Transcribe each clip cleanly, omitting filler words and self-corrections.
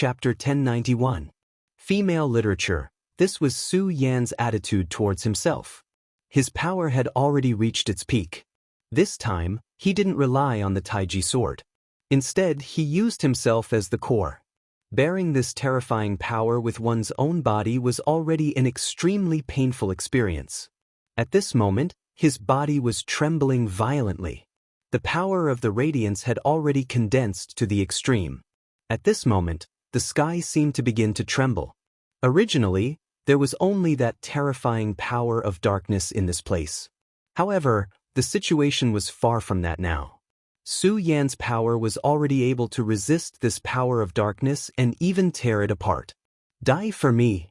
Chapter 1091. Female Literature. This was Su Yan's attitude towards himself. His power had already reached its peak. This time, he didn't rely on the Taiji sword. Instead, he used himself as the core. Bearing this terrifying power with one's own body was already an extremely painful experience. At this moment, his body was trembling violently. The power of the radiance had already condensed to the extreme. At this moment, the sky seemed to begin to tremble. Originally, there was only that terrifying power of darkness in this place. However, the situation was far from that now. Su Yan's power was already able to resist this power of darkness and even tear it apart. Die for me!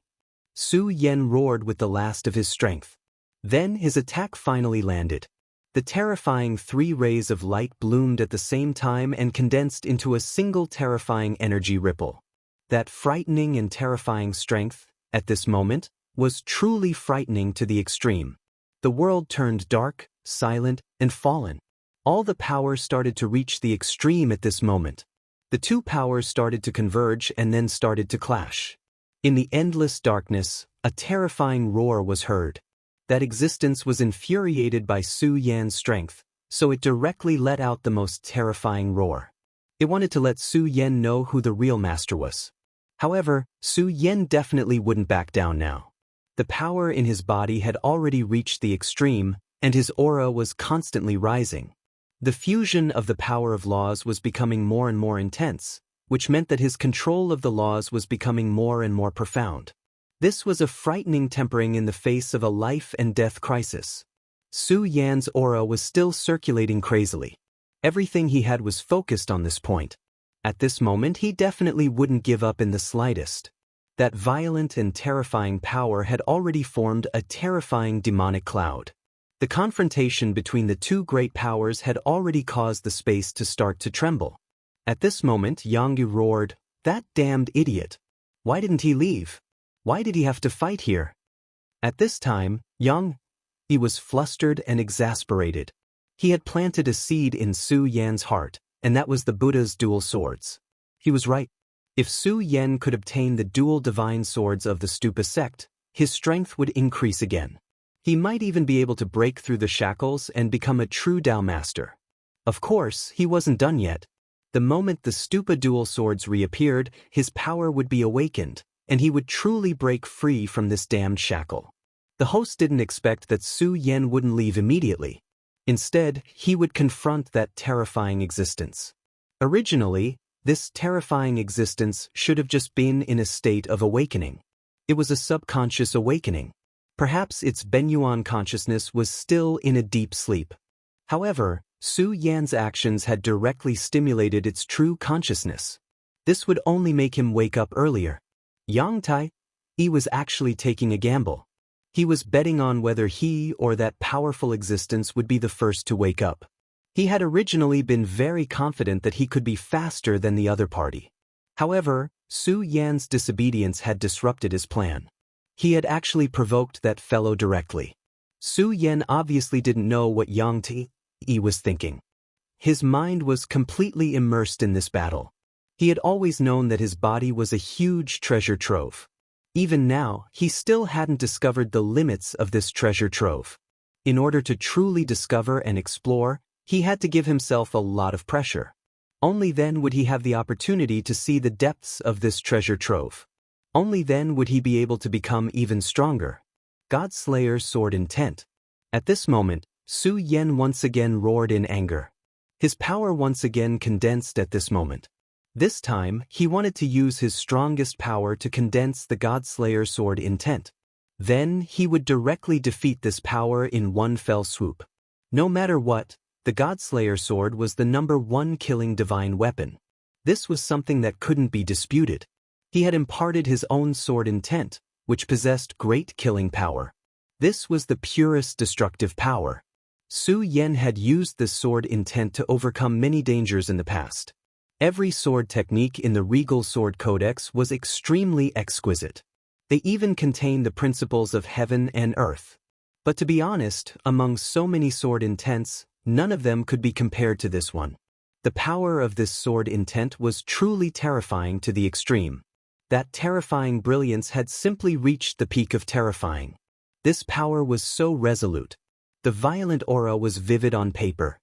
Su Yan roared with the last of his strength. Then his attack finally landed. The terrifying 3 rays of light bloomed at the same time and condensed into a single terrifying energy ripple. That frightening and terrifying strength, at this moment, was truly frightening to the extreme. The world turned dark, silent, and fallen. All the power started to reach the extreme at this moment. The 2 powers started to converge and then started to clash. In the endless darkness, a terrifying roar was heard. That existence was infuriated by Su Yan's strength, so it directly let out the most terrifying roar. It wanted to let Su Yan know who the real master was. However, Su Yan definitely wouldn't back down now. The power in his body had already reached the extreme, and his aura was constantly rising. The fusion of the power of laws was becoming more and more intense, which meant that his control of the laws was becoming more and more profound. This was a frightening tempering in the face of a life-and-death crisis. Su Yan's aura was still circulating crazily. Everything he had was focused on this point. At this moment, he definitely wouldn't give up in the slightest. That violent and terrifying power had already formed a terrifying demonic cloud. The confrontation between the 2 great powers had already caused the space to start to tremble. At this moment, Yang roared, "That damned idiot! Why didn't he leave? Why did he have to fight here?" At this time, he was flustered and exasperated. He had planted a seed in Su Yan's heart, and that was the Buddha's dual swords. He was right. If Su Yan could obtain the dual divine swords of the Stupa sect, his strength would increase again. He might even be able to break through the shackles and become a true Dao master. Of course, he wasn't done yet. The moment the Stupa dual swords reappeared, his power would be awakened, and he would truly break free from this damned shackle. The host didn't expect that Su Yan wouldn't leave immediately. Instead, he would confront that terrifying existence. Originally, this terrifying existence should have just been in a state of awakening. It was a subconscious awakening. Perhaps its Benyuan consciousness was still in a deep sleep. However, Su Yan's actions had directly stimulated its true consciousness. This would only make him wake up earlier. He was actually taking a gamble. He was betting on whether he or that powerful existence would be the first to wake up. He had originally been very confident that he could be faster than the other party. However, Su Yan's disobedience had disrupted his plan. He had actually provoked that fellow directly. Su Yan obviously didn't know what Yang Ti was thinking. His mind was completely immersed in this battle. He had always known that his body was a huge treasure trove. Even now, he still hadn't discovered the limits of this treasure trove. In order to truly discover and explore, he had to give himself a lot of pressure. Only then would he have the opportunity to see the depths of this treasure trove. Only then would he be able to become even stronger. Godslayer's sword intent. At this moment, Su Yan once again roared in anger. His power once again condensed at this moment. This time, he wanted to use his strongest power to condense the Godslayer sword intent. Then, he would directly defeat this power in one fell swoop. No matter what, the Godslayer sword was the #1 killing divine weapon. This was something that couldn't be disputed. He had imparted his own sword intent, which possessed great killing power. This was the purest destructive power. Su Yan had used this sword intent to overcome many dangers in the past. Every sword technique in the Regal Sword Codex was extremely exquisite. They even contained the principles of heaven and earth. But to be honest, among so many sword intents, none of them could be compared to this one. The power of this sword intent was truly terrifying to the extreme. That terrifying brilliance had simply reached the peak of terrifying. This power was so resolute. The violent aura was vivid on paper.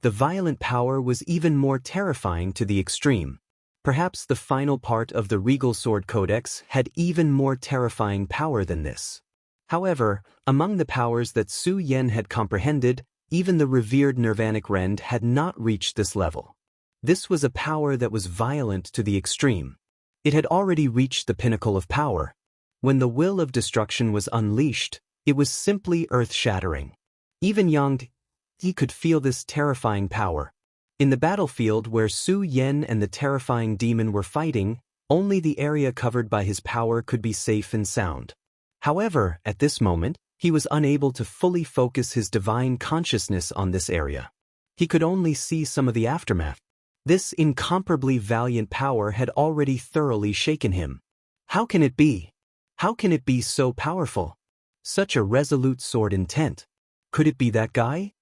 The violent power was even more terrifying to the extreme. Perhaps the final part of the Regal Sword Codex had even more terrifying power than this. However, among the powers that Su Yan had comprehended, even the revered Nirvanic Rend had not reached this level. This was a power that was violent to the extreme. It had already reached the pinnacle of power. When the will of destruction was unleashed, it was simply earth-shattering. Even Yang Di could feel this terrifying power. In the battlefield where Su Yan and the terrifying demon were fighting, only the area covered by his power could be safe and sound. However, at this moment, he was unable to fully focus his divine consciousness on this area. He could only see some of the aftermath. This incomparably valiant power had already thoroughly shaken him. How can it be? How can it be so powerful? Such a resolute sword intent. Could it be that guy?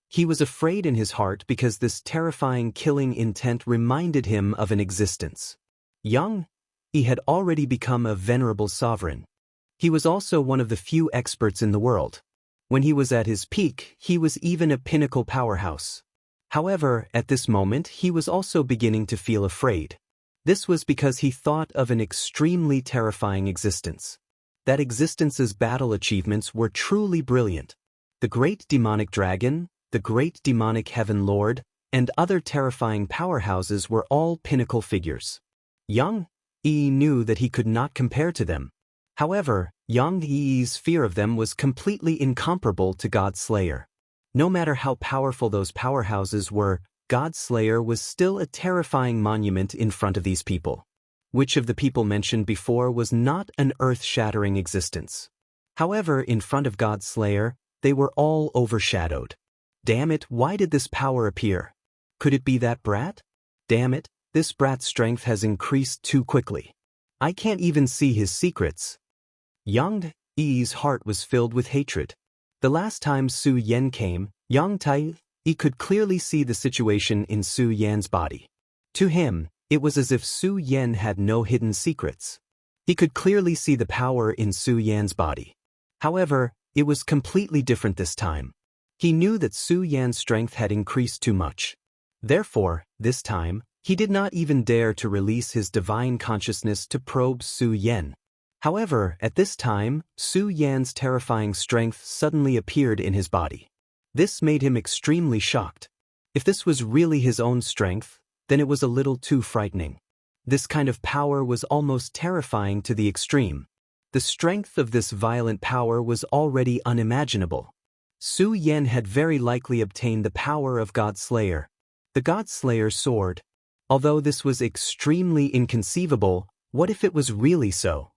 He was afraid in his heart because this terrifying killing intent reminded him of an existence. Young, he had already become a venerable sovereign. He was also one of the few experts in the world. When he was at his peak, he was even a pinnacle powerhouse. However, at this moment he was also beginning to feel afraid. This was because he thought of an extremely terrifying existence. That existence's battle achievements were truly brilliant. The great demonic dragon, the great demonic heaven lord, and other terrifying powerhouses were all pinnacle figures. Yang Yi knew that he could not compare to them. However, Yang Yi's fear of them was completely incomparable to God Slayer. No matter how powerful those powerhouses were, God Slayer was still a terrifying monument in front of these people. Which of the people mentioned before was not an earth-shattering existence? However, in front of God Slayer, they were all overshadowed. Damn it, why did this power appear? Could it be that brat? Damn it, this brat's strength has increased too quickly. I can't even see his secrets. Yang Yi's heart was filled with hatred. The last time Su Yan came, Yang Tai could clearly see the situation in Su Yan's body. To him, it was as if Su Yan had no hidden secrets. He could clearly see the power in Su Yan's body. However, it was completely different this time. He knew that Su Yan's strength had increased too much. Therefore, this time, he did not even dare to release his divine consciousness to probe Su Yan. However, at this time, Su Yan's terrifying strength suddenly appeared in his body. This made him extremely shocked. If this was really his own strength, then it was a little too frightening. This kind of power was almost terrifying to the extreme. The strength of this violent power was already unimaginable. Su Yan had very likely obtained the power of God Slayer, the God Slayer sword. Although this was extremely inconceivable, what if it was really so?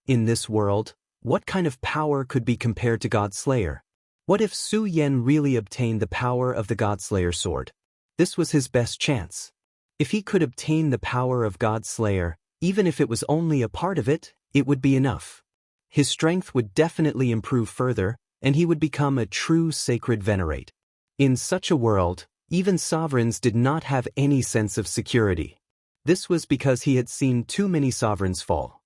In this world, what kind of power could be compared to God Slayer? What if Su Yan really obtained the power of the God Slayer sword? This was his best chance. If he could obtain the power of God Slayer, even if it was only a part of it, it would be enough. His strength would definitely improve further, and he would become a true sacred venerate. In such a world, even sovereigns did not have any sense of security. This was because he had seen too many sovereigns fall.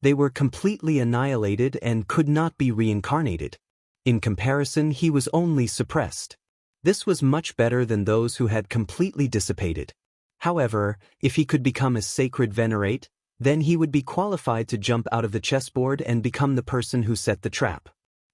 They were completely annihilated and could not be reincarnated. In comparison, he was only suppressed. This was much better than those who had completely dissipated. However, if he could become a sacred venerate, then he would be qualified to jump out of the chessboard and become the person who set the trap.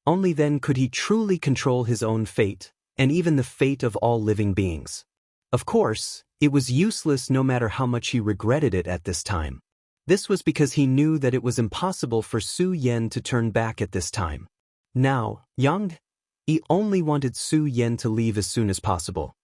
Only then could he truly control his own fate, and even the fate of all living beings. Of course, it was useless no matter how much he regretted it at this time. This was because he knew that it was impossible for Su Yan to turn back at this time. Now, Yang Yi only wanted Su Yan to leave as soon as possible.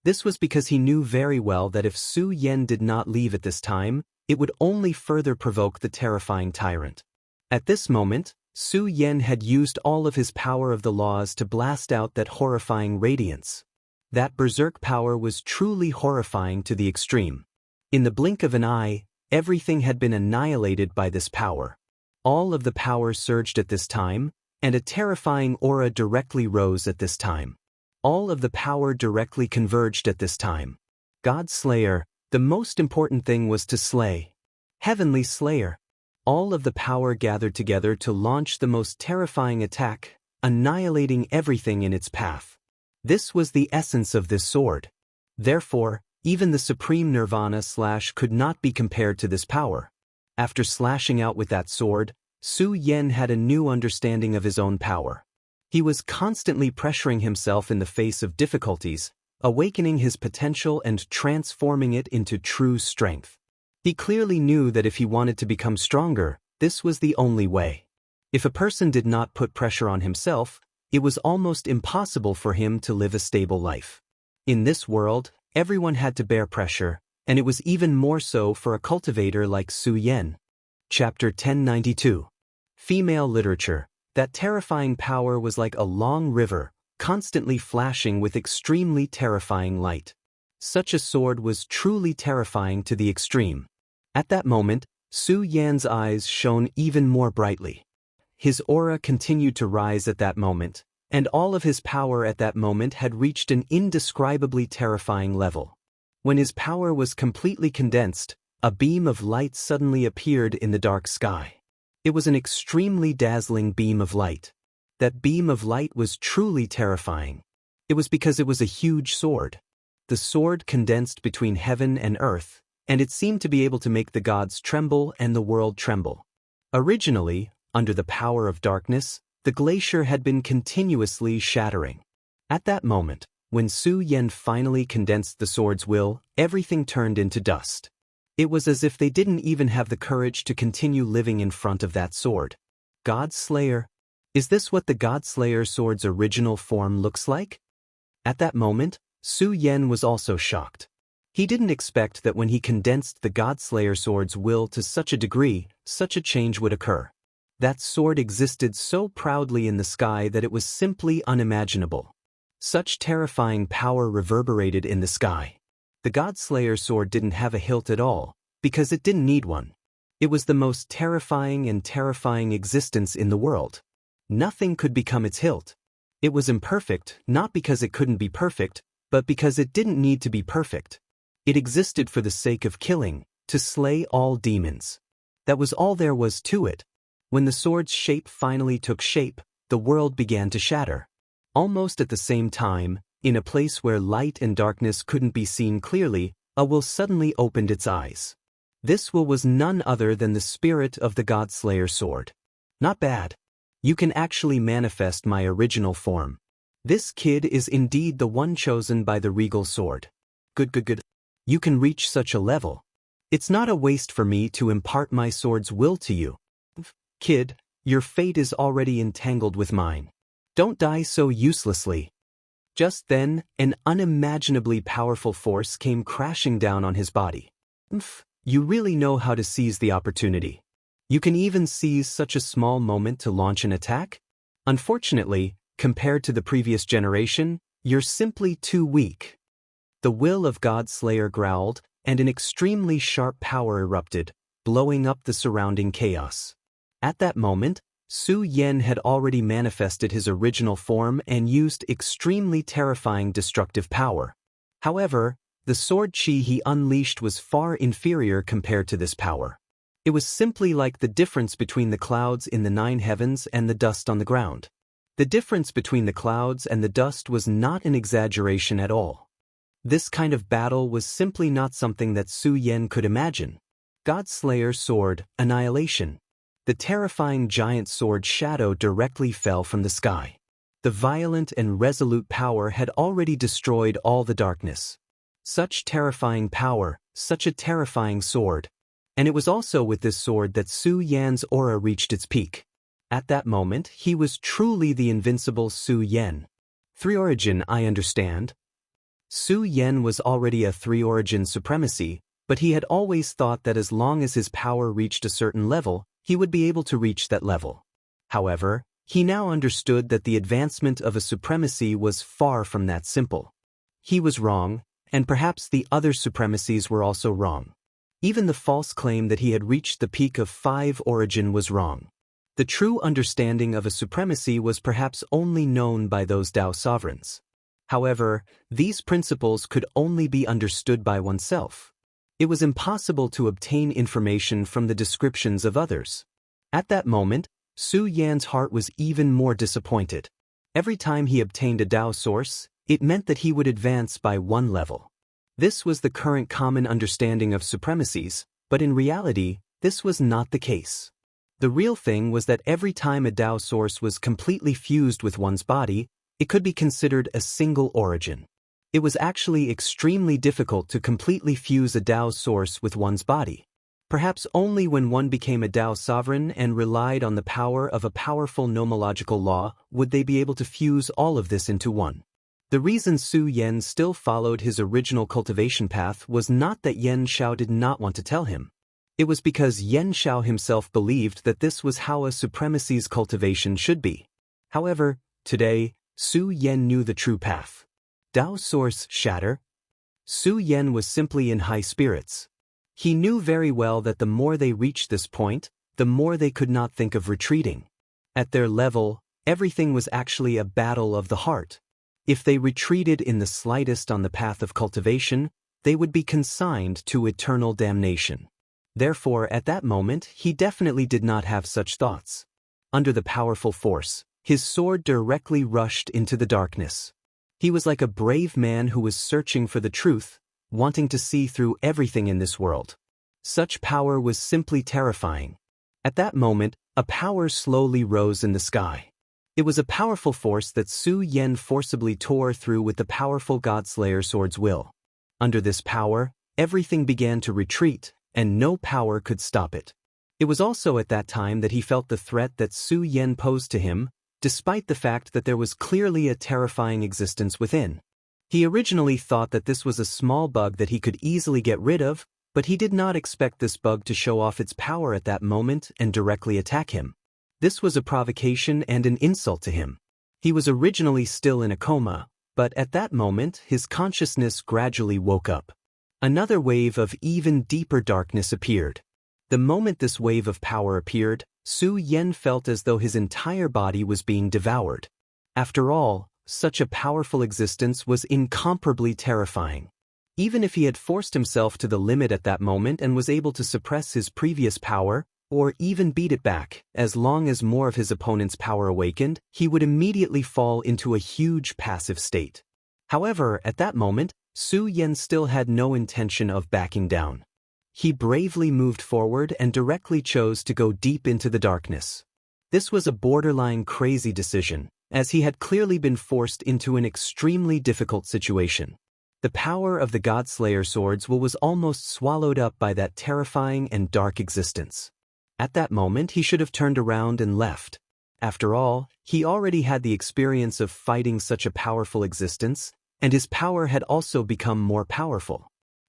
This was because he knew very well that if Su Yan did not leave at this time, it would only further provoke the terrifying tyrant. At this moment, Su Yan had used all of his power of the laws to blast out that horrifying radiance. That berserk power was truly horrifying to the extreme. In the blink of an eye, everything had been annihilated by this power. All of the power surged at this time, and a terrifying aura directly rose at this time. All of the power directly converged at this time. God Slayer, the most important thing was to slay. Heavenly Slayer. All of the power gathered together to launch the most terrifying attack, annihilating everything in its path. This was the essence of this sword. Therefore, even the supreme nirvana slash could not be compared to this power. After slashing out with that sword, Su Yan had a new understanding of his own power. He was constantly pressuring himself in the face of difficulties, awakening his potential and transforming it into true strength. He clearly knew that if he wanted to become stronger, this was the only way. If a person did not put pressure on himself, it was almost impossible for him to live a stable life. In this world, everyone had to bear pressure, and it was even more so for a cultivator like Su Yan. Chapter 1092. Female Literature. That terrifying power was like a long river, constantly flashing with extremely terrifying light. Such a sword was truly terrifying to the extreme. At that moment, Su Yan's eyes shone even more brightly. His aura continued to rise at that moment, and all of his power at that moment had reached an indescribably terrifying level. When his power was completely condensed, a beam of light suddenly appeared in the dark sky. It was an extremely dazzling beam of light. That beam of light was truly terrifying. It was because it was a huge sword. The sword condensed between heaven and earth, and it seemed to be able to make the gods tremble and the world tremble. Originally, under the power of darkness, the glacier had been continuously shattering. At that moment, when Su Yan finally condensed the sword's will, everything turned into dust. It was as if they didn't even have the courage to continue living in front of that sword. God Slayer. Is this what the God Slayer sword's original form looks like? At that moment, Su Yan was also shocked. He didn't expect that when he condensed the God Slayer sword's will to such a degree, such a change would occur. That sword existed so proudly in the sky that it was simply unimaginable. Such terrifying power reverberated in the sky. The God Slayer sword didn't have a hilt at all, because it didn't need one. It was the most terrifying existence in the world. Nothing could become its hilt. It was imperfect, not because it couldn't be perfect, but because it didn't need to be perfect. It existed for the sake of killing, to slay all demons. That was all there was to it. When the sword's shape finally took shape, the world began to shatter. Almost at the same time, in a place where light and darkness couldn't be seen clearly, a will suddenly opened its eyes. This will was none other than the spirit of the God Slayer sword. Not bad. You can actually manifest my original form. This kid is indeed the one chosen by the regal sword. Good. You can reach such a level. It's not a waste for me to impart my sword's will to you. Kid, your fate is already entangled with mine. Don't die so uselessly. Just then, an unimaginably powerful force came crashing down on his body. You really know how to seize the opportunity. You can even seize such a small moment to launch an attack? Unfortunately, compared to the previous generation, you're simply too weak. The will of God Slayer growled, and an extremely sharp power erupted, blowing up the surrounding chaos. At that moment, Su Yan had already manifested his original form and used extremely terrifying destructive power. However, the sword chi he unleashed was far inferior compared to this power. It was simply like the difference between the clouds in the 9 heavens and the dust on the ground. The difference between the clouds and the dust was not an exaggeration at all. This kind of battle was simply not something that Su Yan could imagine. God Slayer sword, annihilation. The terrifying giant sword shadow directly fell from the sky. The violent and resolute power had already destroyed all the darkness. Such terrifying power, such a terrifying sword. And it was also with this sword that Su Yan's aura reached its peak. At that moment, he was truly the invincible Su Yan. 3 origin, I understand. Su Yan was already a 3 origin supremacy, but he had always thought that as long as his power reached a certain level, he would be able to reach that level. However, he now understood that the advancement of a supremacy was far from that simple. He was wrong, and perhaps the other supremacies were also wrong. Even the false claim that he had reached the peak of 5 origin was wrong. The true understanding of a supremacy was perhaps only known by those Dao sovereigns. However, these principles could only be understood by oneself. It was impossible to obtain information from the descriptions of others. At that moment, Su Yan's heart was even more disappointed. Every time he obtained a Dao source, it meant that he would advance by one level. This was the current common understanding of supremacies, but in reality, this was not the case. The real thing was that every time a Dao source was completely fused with one's body, it could be considered a single origin. It was actually extremely difficult to completely fuse a Dao source with one's body. Perhaps only when one became a Dao sovereign and relied on the power of a powerful nomological law would they be able to fuse all of this into one. The reason Su Yan still followed his original cultivation path was not that Yan Xiao did not want to tell him. It was because Yan Xiao himself believed that this was how a supremacy's cultivation should be. However, today, Su Yan knew the true path. Dao source shatter? Su Yan was simply in high spirits. He knew very well that the more they reached this point, the more they could not think of retreating. At their level, everything was actually a battle of the heart. If they retreated in the slightest on the path of cultivation, they would be consigned to eternal damnation. Therefore, at that moment, he definitely did not have such thoughts. Under the powerful force, his sword directly rushed into the darkness. He was like a brave man who was searching for the truth, wanting to see through everything in this world. Such power was simply terrifying. At that moment, a power slowly rose in the sky. It was a powerful force that Su Yan forcibly tore through with the powerful Godslayer sword's will. Under this power, everything began to retreat, and no power could stop it. It was also at that time that he felt the threat that Su Yan posed to him, despite the fact that there was clearly a terrifying existence within. He originally thought that this was a small bug that he could easily get rid of, but he did not expect this bug to show off its power at that moment and directly attack him. This was a provocation and an insult to him. He was originally still in a coma, but at that moment his consciousness gradually woke up. Another wave of even deeper darkness appeared. The moment this wave of power appeared, Su Yan felt as though his entire body was being devoured. After all, such a powerful existence was incomparably terrifying. Even if he had forced himself to the limit at that moment and was able to suppress his previous power, or even beat it back, as long as more of his opponent's power awakened, he would immediately fall into a huge passive state. However, at that moment, Su Yan still had no intention of backing down. He bravely moved forward and directly chose to go deep into the darkness. This was a borderline crazy decision, as he had clearly been forced into an extremely difficult situation. The power of the Godslayer swords was almost swallowed up by that terrifying and dark existence. At that moment he should have turned around and left. After all, he already had the experience of fighting such a powerful existence, and his power had also become more powerful.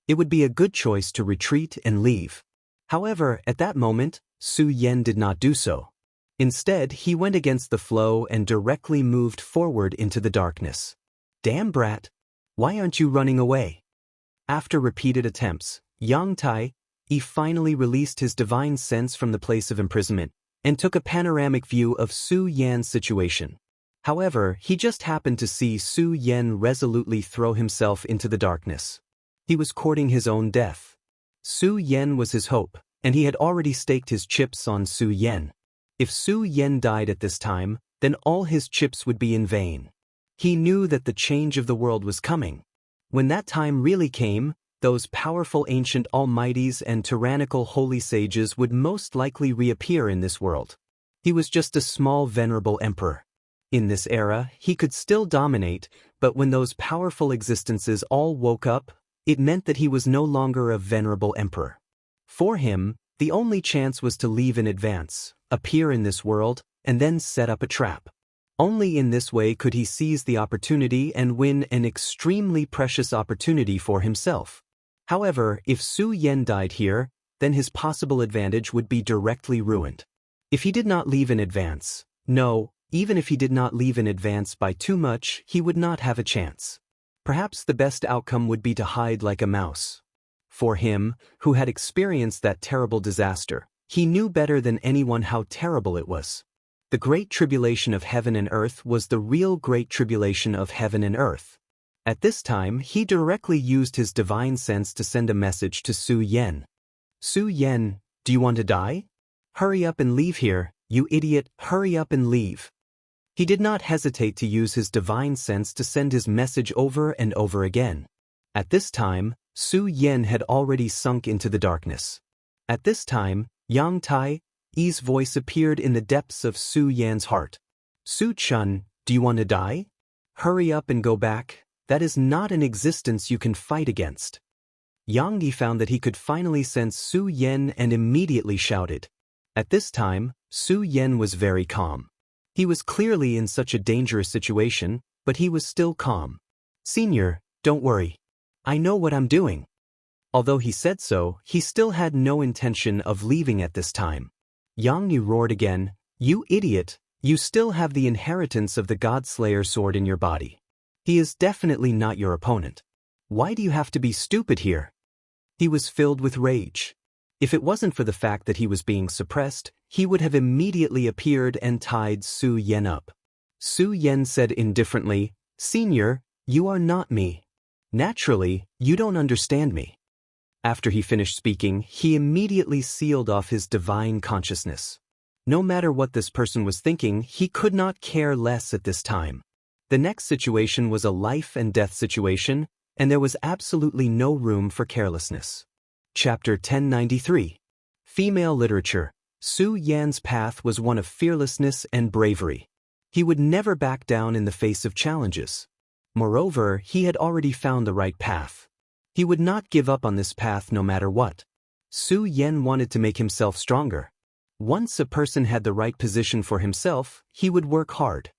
It would be a good choice to retreat and leave. However, at that moment, Su Yan did not do so. Instead, he went against the flow and directly moved forward into the darkness. Damn brat! Why aren't you running away? After repeated attempts, Yang Tai finally released his divine sense from the place of imprisonment and took a panoramic view of Su Yan's situation. However, he just happened to see Su Yan resolutely throw himself into the darkness. He was courting his own death. Su Yan was his hope, and he had already staked his chips on Su Yan. If Su Yan died at this time, then all his chips would be in vain. He knew that the change of the world was coming. When that time really came, those powerful ancient almighties and tyrannical holy sages would most likely reappear in this world. He was just a small venerable emperor. In this era, he could still dominate, but when those powerful existences all woke up, it meant that he was no longer a venerable emperor. For him, the only chance was to leave in advance, appear in this world, and then set up a trap. Only in this way could he seize the opportunity and win an extremely precious opportunity for himself. However, if Su Yan died here, then his possible advantage would be directly ruined. If he did not leave in advance, even if he did not leave in advance by too much, he would not have a chance. Perhaps the best outcome would be to hide like a mouse. For him, who had experienced that terrible disaster, he knew better than anyone how terrible it was. The great tribulation of heaven and earth was the real great tribulation of heaven and earth. At this time, he directly used his divine sense to send a message to Su Yan. Su Yan, do you want to die? Hurry up and leave here, you idiot, hurry up and leave. He did not hesitate to use his divine sense to send his message over and over again. At this time, Su Yan had already sunk into the darkness. At this time, Yang Tai's voice appeared in the depths of Su Yan's heart. Su Chun, do you want to die? Hurry up and go back, that is not an existence you can fight against. Yang Yi found that he could finally sense Su Yan and immediately shouted. At this time, Su Yan was very calm. He was clearly in such a dangerous situation, but he was still calm. Senior, don't worry. I know what I'm doing. Although he said so, he still had no intention of leaving at this time. Yang Yi roared again, you idiot, you still have the inheritance of the Godslayer sword in your body. He is definitely not your opponent. Why do you have to be stupid here? He was filled with rage. If it wasn't for the fact that he was being suppressed, he would have immediately appeared and tied Su Yan up. Su Yan said indifferently, Senior, you are not me. Naturally, you don't understand me. After he finished speaking, he immediately sealed off his divine consciousness. No matter what this person was thinking, he could not care less at this time. The next situation was a life and death situation, and there was absolutely no room for carelessness. Chapter 1093. Female Literature. Su Yan's path was one of fearlessness and bravery. He would never back down in the face of challenges. Moreover, he had already found the right path. He would not give up on this path no matter what. Su Yan wanted to make himself stronger. Once a person had the right position for himself, he would work hard.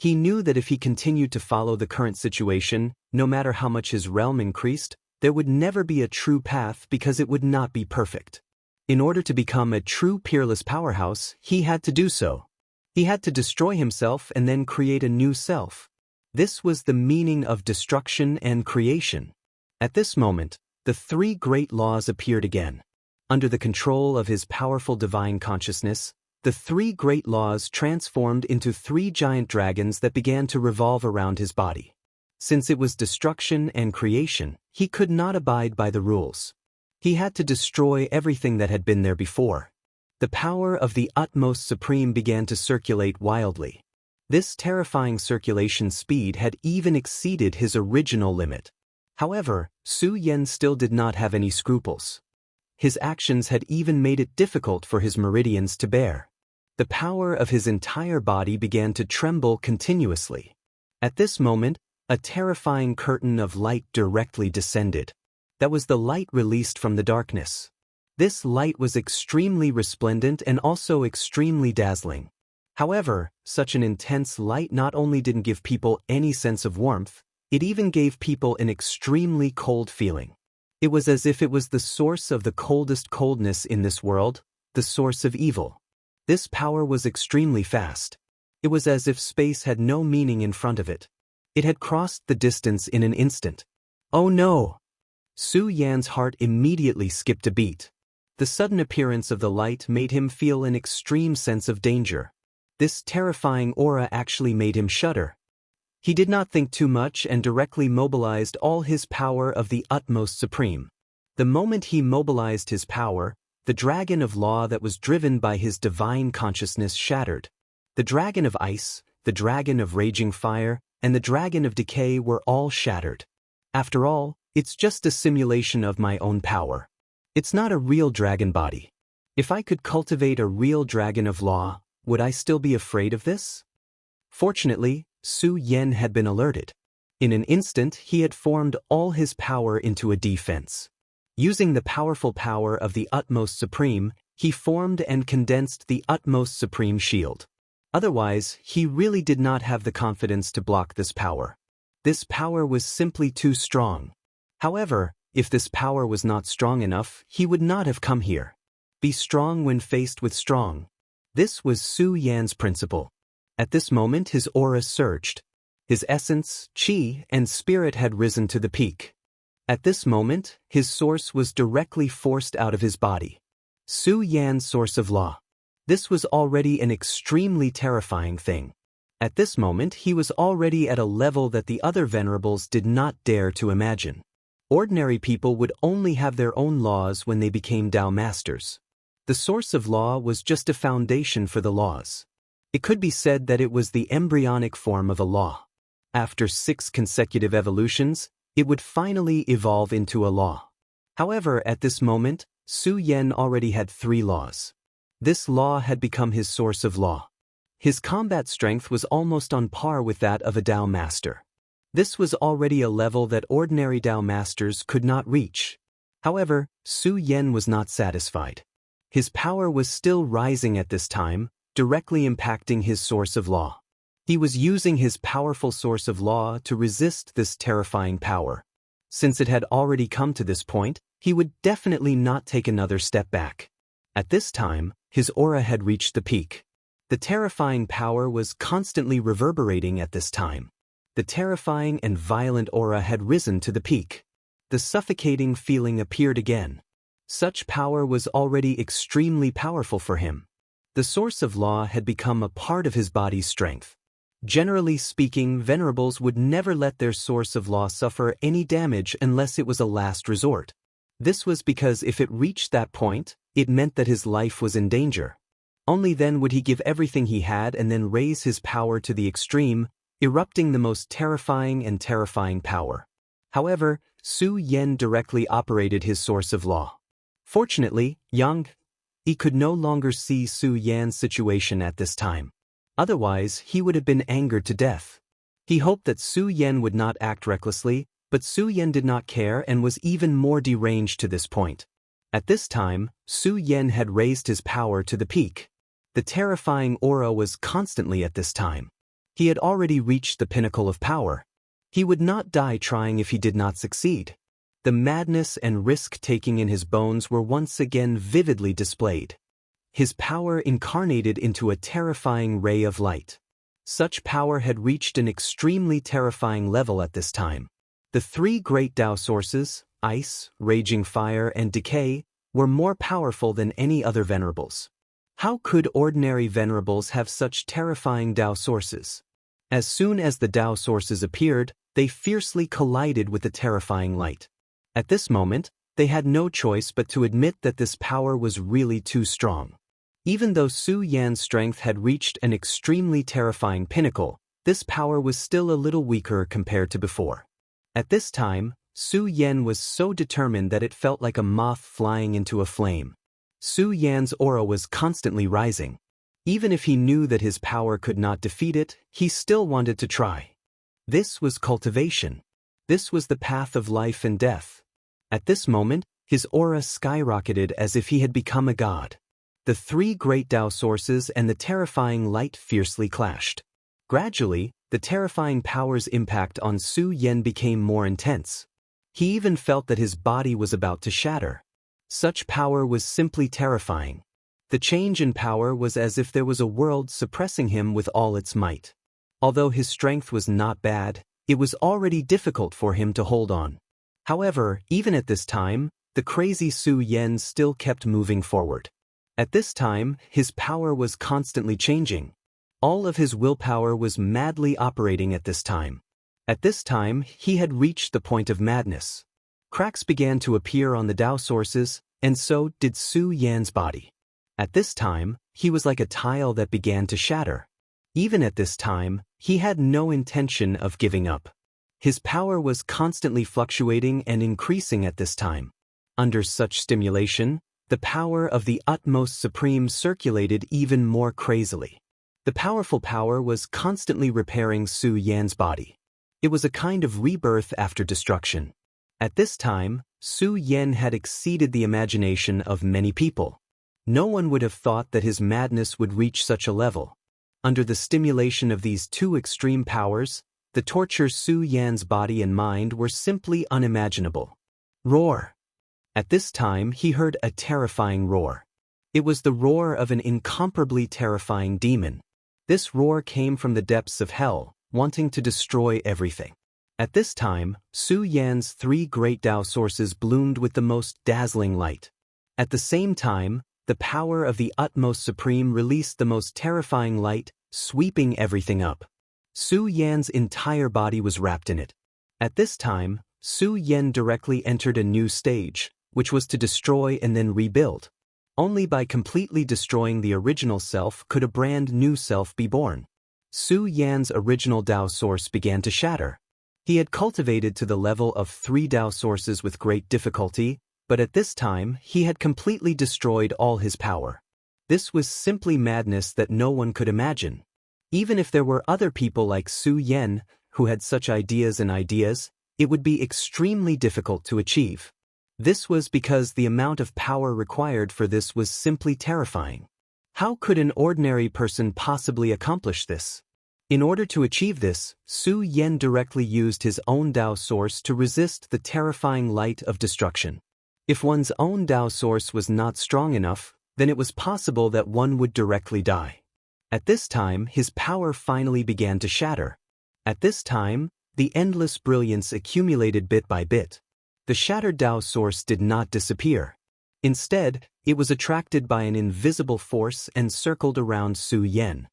He knew that if he continued to follow the current situation, no matter how much his realm increased, there would never be a true path because it would not be perfect. In order to become a true peerless powerhouse, he had to do so. He had to destroy himself and then create a new self. This was the meaning of destruction and creation. At this moment, the three great laws appeared again. Under the control of his powerful divine consciousness, the three great laws transformed into three giant dragons that began to revolve around his body. Since it was destruction and creation, he could not abide by the rules. He had to destroy everything that had been there before. The power of the utmost supreme began to circulate wildly. This terrifying circulation speed had even exceeded his original limit. However, Su Yan still did not have any scruples. His actions had even made it difficult for his meridians to bear. The power of his entire body began to tremble continuously. At this moment, a terrifying curtain of light directly descended. That was the light released from the darkness. This light was extremely resplendent and also extremely dazzling. However, such an intense light not only didn't give people any sense of warmth, it even gave people an extremely cold feeling. It was as if it was the source of the coldest coldness in this world, the source of evil. This power was extremely fast. It was as if space had no meaning in front of it. It had crossed the distance in an instant. Oh no! Su Yan's heart immediately skipped a beat. The sudden appearance of the light made him feel an extreme sense of danger. This terrifying aura actually made him shudder. He did not think too much and directly mobilized all his power of the utmost supreme. The moment he mobilized his power, the dragon of law that was driven by his divine consciousness shattered. The dragon of ice, the dragon of raging fire, and the dragon of decay were all shattered. After all, it's just a simulation of my own power. It's not a real dragon body. If I could cultivate a real dragon of law, would I still be afraid of this? Fortunately, Su Yan had been alerted. In an instant, he had formed all his power into a defense. Using the powerful power of the utmost supreme, he formed and condensed the utmost supreme shield. Otherwise, he really did not have the confidence to block this power. This power was simply too strong. However, if this power was not strong enough, he would not have come here. Be strong when faced with strong. This was Su Yan's principle. At this moment his aura surged. His essence, qi, and spirit had risen to the peak. At this moment, his source was directly forced out of his body. Su Yan's source of law. This was already an extremely terrifying thing. At this moment he was already at a level that the other venerables did not dare to imagine. Ordinary people would only have their own laws when they became Dao masters. The source of law was just a foundation for the laws. It could be said that it was the embryonic form of a law. After 6 consecutive evolutions, it would finally evolve into a law. However, at this moment, Su Yan already had 3 laws. This law had become his source of law. His combat strength was almost on par with that of a Dao master. This was already a level that ordinary Dao masters could not reach. However, Su Yan was not satisfied. His power was still rising at this time, directly impacting his source of law. He was using his powerful source of law to resist this terrifying power. Since it had already come to this point, he would definitely not take another step back. At this time, his aura had reached the peak. The terrifying power was constantly reverberating at this time. The terrifying and violent aura had risen to the peak. The suffocating feeling appeared again. Such power was already extremely powerful for him. The source of law had become a part of his body's strength. Generally speaking, venerables would never let their source of law suffer any damage unless it was a last resort. This was because if it reached that point, it meant that his life was in danger. Only then would he give everything he had and then raise his power to the extreme, erupting the most terrifying power. However, Su Yan directly operated his source of law. Fortunately, Yang Yi could no longer see Su Yan's situation at this time. Otherwise, he would have been angered to death. He hoped that Su Yan would not act recklessly, but Su Yan did not care and was even more deranged to this point. At this time, Su Yan had raised his power to the peak. The terrifying aura was constantly at this time. He had already reached the pinnacle of power. He would not die trying if he did not succeed. The madness and risk-taking in his bones were once again vividly displayed. His power incarnated into a terrifying ray of light. Such power had reached an extremely terrifying level at this time. The 3 great Dao sources, ice, raging fire, and decay, were more powerful than any other venerables. How could ordinary venerables have such terrifying Dao sources? As soon as the Dao sources appeared, they fiercely collided with the terrifying light. At this moment, they had no choice but to admit that this power was really too strong. Even though Su Yan's strength had reached an extremely terrifying pinnacle, this power was still a little weaker compared to before. At this time, Su Yan was so determined that it felt like a moth flying into a flame. Su Yan's aura was constantly rising. Even if he knew that his power could not defeat it, he still wanted to try. This was cultivation. This was the path of life and death. At this moment, his aura skyrocketed as if he had become a god. The 3 great Dao sources and the terrifying light fiercely clashed. Gradually, the terrifying power's impact on Su Yan became more intense. He even felt that his body was about to shatter. Such power was simply terrifying. The change in power was as if there was a world suppressing him with all its might. Although his strength was not bad, it was already difficult for him to hold on. However, even at this time, the crazy Su Yan still kept moving forward. At this time, his power was constantly changing. All of his willpower was madly operating at this time. At this time, he had reached the point of madness. Cracks began to appear on the Dao sources, and so did Su Yan's body. At this time, he was like a tile that began to shatter. Even at this time, he had no intention of giving up. His power was constantly fluctuating and increasing at this time. Under such stimulation, the power of the utmost supreme circulated even more crazily. The powerful power was constantly repairing Su Yan's body. It was a kind of rebirth after destruction. At this time, Su Yan had exceeded the imagination of many people. No one would have thought that his madness would reach such a level. Under the stimulation of these 2 extreme powers, the torture Su Yan's body and mind were simply unimaginable. Roar! At this time he heard a terrifying roar. It was the roar of an incomparably terrifying demon. This roar came from the depths of hell, wanting to destroy everything. At this time, Su Yan's 3 great Dao sources bloomed with the most dazzling light. At the same time, the power of the utmost supreme released the most terrifying light, sweeping everything up. Su Yan's entire body was wrapped in it. At this time, Su Yan directly entered a new stage, which was to destroy and then rebuild. Only by completely destroying the original self could a brand new self be born. Su Yan's original Dao source began to shatter. He had cultivated to the level of 3 Dao sources with great difficulty, but at this time he had completely destroyed all his power. This was simply madness that no one could imagine. Even if there were other people like Su Yan who had such ideas, it would be extremely difficult to achieve. This was because the amount of power required for this was simply terrifying. How could an ordinary person possibly accomplish this? In order to achieve this, Su Yan directly used his own Dao source to resist the terrifying light of destruction. If one's own Dao source was not strong enough, then it was possible that one would directly die. At this time, his power finally began to shatter. At this time, the endless brilliance accumulated bit by bit. The shattered Dao source did not disappear. Instead, it was attracted by an invisible force and circled around Su Yan.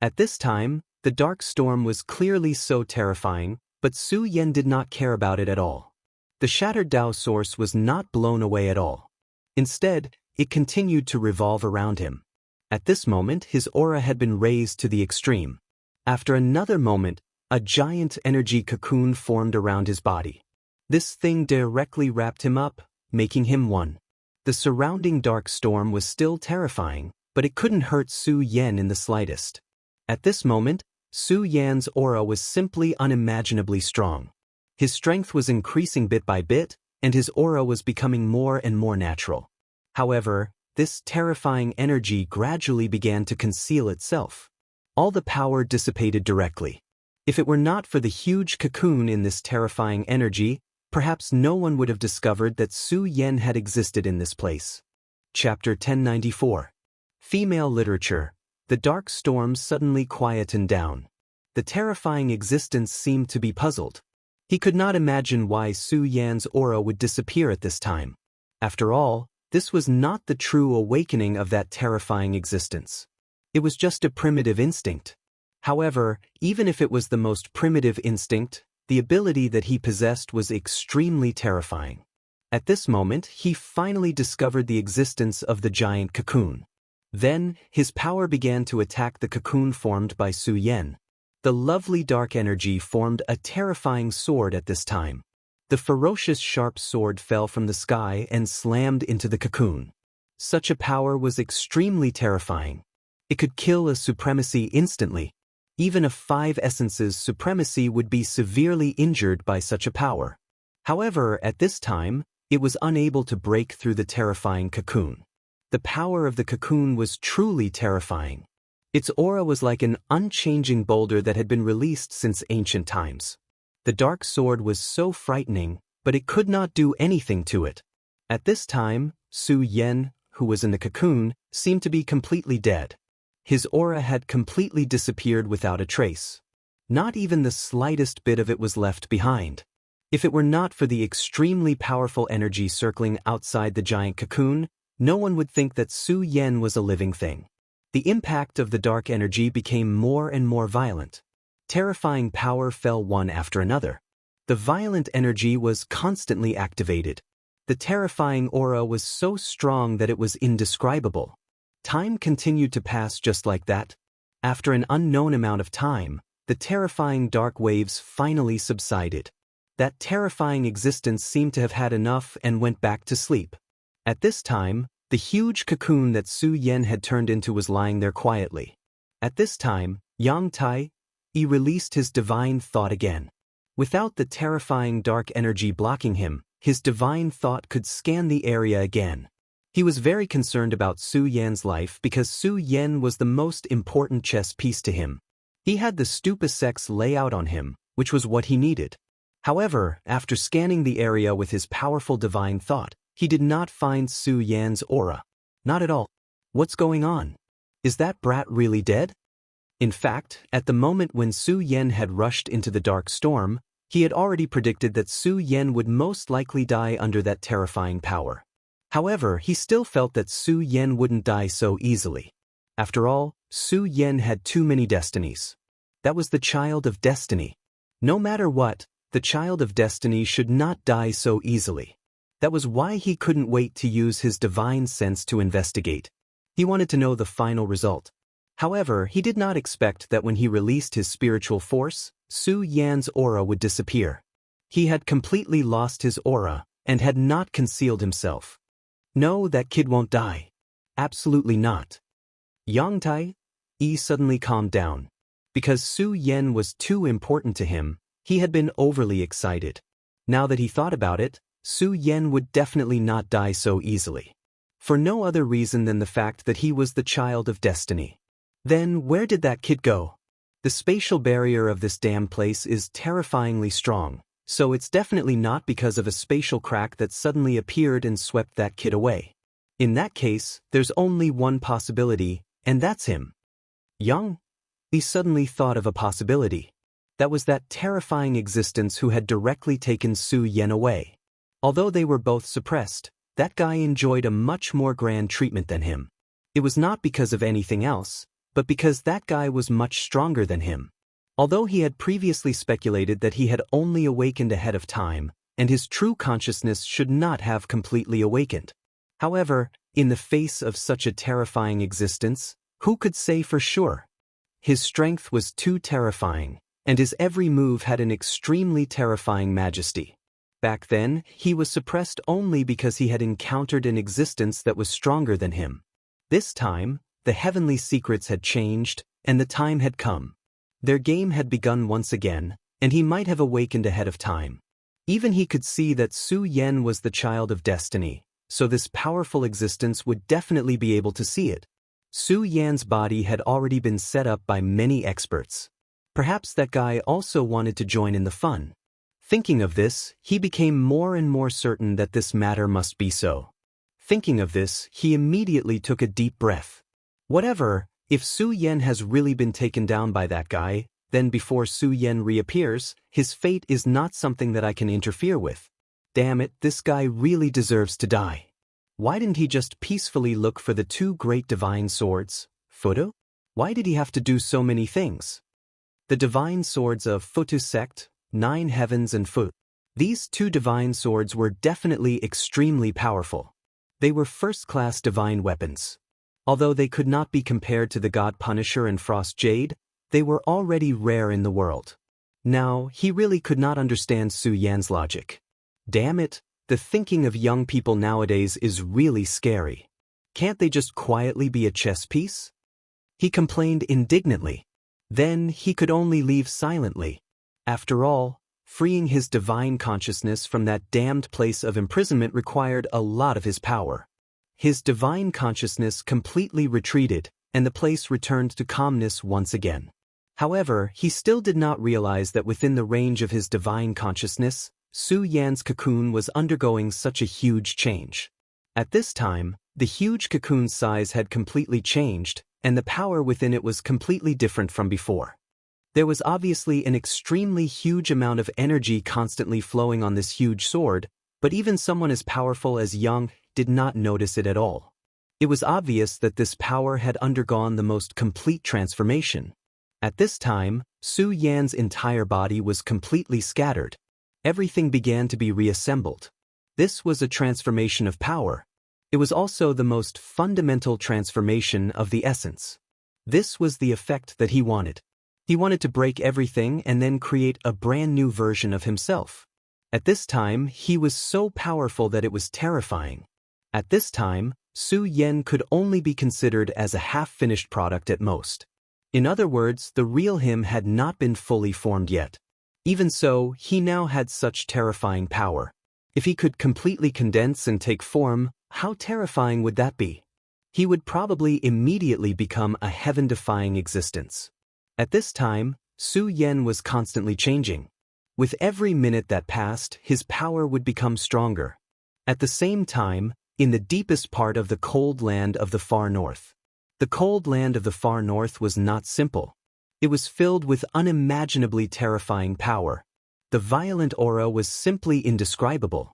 At this time, the dark storm was clearly so terrifying, but Su Yan did not care about it at all. The shattered Dao source was not blown away at all. Instead, it continued to revolve around him. At this moment, his aura had been raised to the extreme. After another moment, a giant energy cocoon formed around his body. This thing directly wrapped him up, making him one. The surrounding dark storm was still terrifying, but it couldn't hurt Su Yan in the slightest. At this moment, Su Yan's aura was simply unimaginably strong. His strength was increasing bit by bit, and his aura was becoming more and more natural. However, this terrifying energy gradually began to conceal itself. All the power dissipated directly. If it were not for the huge cocoon in this terrifying energy, perhaps no one would have discovered that Su Yan had existed in this place. Chapter 1094. Female Literature. The dark storm suddenly quietened down. The terrifying existence seemed to be puzzled. He could not imagine why Su Yan's aura would disappear at this time. After all, this was not the true awakening of that terrifying existence. It was just a primitive instinct. However, even if it was the most primitive instinct, the ability that he possessed was extremely terrifying. At this moment, he finally discovered the existence of the giant cocoon. Then, his power began to attack the cocoon formed by Su Yan. The lovely dark energy formed a terrifying sword at this time. The ferocious sharp sword fell from the sky and slammed into the cocoon. Such a power was extremely terrifying. It could kill a supremacy instantly. Even a 5 essences supremacy would be severely injured by such a power. However, at this time, it was unable to break through the terrifying cocoon. The power of the cocoon was truly terrifying. Its aura was like an unchanging boulder that had been released since ancient times. The dark sword was so frightening, but it could not do anything to it. At this time, Su Yan, who was in the cocoon, seemed to be completely dead. His aura had completely disappeared without a trace. Not even the slightest bit of it was left behind. If it were not for the extremely powerful energy circling outside the giant cocoon, no one would think that Su Yan was a living thing. The impact of the dark energy became more and more violent. Terrifying power fell one after another. The violent energy was constantly activated. The terrifying aura was so strong that it was indescribable. Time continued to pass just like that. After an unknown amount of time, the terrifying dark waves finally subsided. That terrifying existence seemed to have had enough and went back to sleep. At this time, the huge cocoon that Su Yan had turned into was lying there quietly. At this time, Yang Tai released his divine thought again. Without the terrifying dark energy blocking him, his divine thought could scan the area again. He was very concerned about Su Yan's life because Su Yan was the most important chess piece to him. He had the stupisex layout on him, which was what he needed. However, after scanning the area with his powerful divine thought, he did not find Su Yan's aura. Not at all. What's going on? Is that brat really dead? In fact, at the moment when Su Yan had rushed into the dark storm, he had already predicted that Su Yan would most likely die under that terrifying power. However, he still felt that Su Yan wouldn't die so easily. After all, Su Yan had too many destinies. That was the child of destiny. No matter what, the child of destiny should not die so easily. That was why he couldn't wait to use his divine sense to investigate. He wanted to know the final result. However, he did not expect that when he released his spiritual force, Su Yan's aura would disappear. He had completely lost his aura and had not concealed himself. No, that kid won't die. Absolutely not. Yang Tai, Yi suddenly calmed down. Because Su Yan was too important to him, he had been overly excited. Now that he thought about it, Su Yan would definitely not die so easily. For no other reason than the fact that he was the child of destiny. Then where did that kid go? The spatial barrier of this damn place is terrifyingly strong, so it's definitely not because of a spatial crack that suddenly appeared and swept that kid away. In that case, there's only one possibility, and that's him. Yang? He suddenly thought of a possibility. That was that terrifying existence who had directly taken Su Yan away. Although they were both suppressed, that guy enjoyed a much more grand treatment than him. It was not because of anything else, but because that guy was much stronger than him. Although he had previously speculated that he had only awakened ahead of time, and his true consciousness should not have completely awakened. However, in the face of such a terrifying existence, who could say for sure? His strength was too terrifying, and his every move had an extremely terrifying majesty. Back then, he was suppressed only because he had encountered an existence that was stronger than him. This time, the heavenly secrets had changed, and the time had come. Their game had begun once again, and he might have awakened ahead of time. Even he could see that Su Yan was the child of destiny, so this powerful existence would definitely be able to see it. Su Yan's body had already been set up by many experts. Perhaps that guy also wanted to join in the fun. Thinking of this, he became more and more certain that this matter must be so. Thinking of this, he immediately took a deep breath. Whatever, if Su Yan has really been taken down by that guy, then before Su Yan reappears, his fate is not something that I can interfere with. Damn it, this guy really deserves to die. Why didn't he just peacefully look for the two great divine swords, Futu? Why did he have to do so many things? The divine swords of Futu sect, 9 heavens and Fut. These two divine swords were definitely extremely powerful. They were first-class divine weapons. Although they could not be compared to the God Punisher and Frost Jade, they were already rare in the world. Now, he really could not understand Su Yan's logic. Damn it, the thinking of young people nowadays is really scary. Can't they just quietly be a chess piece? He complained indignantly. Then he could only leave silently. After all, freeing his divine consciousness from that damned place of imprisonment required a lot of his power. His divine consciousness completely retreated, and the place returned to calmness once again. However, he still did not realize that within the range of his divine consciousness, Su Yan's cocoon was undergoing such a huge change. At this time, the huge cocoon's size had completely changed, and the power within it was completely different from before. There was obviously an extremely huge amount of energy constantly flowing on this huge sword, but even someone as powerful as Yang did not notice it at all. It was obvious that this power had undergone the most complete transformation. At this time, Su Yan's entire body was completely scattered. Everything began to be reassembled. This was a transformation of power. It was also the most fundamental transformation of the essence. This was the effect that he wanted. He wanted to break everything and then create a brand new version of himself. At this time, he was so powerful that it was terrifying. At this time, Su Yan could only be considered as a half-finished product at most. In other words, the real him had not been fully formed yet. Even so, he now had such terrifying power. If he could completely condense and take form, how terrifying would that be? He would probably immediately become a heaven-defying existence. At this time, Su Yan was constantly changing. With every minute that passed, his power would become stronger. At the same time, in the deepest part of the cold land of the far north. The cold land of the far north was not simple. It was filled with unimaginably terrifying power. The violent aura was simply indescribable.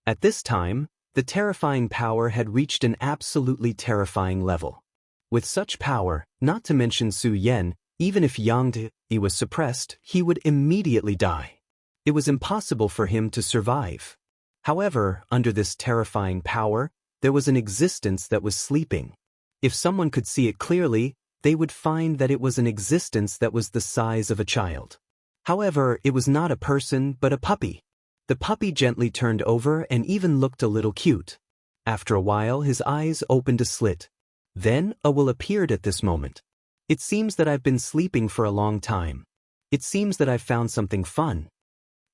At this time, the terrifying power had reached an absolutely terrifying level. With such power, not to mention Su Yan, Even if Yang Di was suppressed, he would immediately die. It was impossible for him to survive. However, under this terrifying power, there was an existence that was sleeping. If someone could see it clearly, they would find that it was an existence that was the size of a child. However, it was not a person but a puppy. The puppy gently turned over and even looked a little cute. After a while, his eyes opened a slit. Then, a will appeared at this moment. It seems that I've been sleeping for a long time. It seems that I've found something fun.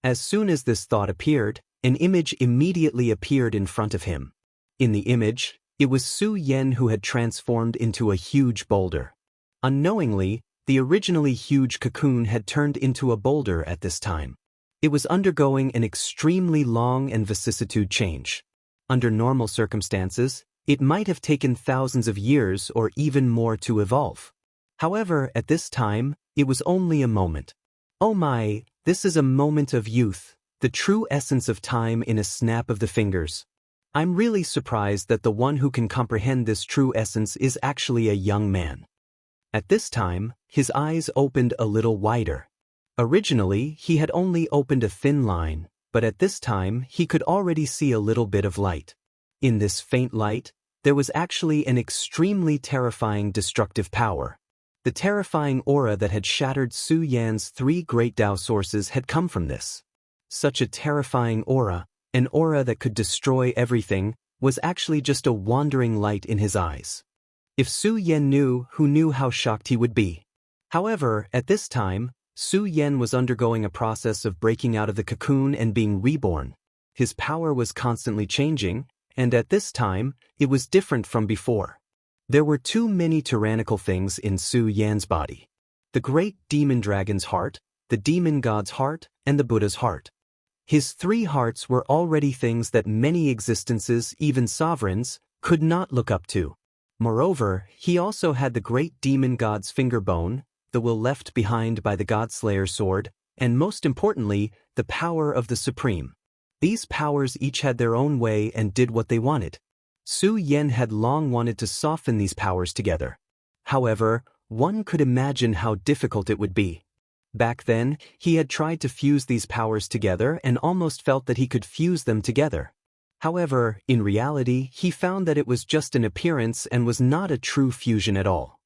As soon as this thought appeared, an image immediately appeared in front of him. In the image, it was Su Yan who had transformed into a huge boulder. Unknowingly, the originally huge cocoon had turned into a boulder at this time. It was undergoing an extremely long and vicissitude change. Under normal circumstances, it might have taken thousands of years or even more to evolve. However, at this time, it was only a moment. Oh my, this is a moment of youth, the true essence of time in a snap of the fingers. I'm really surprised that the one who can comprehend this true essence is actually a young man. At this time, his eyes opened a little wider. Originally, he had only opened a thin line, but at this time, he could already see a little bit of light. In this faint light, there was actually an extremely terrifying destructive power. The terrifying aura that had shattered Su Yan's 3 great Dao sources had come from this. Such a terrifying aura, an aura that could destroy everything, was actually just a wandering light in his eyes. If Su Yan knew, who knew how shocked he would be. However, at this time, Su Yan was undergoing a process of breaking out of the cocoon and being reborn. His power was constantly changing, and at this time, it was different from before. There were too many tyrannical things in Su Yan's body. The great demon dragon's heart, the demon god's heart, and the Buddha's heart. His 3 hearts were already things that many existences, even sovereigns, could not look up to. Moreover, he also had the great demon god's finger bone, the will left behind by the Godslayer sword, and most importantly, the power of the Supreme. These powers each had their own way and did what they wanted. Su Yan had long wanted to soften these powers together. However, one could imagine how difficult it would be. Back then, he had tried to fuse these powers together and almost felt that he could fuse them together. However, in reality, he found that it was just an appearance and was not a true fusion at all.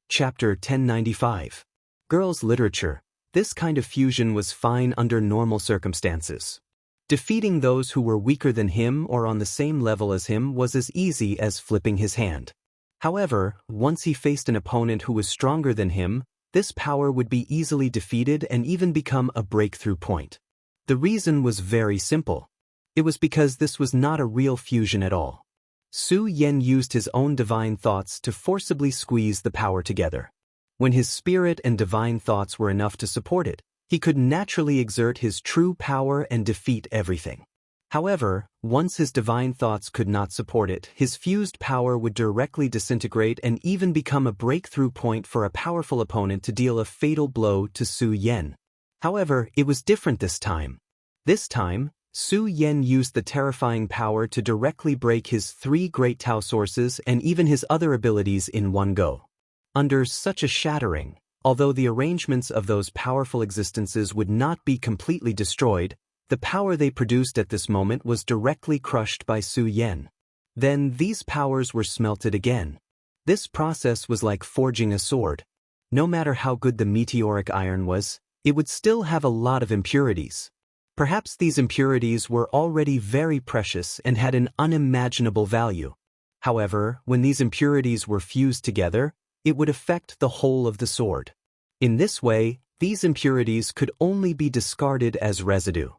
Chapter 1095. Girls' Literature. This kind of fusion was fine under normal circumstances. Defeating those who were weaker than him or on the same level as him was as easy as flipping his hand. However, once he faced an opponent who was stronger than him, this power would be easily defeated and even become a breakthrough point. The reason was very simple. It was because this was not a real fusion at all. Su Yan used his own divine thoughts to forcibly squeeze the power together. When his spirit and divine thoughts were enough to support it, he could naturally exert his true power and defeat everything. However, once his divine thoughts could not support it, his fused power would directly disintegrate and even become a breakthrough point for a powerful opponent to deal a fatal blow to Su Yan. However, it was different this time. This time, Su Yan used the terrifying power to directly break his 3 great Tao sources and even his other abilities in one go. Under such a shattering, although the arrangements of those powerful existences would not be completely destroyed, the power they produced at this moment was directly crushed by Su Yan. Then these powers were smelted again. This process was like forging a sword. No matter how good the meteoric iron was, it would still have a lot of impurities. Perhaps these impurities were already very precious and had an unimaginable value. However, when these impurities were fused together, it would affect the whole of the sword. In this way, these impurities could only be discarded as residue.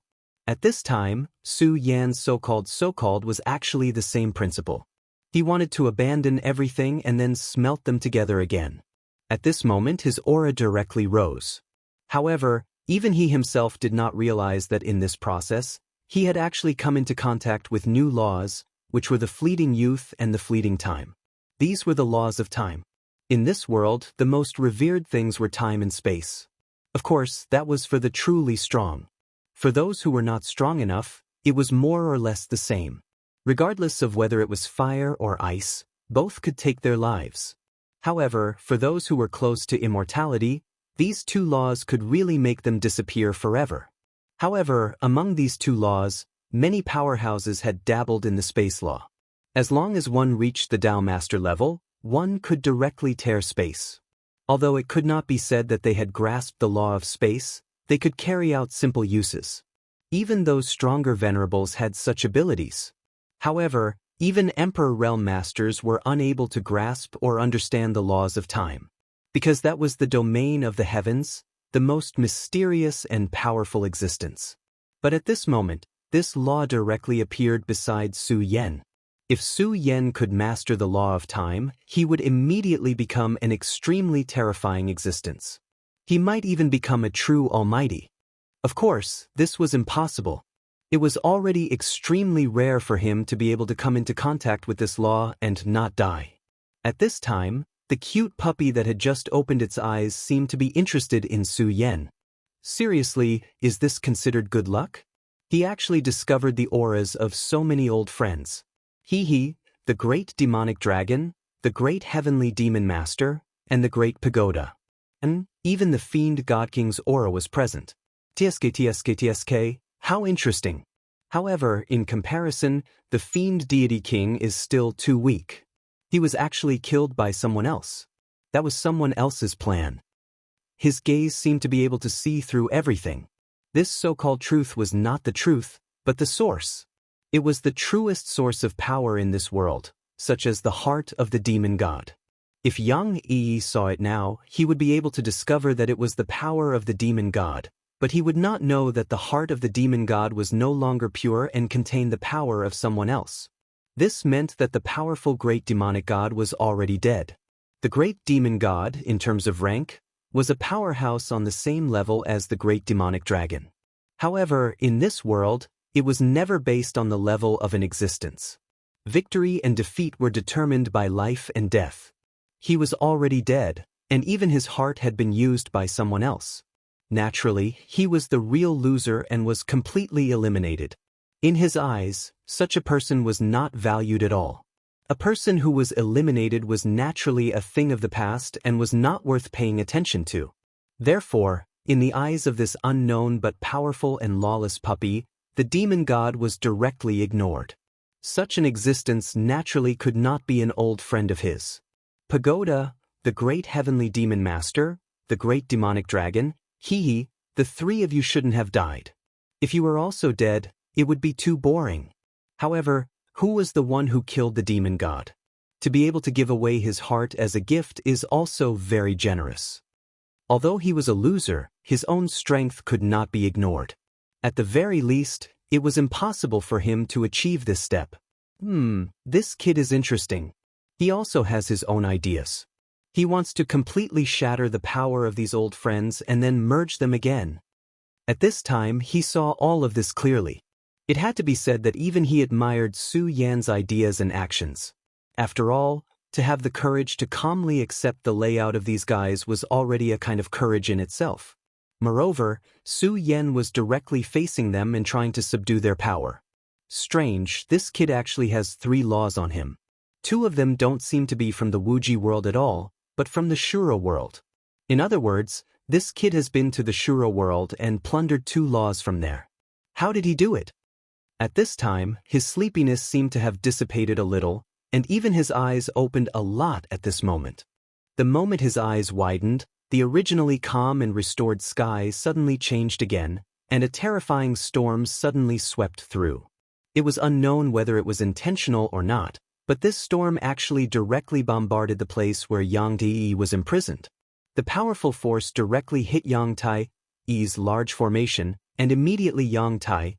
At this time, Su Yan's so-called was actually the same principle. He wanted to abandon everything and then smelt them together again. At this moment, his aura directly rose. However, even he himself did not realize that in this process, he had actually come into contact with new laws, which were the fleeting youth and the fleeting time. These were the laws of time. In this world, the most revered things were time and space. Of course, that was for the truly strong. For those who were not strong enough, it was more or less the same. Regardless of whether it was fire or ice, both could take their lives. However, for those who were close to immortality, These two laws could really make them disappear forever. However, among these two laws, many powerhouses had dabbled in the space law. As long as one reached the Dao Master level, one could directly tear space. Although it could not be said that they had grasped the law of space, they could carry out simple uses. Even those stronger venerables had such abilities. However, even Emperor Realm Masters were unable to grasp or understand the laws of time. Because that was the domain of the heavens, the most mysterious and powerful existence. But at this moment, this law directly appeared beside Su Yan. If Su Yan could master the law of time, he would immediately become an extremely terrifying existence. He might even become a true almighty. Of course, this was impossible. It was already extremely rare for him to be able to come into contact with this law and not die. At this time, the cute puppy that had just opened its eyes seemed to be interested in Su Yan. Seriously, is this considered good luck? He actually discovered the auras of so many old friends. He, the great demonic dragon, the great heavenly demon master, and the great pagoda. And even the fiend god king's aura was present. TSK, how interesting. However, in comparison, the fiend deity king is still too weak. He was actually killed by someone else. That was someone else's plan. His gaze seemed to be able to see through everything. This so-called truth was not the truth, but the source. It was the truest source of power in this world, such as the heart of the demon god. If Yang Yi saw it now, he would be able to discover that it was the power of the demon god, but he would not know that the heart of the demon god was no longer pure and contained the power of someone else. This meant that the powerful great demonic god was already dead. The great demon god, in terms of rank, was a powerhouse on the same level as the great demonic dragon. However, in this world, it was never based on the level of an existence. Victory and defeat were determined by life and death. He was already dead, and even his heart had been used by someone else. Naturally, he was the real loser and was completely eliminated. In his eyes, such a person was not valued at all. A person who was eliminated was naturally a thing of the past and was not worth paying attention to. Therefore, in the eyes of this unknown but powerful and lawless puppy, the demon god was directly ignored. Such an existence naturally could not be an old friend of his. Pagoda, the great heavenly demon master, the great demonic dragon, the three of you shouldn't have died. If you were also dead, it would be too boring. However, who was the one who killed the demon god? To be able to give away his heart as a gift is also very generous. Although he was a loser, his own strength could not be ignored. At the very least, it was impossible for him to achieve this step. This kid is interesting. He also has his own ideas. He wants to completely shatter the power of these old friends and then merge them again. At this time, he saw all of this clearly. It had to be said that even he admired Su Yan's ideas and actions. After all, to have the courage to calmly accept the layout of these guys was already a kind of courage in itself. Moreover, Su Yan was directly facing them and trying to subdue their power. Strange, this kid actually has 3 laws on him. 2 of them don't seem to be from the Wuji world at all, but from the Shura world. In other words, this kid has been to the Shura world and plundered 2 laws from there. How did he do it? At this time, his sleepiness seemed to have dissipated a little, and even his eyes opened a lot at this moment. The moment his eyes widened, the originally calm and restored sky suddenly changed again, and a terrifying storm suddenly swept through. It was unknown whether it was intentional or not, but this storm actually directly bombarded the place where Yang Di was imprisoned. The powerful force directly hit Yang Tai's large formation, and immediately Yang Tai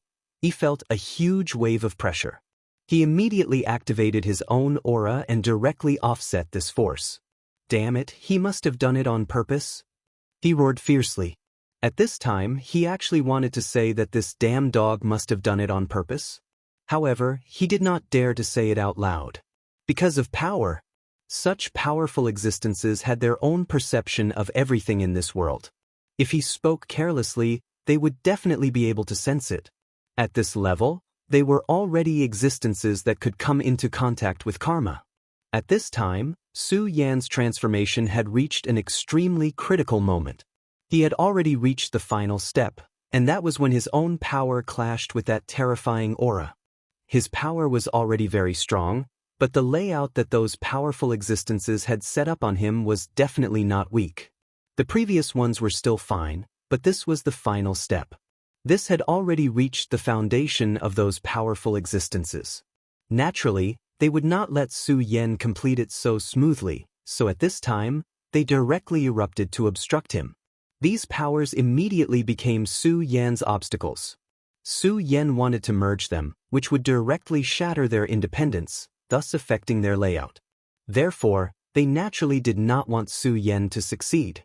felt a huge wave of pressure. He immediately activated his own aura and directly offset this force. Damn it, he must have done it on purpose. He roared fiercely. At this time, he actually wanted to say that this damn dog must have done it on purpose. However, he did not dare to say it out loud. Because of power. Such powerful existences had their own perception of everything in this world. If he spoke carelessly, they would definitely be able to sense it. At this level, they were already existences that could come into contact with karma. At this time, Su Yan's transformation had reached an extremely critical moment. He had already reached the final step, and that was when his own power clashed with that terrifying aura. His power was already very strong, but the layout that those powerful existences had set up on him was definitely not weak. The previous ones were still fine, but this was the final step. This had already reached the foundation of those powerful existences. Naturally, they would not let Su Yan complete it so smoothly, so at this time, they directly erupted to obstruct him. These powers immediately became Su Yan's obstacles. Su Yan wanted to merge them, which would directly shatter their independence, thus affecting their layout. Therefore, they naturally did not want Su Yan to succeed.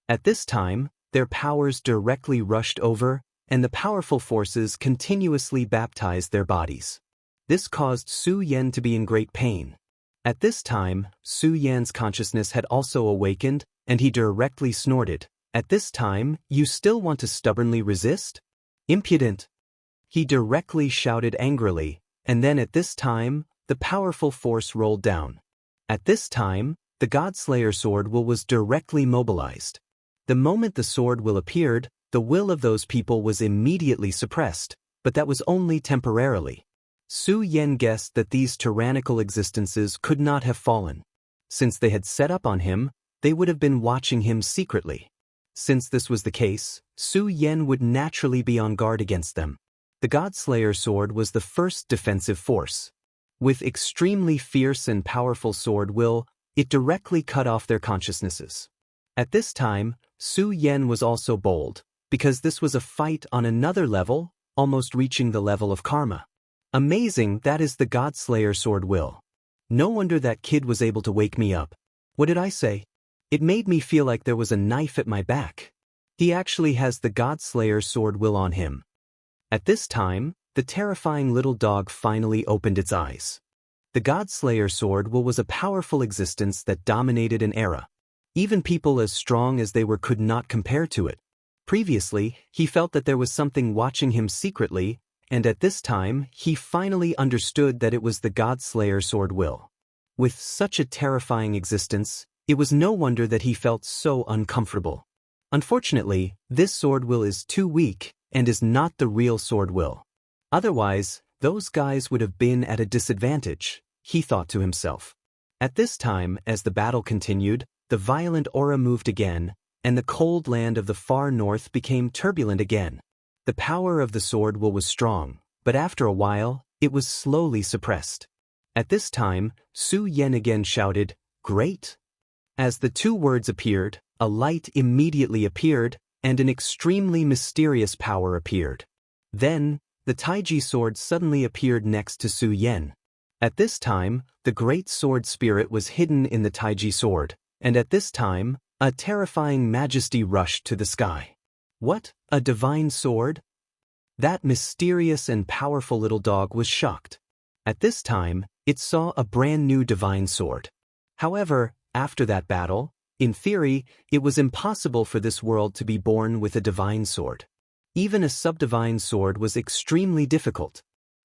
At this time, their powers directly rushed over, and the powerful forces continuously baptized their bodies. This caused Su Yan to be in great pain. At this time, Su Yan's consciousness had also awakened, and he directly snorted, "At this time, you still want to stubbornly resist? Impudent!" He directly shouted angrily, and then at this time, the powerful force rolled down. At this time, the Godslayer sword will was directly mobilized. The moment the sword will appeared, the will of those people was immediately suppressed, but that was only temporarily. Su Yan guessed that these tyrannical existences could not have fallen. Since they had set up on him, they would have been watching him secretly. Since this was the case, Su Yan would naturally be on guard against them. The Godslayer sword was the first defensive force. With extremely fierce and powerful sword will, it directly cut off their consciousnesses. At this time, Su Yan was also bold, because this was a fight on another level, almost reaching the level of karma. Amazing, that is the Godslayer sword will. No wonder that kid was able to wake me up. What did I say? It made me feel like there was a knife at my back. He actually has the Godslayer sword will on him. At this time, the terrifying little dog finally opened its eyes. The Godslayer sword will was a powerful existence that dominated an era. Even people as strong as they were could not compare to it. Previously, he felt that there was something watching him secretly, and at this time, he finally understood that it was the Godslayer sword will. With such a terrifying existence, it was no wonder that he felt so uncomfortable. Unfortunately, this sword will is too weak, and is not the real sword will. Otherwise, those guys would have been at a disadvantage, he thought to himself. At this time, as the battle continued, the violent aura moved again, and the cold land of the far north became turbulent again. The power of the sword will was strong, but after a while, it was slowly suppressed. At this time, Su Yan again shouted, "Great!" As the two words appeared, a light immediately appeared, and an extremely mysterious power appeared. Then, the Taiji sword suddenly appeared next to Su Yan. At this time, the great sword spirit was hidden in the Taiji sword, and at this time, a terrifying majesty rushed to the sky. What? A divine sword? That mysterious and powerful little dog was shocked. At this time, it saw a brand new divine sword. However, after that battle, in theory, it was impossible for this world to be born with a divine sword. Even a subdivine sword was extremely difficult.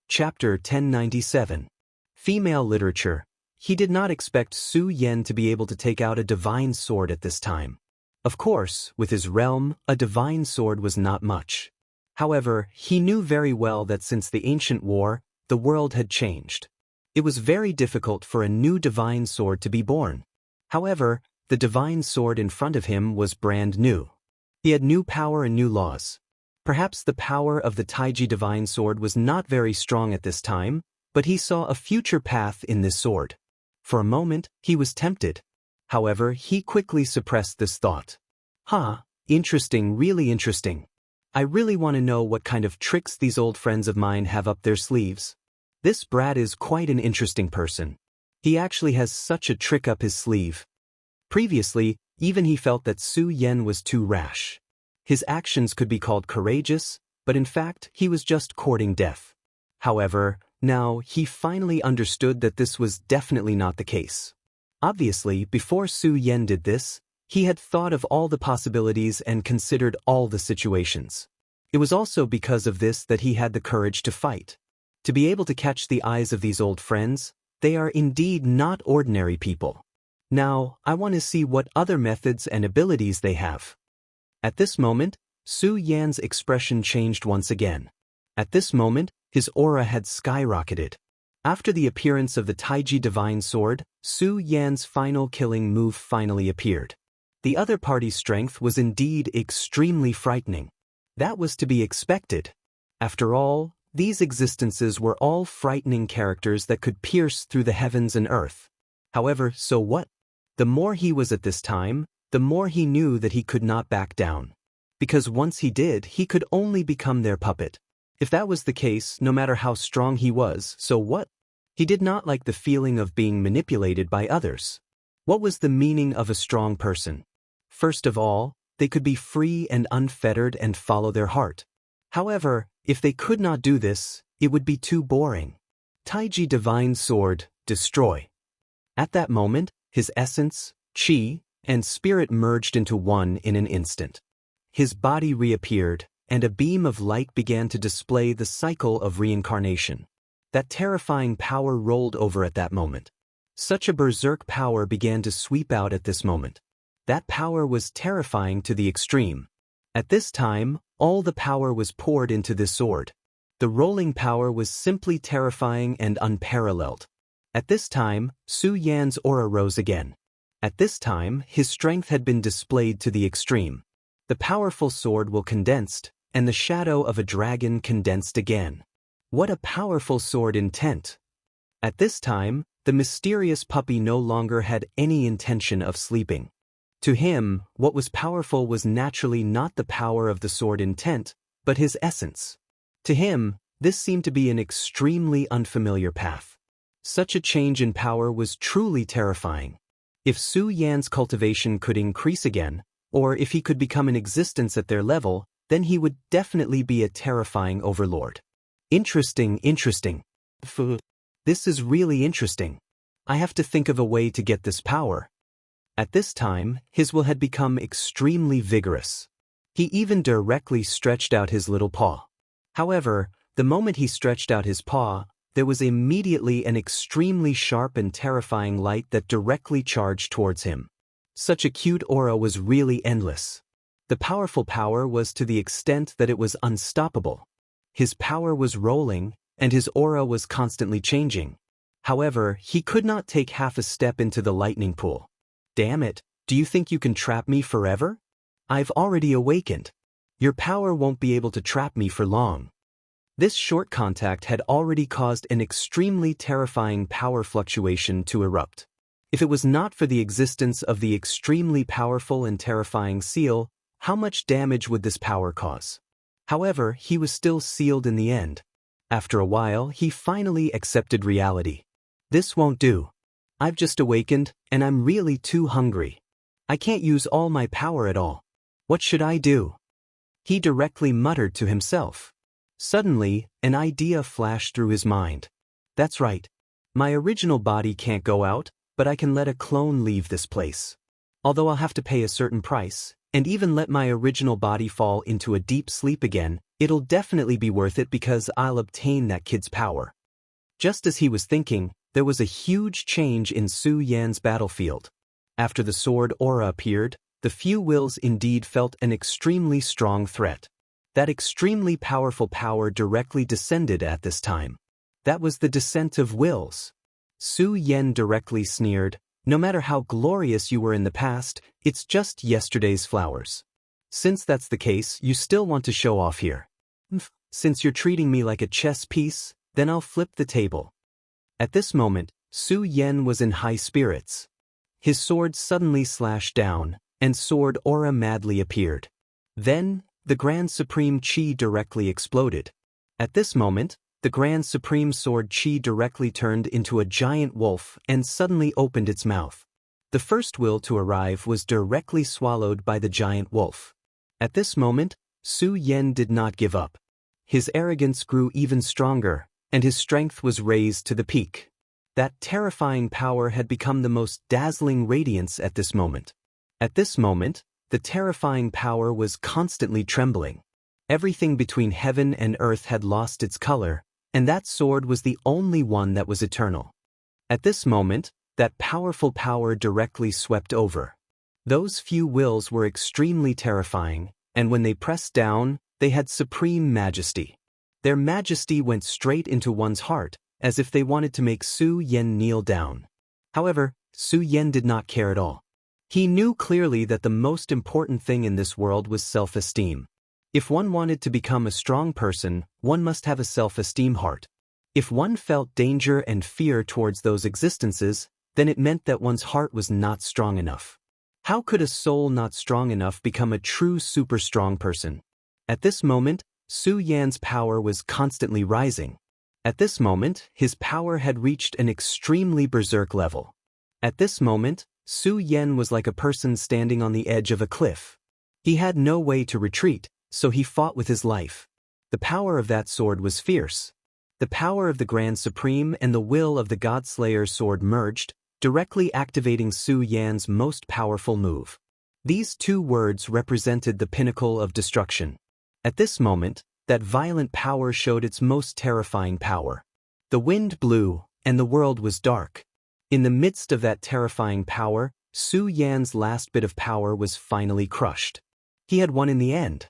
Chapter 1097. Female Literature. He did not expect Su Yan to be able to take out a divine sword at this time. Of course, with his realm, a divine sword was not much. However, he knew very well that since the ancient war, the world had changed. It was very difficult for a new divine sword to be born. However, the divine sword in front of him was brand new. He had new power and new laws. Perhaps the power of the Taiji divine sword was not very strong at this time, but he saw a future path in this sword. For a moment, he was tempted. However, he quickly suppressed this thought. Interesting, really interesting. I really want to know what kind of tricks these old friends of mine have up their sleeves. This brat is quite an interesting person. He actually has such a trick up his sleeve. Previously, even he felt that Su Yan was too rash. His actions could be called courageous, but in fact, he was just courting death. However, now he finally understood that this was definitely not the case. Obviously, before Su Yan did this, he had thought of all the possibilities and considered all the situations. It was also because of this that he had the courage to fight. To be able to catch the eyes of these old friends, they are indeed not ordinary people. Now, I want to see what other methods and abilities they have. At this moment, Su Yan's expression changed once again. At this moment, his aura had skyrocketed. After the appearance of the Taiji Divine Sword, Su Yan's final killing move finally appeared. The other party's strength was indeed extremely frightening. That was to be expected. After all, these existences were all frightening characters that could pierce through the heavens and earth. However, so what? The more he was at this time, the more he knew that he could not back down. Because once he did, he could only become their puppet. If that was the case, no matter how strong he was, so what? He did not like the feeling of being manipulated by others. What was the meaning of a strong person? First of all, they could be free and unfettered and follow their heart. However, if they could not do this, it would be too boring. Taiji Divine Sword, destroy. At that moment, his essence, qi, and spirit merged into one in an instant. His body reappeared, and a beam of light began to display the cycle of reincarnation. That terrifying power rolled over at that moment. Such a berserk power began to sweep out at this moment. That power was terrifying to the extreme. At this time, all the power was poured into this sword. The rolling power was simply terrifying and unparalleled. At this time, Su Yan's aura rose again. At this time, his strength had been displayed to the extreme. The powerful sword will condensed, and the shadow of a dragon condensed again. What a powerful sword intent! At this time, the mysterious puppy no longer had any intention of sleeping. To him, what was powerful was naturally not the power of the sword intent, but his essence. To him, this seemed to be an extremely unfamiliar path. Such a change in power was truly terrifying. If Su Yan's cultivation could increase again, or if he could become an existence at their level, then he would definitely be a terrifying overlord. Interesting. This is really interesting. I have to think of a way to get this power. At this time, his will had become extremely vigorous. He even directly stretched out his little paw. However, the moment he stretched out his paw, there was immediately an extremely sharp and terrifying light that directly charged towards him. Such a cute aura was really endless. The powerful power was to the extent that it was unstoppable. His power was rolling, and his aura was constantly changing. However, he could not take half a step into the lightning pool. Damn it, do you think you can trap me forever? I've already awakened. Your power won't be able to trap me for long. This short contact had already caused an extremely terrifying power fluctuation to erupt. If it was not for the existence of the extremely powerful and terrifying seal, how much damage would this power cause? However, he was still sealed in the end. After a while, he finally accepted reality. This won't do. I've just awakened, and I'm really too hungry. I can't use all my power at all. What should I do? He directly muttered to himself. Suddenly, an idea flashed through his mind. That's right. My original body can't go out, but I can let a clone leave this place. Although I'll have to pay a certain price, and even let my original body fall into a deep sleep again, it'll definitely be worth it because I'll obtain that kid's power. Just as he was thinking, there was a huge change in Su Yan's battlefield. After the sword aura appeared, the few wills indeed felt an extremely strong threat. That extremely powerful power directly descended at this time. That was the descent of wills. Su Yan directly sneered, no matter how glorious you were in the past, it's just yesterday's flowers. Since that's the case, you still want to show off here. Since you're treating me like a chess piece, then I'll flip the table. At this moment, Su Yan was in high spirits. His sword suddenly slashed down, and sword aura madly appeared. Then, the Grand Supreme Qi directly exploded. At this moment, the Grand Supreme Sword Qi directly turned into a giant wolf and suddenly opened its mouth. The first will to arrive was directly swallowed by the giant wolf. At this moment, Su Yan did not give up. His arrogance grew even stronger, and his strength was raised to the peak. That terrifying power had become the most dazzling radiance at this moment. At this moment, the terrifying power was constantly trembling. Everything between heaven and earth had lost its color, and that sword was the only one that was eternal. At this moment, that powerful power directly swept over. Those few wills were extremely terrifying, and when they pressed down, they had supreme majesty. Their majesty went straight into one's heart, as if they wanted to make Su Yan kneel down. However, Su Yan did not care at all. He knew clearly that the most important thing in this world was self-esteem. If one wanted to become a strong person, one must have a self-esteem heart. If one felt danger and fear towards those existences, then it meant that one's heart was not strong enough. How could a soul not strong enough become a true super strong person? At this moment, Su Yan's power was constantly rising. At this moment, his power had reached an extremely berserk level. At this moment, Su Yan was like a person standing on the edge of a cliff. He had no way to retreat, so he fought with his life. The power of that sword was fierce. The power of the Grand Supreme and the will of the God-Slayer sword merged, directly activating Su Yan's most powerful move. These two words represented the pinnacle of destruction. At this moment, that violent power showed its most terrifying power. The wind blew, and the world was dark. In the midst of that terrifying power, Su Yan's last bit of power was finally crushed. He had won in the end.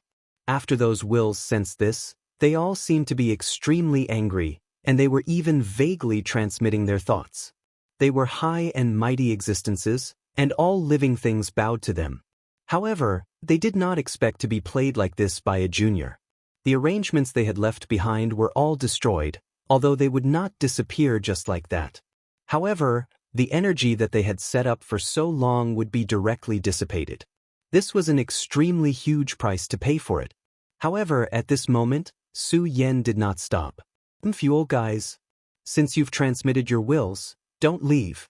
After those wills sensed this, they all seemed to be extremely angry, and they were even vaguely transmitting their thoughts. They were high and mighty existences, and all living things bowed to them. However, they did not expect to be played like this by a junior. The arrangements they had left behind were all destroyed, although they would not disappear just like that. However, the energy that they had set up for so long would be directly dissipated. This was an extremely huge price to pay for it. However, at this moment, Su Yan did not stop. Fuel guys. Since you've transmitted your wills, don't leave.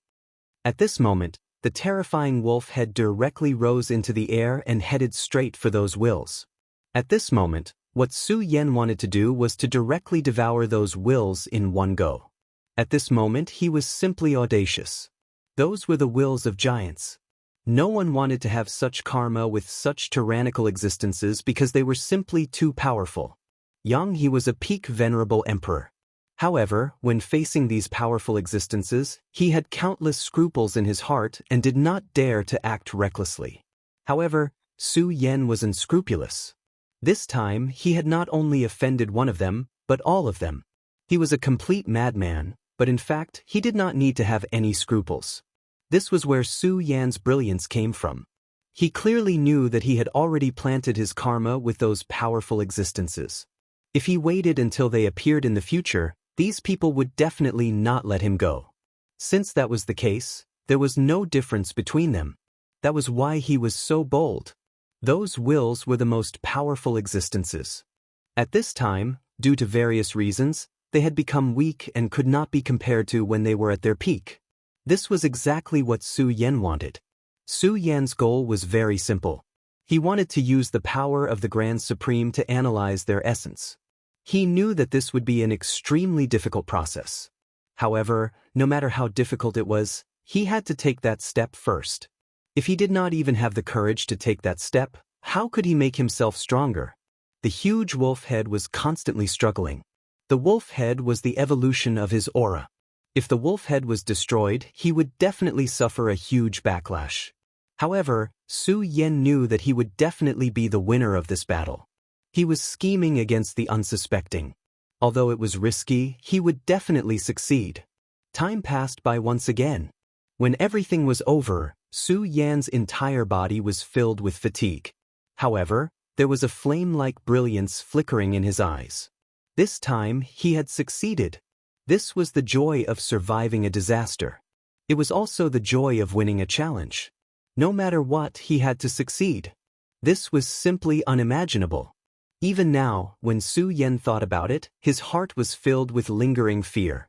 At this moment, the terrifying wolf head directly rose into the air and headed straight for those wills. At this moment, what Su Yan wanted to do was to directly devour those wills in one go. At this moment, he was simply audacious. Those were the wills of giants. No one wanted to have such karma with such tyrannical existences because they were simply too powerful. Young, he was a peak venerable emperor. However, when facing these powerful existences, he had countless scruples in his heart and did not dare to act recklessly. However, Su Yan was unscrupulous. This time, he had not only offended one of them, but all of them. He was a complete madman, but in fact, he did not need to have any scruples. This was where Su Yan's brilliance came from. He clearly knew that he had already planted his karma with those powerful existences. If he waited until they appeared in the future, these people would definitely not let him go. Since that was the case, there was no difference between them. That was why he was so bold. Those wills were the most powerful existences. At this time, due to various reasons, they had become weak and could not be compared to when they were at their peak. This was exactly what Su Yan wanted. Su Yan's goal was very simple. He wanted to use the power of the Grand Supreme to analyze their essence. He knew that this would be an extremely difficult process. However, no matter how difficult it was, he had to take that step first. If he did not even have the courage to take that step, how could he make himself stronger? The huge wolf head was constantly struggling. The wolf head was the evolution of his aura. If the wolf head was destroyed, he would definitely suffer a huge backlash. However, Su Yan knew that he would definitely be the winner of this battle. He was scheming against the unsuspecting. Although it was risky, he would definitely succeed. Time passed by once again. When everything was over, Su Yan's entire body was filled with fatigue. However, there was a flame-like brilliance flickering in his eyes. This time, he had succeeded. This was the joy of surviving a disaster. It was also the joy of winning a challenge. No matter what, he had to succeed. This was simply unimaginable. Even now, when Su Yan thought about it, his heart was filled with lingering fear.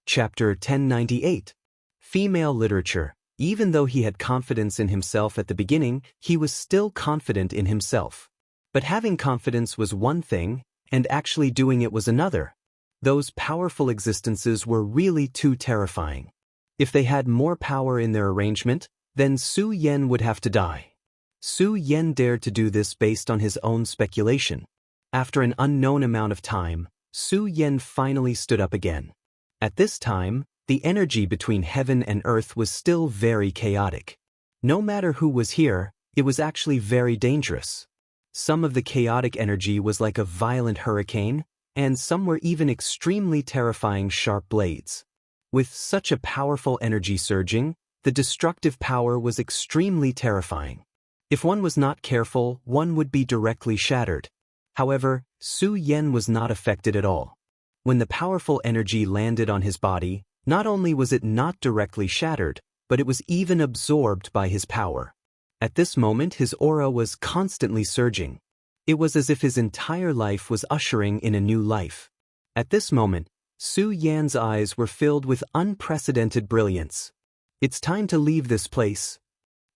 Chapter 1098. Female Literature. Even though he had confidence in himself at the beginning, he was still confident in himself. But having confidence was one thing, and actually doing it was another. Those powerful existences were really too terrifying. If they had more power in their arrangement, then Su Yan would have to die. Su Yan dared to do this based on his own speculation. After an unknown amount of time, Su Yan finally stood up again. At this time, the energy between heaven and earth was still very chaotic. No matter who was here, it was actually very dangerous. Some of the chaotic energy was like a violent hurricane, and some were even extremely terrifying sharp blades. With such a powerful energy surging, the destructive power was extremely terrifying. If one was not careful, one would be directly shattered. However, Su Yan was not affected at all. When the powerful energy landed on his body, not only was it not directly shattered, but it was even absorbed by his power. At this moment, his aura was constantly surging. It was as if his entire life was ushering in a new life. At this moment, Su Yan's eyes were filled with unprecedented brilliance. It's time to leave this place.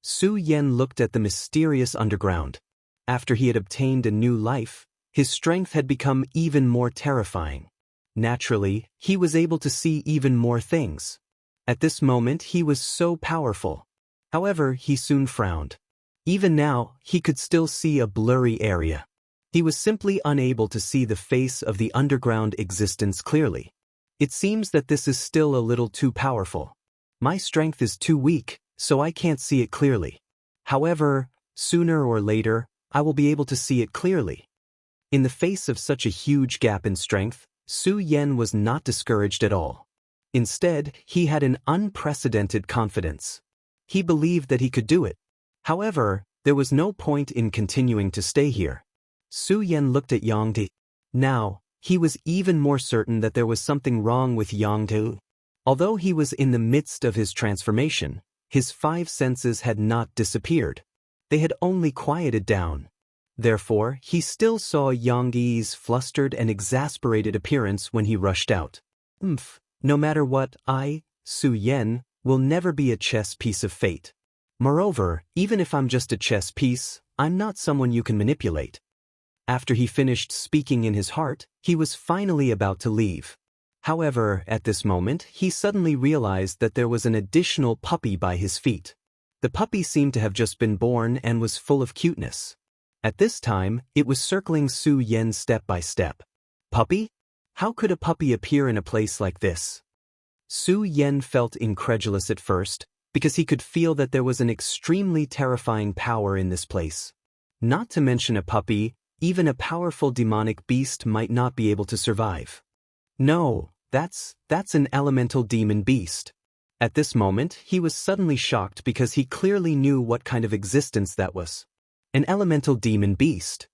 Su Yan looked at the mysterious underground. After he had obtained a new life, his strength had become even more terrifying. Naturally, he was able to see even more things. At this moment, he was so powerful. However, he soon frowned. Even now, he could still see a blurry area. He was simply unable to see the face of the underground existence clearly. It seems that this is still a little too powerful. My strength is too weak, so I can't see it clearly. However, sooner or later, I will be able to see it clearly. In the face of such a huge gap in strength, Su Yan was not discouraged at all. Instead, he had an unprecedented confidence. He believed that he could do it. However, there was no point in continuing to stay here. Su Yan looked at Yang Di. Now, he was even more certain that there was something wrong with Yang Di. Although he was in the midst of his transformation, his 5 senses had not disappeared. They had only quieted down. Therefore, he still saw Yang Di's flustered and exasperated appearance when he rushed out. No matter what, I, Su Yan, will never be a chess piece of fate. Moreover, even if I'm just a chess piece, I'm not someone you can manipulate. After he finished speaking in his heart, he was finally about to leave. However, at this moment, he suddenly realized that there was an additional puppy by his feet. The puppy seemed to have just been born and was full of cuteness. At this time, it was circling Su Yan step by step. Puppy? How could a puppy appear in a place like this? Su Yan felt incredulous at first, because he could feel that there was an extremely terrifying power in this place. Not to mention a puppy, even a powerful demonic beast might not be able to survive. No, that's an elemental demon beast. At this moment, he was suddenly shocked because he clearly knew what kind of existence that was. An elemental demon beast.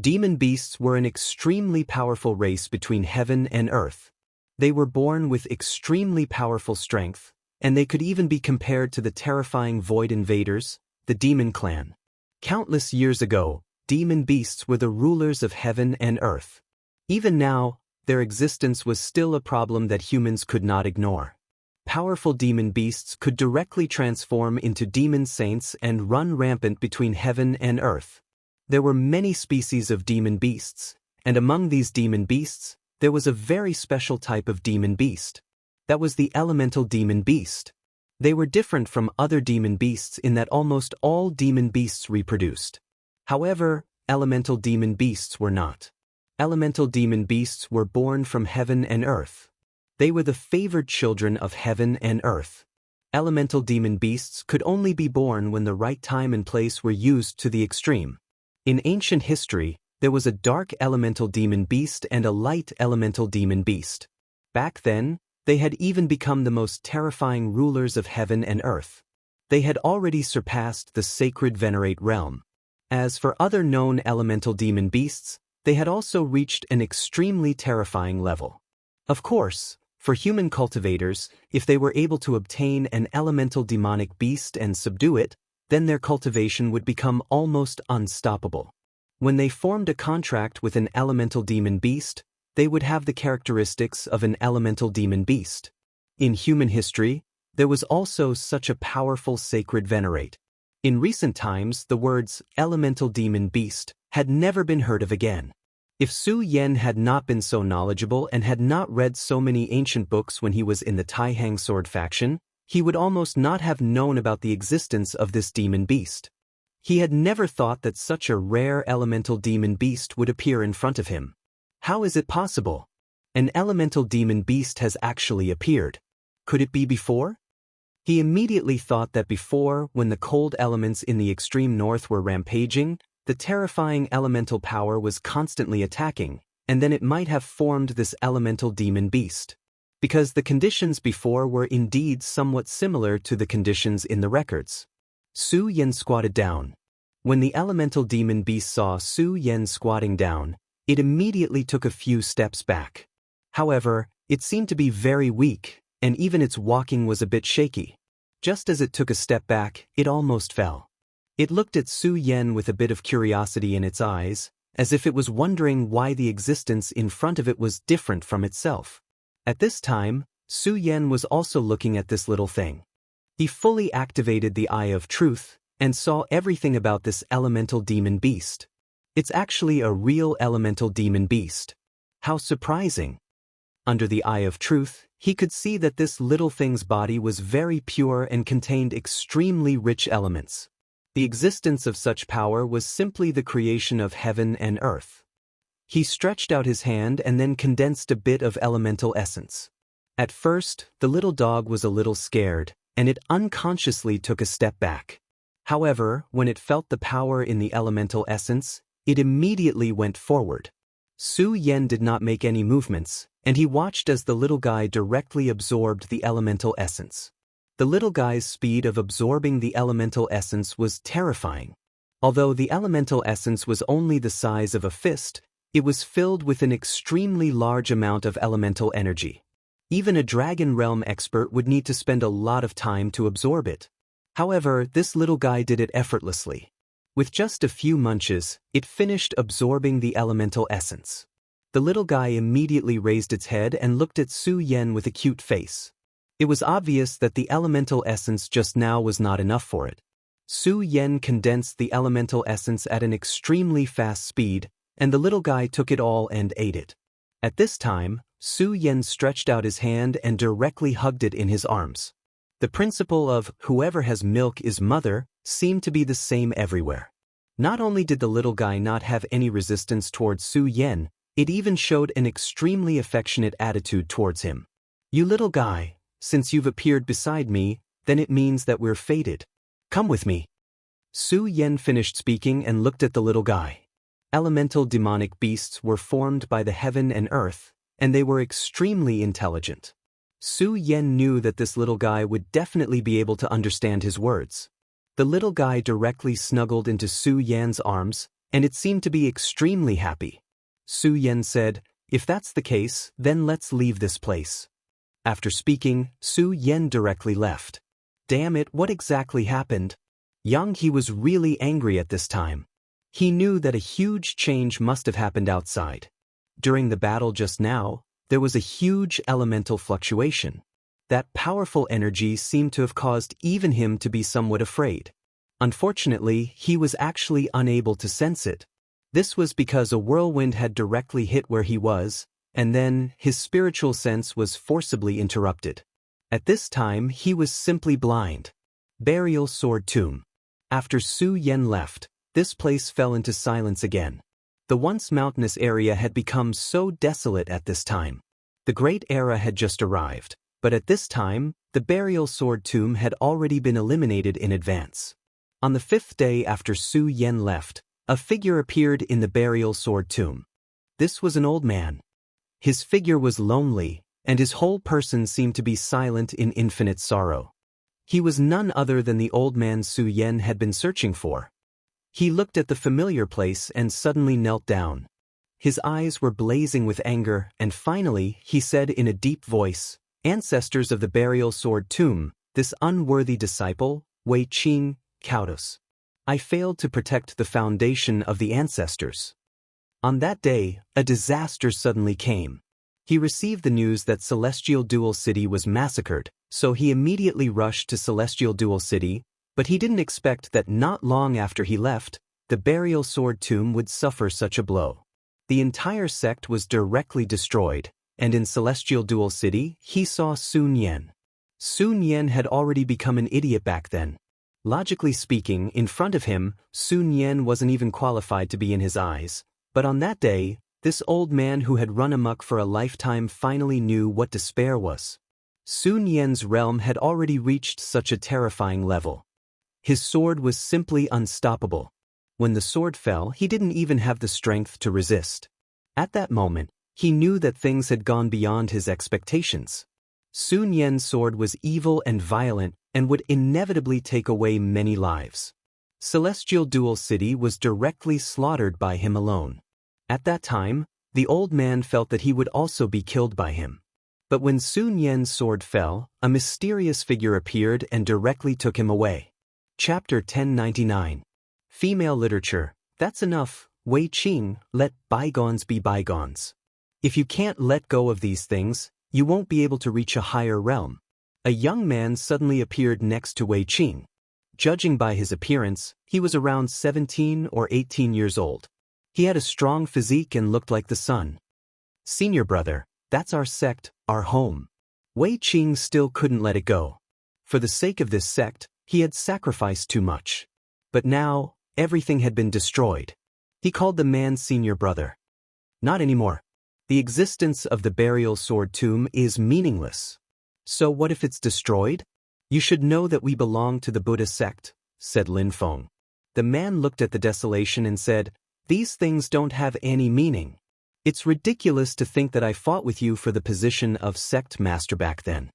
Demon beasts were an extremely powerful race between heaven and earth. They were born with extremely powerful strength, and they could even be compared to the terrifying Void Invaders, the Demon Clan. Countless years ago, demon beasts were the rulers of heaven and earth. Even now, their existence was still a problem that humans could not ignore. Powerful demon beasts could directly transform into demon saints and run rampant between heaven and earth. There were many species of demon beasts, and among these demon beasts, there was a very special type of demon beast. That was the elemental demon beast. They were different from other demon beasts in that almost all demon beasts reproduced. However, elemental demon beasts were not. Elemental demon beasts were born from heaven and earth. They were the favored children of heaven and earth. Elemental demon beasts could only be born when the right time and place were used to the extreme. In ancient history, there was a dark elemental demon beast and a light elemental demon beast. Back then, they had even become the most terrifying rulers of heaven and earth. They had already surpassed the sacred venerate realm. As for other known elemental demon beasts, they had also reached an extremely terrifying level. Of course, for human cultivators, if they were able to obtain an elemental demonic beast and subdue it, then their cultivation would become almost unstoppable. When they formed a contract with an elemental demon beast, they would have the characteristics of an elemental demon beast. In human history, there was also such a powerful sacred venerate. In recent times, the words elemental demon beast had never been heard of again. If Su Yan had not been so knowledgeable and had not read so many ancient books when he was in the Taihang Sword faction, he would almost not have known about the existence of this demon beast. He had never thought that such a rare elemental demon beast would appear in front of him. How is it possible? An elemental demon beast has actually appeared. Could it be before? He immediately thought that before, when the cold elements in the extreme north were rampaging, the terrifying elemental power was constantly attacking, and then it might have formed this elemental demon beast. Because the conditions before were indeed somewhat similar to the conditions in the records. Su Yan squatted down. When the elemental demon beast saw Su Yan squatting down, it immediately took a few steps back. However, it seemed to be very weak, and even its walking was a bit shaky. Just as it took a step back, it almost fell. It looked at Su Yan with a bit of curiosity in its eyes, as if it was wondering why the existence in front of it was different from itself. At this time, Su Yan was also looking at this little thing. He fully activated the Eye of Truth, and saw everything about this elemental demon beast. It's actually a real elemental demon beast. How surprising! Under the Eye of Truth, he could see that this little thing's body was very pure and contained extremely rich elements. The existence of such power was simply the creation of heaven and earth. He stretched out his hand and then condensed a bit of elemental essence. At first, the little dog was a little scared, and it unconsciously took a step back. However, when it felt the power in the elemental essence, it immediately went forward. Su Yan did not make any movements, and he watched as the little guy directly absorbed the elemental essence. The little guy's speed of absorbing the elemental essence was terrifying. Although the elemental essence was only the size of a fist, it was filled with an extremely large amount of elemental energy. Even a Dragon Realm expert would need to spend a lot of time to absorb it. However, this little guy did it effortlessly. With just a few munches, it finished absorbing the elemental essence. The little guy immediately raised its head and looked at Su Yan with a cute face. It was obvious that the elemental essence just now was not enough for it. Su Yan condensed the elemental essence at an extremely fast speed, and the little guy took it all and ate it. At this time, Su Yan stretched out his hand and directly hugged it in his arms. The principle of whoever has milk is mother seemed to be the same everywhere. Not only did the little guy not have any resistance towards Su Yan, it even showed an extremely affectionate attitude towards him. You little guy, since you've appeared beside me, then it means that we're fated. Come with me. Su Yan finished speaking and looked at the little guy. Elemental demonic beasts were formed by the heaven and earth, and they were extremely intelligent. Su Yan knew that this little guy would definitely be able to understand his words. The little guy directly snuggled into Su Yan's arms, and it seemed to be extremely happy. Su Yan said, "If that's the case, then let's leave this place." After speaking, Su Yan directly left. Damn it, what exactly happened? Yang He was really angry at this time. He knew that a huge change must have happened outside. During the battle just now, there was a huge elemental fluctuation. That powerful energy seemed to have caused even him to be somewhat afraid. Unfortunately, he was actually unable to sense it. This was because a whirlwind had directly hit where he was, and then his spiritual sense was forcibly interrupted. At this time, he was simply blind. Burial Sword Tomb. After Su Yan left, this place fell into silence again. The once mountainous area had become so desolate at this time. The Great Era had just arrived, but at this time, the Burial Sword Tomb had already been eliminated in advance. On the 5th day after Su Yan left, a figure appeared in the Burial Sword Tomb. This was an old man. His figure was lonely, and his whole person seemed to be silent in infinite sorrow. He was none other than the old man Su Yan had been searching for. He looked at the familiar place and suddenly knelt down. His eyes were blazing with anger, and finally, he said in a deep voice, "Ancestors of the Burial Sword Tomb, this unworthy disciple, Wei Qing, Kaudos. I failed to protect the foundation of the ancestors." On that day, a disaster suddenly came. He received the news that Celestial Dual City was massacred, so he immediately rushed to Celestial Dual City, but he didn't expect that not long after he left, the Burial Sword Tomb would suffer such a blow. The entire sect was directly destroyed, and in Celestial Dual City, he saw Sun Yan. Sun Yan had already become an idiot back then. Logically speaking, in front of him, Sun Yan wasn't even qualified to be in his eyes, but on that day, this old man who had run amok for a lifetime finally knew what despair was. Sun Yan's realm had already reached such a terrifying level. His sword was simply unstoppable. When the sword fell, he didn't even have the strength to resist. At that moment, he knew that things had gone beyond his expectations. Sun Yan's sword was evil and violent and would inevitably take away many lives. Celestial Dual City was directly slaughtered by him alone. At that time, the old man felt that he would also be killed by him. But when Sun Yan's sword fell, a mysterious figure appeared and directly took him away. Chapter 1099. Female Literature. That's enough, Wei Qing, let bygones be bygones. If you can't let go of these things, you won't be able to reach a higher realm. A young man suddenly appeared next to Wei Qing. Judging by his appearance, he was around 17 or 18 years old. He had a strong physique and looked like the sun. Senior brother, that's our sect, our home. Wei Qing still couldn't let it go. For the sake of this sect, he had sacrificed too much. But now, everything had been destroyed. He called the man senior brother. Not anymore. The existence of the burial sword tomb is meaningless. So what if it's destroyed? You should know that we belong to the Buddha sect, said Lin Feng. The man looked at the desolation and said, these things don't have any meaning. It's ridiculous to think that I fought with you for the position of sect master back then.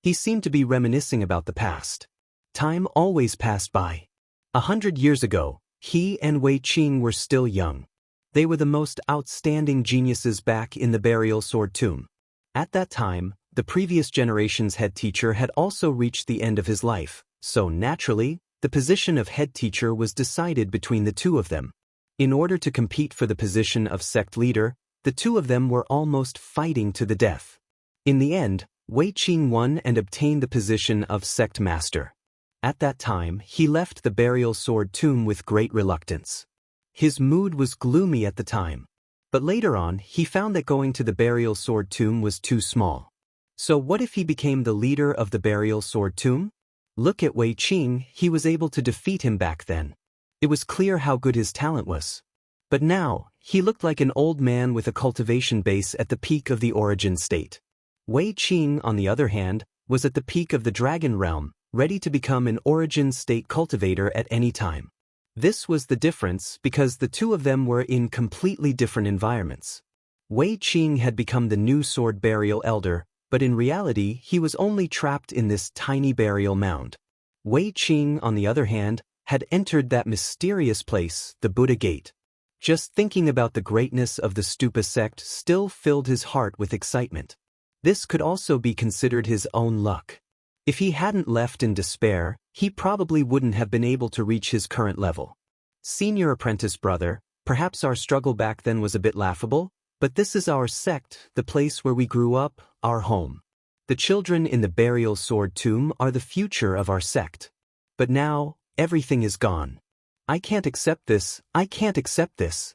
He seemed to be reminiscing about the past. Time always passed by. 100 years ago, he and Wei Qing were still young. They were the most outstanding geniuses back in the burial sword tomb. At that time, the previous generation's head teacher had also reached the end of his life, so naturally, the position of head teacher was decided between the two of them. In order to compete for the position of sect leader, the two of them were almost fighting to the death. In the end, Wei Qing won and obtained the position of sect master. At that time, he left the burial sword tomb with great reluctance. His mood was gloomy at the time. But later on, he found that going to the burial sword tomb was too small. So what if he became the leader of the burial sword tomb? Look at Wei Qing, he was able to defeat him back then. It was clear how good his talent was. But now, he looked like an old man with a cultivation base at the peak of the origin state. Wei Qing, on the other hand, was at the peak of the dragon realm, ready to become an origin state cultivator at any time. This was the difference because the two of them were in completely different environments. Wei Qing had become the new sword burial elder, but in reality he was only trapped in this tiny burial mound. Wei Qing, on the other hand, had entered that mysterious place, the Buddha Gate. Just thinking about the greatness of the Stupa sect still filled his heart with excitement. This could also be considered his own luck. If he hadn't left in despair, he probably wouldn't have been able to reach his current level. Senior apprentice brother, perhaps our struggle back then was a bit laughable, but this is our sect, the place where we grew up, our home. The children in the burial sword tomb are the future of our sect. But now, everything is gone. I can't accept this, I can't accept this.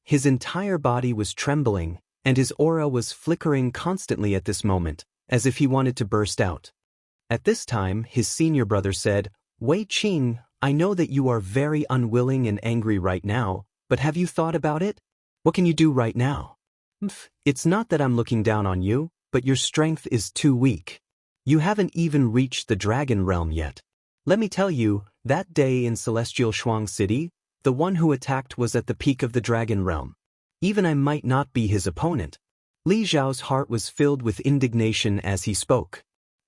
His entire body was trembling, and his aura was flickering constantly at this moment, as if he wanted to burst out. At this time, his senior brother said, Wei Qing, I know that you are very unwilling and angry right now, but have you thought about it? What can you do right now? It's not that I'm looking down on you, but your strength is too weak. You haven't even reached the dragon realm yet. Let me tell you, that day in Celestial Shuang City, the one who attacked was at the peak of the dragon realm. Even I might not be his opponent. Li Zhao's heart was filled with indignation as he spoke.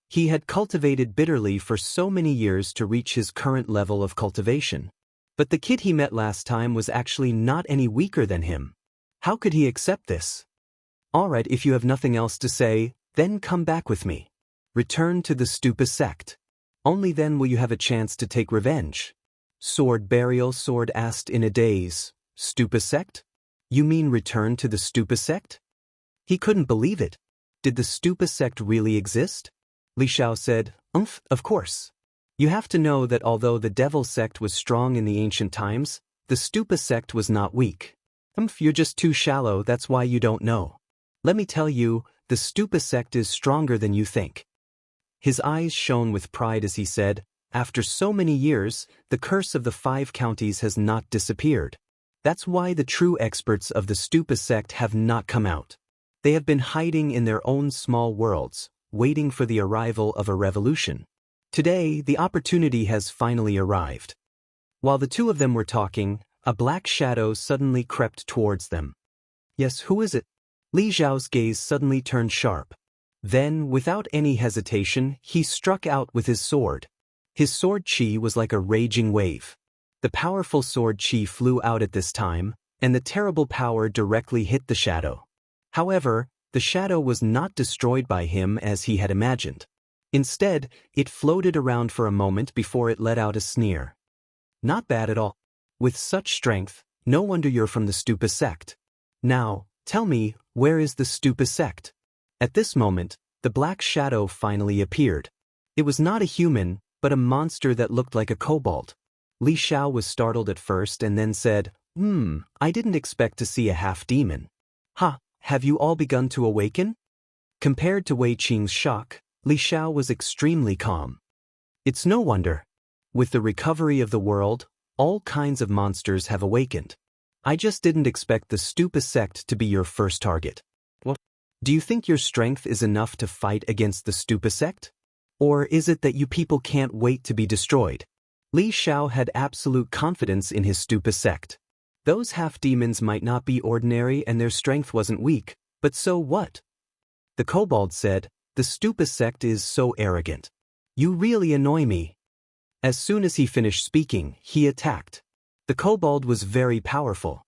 He had cultivated bitterly for so many years to reach his current level of cultivation. But the kid he met last time was actually not any weaker than him. How could he accept this? Alright, if you have nothing else to say, then come back with me. Return to the Stupa sect. Only then will you have a chance to take revenge. Sword burial sword asked in a daze. Stupa sect? You mean return to the Stupa sect? He couldn't believe it. Did the Stupa sect really exist? Li Xiao said, of course. You have to know that although the devil sect was strong in the ancient times, the Stupa sect was not weak. You're just too shallow, that's why you don't know. Let me tell you, the Stupa sect is stronger than you think. His eyes shone with pride as he said, after so many years, the curse of the 5 counties has not disappeared. That's why the true experts of the Stupa sect have not come out. They have been hiding in their own small worlds, waiting for the arrival of a revolution. Today, the opportunity has finally arrived. While the two of them were talking, a black shadow suddenly crept towards them. Yes, who is it? Li Xiao's gaze suddenly turned sharp. Then, without any hesitation, he struck out with his sword. His sword chi was like a raging wave. The powerful sword chi flew out at this time, and the terrible power directly hit the shadow. However, the shadow was not destroyed by him as he had imagined. Instead, it floated around for a moment before it let out a sneer. Not bad at all. With such strength, no wonder you're from the Stupa sect. Now, tell me, where is the Stupa sect? At this moment, the black shadow finally appeared. It was not a human, but a monster that looked like a kobold. Li Xiao was startled at first and then said, I didn't expect to see a half-demon. Ha, have you all begun to awaken? Compared to Wei Qing's shock, Li Xiao was extremely calm. It's no wonder. With the recovery of the world, all kinds of monsters have awakened. I just didn't expect the Stupa sect to be your first target. What? Do you think your strength is enough to fight against the Stupa sect? Or is it that you people can't wait to be destroyed? Li Xiao had absolute confidence in his Stupa sect. Those half-demons might not be ordinary and their strength wasn't weak, but so what? The kobold said, the Stupa sect is so arrogant. You really annoy me. As soon as he finished speaking, he attacked. The kobold was very powerful.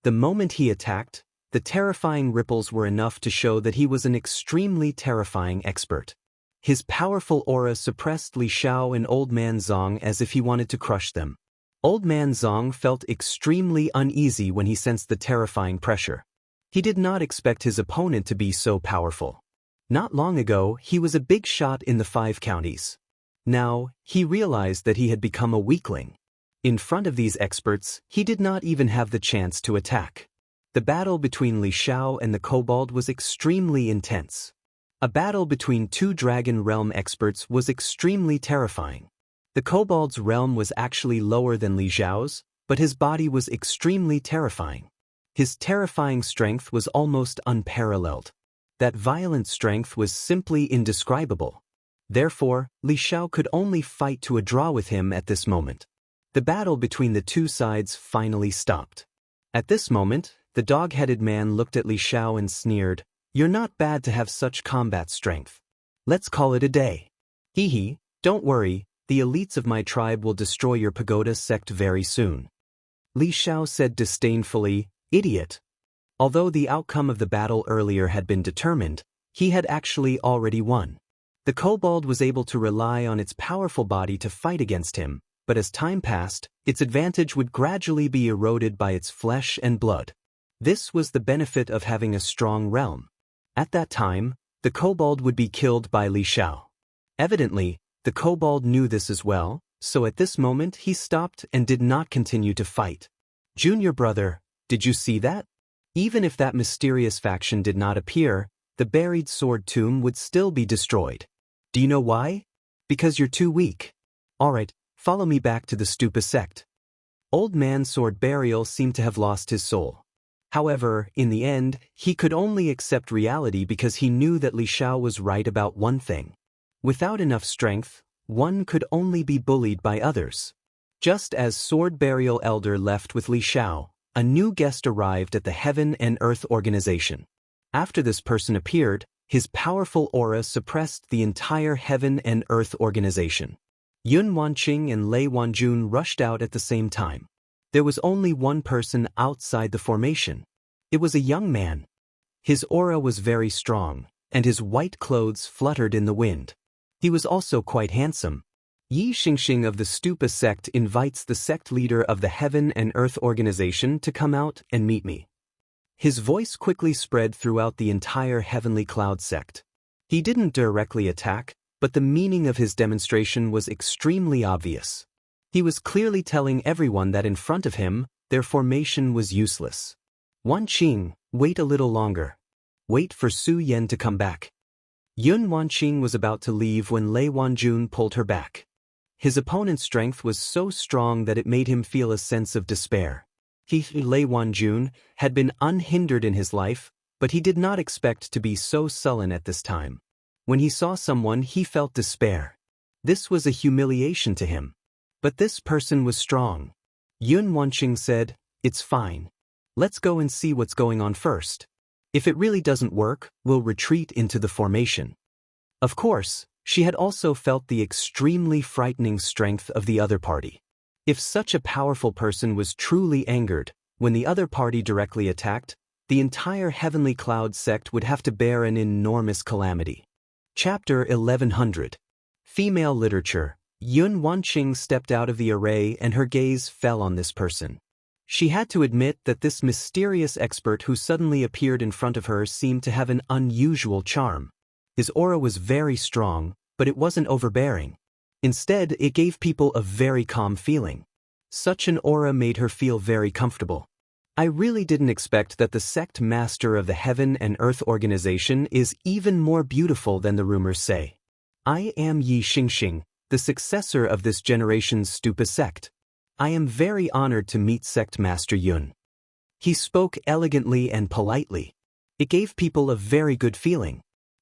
The moment he attacked, the terrifying ripples were enough to show that he was an extremely terrifying expert. His powerful aura suppressed Li Xiao and Old Man Zong as if he wanted to crush them. Old Man Zong felt extremely uneasy when he sensed the terrifying pressure. He did not expect his opponent to be so powerful. Not long ago, he was a big shot in the 5 counties. Now, he realized that he had become a weakling. In front of these experts, he did not even have the chance to attack. The battle between Li Xiao and the kobold was extremely intense. A battle between 2 Dragon Realm experts was extremely terrifying. The kobold's realm was actually lower than Li Xiao's, but his body was extremely terrifying. His terrifying strength was almost unparalleled. That violent strength was simply indescribable. Therefore, Li Xiao could only fight to a draw with him at this moment. The battle between the two sides finally stopped. At this moment, the dog-headed man looked at Li Xiao and sneered, "You're not bad to have such combat strength. Let's call it a day." Hee, don't worry, the elites of my tribe will destroy your pagoda sect very soon. Li Xiao said disdainfully, "Idiot." Although the outcome of the battle earlier had been determined, he had actually already won. The kobold was able to rely on its powerful body to fight against him, but as time passed, its advantage would gradually be eroded by its flesh and blood. This was the benefit of having a strong realm. At that time, the kobold would be killed by Li Xiao. Evidently, the kobold knew this as well, so at this moment he stopped and did not continue to fight. "Junior brother, did you see that? Even if that mysterious faction did not appear, the buried sword tomb would still be destroyed. Do you know why? Because you're too weak. Alright, follow me back to the Stupa sect." Old Man Sword Burial seemed to have lost his soul. However, in the end, he could only accept reality because he knew that Li Xiao was right about one thing. Without enough strength, one could only be bullied by others. Just as Sword Burial Elder left with Li Xiao, a new guest arrived at the Heaven and Earth organization. After this person appeared, his powerful aura suppressed the entire Heaven and Earth organization. Yun Wanqing and Lei Wanjun rushed out at the same time. There was only one person outside the formation. It was a young man. His aura was very strong, and his white clothes fluttered in the wind. He was also quite handsome. Yi Xingxing of the Stupa sect invites the sect leader of the Heaven and Earth organization to come out and meet me. His voice quickly spread throughout the entire Heavenly Cloud sect. He didn't directly attack, but the meaning of his demonstration was extremely obvious. He was clearly telling everyone that in front of him, their formation was useless. "Wan Qing, wait a little longer. Wait for Su Yan to come back." Yun Wanqing was about to leave when Lei Wanjun pulled her back. His opponent's strength was so strong that it made him feel a sense of despair. Lei Wanjun had been unhindered in his life, but he did not expect to be so sullen at this time. When he saw someone, he felt despair. This was a humiliation to him. But this person was strong. Yun Wanqing said, "It's fine. Let's go and see what's going on first. If it really doesn't work, we'll retreat into the formation." Of course, she had also felt the extremely frightening strength of the other party. If such a powerful person was truly angered, when the other party directly attacked, the entire Heavenly Cloud sect would have to bear an enormous calamity. Chapter 1100. Female Literature. Yun Wanqing stepped out of the array and her gaze fell on this person. She had to admit that this mysterious expert who suddenly appeared in front of her seemed to have an unusual charm. His aura was very strong, but it wasn't overbearing. Instead, it gave people a very calm feeling. Such an aura made her feel very comfortable. I really didn't expect that the sect master of the Heaven and Earth organization is even more beautiful than the rumors say. I am Yi Xingxing, the successor of this generation's Stupa sect. I am very honored to meet Sect Master Yun. He spoke elegantly and politely. It gave people a very good feeling.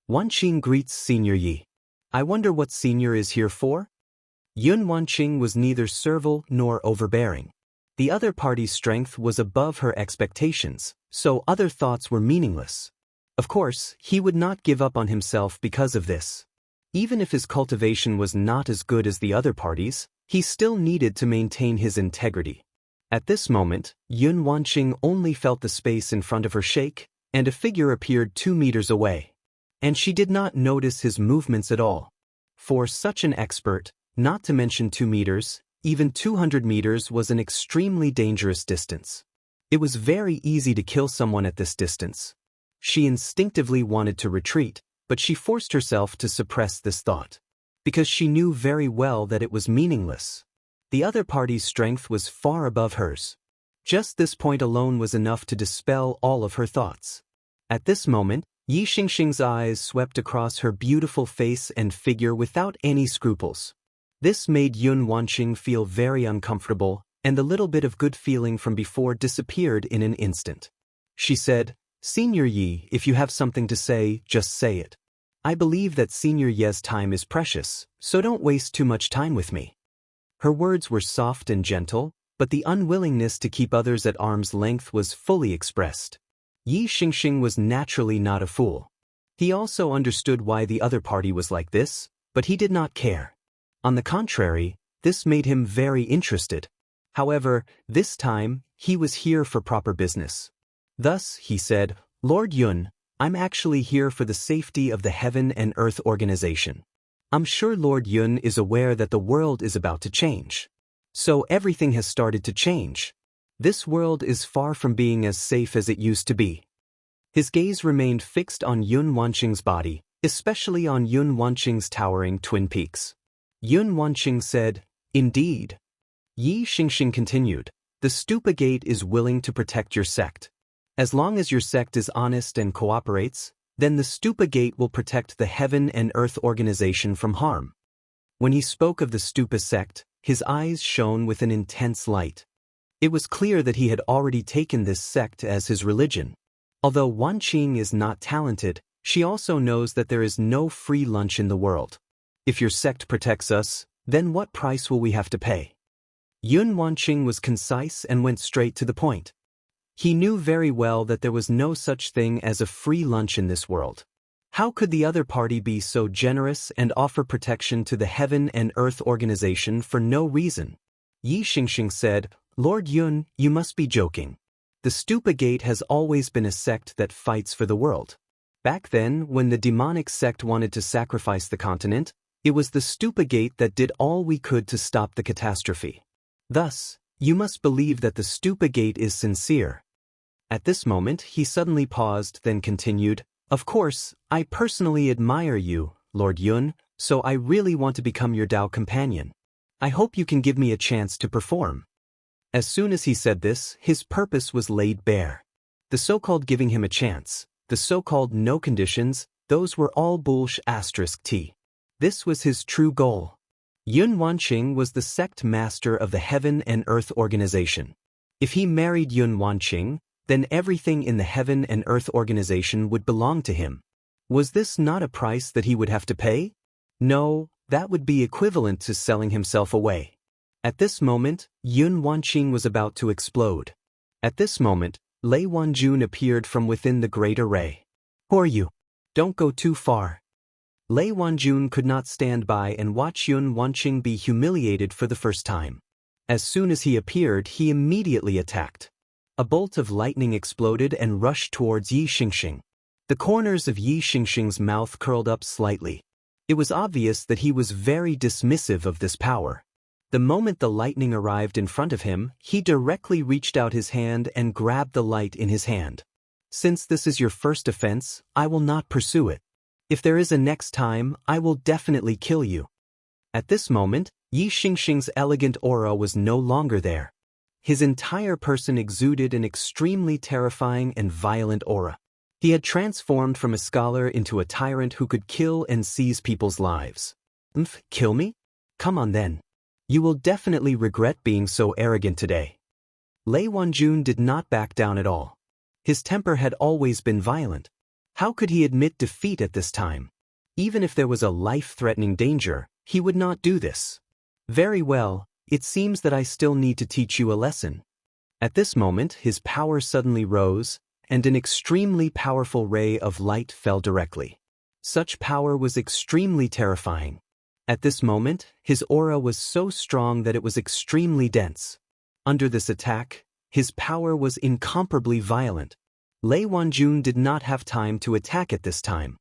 Wanqing greets Senior Yi. I wonder what Senior is here for? Yun Wanqing was neither servile nor overbearing. The other party's strength was above her expectations, so other thoughts were meaningless. Of course, he would not give up on himself because of this. Even if his cultivation was not as good as the other parties, he still needed to maintain his integrity. At this moment, Yun Wanqing only felt the space in front of her shake, and a figure appeared 2 meters away. And she did not notice his movements at all. For such an expert, not to mention 2 meters, even 200 meters was an extremely dangerous distance. It was very easy to kill someone at this distance. She instinctively wanted to retreat, but she forced herself to suppress this thought. Because she knew very well that it was meaningless. The other party's strength was far above hers. Just this point alone was enough to dispel all of her thoughts. At this moment, Yi Xingxing's eyes swept across her beautiful face and figure without any scruples. This made Yun Wanqing feel very uncomfortable, and the little bit of good feeling from before disappeared in an instant. She said, "Senior Yi, if you have something to say, just say it. I believe that Senior Ye's time is precious, so don't waste too much time with me." Her words were soft and gentle, but the unwillingness to keep others at arm's length was fully expressed. Yi Xingxing was naturally not a fool. He also understood why the other party was like this, but he did not care. On the contrary, this made him very interested. However, this time, he was here for proper business. Thus, he said, "Lord Yun, I'm actually here for the safety of the Heaven and Earth organization. I'm sure Lord Yun is aware that the world is about to change. So everything has started to change. This world is far from being as safe as it used to be." His gaze remained fixed on Yun Wanqing's body, especially on Yun Wanqing's towering twin peaks. Yun Wanqing said, "Indeed." Yi Xingxing continued, "The Stupa Gate is willing to protect your sect. As long as your sect is honest and cooperates, then the Stupa Gate will protect the Heaven and Earth organization from harm." When he spoke of the Stupa sect, his eyes shone with an intense light. It was clear that he had already taken this sect as his religion. Although Wanqing is not talented, she also knows that there is no free lunch in the world. If your sect protects us, then what price will we have to pay? Yun Wanqing was concise and went straight to the point. He knew very well that there was no such thing as a free lunch in this world. How could the other party be so generous and offer protection to the Heaven and Earth organization for no reason? Yi Xingxing said, "Lord Yun, you must be joking. The Stupa Gate has always been a sect that fights for the world. Back then, when the demonic sect wanted to sacrifice the continent, it was the Stupa Gate that did all we could to stop the catastrophe. Thus, you must believe that the Stupa Gate is sincere." At this moment, he suddenly paused, then continued, "Of course, I personally admire you, Lord Yun, so I really want to become your Dao companion. I hope you can give me a chance to perform." As soon as he said this, his purpose was laid bare. The so-called giving him a chance, the so-called no conditions, those were all bullsh*t. This was his true goal. Yun Wanqing was the sect master of the Heaven and Earth organization. If he married Yun Wanqing, then everything in the Heaven and Earth organization would belong to him. Was this not a price that he would have to pay? No, that would be equivalent to selling himself away. At this moment, Yun Wanqing was about to explode. At this moment, Lei Wanjun appeared from within the great array. Who are you? Don't go too far. Lei Wanjun could not stand by and watch Yun Wanqing be humiliated for the first time. As soon as he appeared, he immediately attacked. A bolt of lightning exploded and rushed towards Yi Xingxing. The corners of Yi Xingxing's mouth curled up slightly. It was obvious that he was very dismissive of this power. The moment the lightning arrived in front of him, he directly reached out his hand and grabbed the light in his hand. Since this is your first offense, I will not pursue it. If there is a next time, I will definitely kill you. At this moment, Yi Xingxing's elegant aura was no longer there. His entire person exuded an extremely terrifying and violent aura. He had transformed from a scholar into a tyrant who could kill and seize people's lives. Kill me? Come on then. You will definitely regret being so arrogant today. Lei Wanjun did not back down at all. His temper had always been violent. How could he admit defeat at this time? Even if there was a life-threatening danger, he would not do this. Very well, it seems that I still need to teach you a lesson. At this moment, his power suddenly rose, and an extremely powerful ray of light fell directly. Such power was extremely terrifying. At this moment, his aura was so strong that it was extremely dense. Under this attack, his power was incomparably violent. Lei Wanjun did not have time to attack at this time.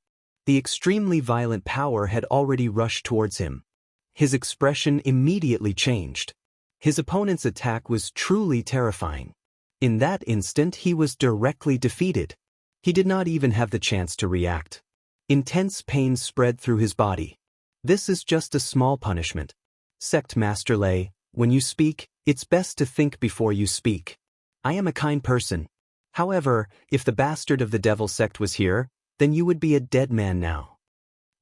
The extremely violent power had already rushed towards him. His expression immediately changed. His opponent's attack was truly terrifying. In that instant, he was directly defeated. He did not even have the chance to react. Intense pain spread through his body. This is just a small punishment. Sect Master Lei, when you speak, it's best to think before you speak. I am a kind person. However, if the bastard of the devil sect was here, then you would be a dead man now.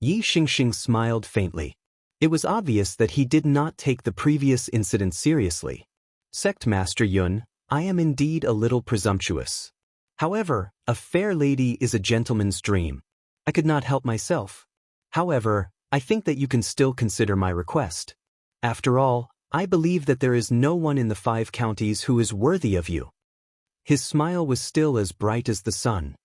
Yi Xingxing smiled faintly. It was obvious that he did not take the previous incident seriously. Sect Master Yun, I am indeed a little presumptuous. However, a fair lady is a gentleman's dream. I could not help myself. However, I think that you can still consider my request. After all, I believe that there is no one in the 5 counties who is worthy of you. His smile was still as bright as the sun.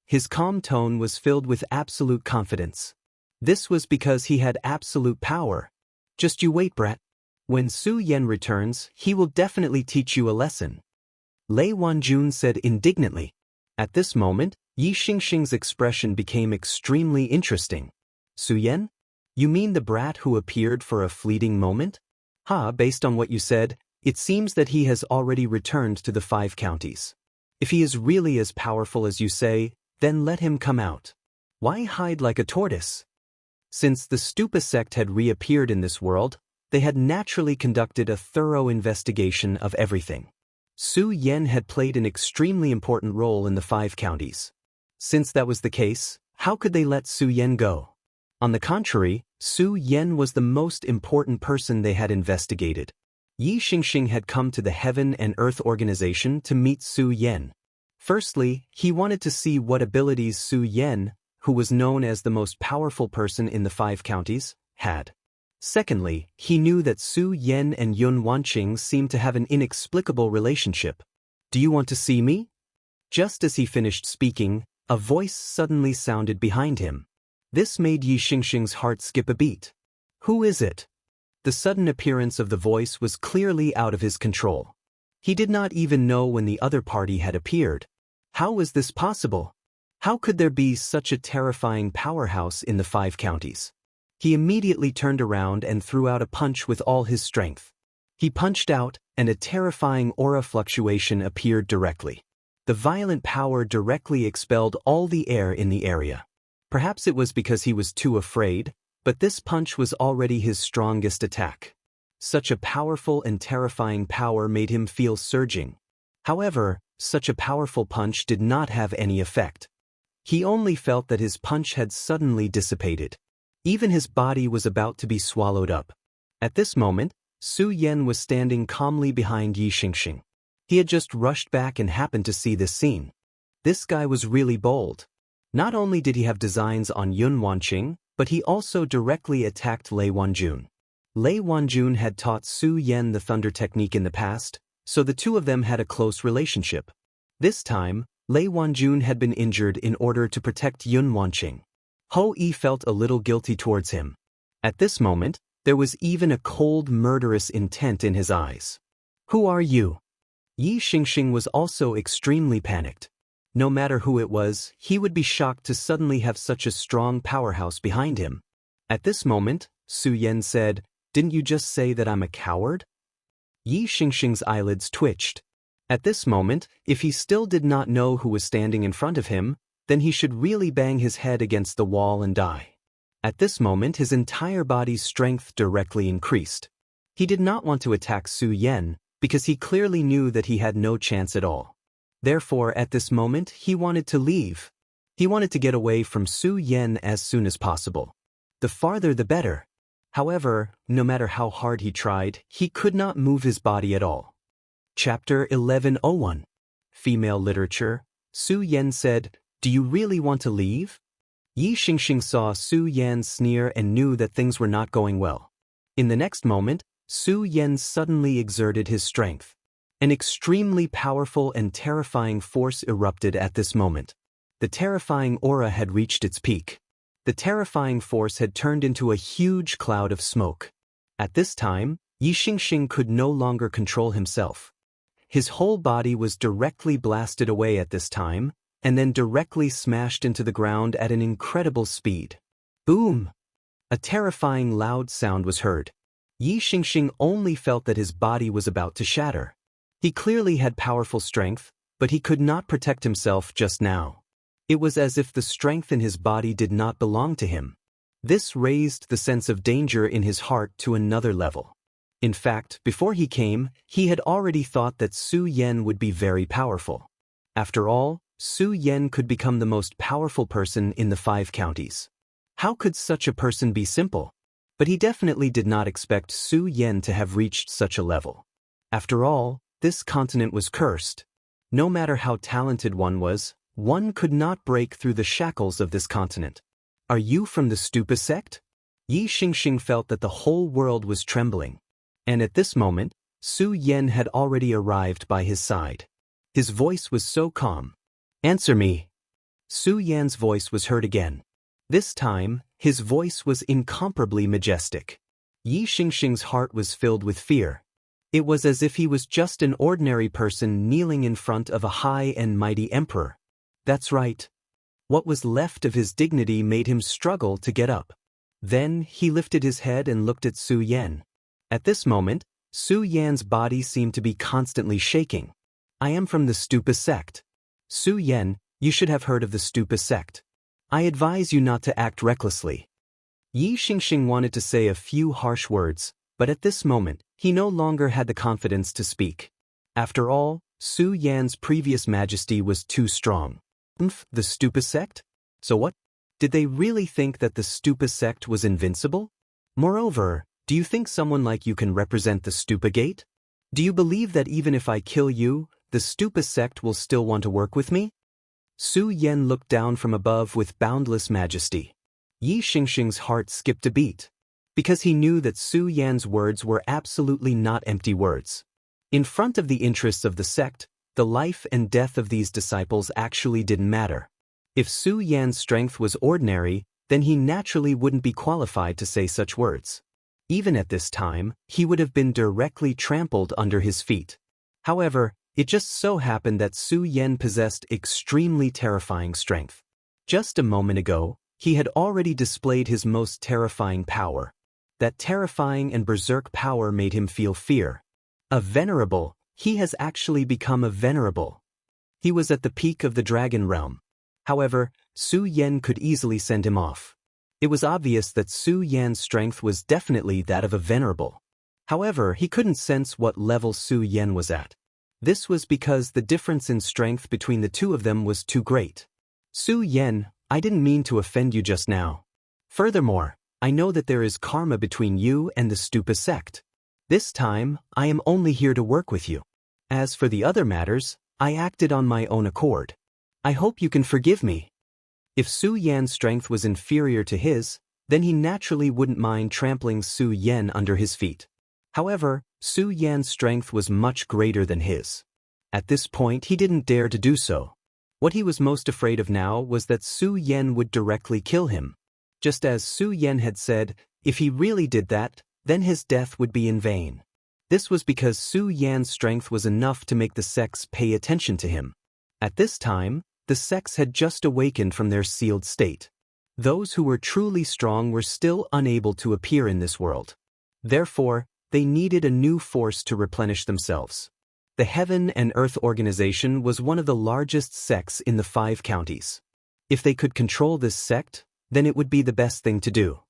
His calm tone was filled with absolute confidence. This was because he had absolute power. Just you wait, brat. When Su Yan returns, he will definitely teach you a lesson. Lei Wanjun said indignantly. At this moment, Yi Xingxing's expression became extremely interesting. Su Yan? You mean the brat who appeared for a fleeting moment? Based on what you said, it seems that he has already returned to the 5 counties. If he is really as powerful as you say, then let him come out. Why hide like a tortoise? Since the Stupa sect had reappeared in this world, they had naturally conducted a thorough investigation of everything. Su Yan had played an extremely important role in the 5 counties. Since that was the case, how could they let Su Yan go? On the contrary, Su Yan was the most important person they had investigated. Yi Xingxing had come to the Heaven and Earth organization to meet Su Yan. Firstly, he wanted to see what abilities Su Yan, who was known as the most powerful person in the 5 counties, had. Secondly, he knew that Su Yan and Yun Wanqing seemed to have an inexplicable relationship. Do you want to see me? Just as he finished speaking, a voice suddenly sounded behind him. This made Yi Xingxing's heart skip a beat. Who is it? The sudden appearance of the voice was clearly out of his control. He did not even know when the other party had appeared. How was this possible? How could there be such a terrifying powerhouse in the 5 counties? He immediately turned around and threw out a punch with all his strength. He punched out, and a terrifying aura fluctuation appeared directly. The violent power directly expelled all the air in the area. Perhaps it was because he was too afraid, but this punch was already his strongest attack. Such a powerful and terrifying power made him feel surging. However, such a powerful punch did not have any effect. He only felt that his punch had suddenly dissipated. Even his body was about to be swallowed up. At this moment, Su Yan was standing calmly behind Yi Xingxing. He had just rushed back and happened to see this scene. This guy was really bold. Not only did he have designs on Yun Wanqing, but he also directly attacked Lei Wanjun. Lei Wanjun had taught Su Yan the thunder technique in the past, so the two of them had a close relationship. This time, Lei Wanjun had been injured in order to protect Yun Wanqing. Ho Yi felt a little guilty towards him. At this moment, there was even a cold, murderous intent in his eyes. Who are you? Yi Xingxing was also extremely panicked. No matter who it was, he would be shocked to suddenly have such a strong powerhouse behind him. At this moment, Su Yan said, "Didn't you just say that I'm a coward?" Yi Xingxing's eyelids twitched. At this moment, if he still did not know who was standing in front of him, then he should really bang his head against the wall and die. At this moment, his entire body's strength directly increased. He did not want to attack Su Yan, because he clearly knew that he had no chance at all. Therefore, at this moment, he wanted to leave. He wanted to get away from Su Yan as soon as possible. The farther the better. However, no matter how hard he tried, he could not move his body at all. Chapter 1101. Female Literature. Su Yan said, "Do you really want to leave?" Yi Xingxing saw Su Yan's sneer and knew that things were not going well. In the next moment, Su Yan suddenly exerted his strength. An extremely powerful and terrifying force erupted at this moment. The terrifying aura had reached its peak. The terrifying force had turned into a huge cloud of smoke. At this time, Yi Xingxing could no longer control himself. His whole body was directly blasted away at this time, and then directly smashed into the ground at an incredible speed. Boom! A terrifying loud sound was heard. Yi Xingxing only felt that his body was about to shatter. He clearly had powerful strength, but he could not protect himself just now. It was as if the strength in his body did not belong to him. This raised the sense of danger in his heart to another level. In fact, before he came, he had already thought that Su Yan would be very powerful. After all, Su Yan could become the most powerful person in the 5 counties. How could such a person be simple? But he definitely did not expect Su Yan to have reached such a level. After all, this continent was cursed. No matter how talented one could not break through the shackles of this continent. Are you from the Stupa sect? Yi Xingxing felt that the whole world was trembling. And at this moment, Su Yan had already arrived by his side. His voice was so calm. Answer me. Su Yan's voice was heard again. This time, his voice was incomparably majestic. Yi Xingxing's heart was filled with fear. It was as if he was just an ordinary person kneeling in front of a high and mighty emperor. That's right. What was left of his dignity made him struggle to get up. Then, he lifted his head and looked at Su Yan. At this moment, Su Yan's body seemed to be constantly shaking. I am from the Stupa sect. Su Yan, you should have heard of the Stupa sect. I advise you not to act recklessly. Yi Xingxing wanted to say a few harsh words, but at this moment, he no longer had the confidence to speak. After all, Su Yan's previous majesty was too strong. The Stupa sect? So what? Did they really think that the Stupa sect was invincible? Moreover, do you think someone like you can represent the Stupa gate? Do you believe that even if I kill you, the Stupa sect will still want to work with me? Su Yan looked down from above with boundless majesty. Yi Xingxing's heart skipped a beat, because he knew that Su Yan's words were absolutely not empty words. In front of the interests of the sect, the life and death of these disciples actually didn't matter. If Su Yan's strength was ordinary, then he naturally wouldn't be qualified to say such words. Even at this time, he would have been directly trampled under his feet. However, it just so happened that Su Yan possessed extremely terrifying strength. Just a moment ago, he had already displayed his most terrifying power. That terrifying and berserk power made him feel fear. A venerable, he has actually become a venerable. He was at the peak of the dragon realm. However, Su Yan could easily send him off. It was obvious that Su Yan's strength was definitely that of a venerable. However, he couldn't sense what level Su Yan was at. This was because the difference in strength between the two of them was too great. Su Yan, I didn't mean to offend you just now. Furthermore, I know that there is karma between you and the Stupa sect. This time, I am only here to work with you. As for the other matters, I acted on my own accord. I hope you can forgive me. If Su Yan's strength was inferior to his, then he naturally wouldn't mind trampling Su Yan under his feet. However, Su Yan's strength was much greater than his. At this point, he didn't dare to do so. What he was most afraid of now was that Su Yan would directly kill him. Just as Su Yan had said, if he really did that, then his death would be in vain. This was because Su Yan's strength was enough to make the sects pay attention to him. At this time, the sects had just awakened from their sealed state. Those who were truly strong were still unable to appear in this world. Therefore, they needed a new force to replenish themselves. The Heaven and Earth Organization was one of the largest sects in the 5 counties. If they could control this sect, then it would be the best thing to do.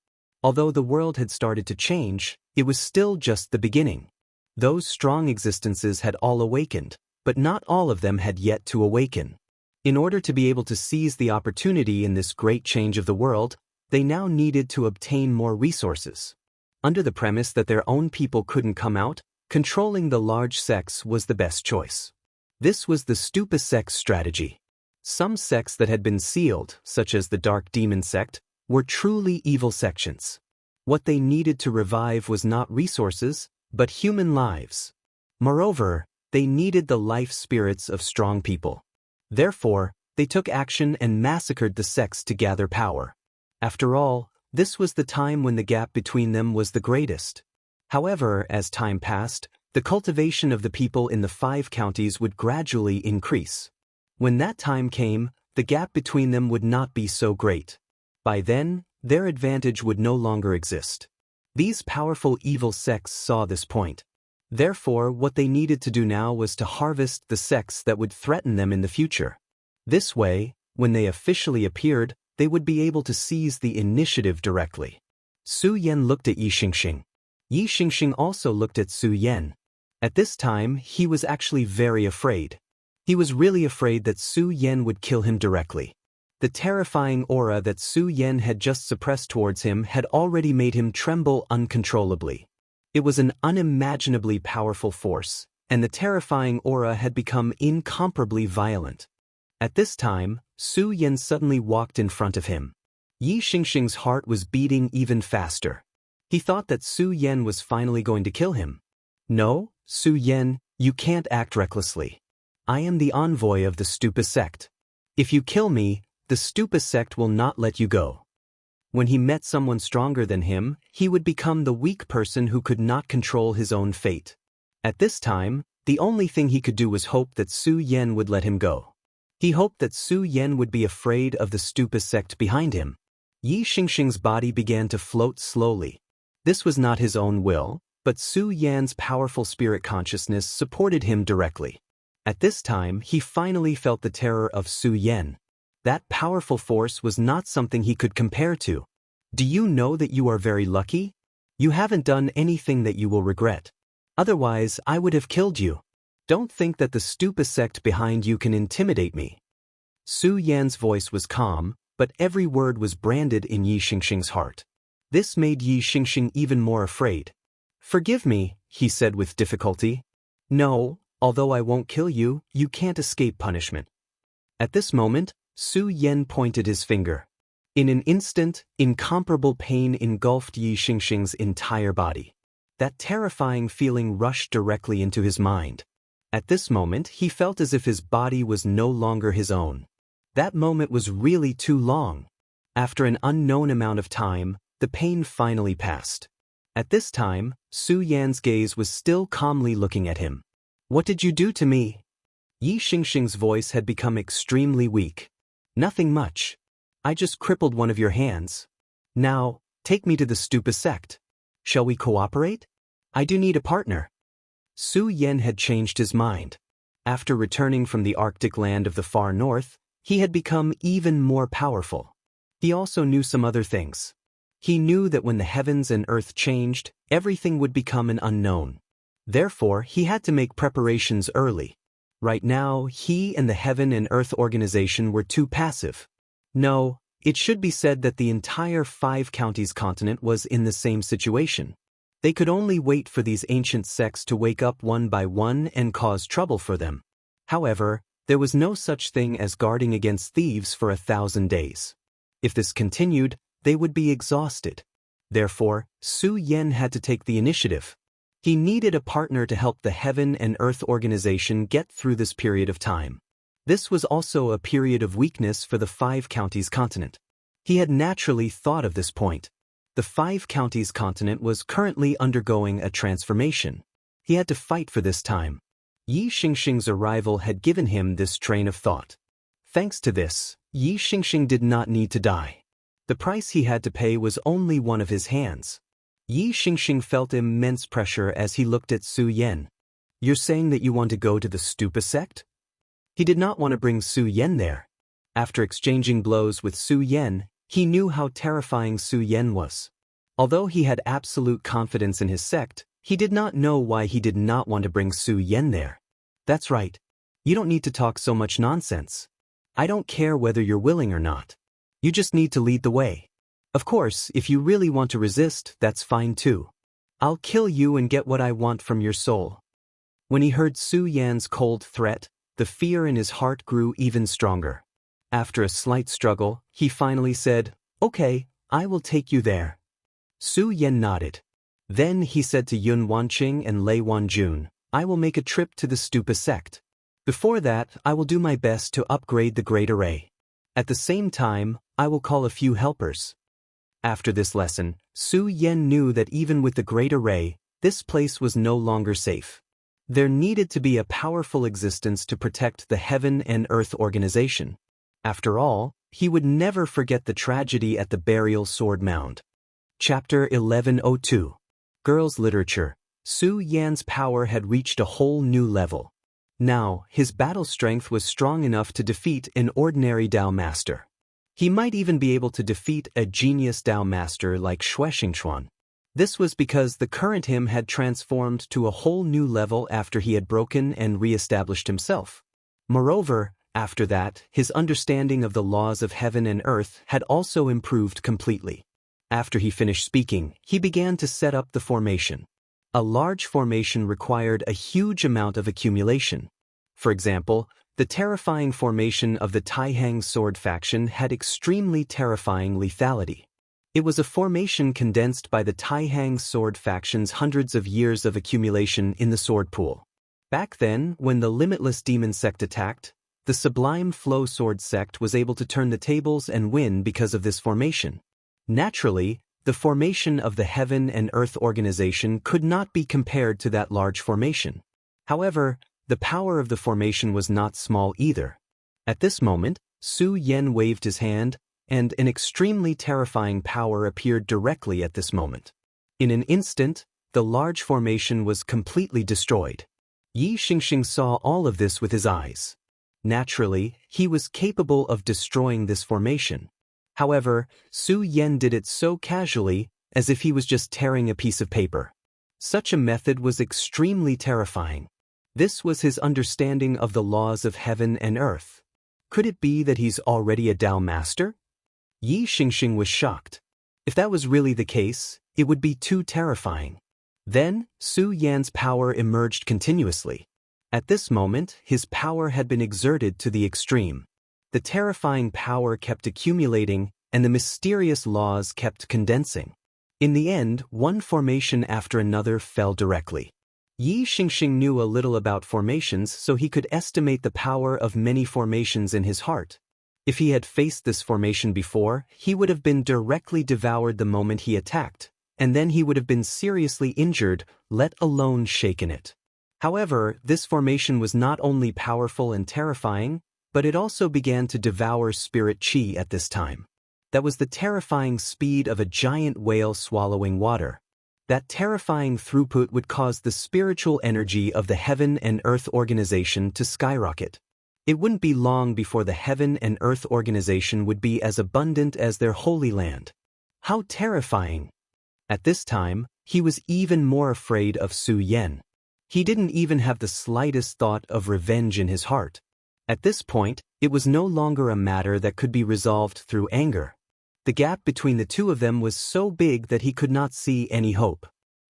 Although the world had started to change, it was still just the beginning. Those strong existences had all awakened, but not all of them had yet to awaken. In order to be able to seize the opportunity in this great change of the world, they now needed to obtain more resources. Under the premise that their own people couldn't come out, controlling the large sects was the best choice. This was the Stupa sect's strategy. Some sects that had been sealed, such as the Dark Demon sect, were truly evil sections. What they needed to revive was not resources, but human lives. Moreover, they needed the life spirits of strong people. Therefore, they took action and massacred the sects to gather power. After all, this was the time when the gap between them was the greatest. However, as time passed, the cultivation of the people in the 5 counties would gradually increase. When that time came, the gap between them would not be so great. By then, their advantage would no longer exist. These powerful evil sects saw this point. Therefore, what they needed to do now was to harvest the sects that would threaten them in the future. This way, when they officially appeared, they would be able to seize the initiative directly. Su Yan looked at Yi Xingxing. Yi Xingxing also looked at Su Yan. At this time, he was actually very afraid. He was really afraid that Su Yan would kill him directly. The terrifying aura that Su Yan had just suppressed towards him had already made him tremble uncontrollably. It was an unimaginably powerful force, and the terrifying aura had become incomparably violent. At this time, Su Yan suddenly walked in front of him. Yi Xingxing's heart was beating even faster. He thought that Su Yan was finally going to kill him. No, Su Yan, you can't act recklessly. I am the envoy of the Stupa sect. If you kill me, the Stupa sect will not let you go. When he met someone stronger than him, he would become the weak person who could not control his own fate. At this time, the only thing he could do was hope that Su Yan would let him go. He hoped that Su Yan would be afraid of the Stupa sect behind him. Yi Xingxing's body began to float slowly. This was not his own will, but Su Yan's powerful spirit consciousness supported him directly. At this time, he finally felt the terror of Su Yan. That powerful force was not something he could compare to. Do you know that you are very lucky? You haven't done anything that you will regret. Otherwise, I would have killed you. Don't think that the Stupa sect behind you can intimidate me. Su Yan's voice was calm, but every word was branded in Yi Xingxing's heart. This made Yi Xingxing even more afraid. Forgive me, he said with difficulty. No, although I won't kill you, you can't escape punishment. At this moment, Su Yan pointed his finger. In an instant, incomparable pain engulfed Yi Xingxing's entire body. That terrifying feeling rushed directly into his mind. At this moment, he felt as if his body was no longer his own. That moment was really too long. After an unknown amount of time, the pain finally passed. At this time, Su Yan's gaze was still calmly looking at him. What did you do to me? Yi Xingxing's voice had become extremely weak. Nothing much. I just crippled one of your hands. Now, take me to the Stupa sect. Shall we cooperate? I do need a partner. Su Yan had changed his mind. After returning from the Arctic land of the far north, he had become even more powerful. He also knew some other things. He knew that when the heavens and earth changed, everything would become an unknown. Therefore, he had to make preparations early. Right now, he and the Heaven and Earth Organization were too passive. No, it should be said that the entire 5 counties continent was in the same situation. They could only wait for these ancient sects to wake up one by one and cause trouble for them. However, There was no such thing as guarding against thieves for 1,000 days. If this continued, they would be exhausted. Therefore, Su Yan had to take the initiative. He needed a partner to help the Heaven and Earth organization get through this period of time. This was also a period of weakness for the Five Counties continent. He had naturally thought of this point. The Five Counties continent was currently undergoing a transformation. He had to fight for this time. Yi Xingxing's arrival had given him this train of thought. Thanks to this, Yi Xingxing did not need to die. The price he had to pay was only one of his hands. Yi Xingxing felt immense pressure as he looked at Su Yan. You're saying that you want to go to the Stupa sect? He did not want to bring Su Yan there. After exchanging blows with Su Yan, he knew how terrifying Su Yan was. Although he had absolute confidence in his sect, he did not know why he did not want to bring Su Yan there. That's right. You don't need to talk so much nonsense. I don't care whether you're willing or not. You just need to lead the way. Of course, if you really want to resist, that's fine too. I'll kill you and get what I want from your soul. When he heard Su Yan's cold threat, the fear in his heart grew even stronger. After a slight struggle, he finally said, "Okay, I will take you there." Su Yan nodded. Then he said to Yun Wanqing and Lei Wanjun, "I will make a trip to the Stupa sect. Before that, I will do my best to upgrade the Great Array. At the same time, I will call a few helpers." After this lesson, Su Yan knew that even with the Great Array, this place was no longer safe. There needed to be a powerful existence to protect the Heaven and Earth organization. After all, he would never forget the tragedy at the burial sword mound. Chapter 1102. Girls' Literature. Su Yan's power had reached a whole new level. Now, his battle strength was strong enough to defeat an ordinary Dao master. He might even be able to defeat a genius Dao master like Shuexingchuan. This was because the current him had transformed to a whole new level after he had broken and re-established himself. Moreover, after that, his understanding of the laws of heaven and earth had also improved completely. After he finished speaking, he began to set up the formation. A large formation required a huge amount of accumulation. For example, the terrifying formation of the Taihang sword faction had extremely terrifying lethality. It was a formation condensed by the Taihang sword faction's hundreds of years of accumulation in the sword pool. Back then, when the Limitless Demon sect attacked, the Sublime Flow Sword sect was able to turn the tables and win because of this formation. Naturally, the formation of the Heaven and Earth organization could not be compared to that large formation. However, the power of the formation was not small either. At this moment, Su Yan waved his hand, and an extremely terrifying power appeared directly at this moment. In an instant, the large formation was completely destroyed. Yi Xingxing saw all of this with his eyes. Naturally, he was capable of destroying this formation. However, Su Yan did it so casually, as if he was just tearing a piece of paper. Such a method was extremely terrifying. This was his understanding of the laws of heaven and earth. Could it be that he's already a Dao master? Yi Xingxing was shocked. If that was really the case, it would be too terrifying. Then, Su Yan's power emerged continuously. At this moment, his power had been exerted to the extreme. The terrifying power kept accumulating, and the mysterious laws kept condensing. In the end, one formation after another fell directly. Yi Xingxing knew a little about formations, so he could estimate the power of many formations in his heart. If he had faced this formation before, he would have been directly devoured the moment he attacked, and then he would have been seriously injured, let alone shaken it. However, this formation was not only powerful and terrifying, but it also began to devour spirit chi at this time. That was the terrifying speed of a giant whale swallowing water. That terrifying throughput would cause the spiritual energy of the Heaven and Earth organization to skyrocket. It wouldn't be long before the Heaven and Earth organization would be as abundant as their Holy Land. How terrifying! At this time, he was even more afraid of Su Yan. He didn't even have the slightest thought of revenge in his heart. At this point, it was no longer a matter that could be resolved through anger. The gap between the two of them was so big that he could not see any hope.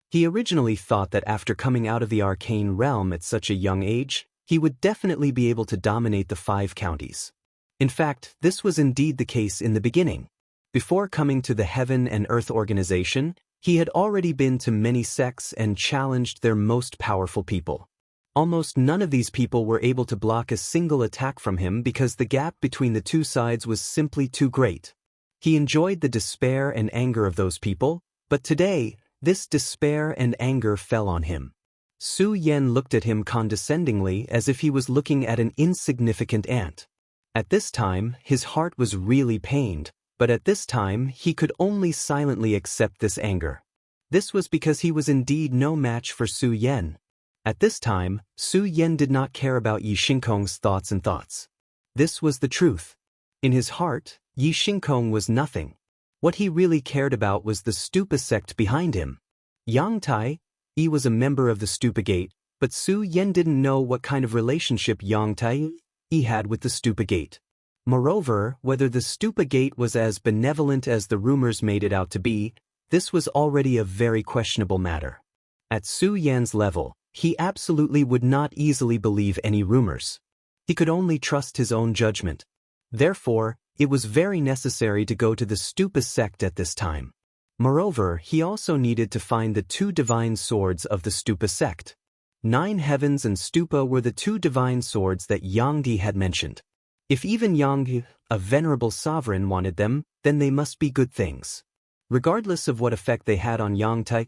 He originally thought that after coming out of the arcane realm at such a young age, he would definitely be able to dominate the 5 counties. In fact, this was indeed the case in the beginning. Before coming to the Heaven and Earth organization, he had already been to many sects and challenged their most powerful people. Almost none of these people were able to block a single attack from him because the gap between the two sides was simply too great. He enjoyed the despair and anger of those people, but today, this despair and anger fell on him. Su Yan looked at him condescendingly as if he was looking at an insignificant ant. At this time, his heart was really pained, but at this time he could only silently accept this anger. This was because he was indeed no match for Su Yan. At this time, Su Yan did not care about Yi Xingkong's thoughts. This was the truth. In his heart, Yi Xingkong was nothing. What he really cared about was the Stupa sect behind him. Yang Tai, Yi was a member of the Stupa Gate, but Su Yan didn't know what kind of relationship Yang Tai, Yi had with the Stupa Gate. Moreover, whether the Stupa Gate was as benevolent as the rumors made it out to be, this was already a very questionable matter. At Su Yan's level, he absolutely would not easily believe any rumors. He could only trust his own judgment. Therefore, it was very necessary to go to the Stupa sect at this time. Moreover, he also needed to find the 2 divine swords of the Stupa sect. 9 heavens and Stupa were the 2 divine swords that Yang Di had mentioned. If even Yang Di, a venerable sovereign, wanted them, then they must be good things. Regardless of what effect they had on Yang Tai,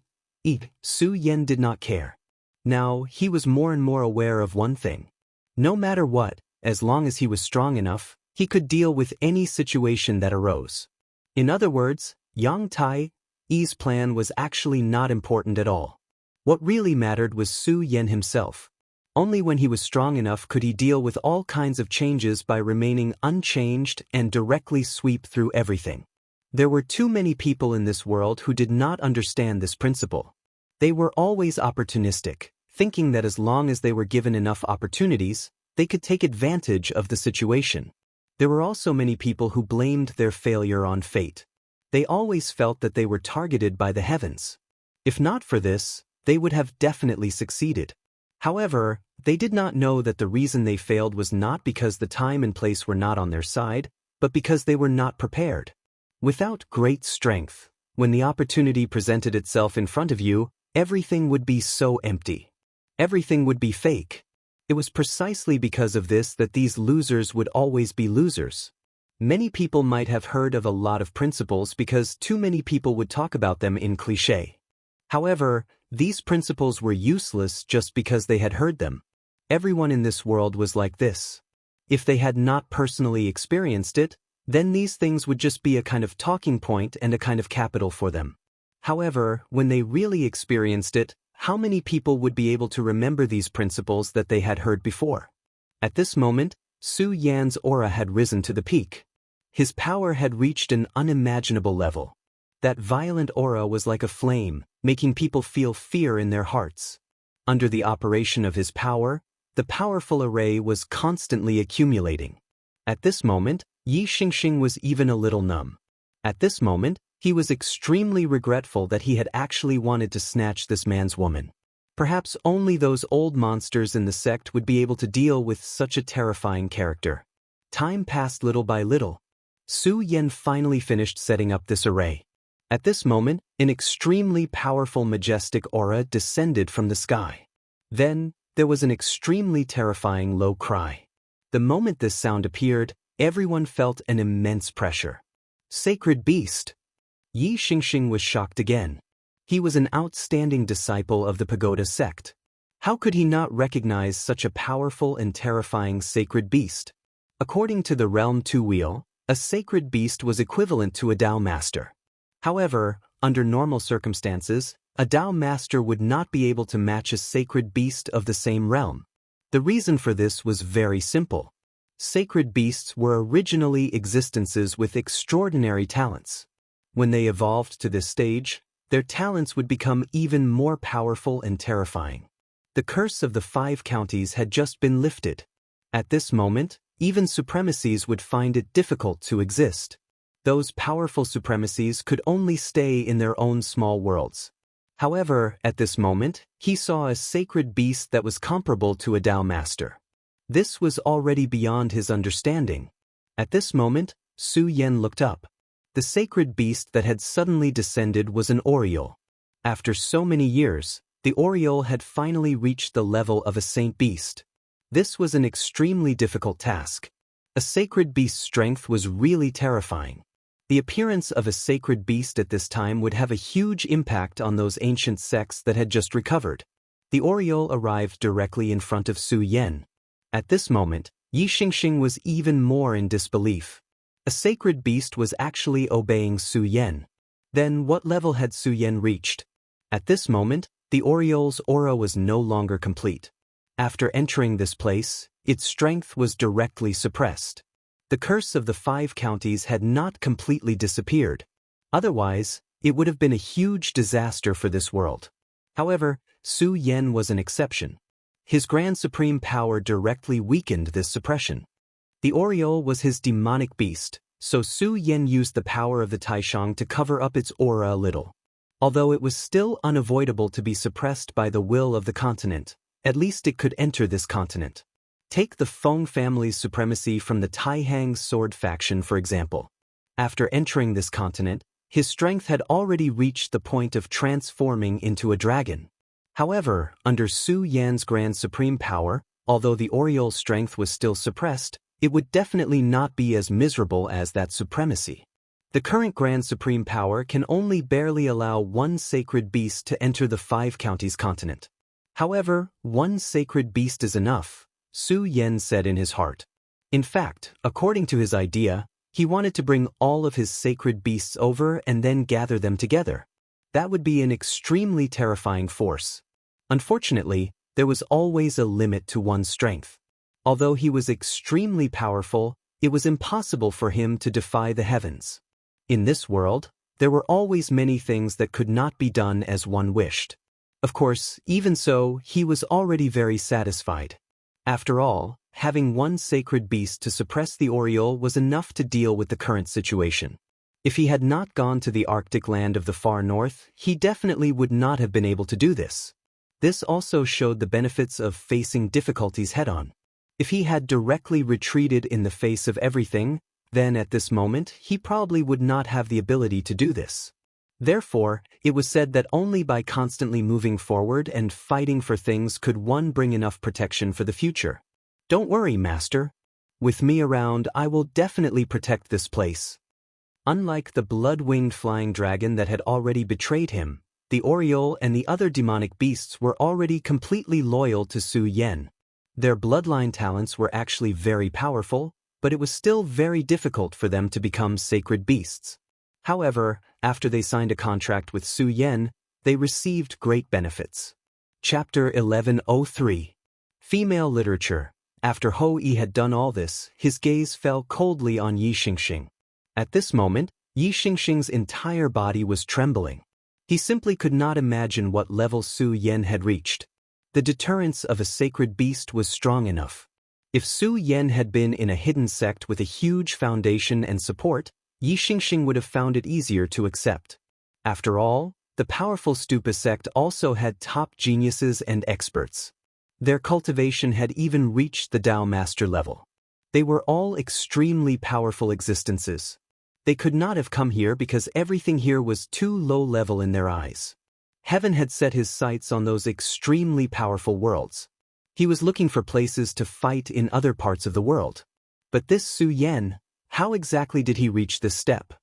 Su Yan did not care. Now, he was more and more aware of one thing. No matter what, as long as he was strong enough, he could deal with any situation that arose. In other words, Yang Tai's plan was actually not important at all. What really mattered was Su Yan himself. Only when he was strong enough could he deal with all kinds of changes by remaining unchanged and directly sweep through everything. There were too many people in this world who did not understand this principle. They were always opportunistic, thinking that as long as they were given enough opportunities, they could take advantage of the situation. There were also many people who blamed their failure on fate. They always felt that they were targeted by the heavens. If not for this, they would have definitely succeeded. However, they did not know that the reason they failed was not because the time and place were not on their side, but because they were not prepared. Without great strength, when the opportunity presented itself in front of you, everything would be so empty. Everything would be fake. It was precisely because of this that these losers would always be losers. Many people might have heard of a lot of principles because too many people would talk about them in cliché. However, these principles were useless just because they had heard them. Everyone in this world was like this. If they had not personally experienced it, then these things would just be a kind of talking point and a kind of capital for them. However, when they really experienced it, how many people would be able to remember these principles that they had heard before? At this moment, Su Yan's aura had risen to the peak. His power had reached an unimaginable level. That violent aura was like a flame, making people feel fear in their hearts. Under the operation of his power, the powerful array was constantly accumulating. At this moment, Yi Xingxing was even a little numb. At this moment, he was extremely regretful that he had actually wanted to snatch this man's woman. Perhaps only those old monsters in the sect would be able to deal with such a terrifying character. Time passed little by little. Su Yan finally finished setting up this array. At this moment, an extremely powerful majestic aura descended from the sky. Then, there was an extremely terrifying low cry. The moment this sound appeared, everyone felt an immense pressure. Sacred beast! Yi Xingxing was shocked again. He was an outstanding disciple of the Pagoda sect. How could he not recognize such a powerful and terrifying sacred beast? According to the Realm 2 wheel, a sacred beast was equivalent to a Dao master. However, under normal circumstances, a Dao master would not be able to match a sacred beast of the same realm. The reason for this was very simple. Sacred beasts were originally existences with extraordinary talents. When they evolved to this stage, their talents would become even more powerful and terrifying. The curse of the 5 counties had just been lifted. At this moment, even supremacies would find it difficult to exist. Those powerful supremacies could only stay in their own small worlds. However, at this moment, he saw a sacred beast that was comparable to a Dao master. This was already beyond his understanding. At this moment, Su Yan looked up. The sacred beast that had suddenly descended was an Oriole. After so many years, the Oriole had finally reached the level of a saint beast. This was an extremely difficult task. A sacred beast's strength was really terrifying. The appearance of a sacred beast at this time would have a huge impact on those ancient sects that had just recovered. The Oriole arrived directly in front of Su Yan. At this moment, Xianxia was even more in disbelief. A sacred beast was actually obeying Su Yan. Then what level had Su Yan reached? At this moment, the Oriole's aura was no longer complete. After entering this place, its strength was directly suppressed. The curse of the 5 counties had not completely disappeared. Otherwise, it would have been a huge disaster for this world. However, Su Yan was an exception. His grand supreme power directly weakened this suppression. The Oriole was his demonic beast, so Su Yan used the power of the Taishang to cover up its aura a little. Although it was still unavoidable to be suppressed by the will of the continent, at least it could enter this continent. Take the Feng family's supremacy from the Taihang's sword faction for example. After entering this continent, his strength had already reached the point of transforming into a dragon. However, under Su Yan's grand supreme power, although the Oriole's strength was still suppressed, it would definitely not be as miserable as that supremacy. The current grand supreme power can only barely allow one sacred beast to enter the 5 counties continent. However, one sacred beast is enough, Su Yan said in his heart. In fact, according to his idea, he wanted to bring all of his sacred beasts over and then gather them together. That would be an extremely terrifying force. Unfortunately, there was always a limit to one's strength. Although he was extremely powerful, it was impossible for him to defy the heavens. In this world, there were always many things that could not be done as one wished. Of course, even so, he was already very satisfied. After all, having one sacred beast to suppress the Oriole was enough to deal with the current situation. If he had not gone to the Arctic land of the far north, he definitely would not have been able to do this. This also showed the benefits of facing difficulties head-on. If he had directly retreated in the face of everything, then at this moment he probably would not have the ability to do this. Therefore, it was said that only by constantly moving forward and fighting for things could one bring enough protection for the future. Don't worry, Master. With me around, I will definitely protect this place. Unlike the blood-winged flying dragon that had already betrayed him, the Oriole and the other demonic beasts were already completely loyal to Su Yan. Their bloodline talents were actually very powerful, but it was still very difficult for them to become sacred beasts. However, after they signed a contract with Su Yan, they received great benefits. Chapter 1103. Female Literature. After Hou Yi had done all this, his gaze fell coldly on Xianxia. At this moment, Xianxia's entire body was trembling. He simply could not imagine what level Su Yan had reached. The deterrence of a sacred beast was strong enough. If Su Yan had been in a hidden sect with a huge foundation and support, Xianxia would have found it easier to accept. After all, the powerful Stupa sect also had top geniuses and experts. Their cultivation had even reached the Dao master level. They were all extremely powerful existences. They could not have come here because everything here was too low level in their eyes. Heaven had set his sights on those extremely powerful worlds. He was looking for places to fight in other parts of the world. But this Su Yan, how exactly did he reach this step?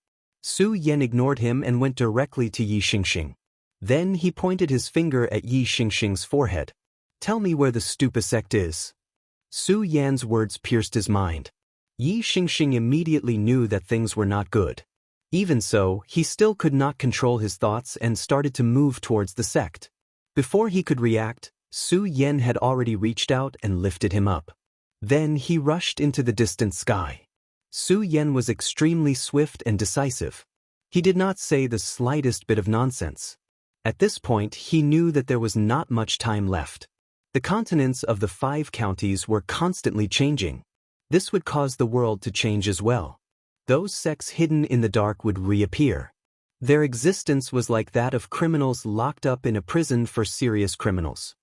Su Yan ignored him and went directly to Xianxia. Then he pointed his finger at Xianxia's forehead. Tell me where the Stupa sect is. Su Yan's words pierced his mind. Xianxia immediately knew that things were not good. Even so, he still could not control his thoughts and started to move towards the sect. Before he could react, Su Yan had already reached out and lifted him up. Then he rushed into the distant sky. Su Yan was extremely swift and decisive. He did not say the slightest bit of nonsense. At this point, he knew that there was not much time left. The continents of the 5 counties were constantly changing. This would cause the world to change as well. Those sects hidden in the dark would reappear. Their existence was like that of criminals locked up in a prison for serious criminals.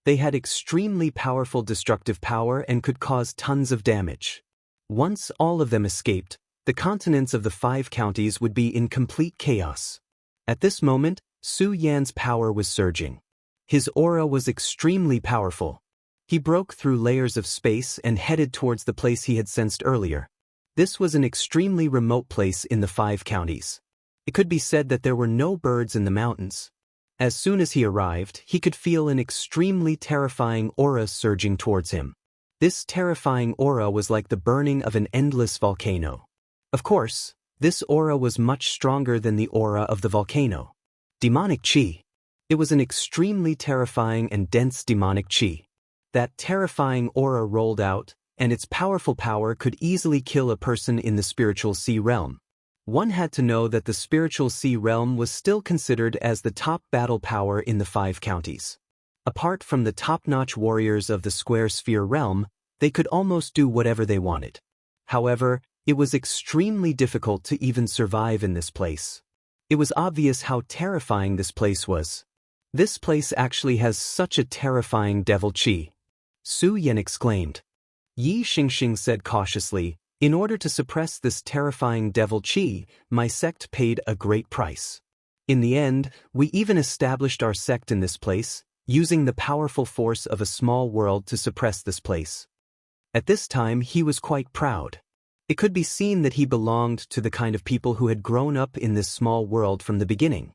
They had extremely powerful destructive power and could cause tons of damage. Once all of them escaped, the continents of the 5 counties would be in complete chaos. At this moment, Su Yan's power was surging. His aura was extremely powerful. He broke through layers of space and headed towards the place he had sensed earlier. This was an extremely remote place in the 5 counties. It could be said that there were no birds in the mountains. As soon as he arrived, he could feel an extremely terrifying aura surging towards him. This terrifying aura was like the burning of an endless volcano. Of course, this aura was much stronger than the aura of the volcano. Demonic Qi. It was an extremely terrifying and dense demonic Qi. That terrifying aura rolled out, and its powerful power could easily kill a person in the spiritual sea realm. One had to know that the spiritual sea realm was still considered as the top battle power in the 5 counties. Apart from the top-notch warriors of the square sphere realm, they could almost do whatever they wanted. However, it was extremely difficult to even survive in this place. It was obvious how terrifying this place was. This place actually has such a terrifying devil Qi. Su Yan exclaimed. Yi Xingxing said cautiously, in order to suppress this terrifying devil Qi, my sect paid a great price. In the end, we even established our sect in this place, using the powerful force of a small world to suppress this place. At this time he was quite proud. It could be seen that he belonged to the kind of people who had grown up in this small world from the beginning.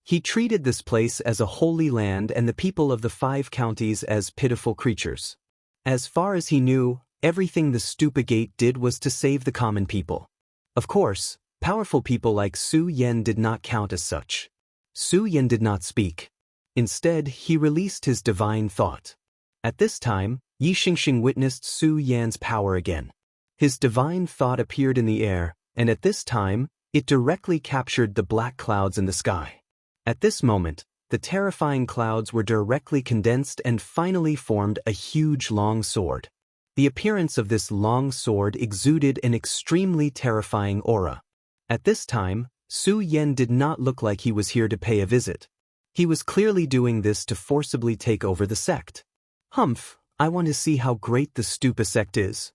He treated this place as a holy land and the people of the 5 counties as pitiful creatures. As far as he knew, everything the Stupagate did was to save the common people. Of course, powerful people like Su Yan did not count as such. Su Yan did not speak. Instead, he released his divine thought. At this time, Yi Xingxing witnessed Su Yan's power again. His divine thought appeared in the air, and at this time, it directly captured the black clouds in the sky. At this moment, the terrifying clouds were directly condensed and finally formed a huge long sword. The appearance of this long sword exuded an extremely terrifying aura. At this time, Su Yan did not look like he was here to pay a visit. He was clearly doing this to forcibly take over the sect. Humph, I want to see how great the Stupa sect is.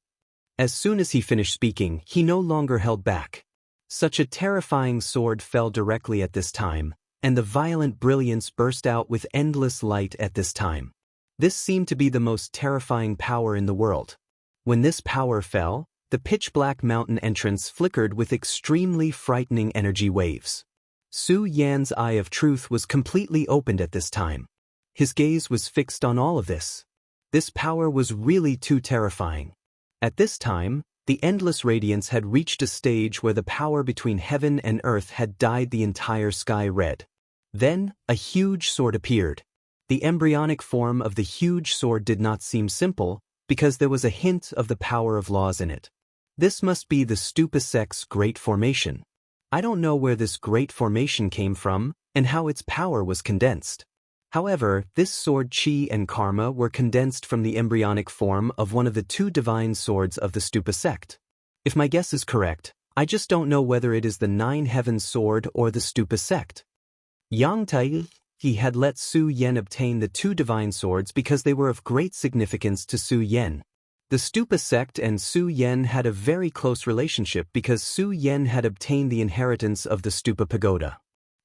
As soon as he finished speaking, he no longer held back. Such a terrifying sword fell directly at this time, and the violent brilliance burst out with endless light at this time. This seemed to be the most terrifying power in the world. When this power fell, the pitch-black mountain entrance flickered with extremely frightening energy waves. Su Yan's eye of truth was completely opened at this time. His gaze was fixed on all of this. This power was really too terrifying. At this time, the endless radiance had reached a stage where the power between heaven and earth had dyed the entire sky red. Then, a huge sword appeared. The embryonic form of the huge sword did not seem simple, because there was a hint of the power of laws in it. This must be the Stupa sect's great formation. I don't know where this great formation came from, and how its power was condensed. However, this sword Qi and Karma were condensed from the embryonic form of one of the 2 divine swords of the Stupa sect. If my guess is correct, I just don't know whether it is the 9 Heavens sword or the Stupa sect. Yang Tai, he had let Su Yan obtain the 2 divine swords because they were of great significance to Su Yan. The Stupa sect and Su Yan had a very close relationship because Su Yan had obtained the inheritance of the Stupa pagoda.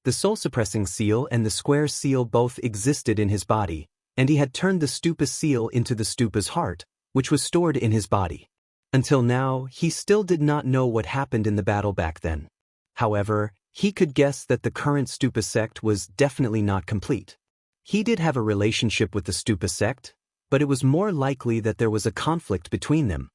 The soul-suppressing seal and the square seal both existed in his body, and he had turned the Stupa seal into the Stupa's heart, which was stored in his body. Until now, he still did not know what happened in the battle back then. However, he could guess that the current Stupa sect was definitely not complete. He did have a relationship with the Stupa sect, but it was more likely that there was a conflict between them.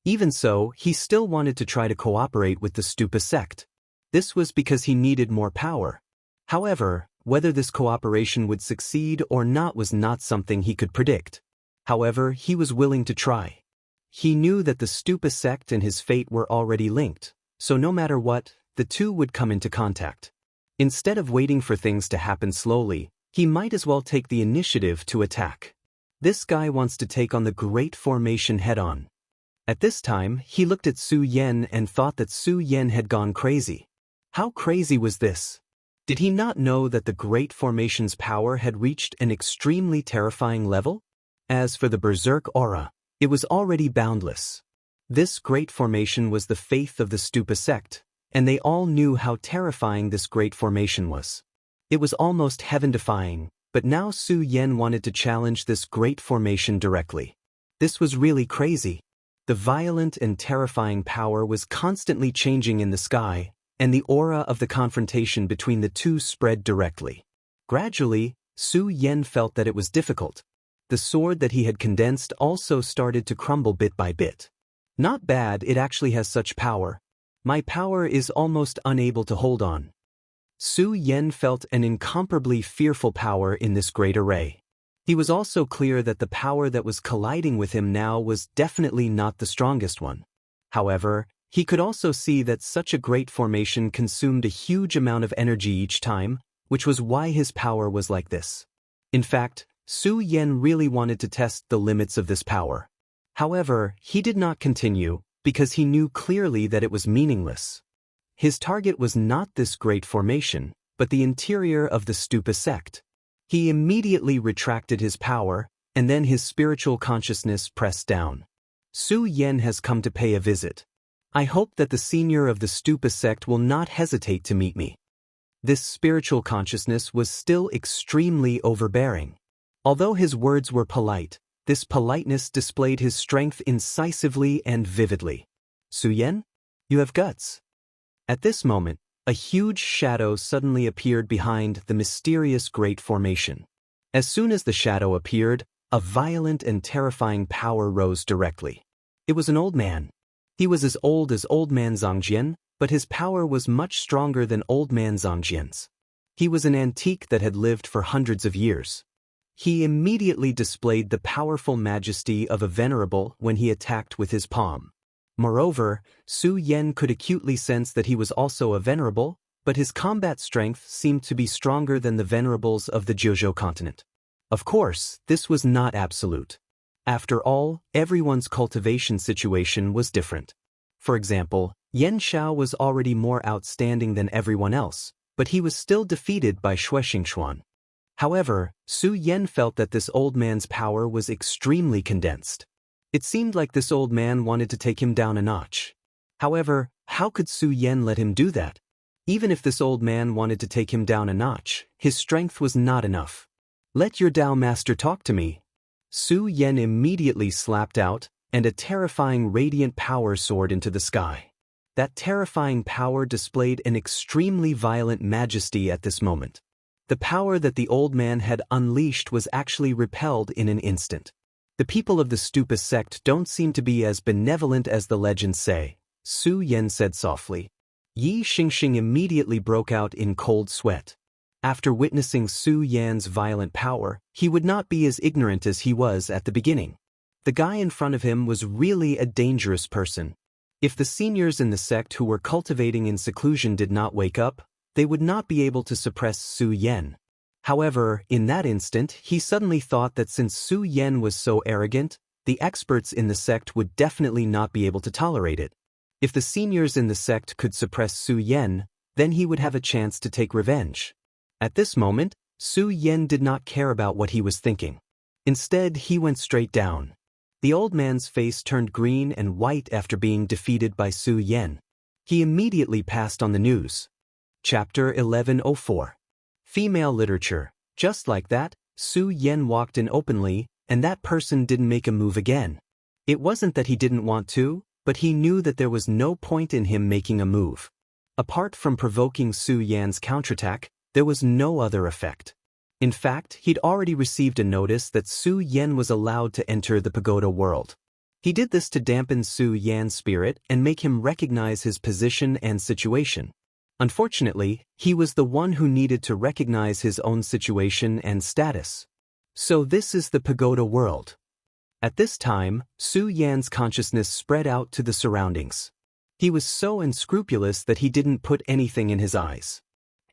Even so, he still wanted to try to cooperate with the Stupa sect. This was because he needed more power. However, whether this cooperation would succeed or not was not something he could predict. However, he was willing to try. He knew that the Stupa sect and his fate were already linked, so no matter what, the 2 would come into contact. Instead of waiting for things to happen slowly, he might as well take the initiative to attack. This guy wants to take on the Great Formation head-on. At this time, he looked at Su Yan and thought that Su Yan had gone crazy. How crazy was this? Did he not know that the Great Formation's power had reached an extremely terrifying level? As for the berserk aura, it was already boundless. This great formation was the faith of the Stupa sect, and they all knew how terrifying this great formation was. It was almost heaven-defying, but now Su Yan wanted to challenge this great formation directly. This was really crazy. The violent and terrifying power was constantly changing in the sky, and the aura of the confrontation between the two spread directly. Gradually, Su Yan felt that it was difficult. The sword that he had condensed also started to crumble bit by bit. Not bad, it actually has such power. My power is almost unable to hold on. Su Yan felt an incomparably fearful power in this great array. He was also clear that the power that was colliding with him now was definitely not the strongest one. However, he could also see that such a great formation consumed a huge amount of energy each time, which was why his power was like this. In fact, Su Yan really wanted to test the limits of this power. However, he did not continue, because he knew clearly that it was meaningless. His target was not this great formation, but the interior of the Stupa sect. He immediately retracted his power, and then his spiritual consciousness pressed down. Su Yan has come to pay a visit. I hope that the senior of the Stupa sect will not hesitate to meet me. This spiritual consciousness was still extremely overbearing. Although his words were polite, this politeness displayed his strength incisively and vividly. Su Yan, you have guts. At this moment, a huge shadow suddenly appeared behind the mysterious great formation. As soon as the shadow appeared, a violent and terrifying power rose directly. It was an old man. He was as old as Old Man Zhangjian, but his power was much stronger than Old Man Zhangjian's. He was an antique that had lived for hundreds of years. He immediately displayed the powerful majesty of a venerable when he attacked with his palm. Moreover, Su Yan could acutely sense that he was also a venerable, but his combat strength seemed to be stronger than the venerables of the Jiuzhou continent. Of course, this was not absolute. After all, everyone's cultivation situation was different. For example, Yan Xiao was already more outstanding than everyone else, but he was still defeated by Shuexingxuan. However, Su Yan felt that this old man's power was extremely condensed. It seemed like this old man wanted to take him down a notch. However, how could Su Yan let him do that? Even if this old man wanted to take him down a notch, his strength was not enough. Let your Dao master talk to me. Su Yan immediately slapped out, and a terrifying radiant power soared into the sky. That terrifying power displayed an extremely violent majesty at this moment. The power that the old man had unleashed was actually repelled in an instant. The people of the Stupa sect don't seem to be as benevolent as the legends say, Su Yan said softly. Yi Xingxing immediately broke out in cold sweat. After witnessing Su Yan's violent power, he would not be as ignorant as he was at the beginning. The guy in front of him was really a dangerous person. If the seniors in the sect who were cultivating in seclusion did not wake up, they would not be able to suppress Su Yan. However, in that instant, he suddenly thought that since Su Yan was so arrogant, the experts in the sect would definitely not be able to tolerate it. If the seniors in the sect could suppress Su Yan, then he would have a chance to take revenge. At this moment, Su Yan did not care about what he was thinking. Instead, he went straight down. The old man's face turned green and white after being defeated by Su Yan. He immediately passed on the news. Chapter 1104. Female literature. Just like that, Su Yan walked in openly, and that person didn't make a move again. It wasn't that he didn't want to, but he knew that there was no point in him making a move. Apart from provoking Su Yan's counterattack, there was no other effect. In fact, he'd already received a notice that Su Yan was allowed to enter the pagoda world. He did this to dampen Su Yan's spirit and make him recognize his position and situation. Unfortunately, he was the one who needed to recognize his own situation and status. So this is the pagoda world. At this time, Su Yan's consciousness spread out to the surroundings. He was so unscrupulous that he didn't put anything in his eyes.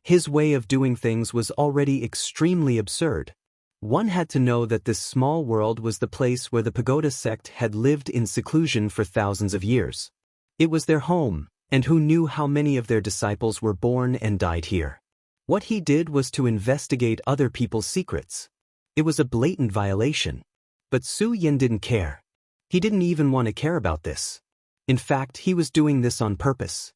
His way of doing things was already extremely absurd. One had to know that this small world was the place where the pagoda sect had lived in seclusion for thousands of years. It was their home, and who knew how many of their disciples were born and died here? What he did was to investigate other people's secrets. It was a blatant violation. But Su Yan didn't care. He didn't even want to care about this. In fact, he was doing this on purpose.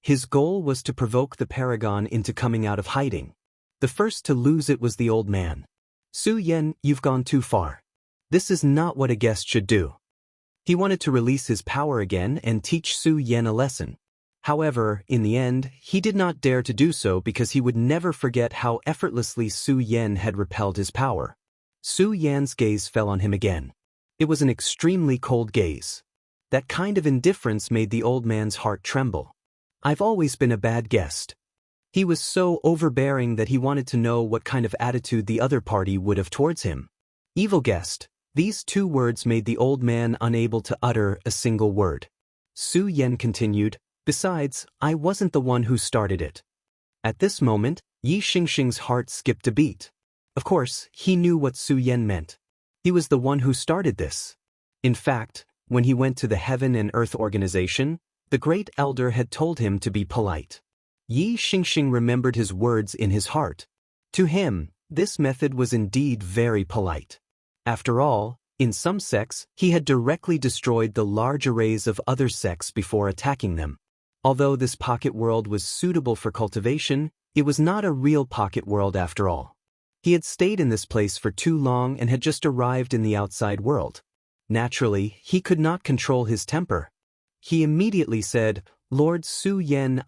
His goal was to provoke the paragon into coming out of hiding. The first to lose it was the old man. Su Yan, you've gone too far. This is not what a guest should do. He wanted to release his power again and teach Su Yan a lesson. However, in the end, he did not dare to do so because he would never forget how effortlessly Su Yan had repelled his power. Su Yan's gaze fell on him again. It was an extremely cold gaze. That kind of indifference made the old man's heart tremble. I've always been a bad guest. He was so overbearing that he wanted to know what kind of attitude the other party would have towards him. Evil guest. These two words made the old man unable to utter a single word. Su Yan continued, besides, I wasn't the one who started it. At this moment, Yi Xingxing's heart skipped a beat. Of course, he knew what Su Yan meant. He was the one who started this. In fact, when he went to the Heaven and Earth organization, the Great Elder had told him to be polite. Yi Xingxing remembered his words in his heart. To him, this method was indeed very polite. After all, in some sects, he had directly destroyed the large arrays of other sects before attacking them. Although this pocket world was suitable for cultivation, it was not a real pocket world after all. He had stayed in this place for too long and had just arrived in the outside world. Naturally, he could not control his temper. He immediately said, Lord Su Yan,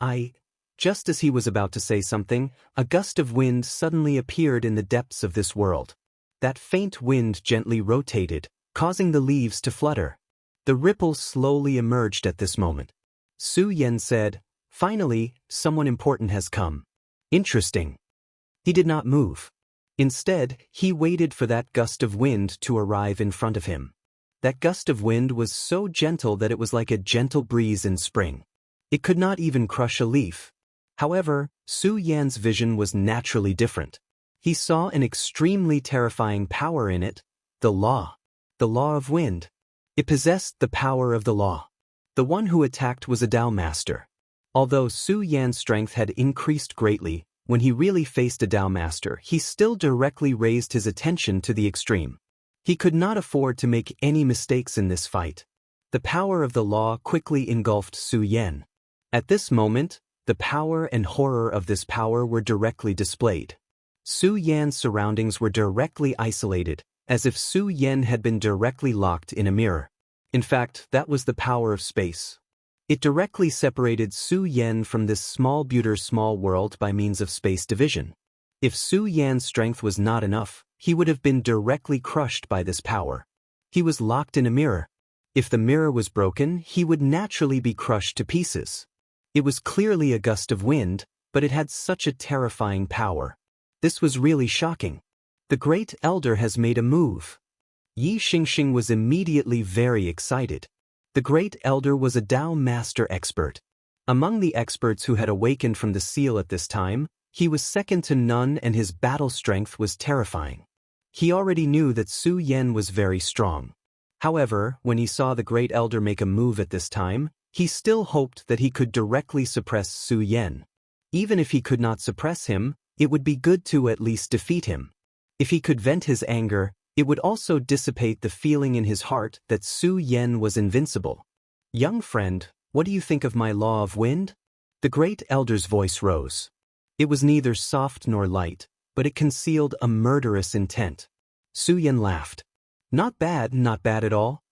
Just as he was about to say something, a gust of wind suddenly appeared in the depths of this world. That faint wind gently rotated, causing the leaves to flutter. The ripple slowly emerged at this moment. Su Yan said, finally, someone important has come. Interesting. He did not move. Instead, he waited for that gust of wind to arrive in front of him. That gust of wind was so gentle that it was like a gentle breeze in spring. It could not even crush a leaf. However, Su Yan's vision was naturally different. He saw an extremely terrifying power in it, the law of wind. It possessed the power of the law. The one who attacked was a Dao master. Although Su Yan's strength had increased greatly, when he really faced a Dao master, he still directly raised his attention to the extreme. He could not afford to make any mistakes in this fight. The power of the law quickly engulfed Su Yan. At this moment, the power and horror of this power were directly displayed. Su Yan's surroundings were directly isolated, as if Su Yan had been directly locked in a mirror. In fact, that was the power of space. It directly separated Su Yan from this small world by means of space division. If Su Yan's strength was not enough, he would have been directly crushed by this power. He was locked in a mirror. If the mirror was broken, he would naturally be crushed to pieces. It was clearly a gust of wind, but it had such a terrifying power. This was really shocking. The Great Elder has made a move. Yi Xingxing was immediately very excited. The Great Elder was a Dao Master expert. Among the experts who had awakened from the seal at this time, he was second to none and his battle strength was terrifying. He already knew that Su Yan was very strong. However, when he saw the Great Elder make a move at this time, he still hoped that he could directly suppress Su Yan. Even if he could not suppress him, it would be good to at least defeat him. If he could vent his anger, it would also dissipate the feeling in his heart that Su Yan was invincible. Young friend, what do you think of my law of wind? The Great Elder's voice rose. It was neither soft nor light, but it concealed a murderous intent. Su Yan laughed. Not bad at all.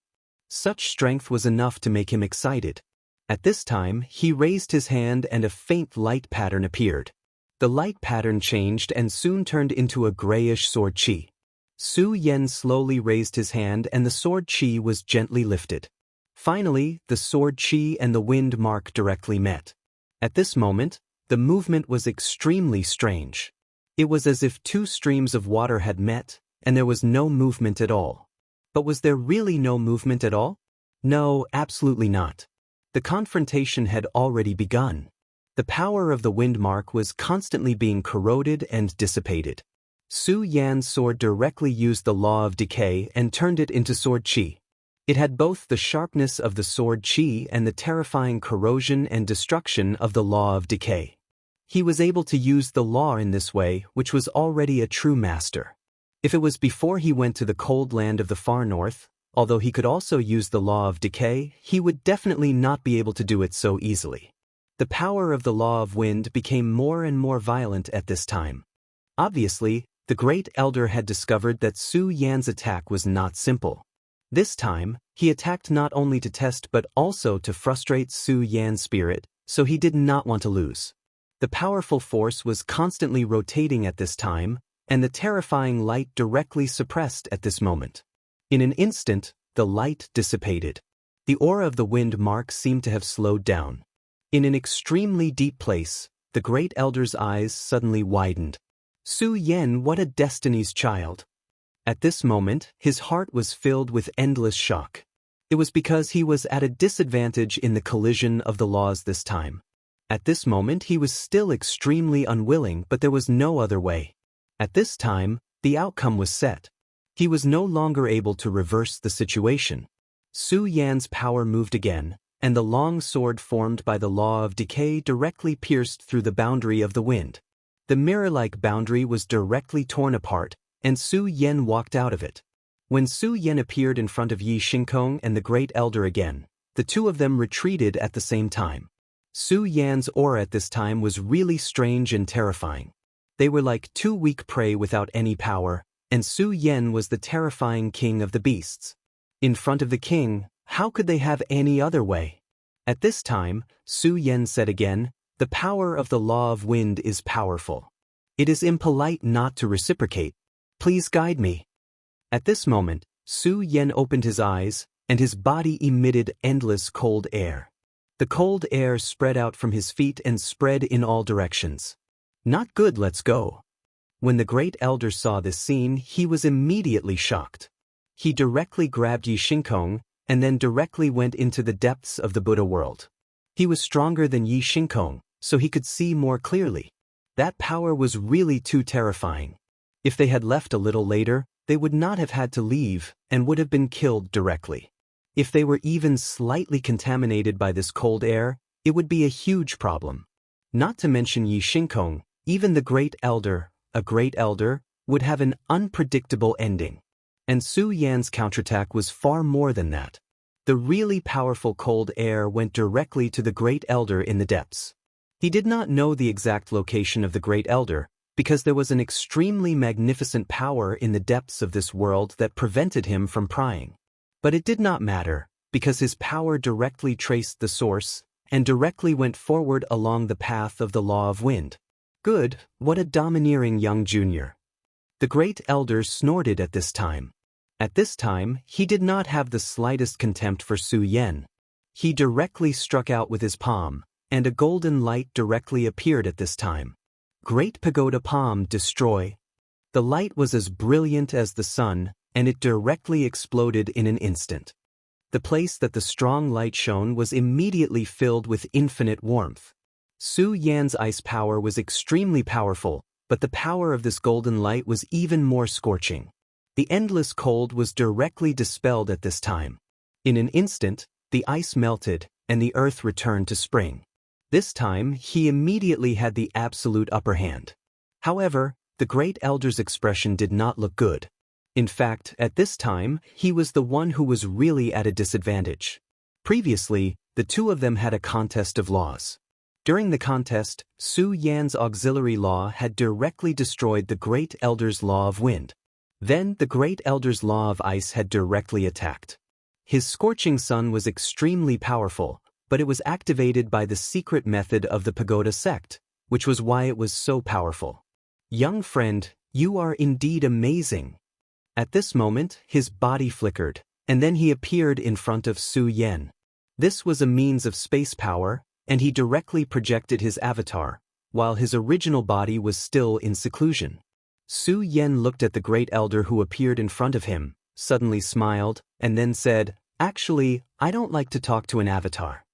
Such strength was enough to make him excited. At this time, he raised his hand and a faint light pattern appeared. The light pattern changed and soon turned into a grayish sword chi. Su Yan slowly raised his hand and the sword chi was gently lifted. Finally, the sword chi and the wind mark directly met. At this moment, the movement was extremely strange. It was as if two streams of water had met, and there was no movement at all. But was there really no movement at all? No, absolutely not. The confrontation had already begun. The power of the wind mark was constantly being corroded and dissipated. Su Yan's sword directly used the law of decay and turned it into sword chi. It had both the sharpness of the sword chi and the terrifying corrosion and destruction of the law of decay. He was able to use the law in this way, which was already a true master. If it was before he went to the cold land of the far north, although he could also use the law of decay, he would definitely not be able to do it so easily. The power of the law of wind became more and more violent at this time. Obviously, the Great Elder had discovered that Su Yan's attack was not simple. This time, he attacked not only to test but also to frustrate Su Yan's spirit, so he did not want to lose. The powerful force was constantly rotating at this time, and the terrifying light directly suppressed at this moment. In an instant, the light dissipated. The aura of the wind mark seemed to have slowed down. In an extremely deep place, the Great Elder's eyes suddenly widened. Su Yan, what a destiny's child! At this moment, his heart was filled with endless shock. It was because he was at a disadvantage in the collision of the laws this time. At this moment he was still extremely unwilling, but there was no other way. At this time, the outcome was set. He was no longer able to reverse the situation. Su Yan's power moved again, and the long sword formed by the law of decay directly pierced through the boundary of the wind. The mirror-like boundary was directly torn apart, and Su Yan walked out of it. When Su Yan appeared in front of Yi Xingkong and the Great Elder again, the two of them retreated at the same time. Su Yan's aura at this time was really strange and terrifying. They were like two weak prey without any power, and Su Yan was the terrifying king of the beasts. In front of the king, how could they have any other way? At this time, Su Yan said again, "The power of the law of wind is powerful. It is impolite not to reciprocate. Please guide me." At this moment, Su Yan opened his eyes, and his body emitted endless cold air. The cold air spread out from his feet and spread in all directions. "Not good, let's go." When the Great Elder saw this scene, he was immediately shocked. He directly grabbed Yi Xingkong, and then directly went into the depths of the Buddha world. He was stronger than Yi Xingkong, so he could see more clearly. That power was really too terrifying. If they had left a little later, they would not have had to leave and would have been killed directly. If they were even slightly contaminated by this cold air, it would be a huge problem. Not to mention Yi Xingkong, even the Great Elder, a Great Elder, would have an unpredictable ending. And Su Yan's counterattack was far more than that. The really powerful cold air went directly to the Great Elder in the depths. He did not know the exact location of the Great Elder, because there was an extremely magnificent power in the depths of this world that prevented him from prying. But it did not matter, because his power directly traced the source, and directly went forward along the path of the law of wind. Good, what a domineering young junior. The Great Elder snorted at this time. At this time, he did not have the slightest contempt for Su Yan. He directly struck out with his palm, and a golden light directly appeared at this time. Great Pagoda Palm, destroy. The light was as brilliant as the sun, and it directly exploded in an instant. The place that the strong light shone was immediately filled with infinite warmth. Su Yan's ice power was extremely powerful, but the power of this golden light was even more scorching. The endless cold was directly dispelled at this time. In an instant, the ice melted, and the earth returned to spring. This time, he immediately had the absolute upper hand. However, the Great Elder's expression did not look good. In fact, at this time, he was the one who was really at a disadvantage. Previously, the two of them had a contest of laws. During the contest, Su Yan's auxiliary law had directly destroyed the Great Elder's law of wind. Then the Great Elder's law of ice had directly attacked. His scorching sun was extremely powerful, but it was activated by the secret method of the Pagoda sect, which was why it was so powerful. Young friend, you are indeed amazing. At this moment, his body flickered, and then he appeared in front of Su Yan. This was a means of space power, and he directly projected his avatar, while his original body was still in seclusion. Su Yan looked at the Great Elder who appeared in front of him, suddenly smiled, and then said, "Actually, I don't like to talk to an avatar."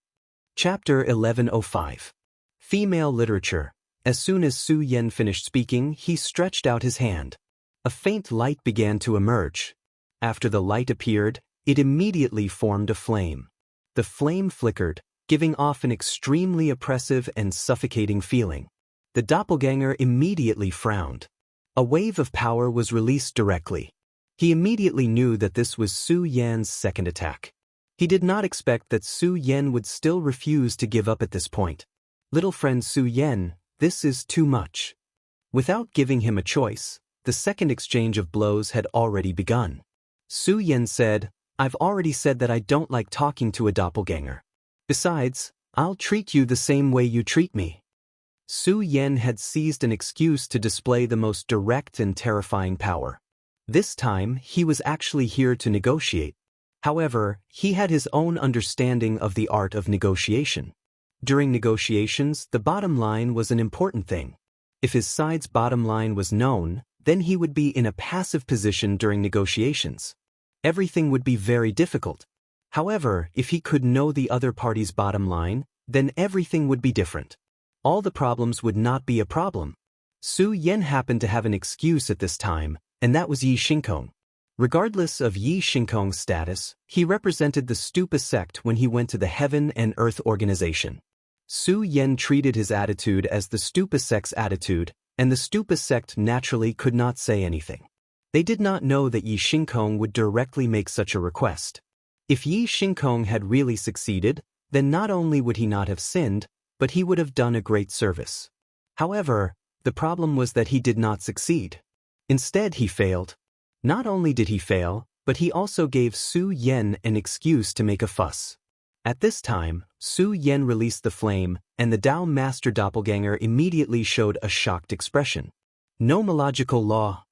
Chapter 1105. Female Literature. As soon as Su Yan finished speaking, he stretched out his hand. A faint light began to emerge. After the light appeared, it immediately formed a flame. The flame flickered, giving off an extremely oppressive and suffocating feeling. The doppelganger immediately frowned. A wave of power was released directly. He immediately knew that this was Su Yan's second attack. He did not expect that Su Yan would still refuse to give up at this point. Little friend Su Yan, this is too much. Without giving him a choice, the second exchange of blows had already begun. Su Yan said, "I've already said that I don't like talking to a doppelganger. Besides, I'll treat you the same way you treat me." Su Yan had seized an excuse to display the most direct and terrifying power. This time, he was actually here to negotiate. However, he had his own understanding of the art of negotiation. During negotiations, the bottom line was an important thing. If his side's bottom line was known, then he would be in a passive position during negotiations. Everything would be very difficult. However, if he could know the other party's bottom line, then everything would be different. All the problems would not be a problem. Su Yan happened to have an excuse at this time, and that was Yi Xingkong. Regardless of Yi Xingkong's status, he represented the Stupa sect when he went to the Heaven and Earth organization. Su Yan treated his attitude as the Stupa sect's attitude, and the Stupa sect naturally could not say anything. They did not know that Yi Xingkong would directly make such a request. If Yi Xingkong had really succeeded, then not only would he not have sinned, but he would have done a great service. However, the problem was that he did not succeed. Instead, he failed. Not only did he fail, but he also gave Su Yan an excuse to make a fuss. At this time, Su Yan released the flame, and the Dao Master Doppelganger immediately showed a shocked expression. Nomological law.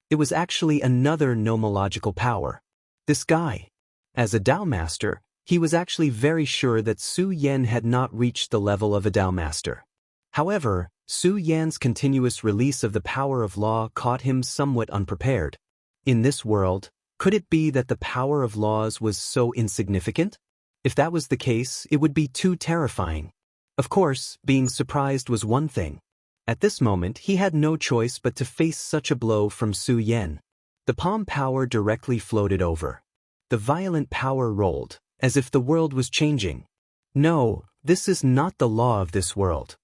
It was actually another nomological power. This guy. As a Dao Master, he was actually very sure that Su Yan had not reached the level of a Dao Master. However, Su Yan's continuous release of the power of law caught him somewhat unprepared. In this world, could it be that the power of laws was so insignificant? If that was the case, it would be too terrifying. Of course, being surprised was one thing. At this moment, he had no choice but to face such a blow from Su Yan. The palm power directly floated over. The violent power rolled, as if the world was changing. No, this is not the law of this world.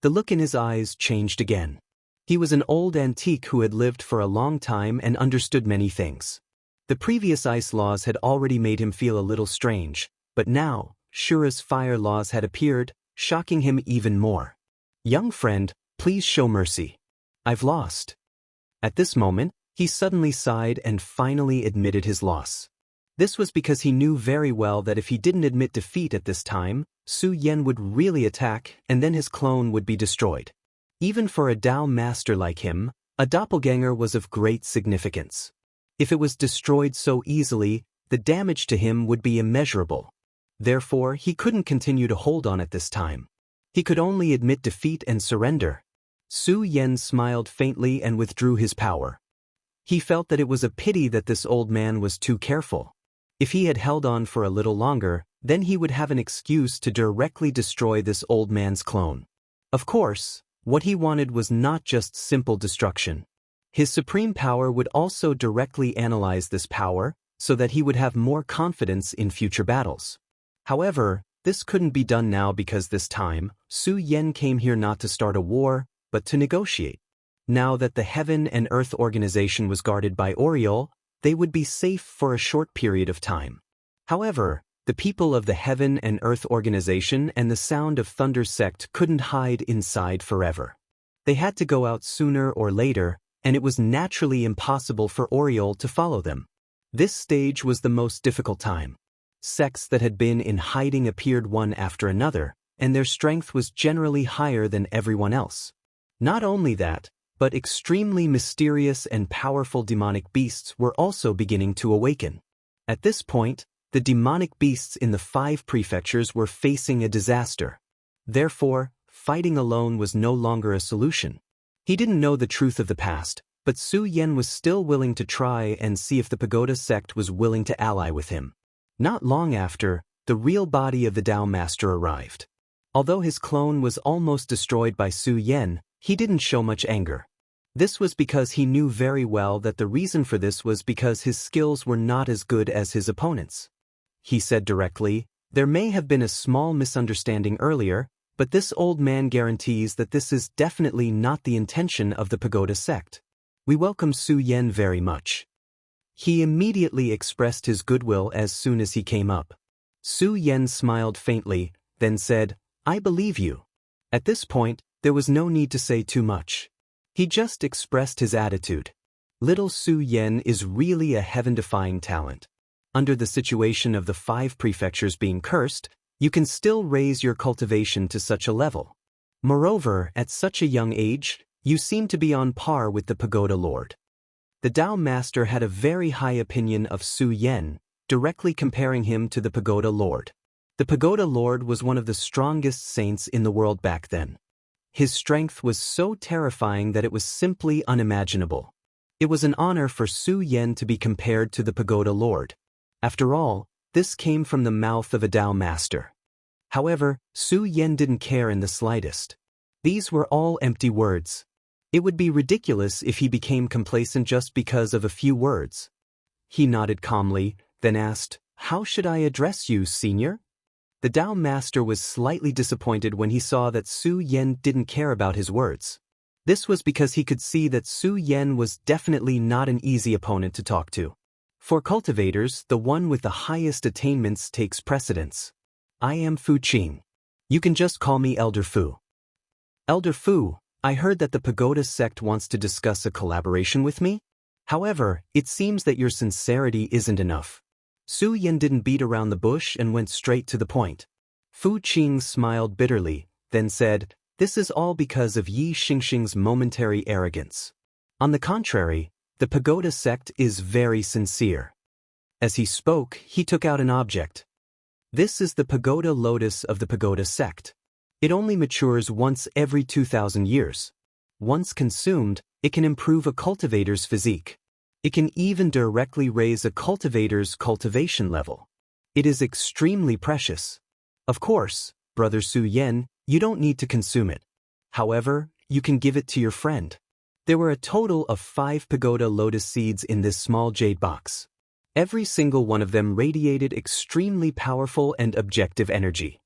The look in his eyes changed again. He was an old antique who had lived for a long time and understood many things. The previous ice laws had already made him feel a little strange, but now, Shura's fire laws had appeared, shocking him even more. "Young friend, please show mercy. I've lost." At this moment, he suddenly sighed and finally admitted his loss. This was because he knew very well that if he didn't admit defeat at this time, Su Yan would really attack and then his clone would be destroyed. Even for a Dao Master like him, a doppelganger was of great significance. If it was destroyed so easily, the damage to him would be immeasurable. Therefore, he couldn't continue to hold on at this time. He could only admit defeat and surrender. Su Yan smiled faintly and withdrew his power. He felt that it was a pity that this old man was too careful. If he had held on for a little longer, then he would have an excuse to directly destroy this old man's clone. Of course, what he wanted was not just simple destruction. His supreme power would also directly analyze this power, so that he would have more confidence in future battles. However, this couldn't be done now because this time, Su Yan came here not to start a war, but to negotiate. Now that the Heaven and Earth organization was guarded by Oriole, they would be safe for a short period of time. However, the people of the Heaven and Earth organization and the Sound of Thunder sect couldn't hide inside forever. They had to go out sooner or later, and it was naturally impossible for Oriole to follow them. This stage was the most difficult time. Sects that had been in hiding appeared one after another, and their strength was generally higher than everyone else. Not only that, but extremely mysterious and powerful demonic beasts were also beginning to awaken. At this point, the demonic beasts in the 5 prefectures were facing a disaster. Therefore, fighting alone was no longer a solution. He didn't know the truth of the past, but Su Yan was still willing to try and see if the Pagoda sect was willing to ally with him. Not long after, the real body of the Dao Master arrived. Although his clone was almost destroyed by Su Yan, he didn't show much anger. This was because he knew very well that the reason for this was because his skills were not as good as his opponents. He said directly, "There may have been a small misunderstanding earlier, but this old man guarantees that this is definitely not the intention of the Pagoda sect." We welcome Su Yan very much." He immediately expressed his goodwill as soon as he came up. Su Yan smiled faintly, then said, "I believe you." At this point, there was no need to say too much. He just expressed his attitude. Little Su Yan is really a heaven-defying talent. Under the situation of the 5 prefectures being cursed, you can still raise your cultivation to such a level. Moreover, at such a young age, you seem to be on par with the Pagoda Lord. The Dao Master had a very high opinion of Su Yan, directly comparing him to the Pagoda Lord. The Pagoda Lord was one of the strongest saints in the world back then. His strength was so terrifying that it was simply unimaginable. It was an honor for Su Yan to be compared to the Pagoda Lord. After all, this came from the mouth of a Dao Master. However, Su Yan didn't care in the slightest. These were all empty words. It would be ridiculous if he became complacent just because of a few words. He nodded calmly, then asked, "How should I address you, Senior?" The Dao Master was slightly disappointed when he saw that Su Yan didn't care about his words. This was because he could see that Su Yan was definitely not an easy opponent to talk to. For cultivators, the one with the highest attainments takes precedence. "I am Fu Qing. You can just call me Elder Fu." "Elder Fu, I heard that the Pagoda sect wants to discuss a collaboration with me. However, it seems that your sincerity isn't enough." Su Yan didn't beat around the bush and went straight to the point. Fu Qing smiled bitterly, then said, "This is all because of Yi Xingxing's momentary arrogance. On the contrary, the Pagoda sect is very sincere." As he spoke, he took out an object. This is the Pagoda Lotus of the Pagoda sect. It only matures once every 2,000 years. Once consumed, it can improve a cultivator's physique. It can even directly raise a cultivator's cultivation level. It is extremely precious. Of course, Brother Su Yan, you don't need to consume it. However, you can give it to your friend. There were a total of 5 Pagoda Lotus seeds in this small jade box. Every single one of them radiated extremely powerful and objective energy.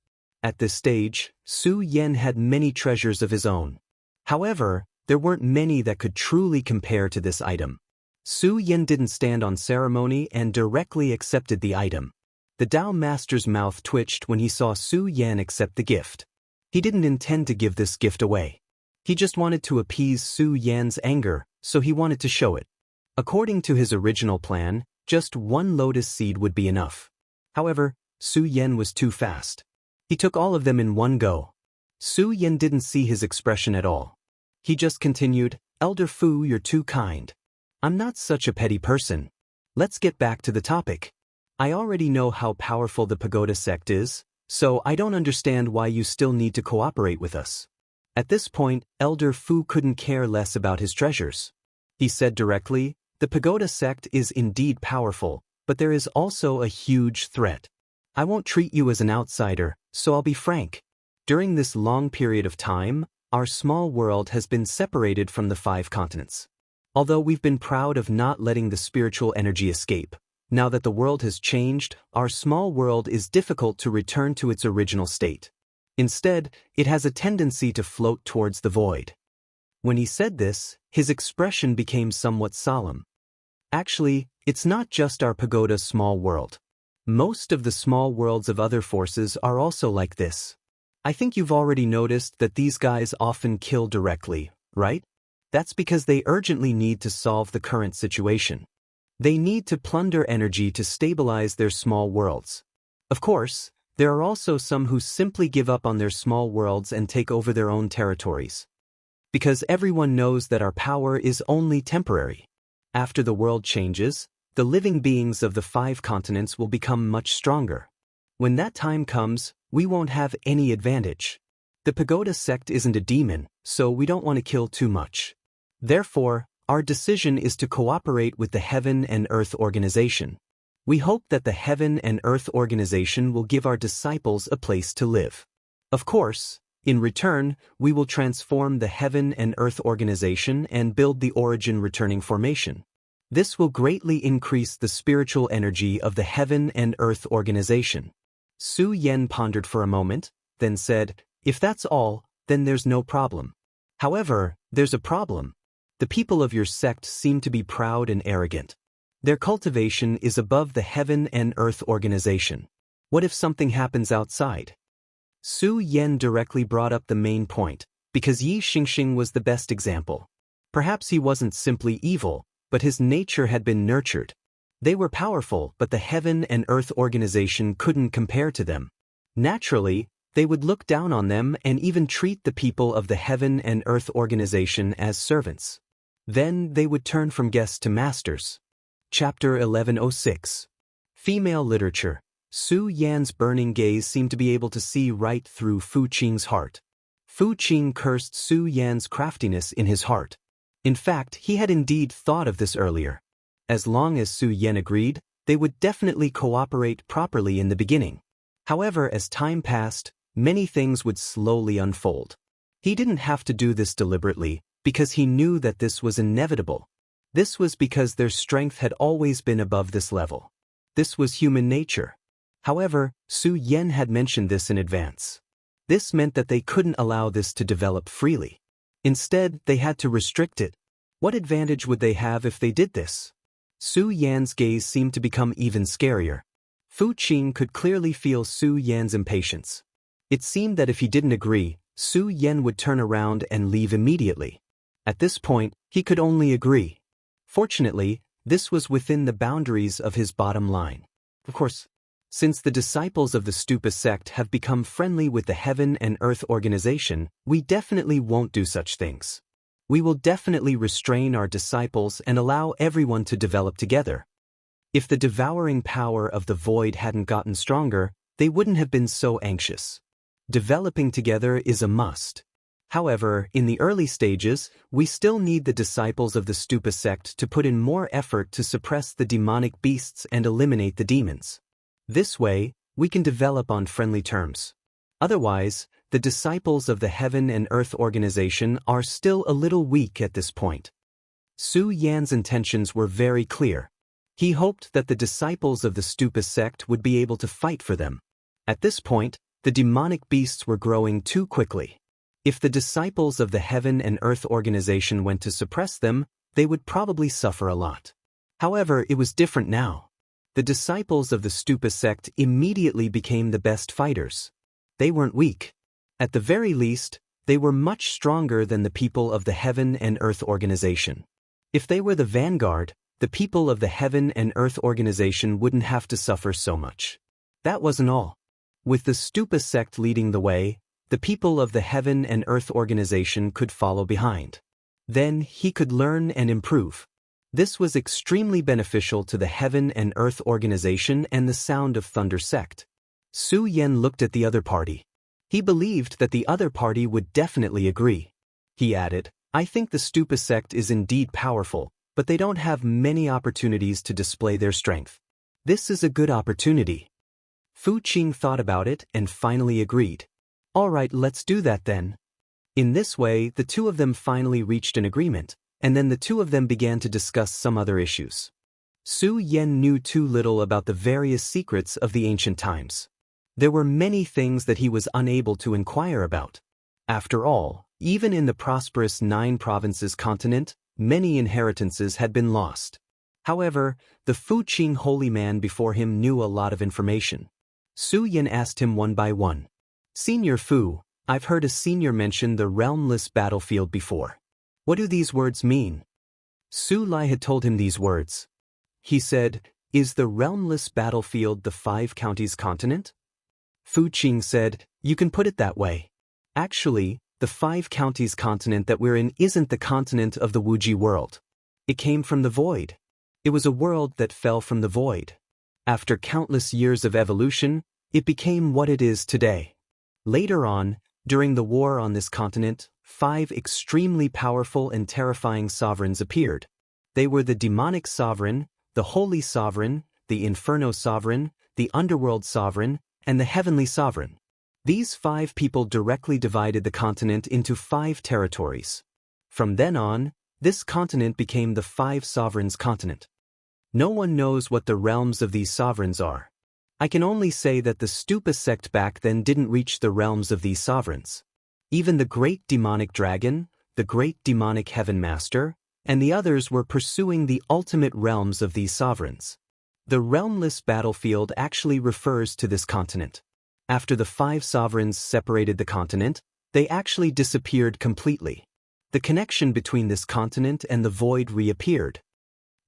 At this stage, Su Yan had many treasures of his own. However, there weren't many that could truly compare to this item. Su Yan didn't stand on ceremony and directly accepted the item. The Dao Master's mouth twitched when he saw Su Yan accept the gift. He didn't intend to give this gift away. He just wanted to appease Su Yan's anger, so he wanted to show it. According to his original plan, just 1 lotus seed would be enough. However, Su Yan was too fast. He took all of them in one go. Su Yan didn't see his expression at all. He just continued, "Elder Fu, you're too kind. I'm not such a petty person. Let's get back to the topic. I already know how powerful the Pagoda sect is, so I don't understand why you still need to cooperate with us." At this point, Elder Fu couldn't care less about his treasures. He said directly, "The Pagoda sect is indeed powerful, but there is also a huge threat. I won't treat you as an outsider, so I'll be frank. During this long period of time, our small world has been separated from the 5 continents. Although we've been proud of not letting the spiritual energy escape, now that the world has changed, our small world is difficult to return to its original state. Instead, it has a tendency to float towards the void." When he said this, his expression became somewhat solemn. Actually, it's not just our Pagoda small world. Most of the small worlds of other forces are also like this. I think you've already noticed that these guys often kill directly, right? That's because they urgently need to solve the current situation. They need to plunder energy to stabilize their small worlds. Of course, there are also some who simply give up on their small worlds and take over their own territories. Because everyone knows that our power is only temporary. After the world changes, the living beings of the 5 continents will become much stronger. When that time comes, we won't have any advantage. The Pagoda sect isn't a demon, so we don't want to kill too much. Therefore, our decision is to cooperate with the Heaven and Earth Organization. We hope that the Heaven and Earth Organization will give our disciples a place to live. Of course, in return, we will transform the Heaven and Earth Organization and build the Origin Returning Formation. This will greatly increase the spiritual energy of the Heaven and Earth Organization." Su Yan pondered for a moment, then said, "If that's all, then there's no problem. However, there's a problem. The people of your sect seem to be proud and arrogant. Their cultivation is above the heaven and earth organization. What if something happens outside? Su Yan directly brought up the main point, because Yi Xingxing was the best example. Perhaps he wasn't simply evil, but his nature had been nurtured. They were powerful, but the heaven and earth organization couldn't compare to them. Naturally, they would look down on them and even treat the people of the heaven and earth organization as servants. Then they would turn from guests to masters. Chapter 1106. Female Literature. Su Yan's burning gaze seemed to be able to see right through Fu Qing's heart. Fu Qing cursed Su Yan's craftiness in his heart. In fact, he had indeed thought of this earlier. As long as Su Yan agreed, they would definitely cooperate properly in the beginning. However, as time passed, many things would slowly unfold. He didn't have to do this deliberately, because he knew that this was inevitable. This was because their strength had always been above this level. This was human nature. However, Su Yan had mentioned this in advance. This meant that they couldn't allow this to develop freely. Instead, they had to restrict it. What advantage would they have if they did this? Su Yan's gaze seemed to become even scarier. Fu Qing could clearly feel Su Yan's impatience. It seemed that if he didn't agree, Su Yan would turn around and leave immediately. At this point, he could only agree. Fortunately, this was within the boundaries of his bottom line. Of course, since the disciples of the Stupa sect have become friendly with the Heaven and Earth organization, we definitely won't do such things. We will definitely restrain our disciples and allow everyone to develop together. If the devouring power of the void hadn't gotten stronger, they wouldn't have been so anxious. Developing together is a must. However, in the early stages, we still need the disciples of the Stupa sect to put in more effort to suppress the demonic beasts and eliminate the demons. This way, we can develop on friendly terms. Otherwise, the disciples of the Heaven and Earth organization are still a little weak at this point. Su Yan's intentions were very clear. He hoped that the disciples of the Stupa sect would be able to fight for them. At this point, the demonic beasts were growing too quickly. If the disciples of the Heaven and Earth organization went to suppress them, they would probably suffer a lot. However, it was different now. The disciples of the Stupa sect immediately became the best fighters. They weren't weak. At the very least, they were much stronger than the people of the Heaven and Earth organization. If they were the vanguard, the people of the Heaven and Earth organization wouldn't have to suffer so much. That wasn't all. With the Stupa sect leading the way, the people of the Heaven and Earth organization could follow behind. Then he could learn and improve. This was extremely beneficial to the Heaven and Earth organization and the Sound of Thunder sect. Su Yan looked at the other party. He believed that the other party would definitely agree. He added, I think the Stupa sect is indeed powerful, but they don't have many opportunities to display their strength. This is a good opportunity. Fu Qing thought about it and finally agreed. All right, let's do that then. In this way, the two of them finally reached an agreement, and then the two of them began to discuss some other issues. Su Yan knew too little about the various secrets of the ancient times. There were many things that he was unable to inquire about. After all, even in the prosperous 9 provinces continent, many inheritances had been lost. However, the Fu Qing holy man before him knew a lot of information. Su Yan asked him one by one. Senior Fu, I've heard a senior mention the realmless battlefield before. What do these words mean? Su Lai had told him these words. He said, Is the realmless battlefield the 5 counties continent? Fu Qing said, You can put it that way. Actually, the 5 counties continent that we're in isn't the continent of the Wuji world. It came from the void. It was a world that fell from the void. After countless years of evolution, it became what it is today. Later on, during the war on this continent, 5 extremely powerful and terrifying sovereigns appeared. They were the demonic sovereign, the holy sovereign, the inferno sovereign, the underworld sovereign, and the heavenly sovereign. These 5 people directly divided the continent into 5 territories. From then on, this continent became the 5 sovereigns continent. No one knows what the realms of these sovereigns are. I can only say that the Stupa sect back then didn't reach the realms of these sovereigns. Even the great demonic dragon, the great demonic heaven master, and the others were pursuing the ultimate realms of these sovereigns. The realmless battlefield actually refers to this continent. After the 5 sovereigns separated the continent, they actually disappeared completely. The connection between this continent and the void reappeared.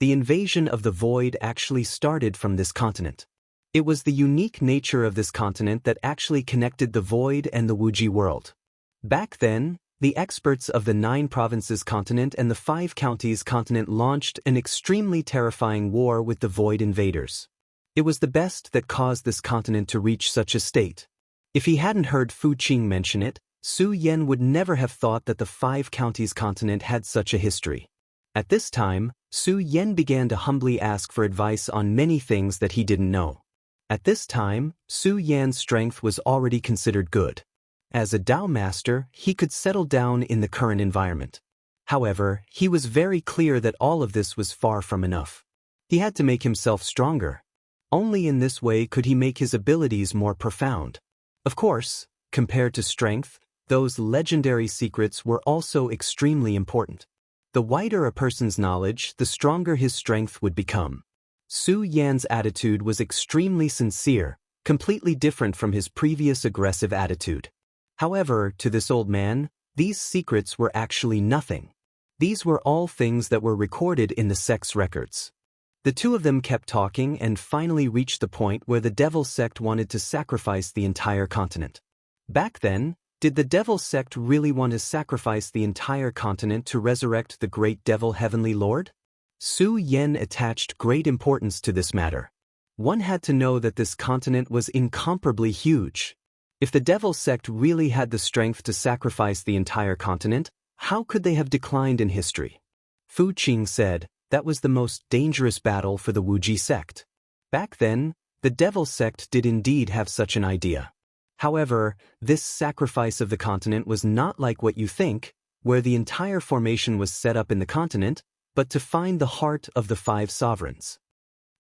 The invasion of the void actually started from this continent. It was the unique nature of this continent that actually connected the void and the Wuji world. Back then, the experts of the 9 provinces continent and the 5 counties continent launched an extremely terrifying war with the void invaders. It was the best that caused this continent to reach such a state. If he hadn't heard Fu Qing mention it, Su Yan would never have thought that the 5 counties continent had such a history. At this time, Su Yan began to humbly ask for advice on many things that he didn't know. At this time, Su Yan's strength was already considered good. As a Dao master, he could settle down in the current environment. However, he was very clear that all of this was far from enough. He had to make himself stronger. Only in this way could he make his abilities more profound. Of course, compared to strength, those legendary secrets were also extremely important. The wider a person's knowledge, the stronger his strength would become. Su Yan's attitude was extremely sincere, completely different from his previous aggressive attitude. However, to this old man, these secrets were actually nothing. These were all things that were recorded in the sect's records. The two of them kept talking and finally reached the point where the devil sect wanted to sacrifice the entire continent. Back then, did the devil sect really want to sacrifice the entire continent to resurrect the great devil heavenly lord? Su Yan attached great importance to this matter. One had to know that this continent was incomparably huge. If the devil sect really had the strength to sacrifice the entire continent, how could they have declined in history? Fu Qing said, that was the most dangerous battle for the Wuji sect. Back then, the devil sect did indeed have such an idea. However, this sacrifice of the continent was not like what you think, where the entire formation was set up in the continent, but to find the heart of the 5 sovereigns.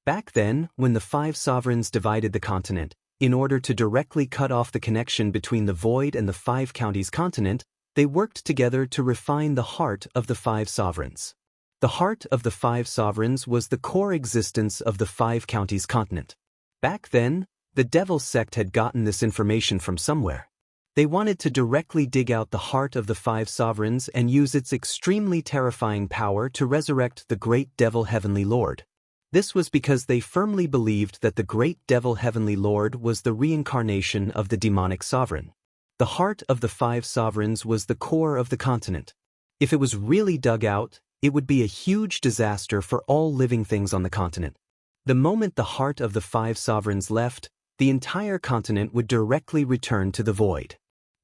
Back then, when the 5 sovereigns divided the continent, in order to directly cut off the connection between the void and the 5 counties continent, they worked together to refine the heart of the 5 sovereigns. The heart of the 5 sovereigns was the core existence of the 5 counties continent. Back then, the devil sect had gotten this information from somewhere. They wanted to directly dig out the heart of the 5 sovereigns and use its extremely terrifying power to resurrect the great devil heavenly lord. This was because they firmly believed that the great devil heavenly lord was the reincarnation of the demonic sovereign. The heart of the 5 sovereigns was the core of the continent. If it was really dug out, it would be a huge disaster for all living things on the continent. The moment the heart of the 5 sovereigns left, the entire continent would directly return to the void.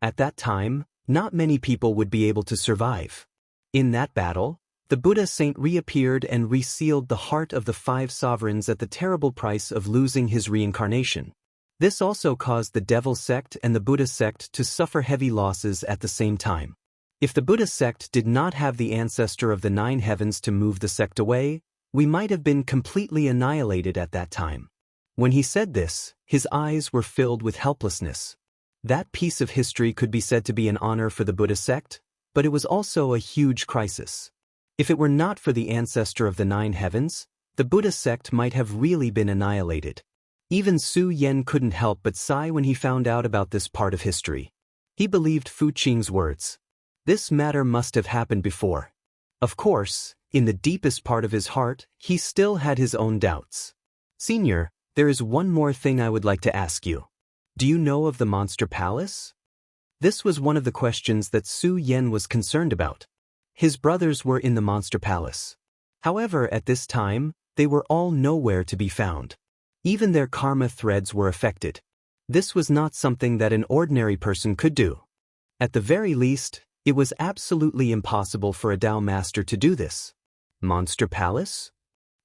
At that time, not many people would be able to survive. In that battle, the Buddha saint reappeared and resealed the heart of the 5 sovereigns at the terrible price of losing his reincarnation. This also caused the devil sect and the Buddha sect to suffer heavy losses at the same time. If the Buddha sect did not have the ancestor of the 9 heavens to move the sect away, we might have been completely annihilated at that time. When he said this, his eyes were filled with helplessness. That piece of history could be said to be an honor for the Buddha sect, but it was also a huge crisis. If it were not for the ancestor of the 9 heavens, the Buddha sect might have really been annihilated. Even Su Yan couldn't help but sigh when he found out about this part of history. He believed Fu Qing's words. This matter must have happened before. Of course, in the deepest part of his heart, he still had his own doubts. Senior, there is one more thing I would like to ask you. Do you know of the Monster Palace? This was one of the questions that Su Yan was concerned about. His brothers were in the Monster Palace. However, at this time, they were all nowhere to be found. Even their karma threads were affected. This was not something that an ordinary person could do. At the very least, it was absolutely impossible for a Dao master to do this. Monster Palace?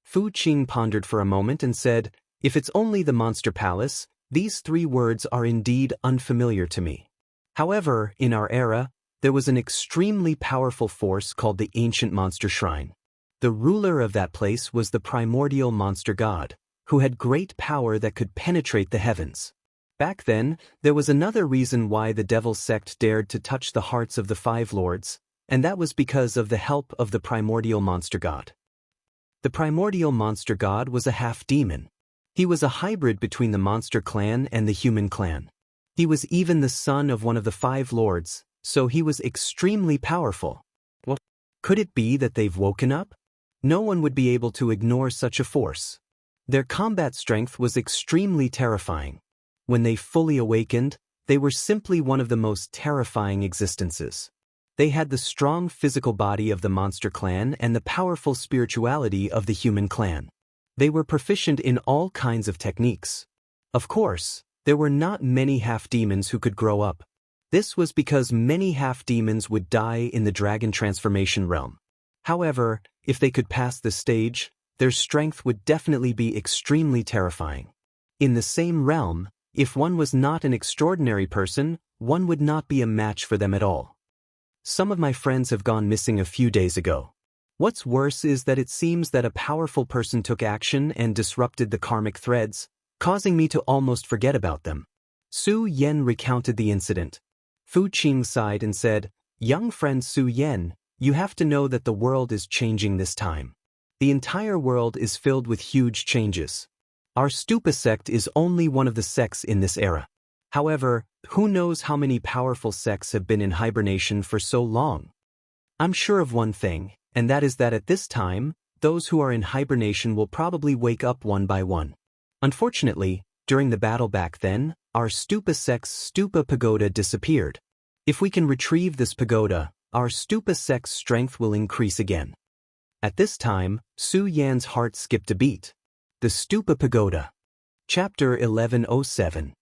Fu Qing pondered for a moment and said, if it's only the Monster Palace, these 3 words are indeed unfamiliar to me. However, in our era, there was an extremely powerful force called the Ancient Monster Shrine. The ruler of that place was the primordial monster god, who had great power that could penetrate the heavens. Back then, there was another reason why the devil sect dared to touch the hearts of the 5 lords. and that was because of the help of the primordial monster god. The primordial monster god was a half-demon. He was a hybrid between the monster clan and the human clan. He was even the son of one of the 5 lords, so he was extremely powerful. Well, could it be that they've woken up? No one would be able to ignore such a force. Their combat strength was extremely terrifying. When they fully awakened, they were simply one of the most terrifying existences. They had the strong physical body of the monster clan and the powerful spirituality of the human clan. They were proficient in all kinds of techniques. Of course, there were not many half-demons who could grow up. This was because many half-demons would die in the dragon transformation realm. However, if they could pass this stage, their strength would definitely be extremely terrifying. In the same realm, if one was not an extraordinary person, one would not be a match for them at all. Some of my friends have gone missing a few days ago. What's worse is that it seems that a powerful person took action and disrupted the karmic threads, causing me to almost forget about them. Su Yan recounted the incident. Fu Qing sighed and said, "Young friend Su Yan, you have to know that the world is changing this time. The entire world is filled with huge changes. Our Stupa sect is only one of the sects in this era. However, who knows how many powerful sects have been in hibernation for so long? I'm sure of one thing, and that is that at this time, those who are in hibernation will probably wake up one by one. Unfortunately, during the battle back then, our Stupa sect's Stupa pagoda disappeared. If we can retrieve this pagoda, our Stupa sect's strength will increase again." At this time, Su Yan's heart skipped a beat. The Stupa Pagoda. Chapter 1107.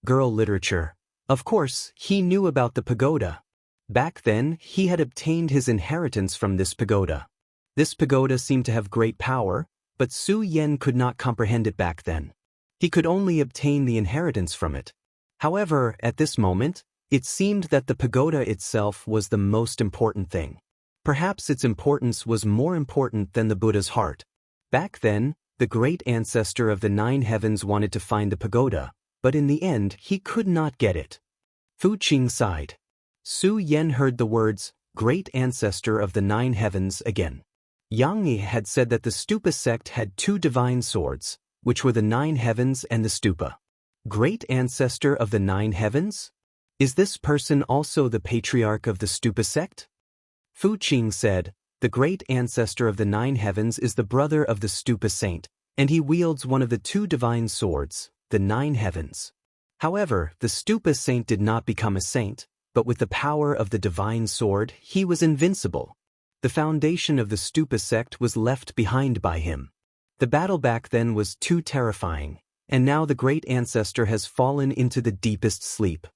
Girl Literature. Of course, he knew about the pagoda. Back then, he had obtained his inheritance from this pagoda. This pagoda seemed to have great power, but Su Yan could not comprehend it back then. He could only obtain the inheritance from it. However, at this moment, it seemed that the pagoda itself was the most important thing. Perhaps its importance was more important than the Buddha's heart. Back then, the great ancestor of the 9 heavens wanted to find the pagoda, but in the end he could not get it. Fu Qing sighed. Su Yan heard the words, "great ancestor of the 9 heavens" again. Yang Yi had said that the Stupa sect had 2 divine swords, which were the 9 heavens and the Stupa. Great ancestor of the 9 heavens? Is this person also the patriarch of the Stupa sect? Fu Qing said, "The great ancestor of the 9 heavens is the brother of the Stupa saint, and he wields one of the 2 divine swords, the 9 heavens. However, the Stupa saint did not become a saint, but with the power of the divine sword, he was invincible. The foundation of the Stupa sect was left behind by him. The battle back then was too terrifying, and now the great ancestor has fallen into the deepest sleep."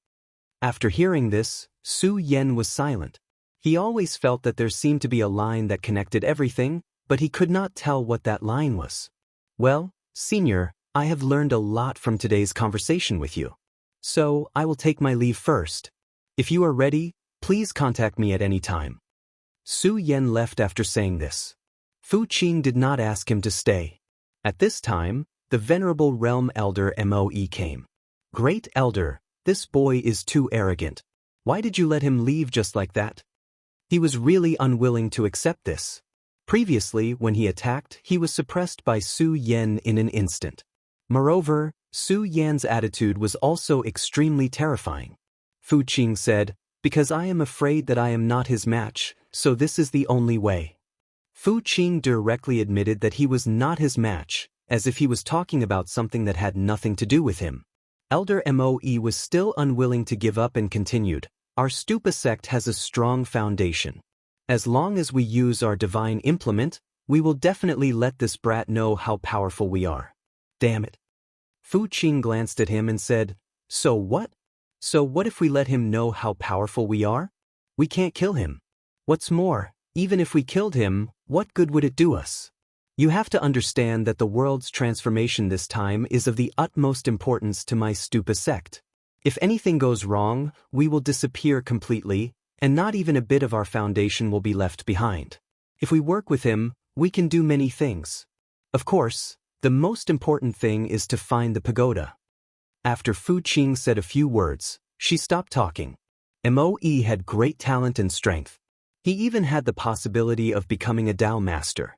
After hearing this, Su Yan was silent. He always felt that there seemed to be a line that connected everything, but he could not tell what that line was. "Well, Senior, I have learned a lot from today's conversation with you. So, I will take my leave first. If you are ready, please contact me at any time." Su Yan left after saying this. Fu Qing did not ask him to stay. At this time, the venerable realm elder Moe came. "Great elder, this boy is too arrogant. Why did you let him leave just like that?" He was really unwilling to accept this. Previously, when he attacked, he was suppressed by Su Yan in an instant. Moreover, Su Yan's attitude was also extremely terrifying. Fu Qing said, "Because I am afraid that I am not his match, so this is the only way." Fu Qing directly admitted that he was not his match, as if he was talking about something that had nothing to do with him. Elder Moe was still unwilling to give up and continued, "Our Stupa sect has a strong foundation. As long as we use our divine implement, we will definitely let this brat know how powerful we are." Damn it. Fu Qing glanced at him and said, "So what? So what if we let him know how powerful we are? We can't kill him. What's more, even if we killed him, what good would it do us? You have to understand that the world's transformation this time is of the utmost importance to my Stupa sect. If anything goes wrong, we will disappear completely, and not even a bit of our foundation will be left behind. If we work with him, we can do many things. Of course, the most important thing is to find the pagoda." After Fu Qing said a few words, she stopped talking. Moe had great talent and strength. He even had the possibility of becoming a Dao master.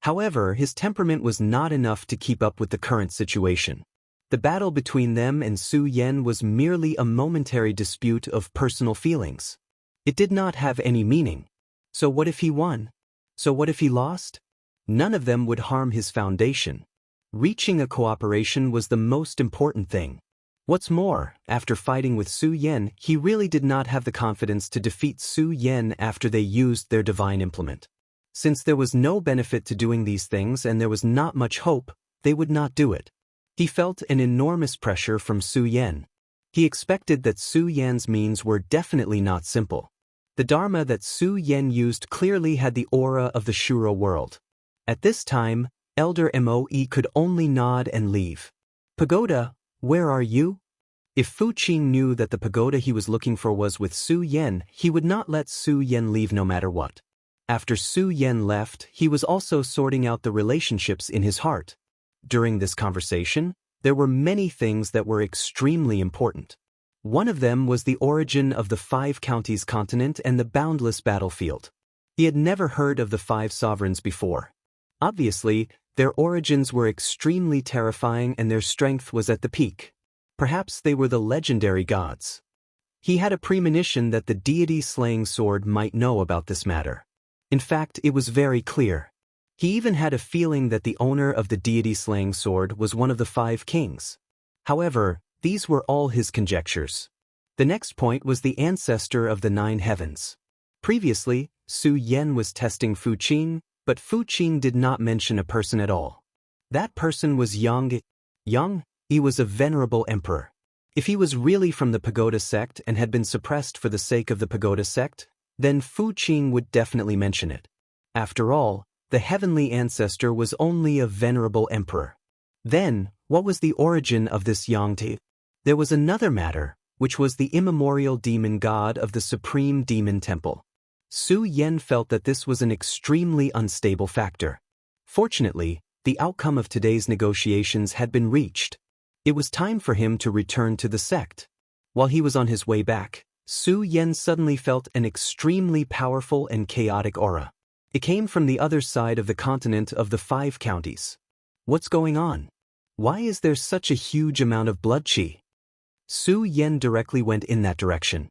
However, his temperament was not enough to keep up with the current situation. The battle between them and Su Yan was merely a momentary dispute of personal feelings. It did not have any meaning. So what if he won? So what if he lost? None of them would harm his foundation. Reaching a cooperation was the most important thing. What's more, after fighting with Su Yan, he really did not have the confidence to defeat Su Yan after they used their divine implement. Since there was no benefit to doing these things and there was not much hope, they would not do it. He felt an enormous pressure from Su Yan. He expected that Su Yan's means were definitely not simple. The Dharma that Su Yan used clearly had the aura of the Shura world. At this time, Elder Moe could only nod and leave. Pagoda, where are you? If Fu Qing knew that the pagoda he was looking for was with Su Yan, he would not let Su Yan leave no matter what. After Su Yan left, he was also sorting out the relationships in his heart. During this conversation, there were many things that were extremely important. One of them was the origin of the 5 counties continent and the boundless battlefield. He had never heard of the 5 sovereigns before. Obviously, their origins were extremely terrifying and their strength was at the peak. Perhaps they were the legendary gods. He had a premonition that the deity-slaying sword might know about this matter. In fact, it was very clear. He even had a feeling that the owner of the deity-slaying sword was one of the 5 kings. However, these were all his conjectures. The next point was the ancestor of the 9 heavens. Previously, Su Yan was testing Fu Qing, but Fu Qing did not mention a person at all. That person was Yang. He was a venerable emperor. If he was really from the pagoda sect and had been suppressed for the sake of the pagoda sect, then Fu Qing would definitely mention it. After all, the heavenly ancestor was only a venerable emperor. Then, what was the origin of this Yang? There was another matter, which was the immemorial demon god of the supreme demon temple. Su Yan felt that this was an extremely unstable factor. Fortunately, the outcome of today's negotiations had been reached. It was time for him to return to the sect. While he was on his way back, Su Yan suddenly felt an extremely powerful and chaotic aura. It came from the other side of the continent of the 5 counties. What's going on? Why is there such a huge amount of blood qi? Su Yan directly went in that direction.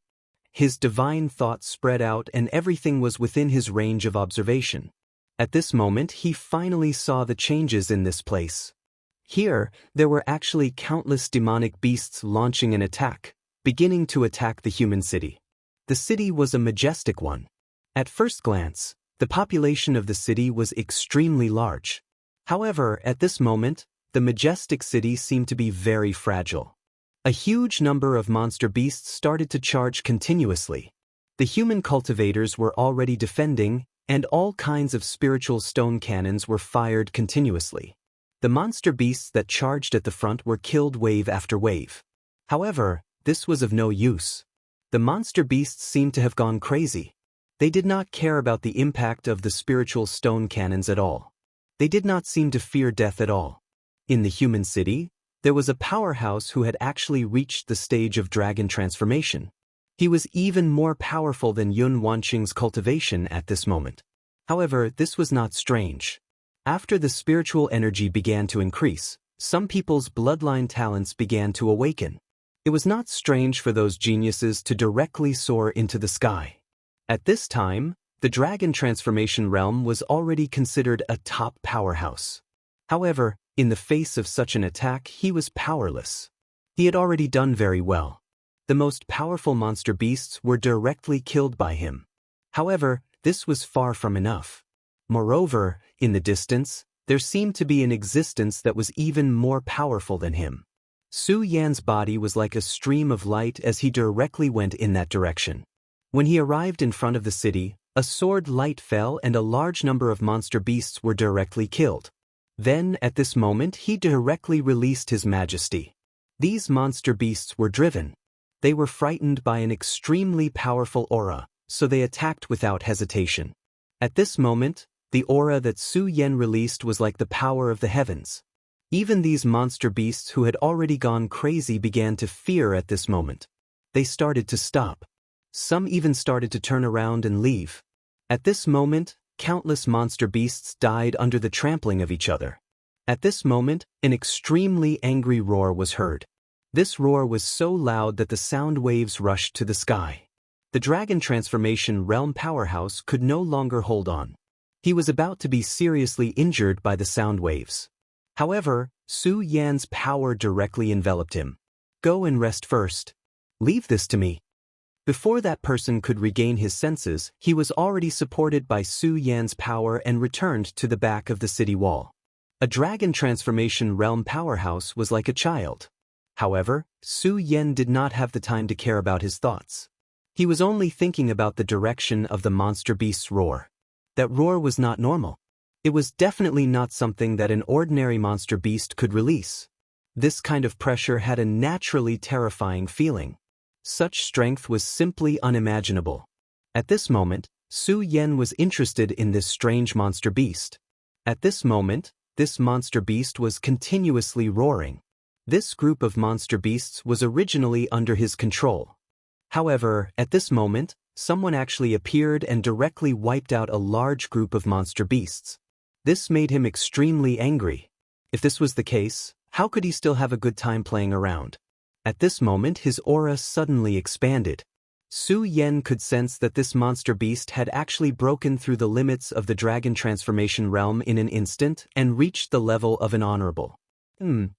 His divine thought spread out and everything was within his range of observation. At this moment, he finally saw the changes in this place. Here, there were actually countless demonic beasts launching an attack, beginning to attack the human city. The city was a majestic one. At first glance, the population of the city was extremely large. However, at this moment, the majestic city seemed to be very fragile. A huge number of monster beasts started to charge continuously. The human cultivators were already defending, and all kinds of spiritual stone cannons were fired continuously. The monster beasts that charged at the front were killed wave after wave. However, this was of no use. The monster beasts seemed to have gone crazy. They did not care about the impact of the spiritual stone cannons at all. They did not seem to fear death at all. In the human city, there was a powerhouse who had actually reached the stage of dragon transformation. He was even more powerful than Yun Wanqing's cultivation at this moment. However, this was not strange. After the spiritual energy began to increase, some people's bloodline talents began to awaken. It was not strange for those geniuses to directly soar into the sky. At this time, the dragon transformation realm was already considered a top powerhouse. However, in the face of such an attack, he was powerless. He had already done very well. The most powerful monster beasts were directly killed by him. However, this was far from enough. Moreover, in the distance, there seemed to be an existence that was even more powerful than him. Su Yan's body was like a stream of light as he directly went in that direction. When he arrived in front of the city, a sword light fell and a large number of monster beasts were directly killed. Then, at this moment, he directly released his majesty. These monster beasts were driven. They were frightened by an extremely powerful aura, so they attacked without hesitation. At this moment, the aura that Su Yan released was like the power of the heavens. Even these monster beasts who had already gone crazy began to fear at this moment. They started to stop. Some even started to turn around and leave. At this moment, countless monster beasts died under the trampling of each other. At this moment, an extremely angry roar was heard. This roar was so loud that the sound waves rushed to the sky. The dragon transformation realm powerhouse could no longer hold on. He was about to be seriously injured by the sound waves. However, Su Yan's power directly enveloped him. Go and rest first. Leave this to me. Before that person could regain his senses, he was already supported by Su Yan's power and returned to the back of the city wall. A dragon transformation realm powerhouse was like a child. However, Su Yan did not have the time to care about his thoughts. He was only thinking about the direction of the monster beast's roar. That roar was not normal. It was definitely not something that an ordinary monster beast could release. This kind of pressure had a naturally terrifying feeling. Such strength was simply unimaginable. At this moment, Su Yan was interested in this strange monster beast. At this moment, this monster beast was continuously roaring. This group of monster beasts was originally under his control. However, at this moment, someone actually appeared and directly wiped out a large group of monster beasts. This made him extremely angry. If this was the case, how could he still have a good time playing around? At this moment, his aura suddenly expanded. Su Yan could sense that this monster beast had actually broken through the limits of the dragon transformation realm in an instant and reached the level of an honorable.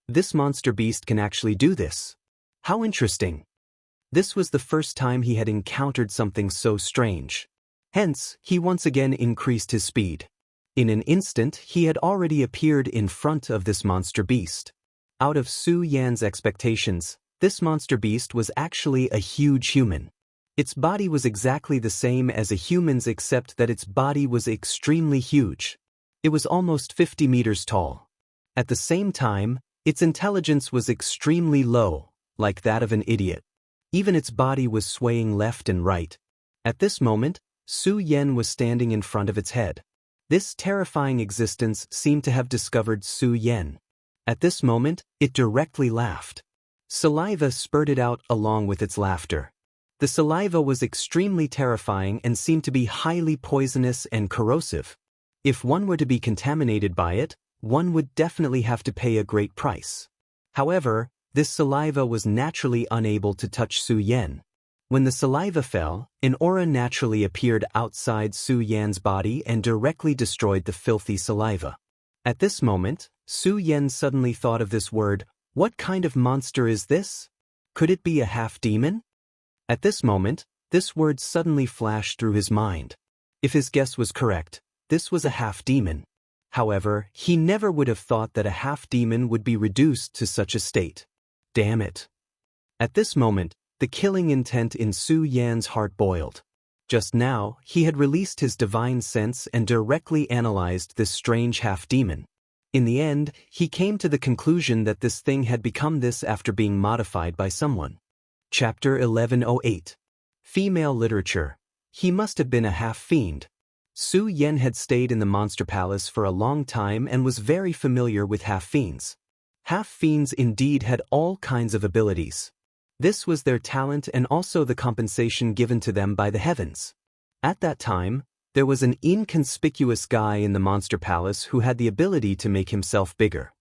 This monster beast can actually do this. How interesting. This was the first time he had encountered something so strange. Hence, he once again increased his speed. In an instant, he had already appeared in front of this monster beast. Out of Su Yan's expectations, this monster beast was actually a huge human. Its body was exactly the same as a human's except that its body was extremely huge. It was almost 50 meters tall. At the same time, its intelligence was extremely low, like that of an idiot. Even its body was swaying left and right. At this moment, Su Yan was standing in front of its head. This terrifying existence seemed to have discovered Su Yan. At this moment, it directly laughed. Saliva spurted out along with its laughter. The saliva was extremely terrifying and seemed to be highly poisonous and corrosive. If one were to be contaminated by it, one would definitely have to pay a great price. However, this saliva was naturally unable to touch Su Yan. When the saliva fell, an aura naturally appeared outside Su Yan's body and directly destroyed the filthy saliva. At this moment, Su Yan suddenly thought of this word. What kind of monster is this? Could it be a half-demon? At this moment, this word suddenly flashed through his mind. If his guess was correct, this was a half-demon. However, he never would have thought that a half-demon would be reduced to such a state. Damn it. At this moment, the killing intent in Su Yan's heart boiled. Just now, he had released his divine sense and directly analyzed this strange half-demon. In the end, he came to the conclusion that this thing had become this after being modified by someone. Chapter 1108. Female Literature. He must have been a half-fiend. Su Yan had stayed in the Monster Palace for a long time and was very familiar with half-fiends. Half-fiends indeed had all kinds of abilities. This was their talent and also the compensation given to them by the heavens. At that time, there was an inconspicuous guy in the Monster Palace who had the ability to make himself bigger.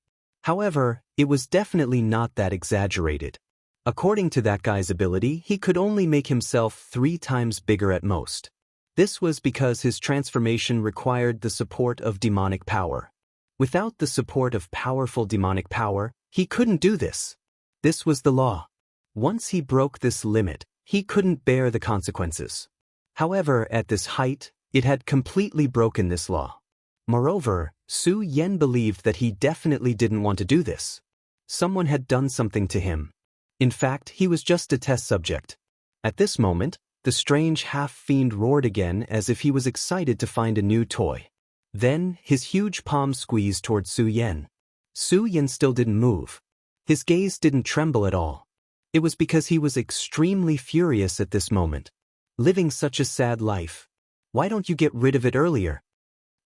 However, it was definitely not that exaggerated. According to that guy's ability, he could only make himself 3 times bigger at most. This was because his transformation required the support of demonic power. Without the support of powerful demonic power, he couldn't do this. This was the law. Once he broke this limit, he couldn't bear the consequences. However, at this height, it had completely broken this law. Moreover, Su Yan believed that he definitely didn't want to do this. Someone had done something to him. In fact, he was just a test subject. At this moment, the strange half-fiend roared again as if he was excited to find a new toy. Then, his huge palm squeezed toward Su Yan. Su Yan still didn't move. His gaze didn't tremble at all. It was because he was extremely furious at this moment. Living such a sad life. Why don't you get rid of it earlier?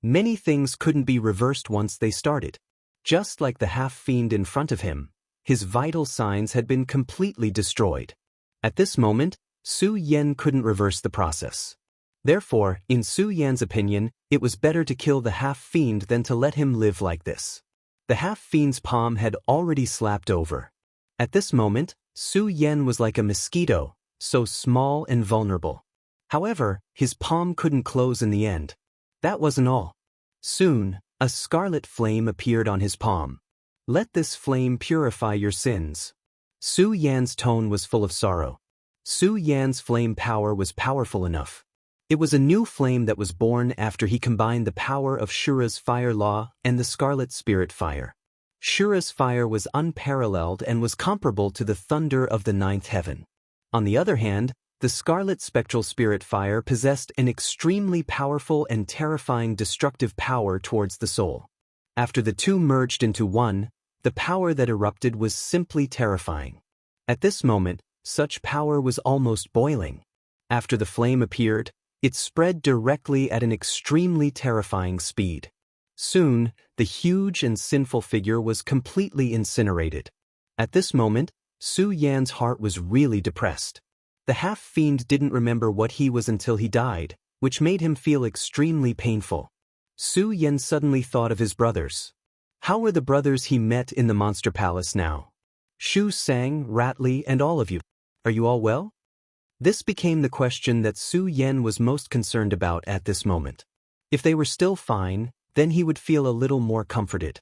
Many things couldn't be reversed once they started. Just like the half-fiend in front of him, his vital signs had been completely destroyed. At this moment, Su Yan couldn't reverse the process. Therefore, in Su Yan's opinion, it was better to kill the half-fiend than to let him live like this. The half-fiend's palm had already slapped over. At this moment, Su Yan was like a mosquito, so small and vulnerable. However, his palm couldn't close in the end. That wasn't all. Soon, a scarlet flame appeared on his palm. Let this flame purify your sins. Su Yan's tone was full of sorrow. Su Yan's flame power was powerful enough. It was a new flame that was born after he combined the power of Shura's fire law and the scarlet spirit fire. Shura's fire was unparalleled and was comparable to the thunder of the ninth heaven. On the other hand, the scarlet spectral spirit fire possessed an extremely powerful and terrifying destructive power towards the soul. After the two merged into one, the power that erupted was simply terrifying. At this moment, such power was almost boiling. After the flame appeared, it spread directly at an extremely terrifying speed. Soon, the huge and sinful figure was completely incinerated. At this moment, Su Yan's heart was really depressed. The half-fiend didn't remember what he was until he died, which made him feel extremely painful. Su Yan suddenly thought of his brothers. How were the brothers he met in the monster palace now? Shu Sang, Ratli, and all of you. Are you all well? This became the question that Su Yan was most concerned about at this moment. If they were still fine, then he would feel a little more comforted.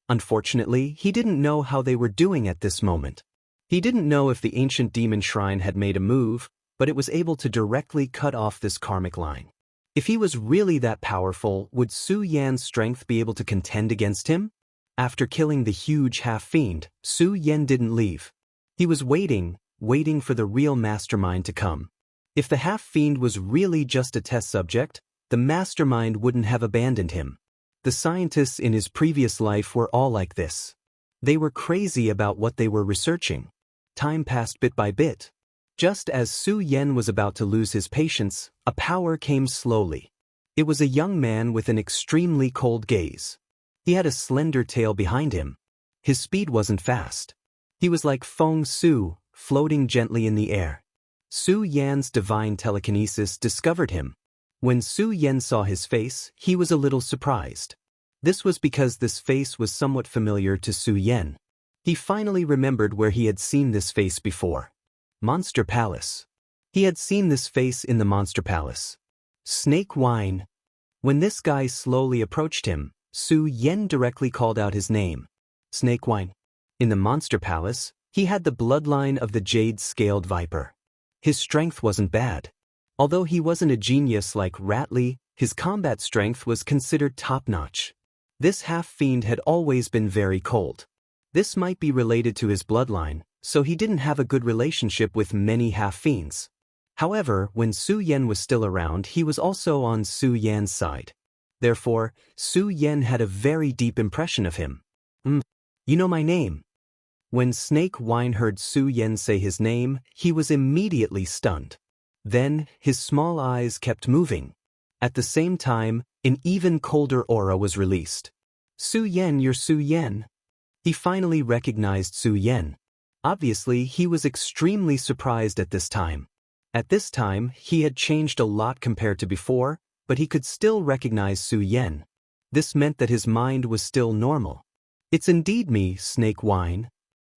Unfortunately, he didn't know how they were doing at this moment. He didn't know if the ancient demon shrine had made a move, but it was able to directly cut off this karmic line. If he was really that powerful, would Su Yan's strength be able to contend against him? After killing the huge half-fiend, Su Yan didn't leave. He was waiting for the real mastermind to come. If the half-fiend was really just a test subject, the mastermind wouldn't have abandoned him. The scientists in his previous life were all like this. They were crazy about what they were researching. Time passed bit by bit. Just as Su Yan was about to lose his patience, a power came slowly. It was a young man with an extremely cold gaze. He had a slender tail behind him. His speed wasn't fast. He was like Feng Su, floating gently in the air. Su Yan's divine telekinesis discovered him. When Su Yan saw his face, he was a little surprised. This was because this face was somewhat familiar to Su Yan. He finally remembered where he had seen this face before. Monster Palace. He had seen this face in the Monster Palace. Snake Wine. When this guy slowly approached him, Su Yan directly called out his name. Snake Wine. In the Monster Palace, he had the bloodline of the jade-scaled viper. His strength wasn't bad. Although he wasn't a genius like Ratli, his combat strength was considered top-notch. This half-fiend had always been very cold. This might be related to his bloodline, so he didn't have a good relationship with many half-fiends. However, when Su Yan was still around, he was also on Su Yan's side. Therefore, Su Yan had a very deep impression of him. You know my name. When Snake Wine heard Su Yan say his name, he was immediately stunned. Then, his small eyes kept moving. At the same time, an even colder aura was released. Su Yan, you're Su Yan. He finally recognized Su Yan. Obviously, he was extremely surprised at this time. At this time, he had changed a lot compared to before, but he could still recognize Su Yan. This meant that his mind was still normal. It's indeed me, Snake Wine.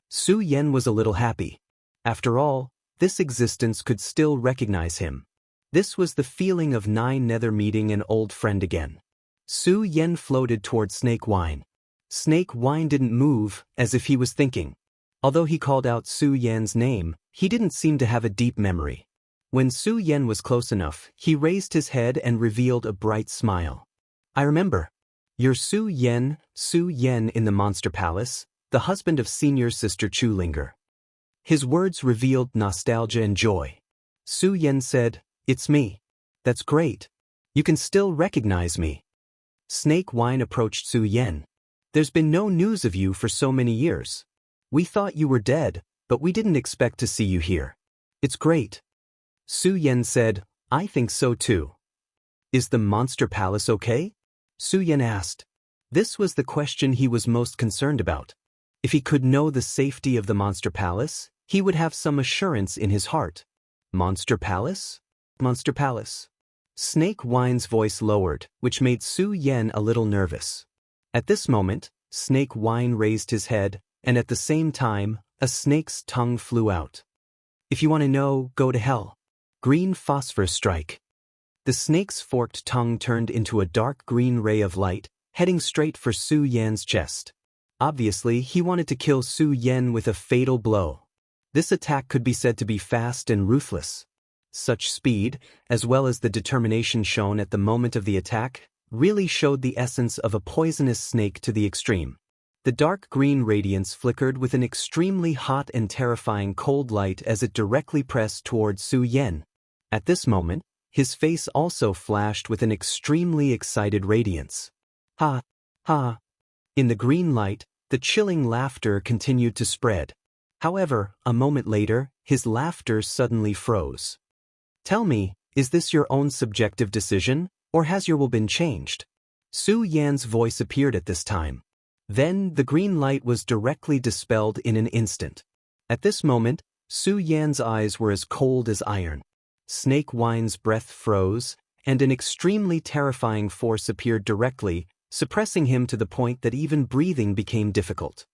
Su Yan was a little happy. After all, this existence could still recognize him. This was the feeling of Nine Nether meeting an old friend again. Su Yan floated toward Snake Wine. Snake Wine didn't move, as if he was thinking. Although he called out Su Yan's name, he didn't seem to have a deep memory. When Su Yan was close enough, he raised his head and revealed a bright smile. I remember. You're Su Yan in the Monster Palace, the husband of Senior Sister Chulinger. His words revealed nostalgia and joy. Su Yan said, It's me. That's great. You can still recognize me. Snake Wine approached Su Yan. There's been no news of you for so many years. We thought you were dead, but we didn't expect to see you here. It's great. Su Yan said, I think so too. Is the Monster Palace okay? Su Yan asked. This was the question he was most concerned about. If he could know the safety of the Monster Palace, he would have some assurance in his heart. Monster Palace? Monster Palace. Snake Wine's voice lowered, which made Su Yan a little nervous. At this moment, Snake Wine raised his head, and at the same time, a snake's tongue flew out. If you want to know, go to hell. Green phosphorus strike. The snake's forked tongue turned into a dark green ray of light, heading straight for Su Yan's chest. Obviously, he wanted to kill Su Yan with a fatal blow. This attack could be said to be fast and ruthless. Such speed, as well as the determination shown at the moment of the attack, really showed the essence of a poisonous snake to the extreme. The dark green radiance flickered with an extremely hot and terrifying cold light as it directly pressed toward Su Yan. At this moment, his face also flashed with an extremely excited radiance. Ha! Ha! In the green light, the chilling laughter continued to spread. However, a moment later, his laughter suddenly froze. Tell me, is this your own subjective decision, or has your will been changed? Su Yan's voice appeared at this time. Then, the green light was directly dispelled in an instant. At this moment, Su Yan's eyes were as cold as iron. Snake Wine's breath froze, and an extremely terrifying force appeared directly, suppressing him to the point that even breathing became difficult.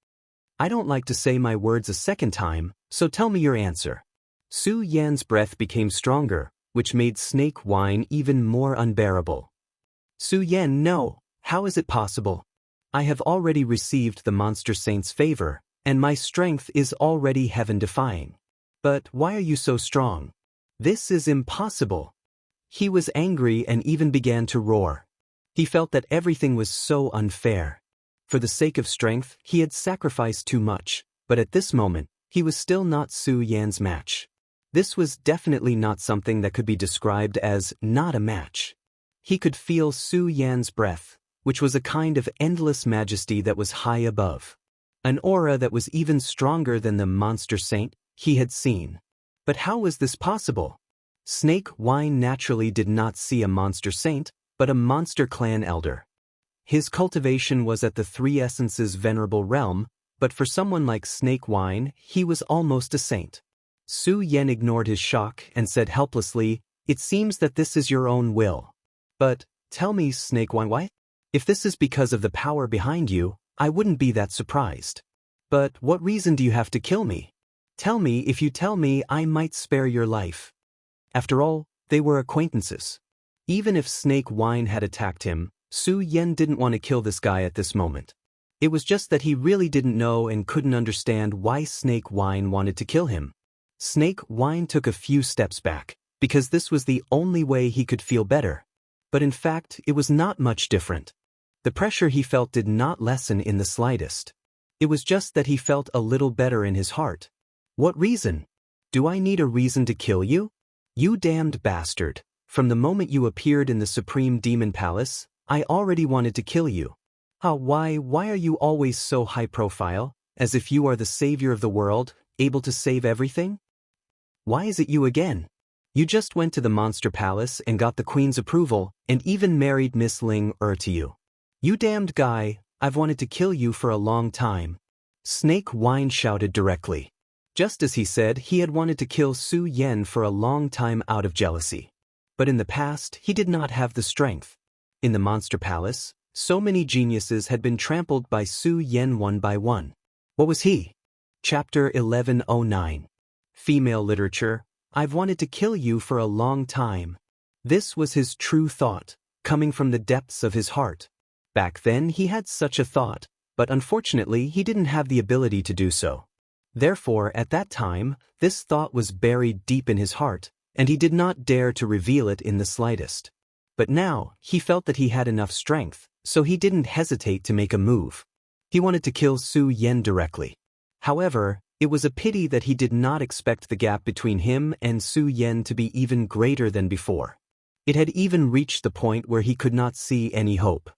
I don't like to say my words a second time, so tell me your answer. Su Yan's breath became stronger, which made Snake Wine even more unbearable. Su Yan, no, how is it possible? I have already received the Monster Saint's favor, and my strength is already heaven-defying. But why are you so strong? This is impossible. He was angry and even began to roar. He felt that everything was so unfair. For the sake of strength, he had sacrificed too much, but at this moment, he was still not Su Yan's match. This was definitely not something that could be described as not a match. He could feel Su Yan's breath, which was a kind of endless majesty that was high above. An aura that was even stronger than the Monster Saint he had seen. But how was this possible? Snake Wine naturally did not see a Monster Saint, but a Monster Clan elder. His cultivation was at the Three Essences venerable realm, but for someone like Snake Wine, he was almost a saint. Su Yan ignored his shock and said helplessly, "It seems that this is your own will. But, tell me, Snake Wine, why? If this is because of the power behind you, I wouldn't be that surprised. But what reason do you have to kill me? Tell me, if you tell me, I might spare your life." After all, they were acquaintances. Even if Snake Wine had attacked him, Su Yan didn't want to kill this guy at this moment. It was just that he really didn't know and couldn't understand why Snake Wine wanted to kill him. Snake Wine took a few steps back, because this was the only way he could feel better. But in fact, it was not much different. The pressure he felt did not lessen in the slightest. It was just that he felt a little better in his heart. What reason? Do I need a reason to kill you? You damned bastard. From the moment you appeared in the Supreme Demon Palace, I already wanted to kill you. Why are you always so high profile, as if you are the savior of the world, able to save everything? Why is it you again? You just went to the Monster Palace and got the Queen's approval, and even married Miss Ling to you. You damned guy, I've wanted to kill you for a long time. Snake Wine shouted directly. Just as he said, he had wanted to kill Su Yan for a long time out of jealousy. But in the past, he did not have the strength. In the Monster Palace, so many geniuses had been trampled by Su Yan one by one. What was he? Chapter 1109. Female Literature. I've wanted to kill you for a long time. This was his true thought, coming from the depths of his heart. Back then he had such a thought, but unfortunately he didn't have the ability to do so. Therefore, at that time, this thought was buried deep in his heart, and he did not dare to reveal it in the slightest. But now, he felt that he had enough strength, so he didn't hesitate to make a move. He wanted to kill Su Yan directly. However, it was a pity that he did not expect the gap between him and Su Yan to be even greater than before. It had even reached the point where he could not see any hope.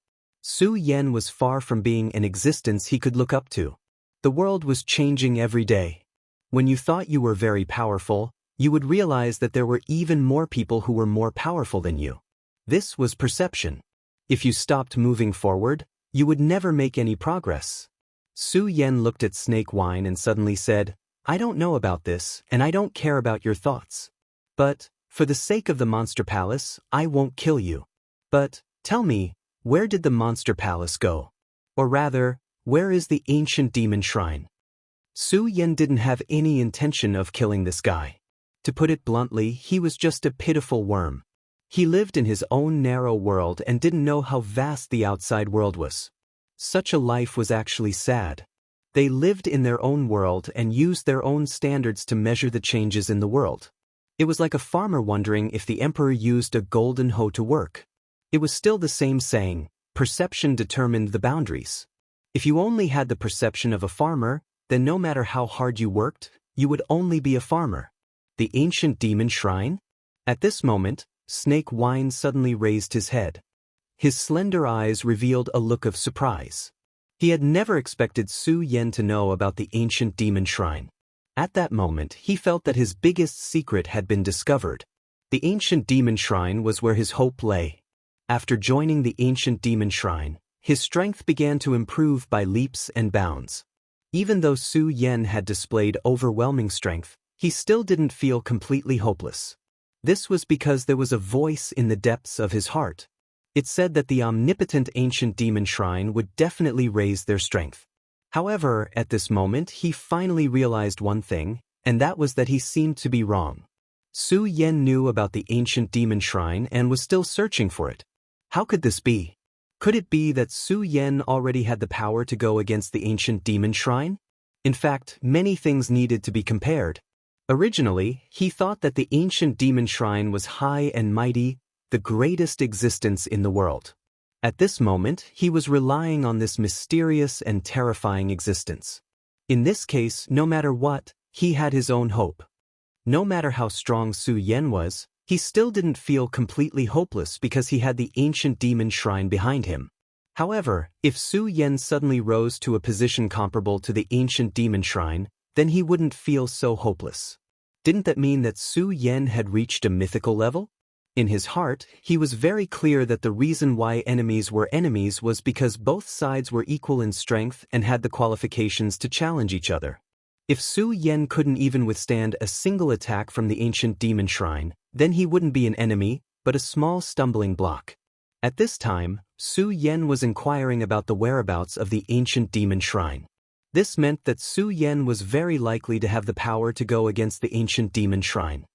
Su Yan was far from being an existence he could look up to. The world was changing every day. When you thought you were very powerful, you would realize that there were even more people who were more powerful than you. This was perception. If you stopped moving forward, you would never make any progress. Su Yan looked at Snake Wine and suddenly said, "I don't know about this, and I don't care about your thoughts. But, For the sake of the Monster Palace, I won't kill you. But, tell me, where did the Monster Palace go? Or rather, where is the ancient demon shrine? Su Yan didn't have any intention of killing this guy. To put it bluntly, he was just a pitiful worm. He lived in his own narrow world and didn't know how vast the outside world was. Such a life was actually sad. They lived in their own world and used their own standards to measure the changes in the world. It was like a farmer wondering if the emperor used a golden hoe to work. It was still the same saying, perception determined the boundaries. If you only had the perception of a farmer, then no matter how hard you worked, you would only be a farmer. The ancient demon shrine? At this moment, Snake Wine suddenly raised his head. His slender eyes revealed a look of surprise. He had never expected Su Yan to know about the ancient demon shrine. At that moment, he felt that his biggest secret had been discovered. The ancient demon shrine was where his hope lay. After joining the ancient demon shrine, his strength began to improve by leaps and bounds. Even though Su Yan had displayed overwhelming strength, he still didn't feel completely hopeless. This was because there was a voice in the depths of his heart. It said that the omnipotent ancient demon shrine would definitely raise their strength. However, at this moment he finally realized one thing, and that was that he seemed to be wrong. Su Yan knew about the ancient demon shrine and was still searching for it. How could this be? Could it be that Su Yan already had the power to go against the ancient demon shrine? In fact, many things needed to be compared. Originally, he thought that the ancient demon shrine was high and mighty, the greatest existence in the world. At this moment, he was relying on this mysterious and terrifying existence. In this case, no matter what, he had his own hope. No matter how strong Su Yan was, he still didn't feel completely hopeless because he had the ancient demon shrine behind him. However, if Su Yan suddenly rose to a position comparable to the ancient demon shrine, then he wouldn't feel so hopeless. Didn't that mean that Su Yan had reached a mythical level? In his heart, he was very clear that the reason why enemies were enemies was because both sides were equal in strength and had the qualifications to challenge each other. If Su Yan couldn't even withstand a single attack from the ancient demon shrine, then he wouldn't be an enemy, but a small stumbling block. At this time, Su Yan was inquiring about the whereabouts of the ancient demon shrine. This meant that Su Yan was very likely to have the power to go against the ancient demon shrine.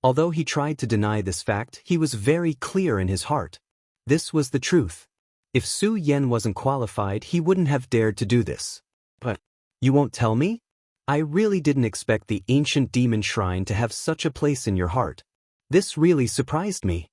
Although he tried to deny this fact, he was very clear in his heart. This was the truth. If Su Yan wasn't qualified, he wouldn't have dared to do this. But, you won't tell me? I really didn't expect the ancient demon shrine to have such a place in your heart. This really surprised me.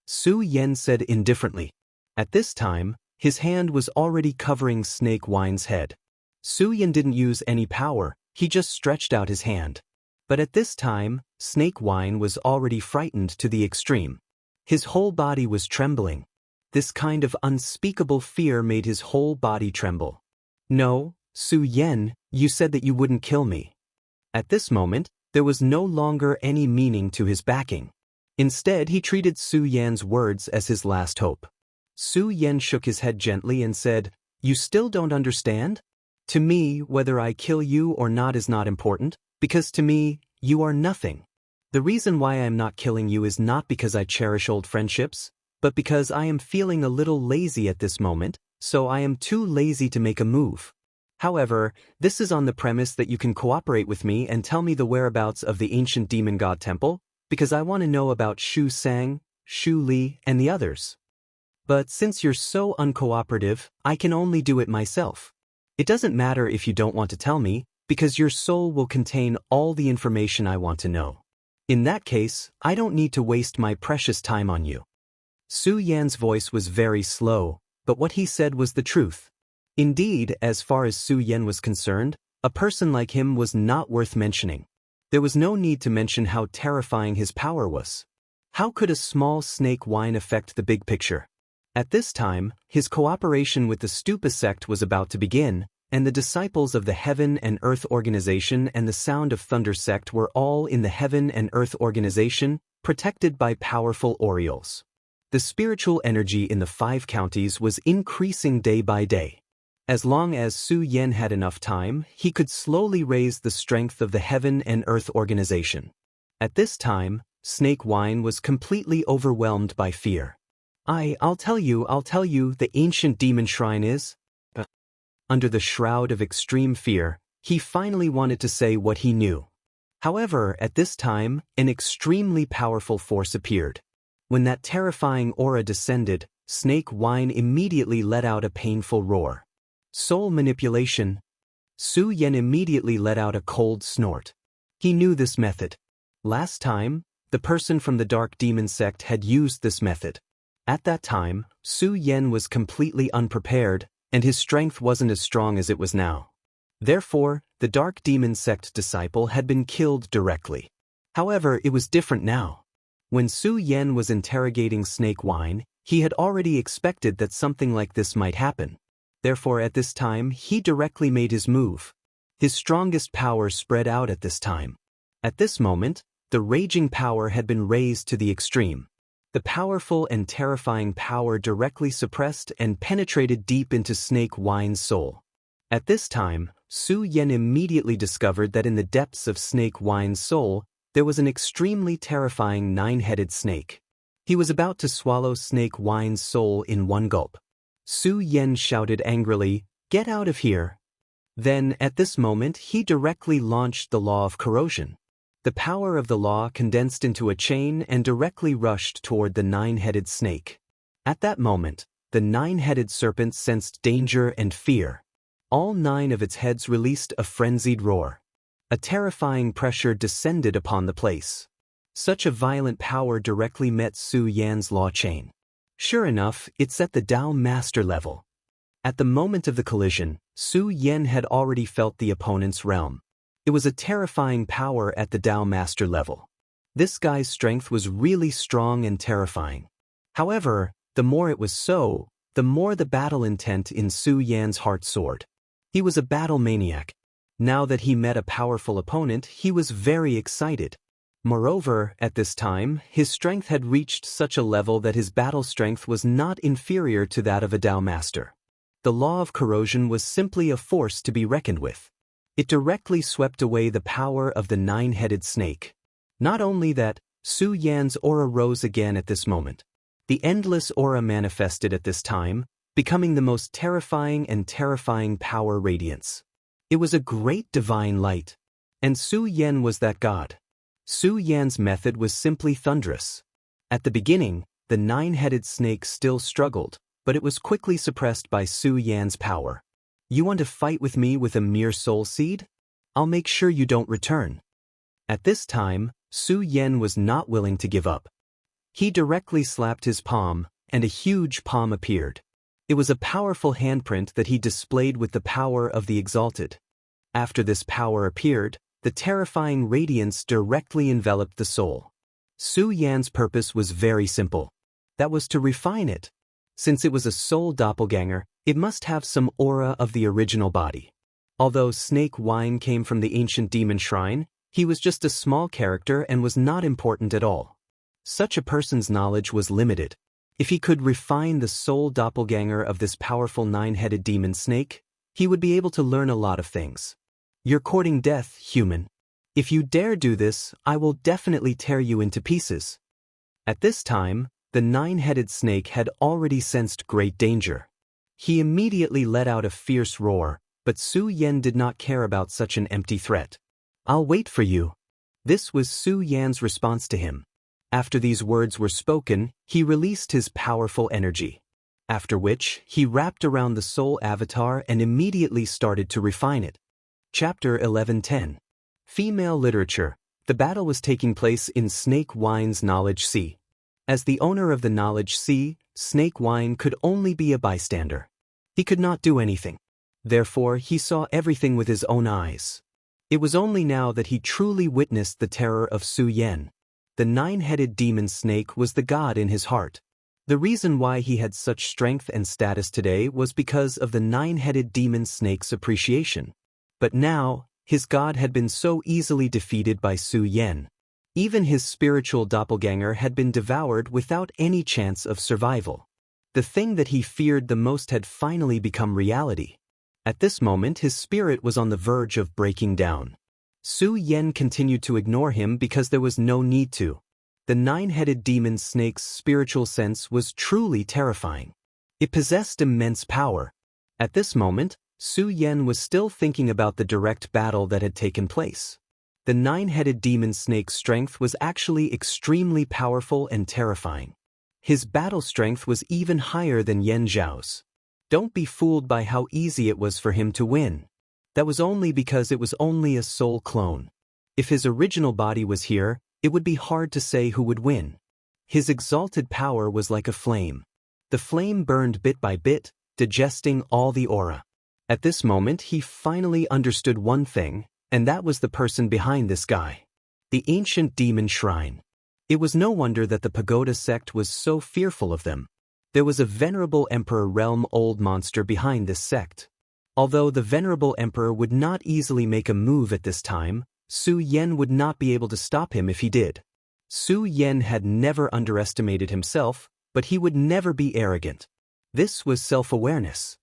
Su Yan said indifferently. At this time, his hand was already covering Snake Wine's head. Su Yan didn't use any power, he just stretched out his hand. But at this time, Snake Wine was already frightened to the extreme. His whole body was trembling. This kind of unspeakable fear made his whole body tremble. No, Su Yan, you said that you wouldn't kill me. At this moment, there was no longer any meaning to his backing. Instead, he treated Su Yan's words as his last hope. Su Yan shook his head gently and said, "You still don't understand? To me, whether I kill you or not is not important, because to me, you are nothing. The reason why I am not killing you is not because I cherish old friendships, but because I am feeling a little lazy at this moment, so I am too lazy to make a move. However, this is on the premise that you can cooperate with me and tell me the whereabouts of the ancient demon god temple, because I want to know about Shu Sang, Shu Li, and the others. But since you're so uncooperative, I can only do it myself. It doesn't matter if you don't want to tell me, because your soul will contain all the information I want to know. In that case, I don't need to waste my precious time on you." Su Yan's voice was very slow, but what he said was the truth. Indeed, as far as Su Yan was concerned, a person like him was not worth mentioning. There was no need to mention how terrifying his power was. How could a small snake wine affect the big picture? At this time, his cooperation with the Stupa sect was about to begin, and the disciples of the Heaven and Earth Organization and the Sound of Thunder sect were all in the Heaven and Earth Organization, protected by powerful Orioles. The spiritual energy in the 5 counties was increasing day by day. As long as Su Yan had enough time, he could slowly raise the strength of the Heaven and Earth Organization. At this time, Snake Wine was completely overwhelmed by fear. I'll tell you, the ancient demon shrine is. Under the shroud of extreme fear, he finally wanted to say what he knew. However, at this time, an extremely powerful force appeared. When that terrifying aura descended, Snake Wine immediately let out a painful roar. Soul manipulation. Su Yan immediately let out a cold snort. He knew this method. Last time, the person from the Dark Demon sect had used this method. At that time, Su Yan was completely unprepared, and his strength wasn't as strong as it was now. Therefore, the Dark Demon sect disciple had been killed directly. However, it was different now. When Su Yan was interrogating Snake Wine, he had already expected that something like this might happen. Therefore, at this time, he directly made his move. His strongest power spread out at this time. At this moment, the raging power had been raised to the extreme. The powerful and terrifying power directly suppressed and penetrated deep into Snake Wine's soul. At this time, Su Yan immediately discovered that in the depths of Snake Wine's soul, there was an extremely terrifying nine-headed snake. He was about to swallow Snake Wine's soul in one gulp. Su Yan shouted angrily, "Get out of here!" Then, at this moment, he directly launched the law of corrosion. The power of the law condensed into a chain and directly rushed toward the nine-headed snake. At that moment, the nine-headed serpent sensed danger and fear. All 9 of its heads released a frenzied roar. A terrifying pressure descended upon the place. Such a violent power directly met Su Yan's law chain. Sure enough, it's at the Dao Master level. At the moment of the collision, Su Yan had already felt the opponent's realm. It was a terrifying power at the Dao Master level. This guy's strength was really strong and terrifying. However, the more it was so, the more the battle intent in Su Yan's heart soared. He was a battle maniac. Now that he met a powerful opponent, he was very excited. Moreover, at this time, his strength had reached such a level that his battle strength was not inferior to that of a Dao Master. The law of corrosion was simply a force to be reckoned with. It directly swept away the power of the nine-headed snake. Not only that, Su Yan's aura rose again at this moment. The endless aura manifested at this time, becoming the most terrifying power radiance. It was a great divine light. And Su Yan was that god. Su Yan's method was simply thunderous. At the beginning, the nine-headed snake still struggled, but it was quickly suppressed by Su Yan's power. "You want to fight with me with a mere soul seed? I'll make sure you don't return." At this time, Su Yan was not willing to give up. He directly slapped his palm, and a huge palm appeared. It was a powerful handprint that he displayed with the power of the exalted. After this power appeared, the terrifying radiance directly enveloped the soul. Su Yan's purpose was very simple. That was to refine it. Since it was a soul doppelganger, it must have some aura of the original body. Although Snake Wine came from the ancient demon shrine, he was just a small character and was not important at all. Such a person's knowledge was limited. If he could refine the soul doppelganger of this powerful nine-headed demon snake, he would be able to learn a lot of things. "You're courting death, human. If you dare do this, I will definitely tear you into pieces." At this time, the nine-headed snake had already sensed great danger. He immediately let out a fierce roar, but Su Yan did not care about such an empty threat. "I'll wait for you." This was Su Yan's response to him. After these words were spoken, he released his powerful energy. After which, he wrapped around the soul avatar and immediately started to refine it. Chapter 11:10. Female Literature. The battle was taking place in Snake Wine's Knowledge Sea. As the owner of the Knowledge Sea, Snake Wine could only be a bystander. He could not do anything. Therefore, he saw everything with his own eyes. It was only now that he truly witnessed the terror of Su Yan. The nine-headed demon snake was the god in his heart. The reason why he had such strength and status today was because of the nine-headed demon snake's appreciation. But now, his god had been so easily defeated by Su Yan. Even his spiritual doppelganger had been devoured without any chance of survival. The thing that he feared the most had finally become reality. At this moment, his spirit was on the verge of breaking down. Su Yan continued to ignore him because there was no need to. The nine-headed demon snake's spiritual sense was truly terrifying. It possessed immense power. At this moment, Su Yan was still thinking about the direct battle that had taken place. The nine-headed demon snake's strength was actually extremely powerful and terrifying. His battle strength was even higher than Yan Zhao's. Don't be fooled by how easy it was for him to win. That was only because it was only a soul clone. If his original body was here, it would be hard to say who would win. His exalted power was like a flame. The flame burned bit by bit, digesting all the aura. At this moment he finally understood one thing, and that was the person behind this guy. The ancient demon shrine. It was no wonder that the pagoda sect was so fearful of them. There was a venerable emperor realm old monster behind this sect. Although the venerable emperor would not easily make a move at this time, Su Yan would not be able to stop him if he did. Su Yan had never underestimated himself, but he would never be arrogant. This was self-awareness.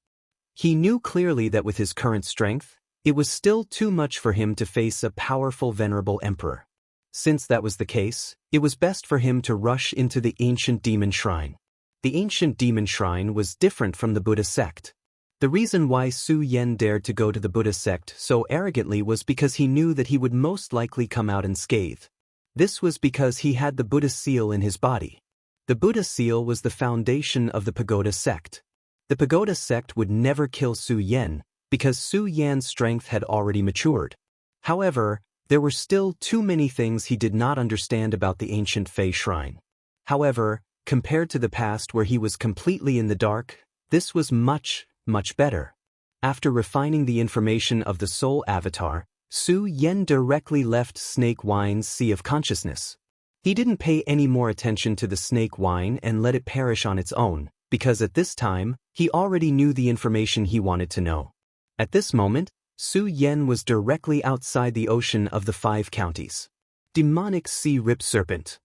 He knew clearly that with his current strength, it was still too much for him to face a powerful venerable emperor. Since that was the case, it was best for him to rush into the ancient demon shrine. The ancient demon shrine was different from the Buddha sect. The reason why Su Yan dared to go to the Buddha sect so arrogantly was because he knew that he would most likely come out unscathed. This was because he had the Buddha seal in his body. The Buddha seal was the foundation of the pagoda sect. The pagoda sect would never kill Su Yan, because Su Yan's strength had already matured. However, there were still too many things he did not understand about the ancient Fei shrine. However, compared to the past where he was completely in the dark, this was much better. After refining the information of the soul avatar, Su Yan directly left Snake Wine's sea of consciousness. He didn't pay any more attention to the snake wine and let it perish on its own, because at this time, he already knew the information he wanted to know. At this moment, Su Yan was directly outside the ocean of the 5 counties. Demonic Sea Rip Serpent.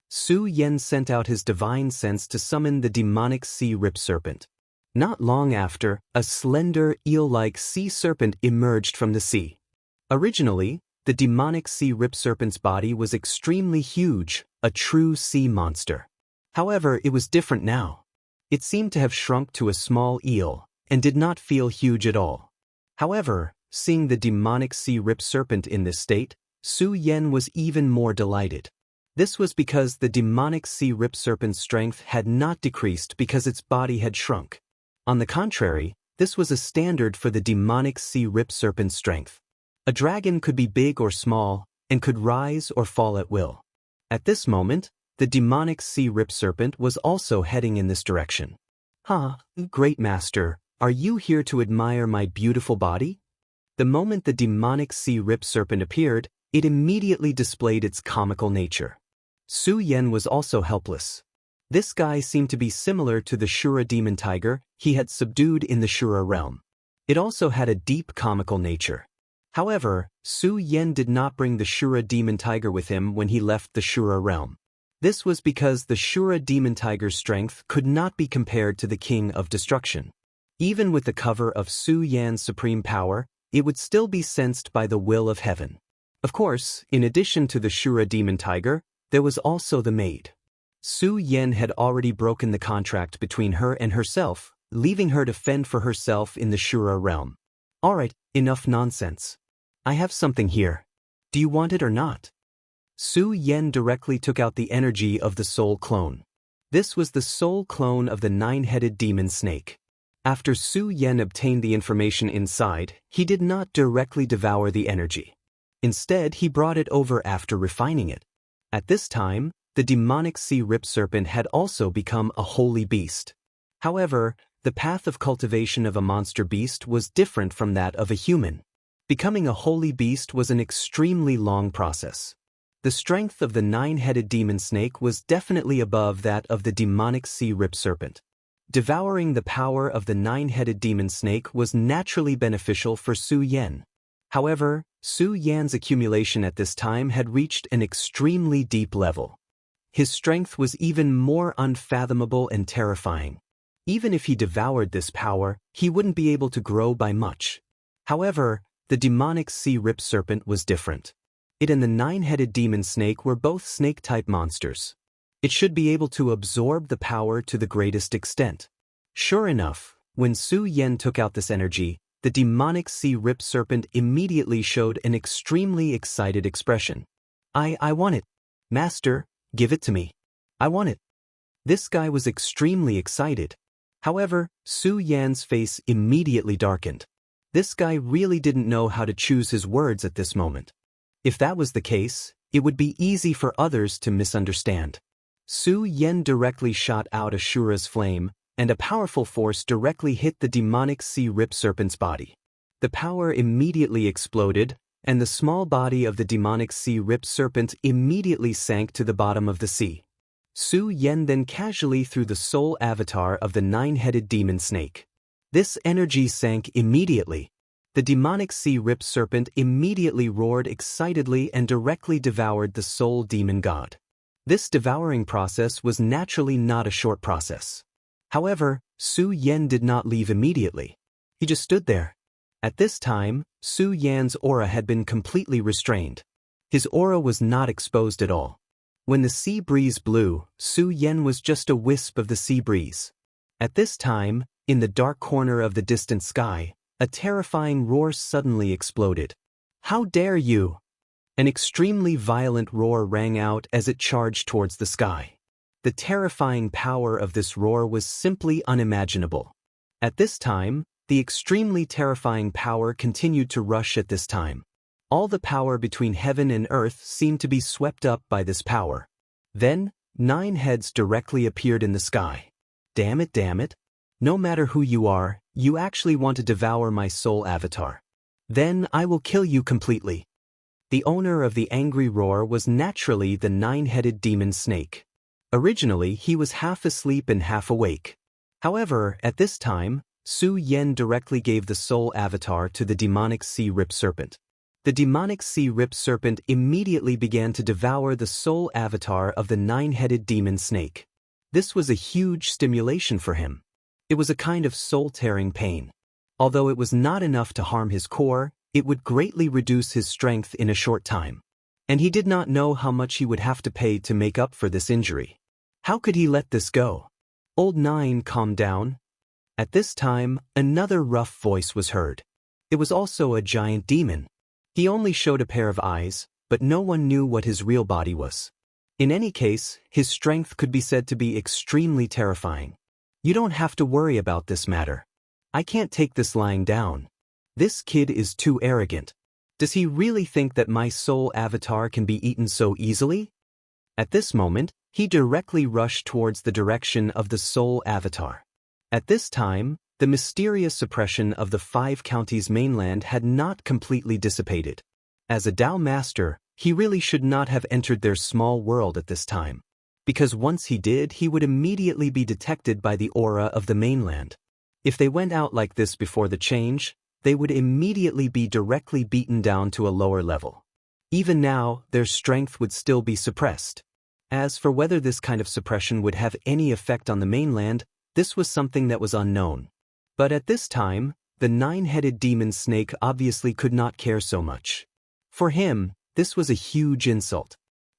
Su Yan sent out his divine sense to summon the demonic Sea Rip Serpent. Not long after, a slender, eel-like sea serpent emerged from the sea. Originally, the demonic Sea Rip Serpent's body was extremely huge, a true sea monster. However, it was different now. It seemed to have shrunk to a small eel, and did not feel huge at all. However, seeing the demonic Sea Rip Serpent in this state, Su Yan was even more delighted. This was because the demonic Sea Rip Serpent's strength had not decreased because its body had shrunk. On the contrary, this was a standard for the demonic Sea Rip Serpent's strength. A dragon could be big or small, and could rise or fall at will. At this moment, the demonic Sea Rip Serpent was also heading in this direction. Great master, are you here to admire my beautiful body? The moment the demonic Sea Rip Serpent appeared, it immediately displayed its comical nature. Su Yan was also helpless. This guy seemed to be similar to the Shura demon tiger he had subdued in the Shura realm. It also had a deep comical nature. However, Su Yan did not bring the Shura demon tiger with him when he left the Shura realm. This was because the Shura demon tiger's strength could not be compared to the King of Destruction. Even with the cover of Su Yan's supreme power, it would still be sensed by the will of heaven. Of course, in addition to the Shura demon tiger, there was also the maid. Su Yan had already broken the contract between her and herself, leaving her to fend for herself in the Shura realm. Alright, enough nonsense. I have something here. Do you want it or not? Su Yan directly took out the energy of the soul clone. This was the soul clone of the 9-headed demon snake. After Su Yan obtained the information inside, he did not directly devour the energy. Instead, he brought it over after refining it. At this time, the demonic Sea Rip Serpent had also become a holy beast. However, the path of cultivation of a monster beast was different from that of a human. Becoming a holy beast was an extremely long process. The strength of the 9-headed demon snake was definitely above that of the demonic Sea Rip Serpent. Devouring the power of the 9-headed demon snake was naturally beneficial for Su Yan. However, Su Yan's accumulation at this time had reached an extremely deep level. His strength was even more unfathomable and terrifying. Even if he devoured this power, he wouldn't be able to grow by much. However, the demonic Sea Rip Serpent was different. It and the nine-headed demon snake were both snake-type monsters. It should be able to absorb the power to the greatest extent. Sure enough, when Su Yan took out this energy, the demonic sea-rip serpent immediately showed an extremely excited expression. I want it. Master, give it to me. I want it. This guy was extremely excited. However, Su Yan's face immediately darkened. This guy really didn't know how to choose his words at this moment. If that was the case, it would be easy for others to misunderstand. Su Yan directly shot out Ashura's flame, and a powerful force directly hit the demonic sea-rip serpent's body. The power immediately exploded, and the small body of the demonic sea-rip serpent immediately sank to the bottom of the sea. Su Yan then casually threw the soul avatar of the nine-headed demon snake. This energy sank immediately. The demonic sea-rip serpent immediately roared excitedly and directly devoured the soul demon god. This devouring process was naturally not a short process. However, Su Yan did not leave immediately. He just stood there. At this time, Su Yan's aura had been completely restrained. His aura was not exposed at all. When the sea breeze blew, Su Yan was just a wisp of the sea breeze. At this time, in the dark corner of the distant sky, a terrifying roar suddenly exploded. "How dare you!" An extremely violent roar rang out as it charged towards the sky. The terrifying power of this roar was simply unimaginable. At this time, the extremely terrifying power continued to rush at this time. All the power between heaven and earth seemed to be swept up by this power. Then, 9 heads directly appeared in the sky. Damn it. No matter who you are, you actually want to devour my soul avatar. Then I will kill you completely. The owner of the angry roar was naturally the 9-headed demon snake. Originally, he was half asleep and half awake. However, at this time, Su Yan directly gave the soul avatar to the demonic sea-rip serpent. The demonic sea-rip serpent immediately began to devour the soul avatar of the 9-headed demon snake. This was a huge stimulation for him. It was a kind of soul-tearing pain. Although it was not enough to harm his core, it would greatly reduce his strength in a short time. And he did not know how much he would have to pay to make up for this injury. How could he let this go? Old 9 calmed down. At this time, another rough voice was heard. It was also a giant demon. He only showed a pair of eyes, but no one knew what his real body was. In any case, his strength could be said to be extremely terrifying. You don't have to worry about this matter. I can't take this lying down. This kid is too arrogant. Does he really think that my soul avatar can be eaten so easily? At this moment, he directly rushed towards the direction of the soul avatar. At this time, the mysterious suppression of the 5 counties mainland had not completely dissipated. As a Dao master, he really should not have entered their small world at this time. Because once he did, he would immediately be detected by the aura of the mainland. If they went out like this before the change, they would immediately be directly beaten down to a lower level. Even now, their strength would still be suppressed. As for whether this kind of suppression would have any effect on the mainland, this was something that was unknown. But at this time, the 9-headed demon snake obviously could not care so much. For him, this was a huge insult.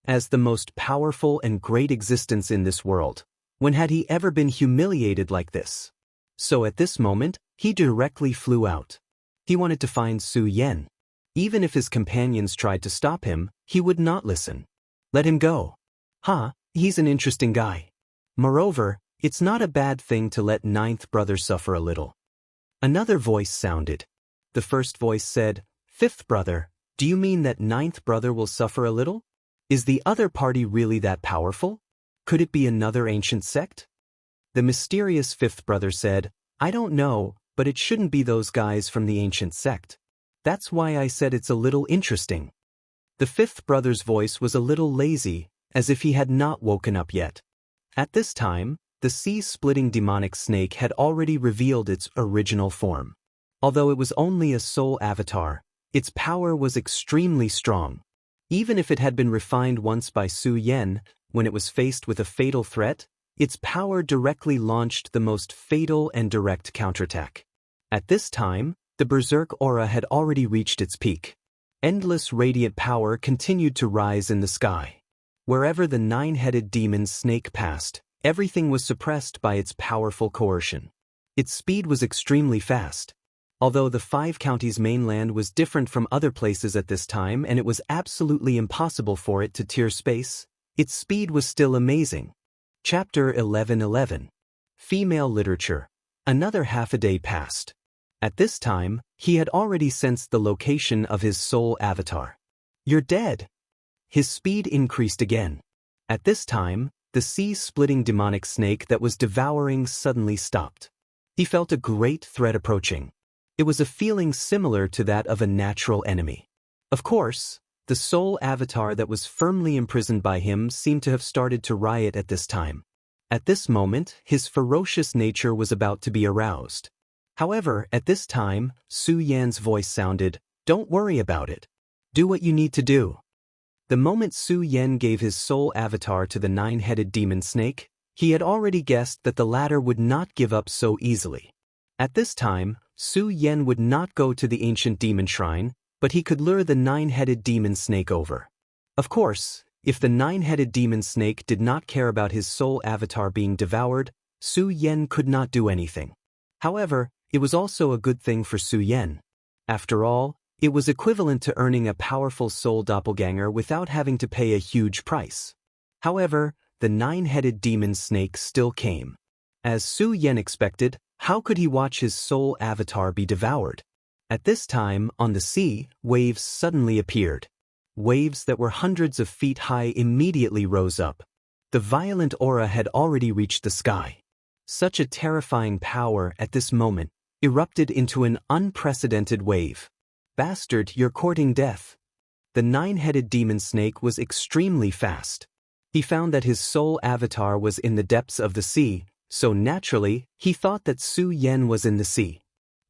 As the most powerful and great existence in this world, when had he ever been humiliated like this? So at this moment, he directly flew out. He wanted to find Su Yan. Even if his companions tried to stop him, he would not listen. Let him go. He's an interesting guy. Moreover, it's not a bad thing to let 9th brother suffer a little. Another voice sounded. The first voice said, 5th brother, do you mean that 9th brother will suffer a little? Is the other party really that powerful? Could it be another ancient sect? The mysterious 5th brother said, I don't know, but it shouldn't be those guys from the ancient sect. That's why I said it's a little interesting. The 5th brother's voice was a little lazy, as if he had not woken up yet. At this time, the sea-splitting demonic snake had already revealed its original form. Although it was only a soul avatar, its power was extremely strong. Even if it had been refined once by Su Yan, when it was faced with a fatal threat, its power directly launched the most fatal and direct counterattack. At this time, the berserk aura had already reached its peak. Endless radiant power continued to rise in the sky. Wherever the nine-headed demon snake passed, everything was suppressed by its powerful coercion. Its speed was extremely fast. Although the Five Counties mainland was different from other places at this time and it was absolutely impossible for it to tear space, its speed was still amazing. Chapter 11:11. Female Literature. Another half a day passed. At this time, he had already sensed the location of his soul avatar. "You're dead." His speed increased again. At this time, the sea-splitting demonic snake that was devouring suddenly stopped. He felt a great threat approaching. It was a feeling similar to that of a natural enemy. Of course, the soul avatar that was firmly imprisoned by him seemed to have started to riot at this time. At this moment, his ferocious nature was about to be aroused. However, at this time, Su Yan's voice sounded, "Don't worry about it. Do what you need to do." The moment Su Yan gave his soul avatar to the nine-headed demon snake, he had already guessed that the latter would not give up so easily. At this time, Su Yan would not go to the ancient demon shrine, but he could lure the nine-headed demon snake over. Of course, if the nine-headed demon snake did not care about his soul avatar being devoured, Su Yan could not do anything. However, it was also a good thing for Su Yan. After all, it was equivalent to earning a powerful soul doppelganger without having to pay a huge price. However, the nine-headed demon snake still came. As Su Yan expected, how could he watch his soul avatar be devoured? At this time, on the sea, waves suddenly appeared. Waves that were hundreds of feet high immediately rose up. The violent aura had already reached the sky. Such a terrifying power at this moment erupted into an unprecedented wave. "Bastard, you're courting death." The nine-headed demon snake was extremely fast. He found that his soul avatar was in the depths of the sea, so naturally, he thought that Su Yan was in the sea.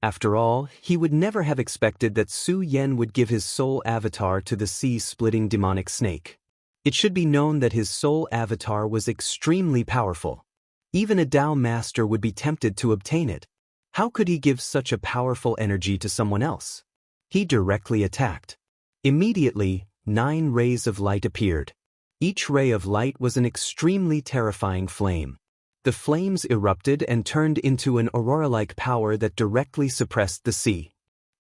After all, he would never have expected that Su Yan would give his soul avatar to the sea-splitting demonic snake. It should be known that his soul avatar was extremely powerful. Even a Dao master would be tempted to obtain it. How could he give such a powerful energy to someone else? He directly attacked. Immediately, 9 rays of light appeared. Each ray of light was an extremely terrifying flame. The flames erupted and turned into an aurora-like power that directly suppressed the sea.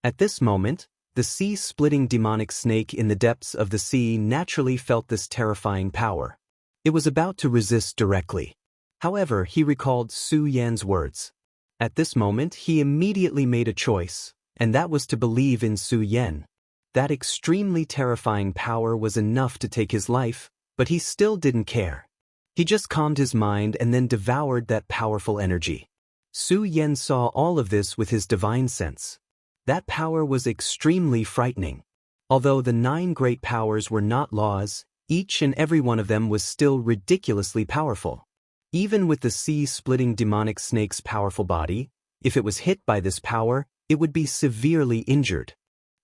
At this moment, the sea-splitting demonic snake in the depths of the sea naturally felt this terrifying power. It was about to resist directly. However, he recalled Su Yan's words. At this moment, he immediately made a choice, and that was to believe in Su Yan. That extremely terrifying power was enough to take his life, but he still didn't care. He just calmed his mind and then devoured that powerful energy. Su Yan saw all of this with his divine sense. That power was extremely frightening. Although the 9 great powers were not laws, each and every one of them was still ridiculously powerful. Even with the sea-splitting demonic snake's powerful body, if it was hit by this power, it would be severely injured.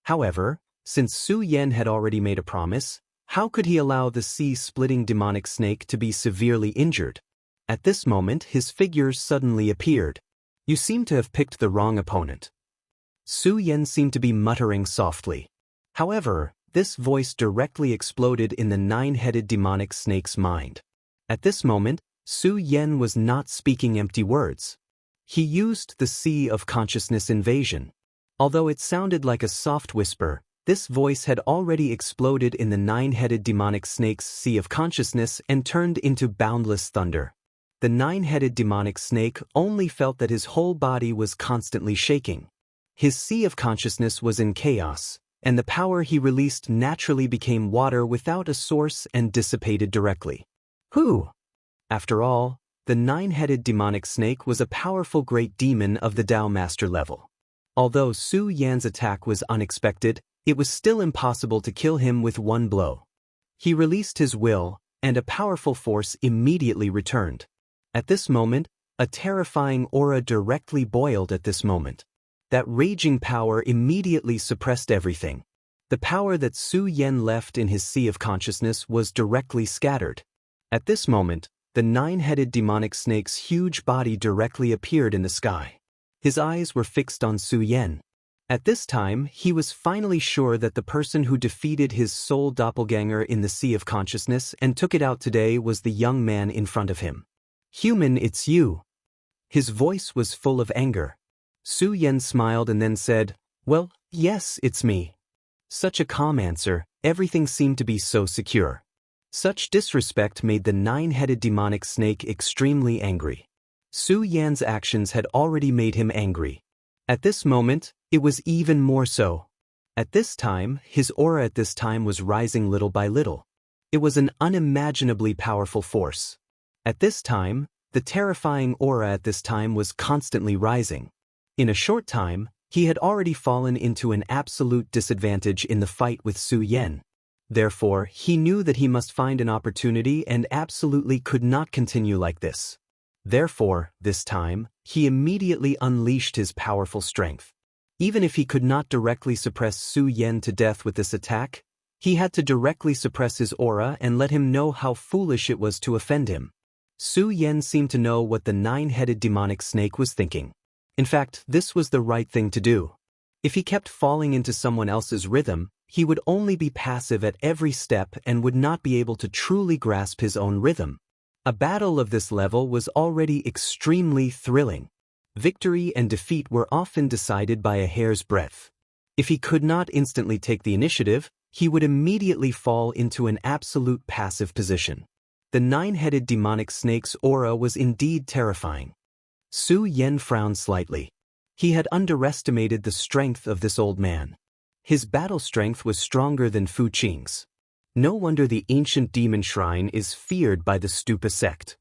However, since Su Yan had already made a promise, how could he allow the sea-splitting demonic snake to be severely injured? At this moment, his figure suddenly appeared. "You seem to have picked the wrong opponent." Su Yan seemed to be muttering softly. However, this voice directly exploded in the 9-headed demonic snake's mind. At this moment, Su Yan was not speaking empty words. He used the Sea of Consciousness invasion. Although it sounded like a soft whisper, this voice had already exploded in the 9-headed demonic snake's Sea of Consciousness and turned into boundless thunder. The 9-headed demonic snake only felt that his whole body was constantly shaking. His Sea of Consciousness was in chaos, and the power he released naturally became water without a source and dissipated directly. Who? After all, the 9-headed demonic snake was a powerful great demon of the Dao Master level. Although Su Yan's attack was unexpected, it was still impossible to kill him with one blow. He released his will, and a powerful force immediately returned. At this moment, a terrifying aura directly boiled at this moment. That raging power immediately suppressed everything. The power that Su Yan left in his Sea of Consciousness was directly scattered. At this moment, the 9-headed demonic snake's huge body directly appeared in the sky. His eyes were fixed on Su Yan. At this time, he was finally sure that the person who defeated his soul doppelganger in the sea of consciousness and took it out today was the young man in front of him. "Human, it's you." His voice was full of anger. Su Yan smiled and then said, "Well, yes, it's me." Such a calm answer, everything seemed to be so secure. Such disrespect made the nine-headed demonic snake extremely angry. Su Yan's actions had already made him angry. At this moment, it was even more so. At this time, his aura at this time was rising little by little. It was an unimaginably powerful force. At this time, the terrifying aura at this time was constantly rising. In a short time, he had already fallen into an absolute disadvantage in the fight with Su Yan. Therefore, he knew that he must find an opportunity and absolutely could not continue like this. Therefore, this time, he immediately unleashed his powerful strength. Even if he could not directly suppress Su Yan to death with this attack, he had to directly suppress his aura and let him know how foolish it was to offend him. Su Yan seemed to know what the nine-headed demonic snake was thinking. In fact, this was the right thing to do. If he kept falling into someone else's rhythm, he would only be passive at every step and would not be able to truly grasp his own rhythm. A battle of this level was already extremely thrilling. Victory and defeat were often decided by a hair's breadth. If he could not instantly take the initiative, he would immediately fall into an absolute passive position. The nine-headed demonic snake's aura was indeed terrifying. Su Yan frowned slightly. He had underestimated the strength of this old man. His battle strength was stronger than Fu Qing's. No wonder the ancient demon shrine is feared by the Stupa sect.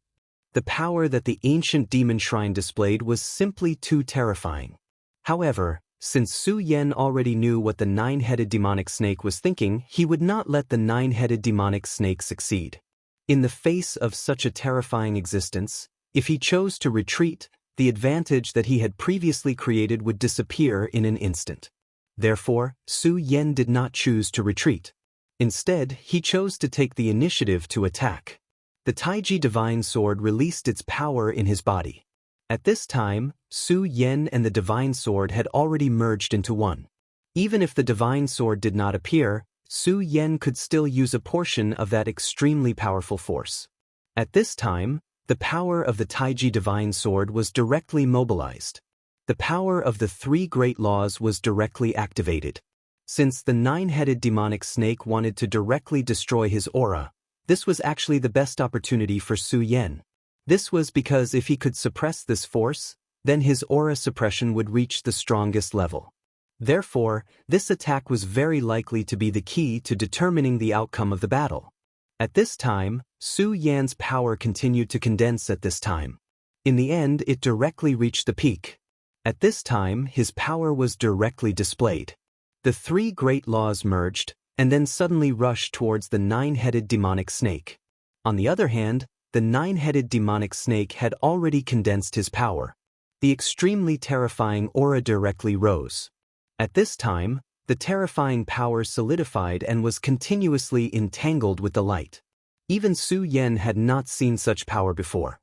The power that the ancient demon shrine displayed was simply too terrifying. However, since Su Yan already knew what the nine-headed demonic snake was thinking, he would not let the nine-headed demonic snake succeed. In the face of such a terrifying existence, if he chose to retreat, the advantage that he had previously created would disappear in an instant. Therefore, Su Yan did not choose to retreat. Instead, he chose to take the initiative to attack. The Taiji Divine Sword released its power in his body. At this time, Su Yan and the Divine Sword had already merged into one. Even if the Divine Sword did not appear, Su Yan could still use a portion of that extremely powerful force. At this time, the power of the Taiji Divine Sword was directly mobilized. The power of the three great laws was directly activated. Since the nine-headed demonic snake wanted to directly destroy his aura, this was actually the best opportunity for Su Yan. This was because if he could suppress this force, then his aura suppression would reach the strongest level. Therefore, this attack was very likely to be the key to determining the outcome of the battle. At this time, Su Yan's power continued to condense at this time. In the end, it directly reached the peak. At this time, his power was directly displayed. The three great laws merged, and then suddenly rushed towards the nine-headed demonic snake. On the other hand, the nine-headed demonic snake had already condensed his power. The extremely terrifying aura directly rose. At this time, the terrifying power solidified and was continuously entangled with the light. Even Su Yan had not seen such power before.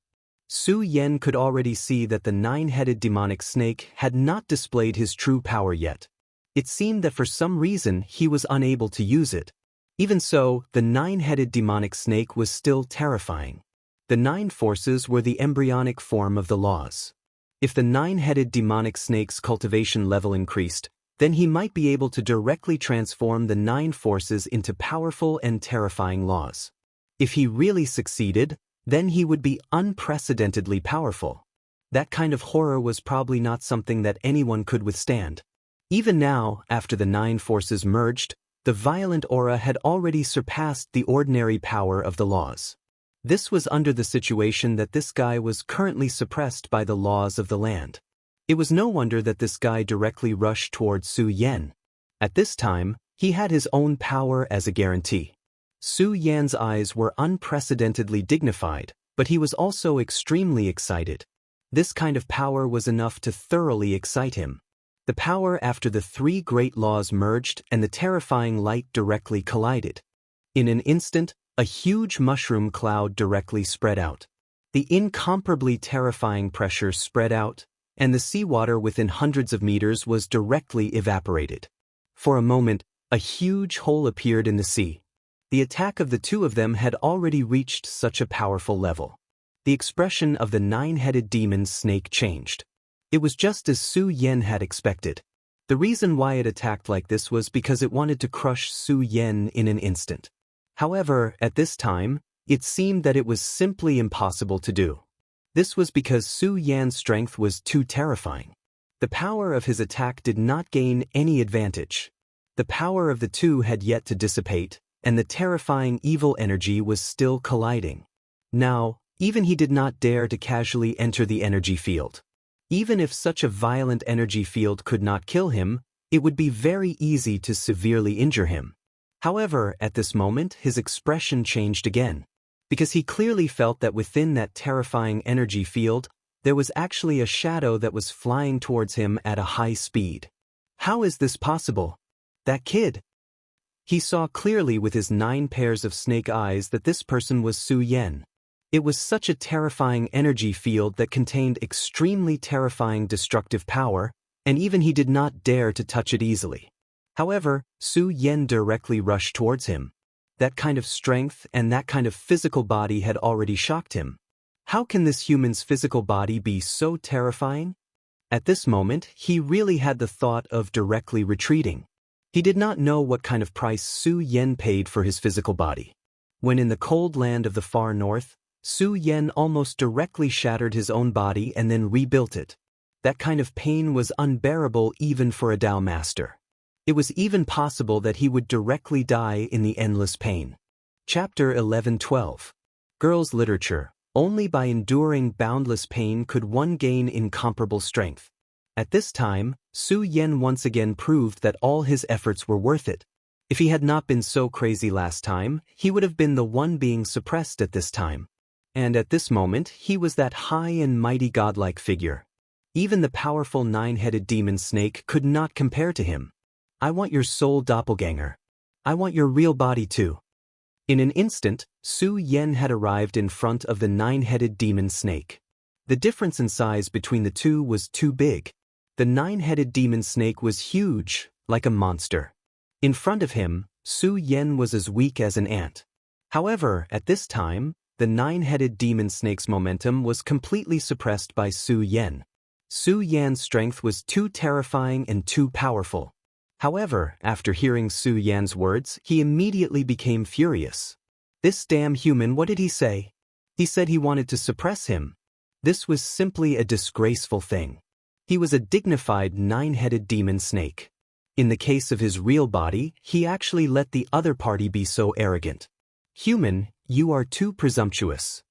Su Yan could already see that the nine-headed demonic snake had not displayed his true power yet. It seemed that for some reason he was unable to use it. Even so, the nine-headed demonic snake was still terrifying. The nine forces were the embryonic form of the laws. If the nine-headed demonic snake's cultivation level increased, then he might be able to directly transform the nine forces into powerful and terrifying laws. If he really succeeded, then he would be unprecedentedly powerful. That kind of horror was probably not something that anyone could withstand. Even now, after the nine forces merged, the violent aura had already surpassed the ordinary power of the laws. This was under the situation that this guy was currently suppressed by the laws of the land. It was no wonder that this guy directly rushed towards Su Yan. At this time, he had his own power as a guarantee. Su Yan's eyes were unprecedentedly dignified, but he was also extremely excited. This kind of power was enough to thoroughly excite him. The power after the three great laws merged and the terrifying light directly collided. In an instant, a huge mushroom cloud directly spread out. The incomparably terrifying pressure spread out, and the seawater within hundreds of meters was directly evaporated. For a moment, a huge hole appeared in the sea. The attack of the two of them had already reached such a powerful level. The expression of the nine-headed demon snake changed. It was just as Su Yan had expected. The reason why it attacked like this was because it wanted to crush Su Yan in an instant. However, at this time, it seemed that it was simply impossible to do. This was because Su Yan's strength was too terrifying. The power of his attack did not gain any advantage. The power of the two had yet to dissipate, and the terrifying evil energy was still colliding. Now, even he did not dare to casually enter the energy field. Even if such a violent energy field could not kill him, it would be very easy to severely injure him. However, at this moment, his expression changed again, because he clearly felt that within that terrifying energy field, there was actually a shadow that was flying towards him at a high speed. How is this possible? That kid! He saw clearly with his 9 pairs of snake eyes that this person was Su Yan. It was such a terrifying energy field that contained extremely terrifying destructive power, and even he did not dare to touch it easily. However, Su Yan directly rushed towards him. That kind of strength and that kind of physical body had already shocked him. How can this human's physical body be so terrifying? At this moment, he really had the thought of directly retreating. He did not know what kind of price Su Yan paid for his physical body. When in the cold land of the far north, Su Yan almost directly shattered his own body and then rebuilt it. That kind of pain was unbearable even for a Dao master. It was even possible that he would directly die in the endless pain. Chapter 11-12. Girls' Literature. Only by enduring boundless pain could one gain incomparable strength. At this time, Su Yan once again proved that all his efforts were worth it. If he had not been so crazy last time, he would have been the one being suppressed at this time. And at this moment, he was that high and mighty godlike figure. Even the powerful 9-headed demon snake could not compare to him. I want your soul doppelganger. I want your real body too. In an instant, Su Yan had arrived in front of the 9-headed demon snake. The difference in size between the two was too big. The 9-headed demon snake was huge, like a monster. In front of him, Su Yan was as weak as an ant. However, at this time, the 9-headed demon snake's momentum was completely suppressed by Su Yan. Su Yan's strength was too terrifying and too powerful. However, after hearing Su Yan's words, he immediately became furious. This damn human, what did he say? He said he wanted to suppress him. This was simply a disgraceful thing. He was a dignified 9-headed demon snake. In the case of his real body, he actually let the other party be so arrogant. Human, you are too presumptuous.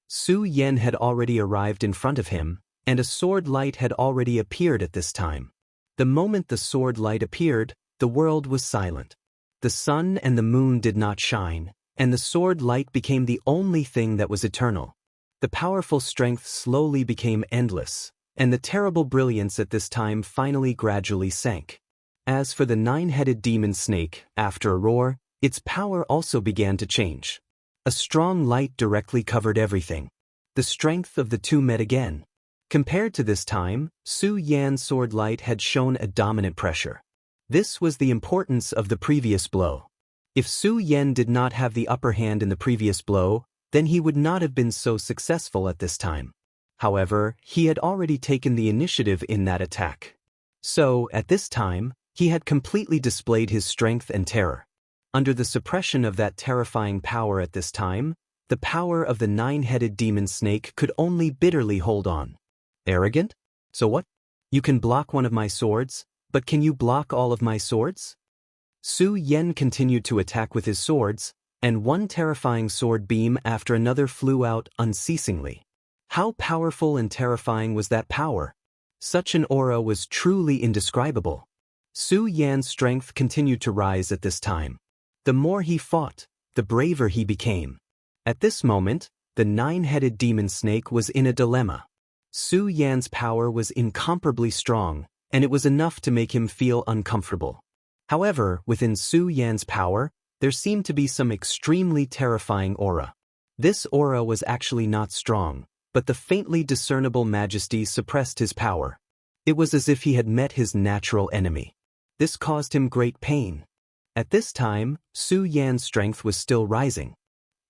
Su Yan had already arrived in front of him, and a sword light had already appeared at this time. The moment the sword light appeared, the world was silent. The sun and the moon did not shine, and the sword light became the only thing that was eternal. The powerful strength slowly became endless, and the terrible brilliance at this time finally gradually sank. As for the 9-headed demon snake, after a roar, its power also began to change. A strong light directly covered everything. The strength of the two met again. Compared to this time, Su Yan's sword light had shown a dominant pressure. This was the importance of the previous blow. If Su Yan did not have the upper hand in the previous blow, then he would not have been so successful at this time. However, he had already taken the initiative in that attack. So, at this time, he had completely displayed his strength and terror. Under the suppression of that terrifying power at this time, the power of the 9-headed demon snake could only bitterly hold on. Arrogant? So what? You can block one of my swords, but can you block all of my swords? Su Yan continued to attack with his swords, and one terrifying sword beam after another flew out unceasingly. How powerful and terrifying was that power? Such an aura was truly indescribable. Su Yan's strength continued to rise at this time. The more he fought, the braver he became. At this moment, the 9-headed demon snake was in a dilemma. Su Yan's power was incomparably strong, and it was enough to make him feel uncomfortable. However, within Su Yan's power, there seemed to be some extremely terrifying aura. This aura was actually not strong, but the faintly discernible majesty suppressed his power. It was as if he had met his natural enemy. This caused him great pain. At this time, Su Yan's strength was still rising.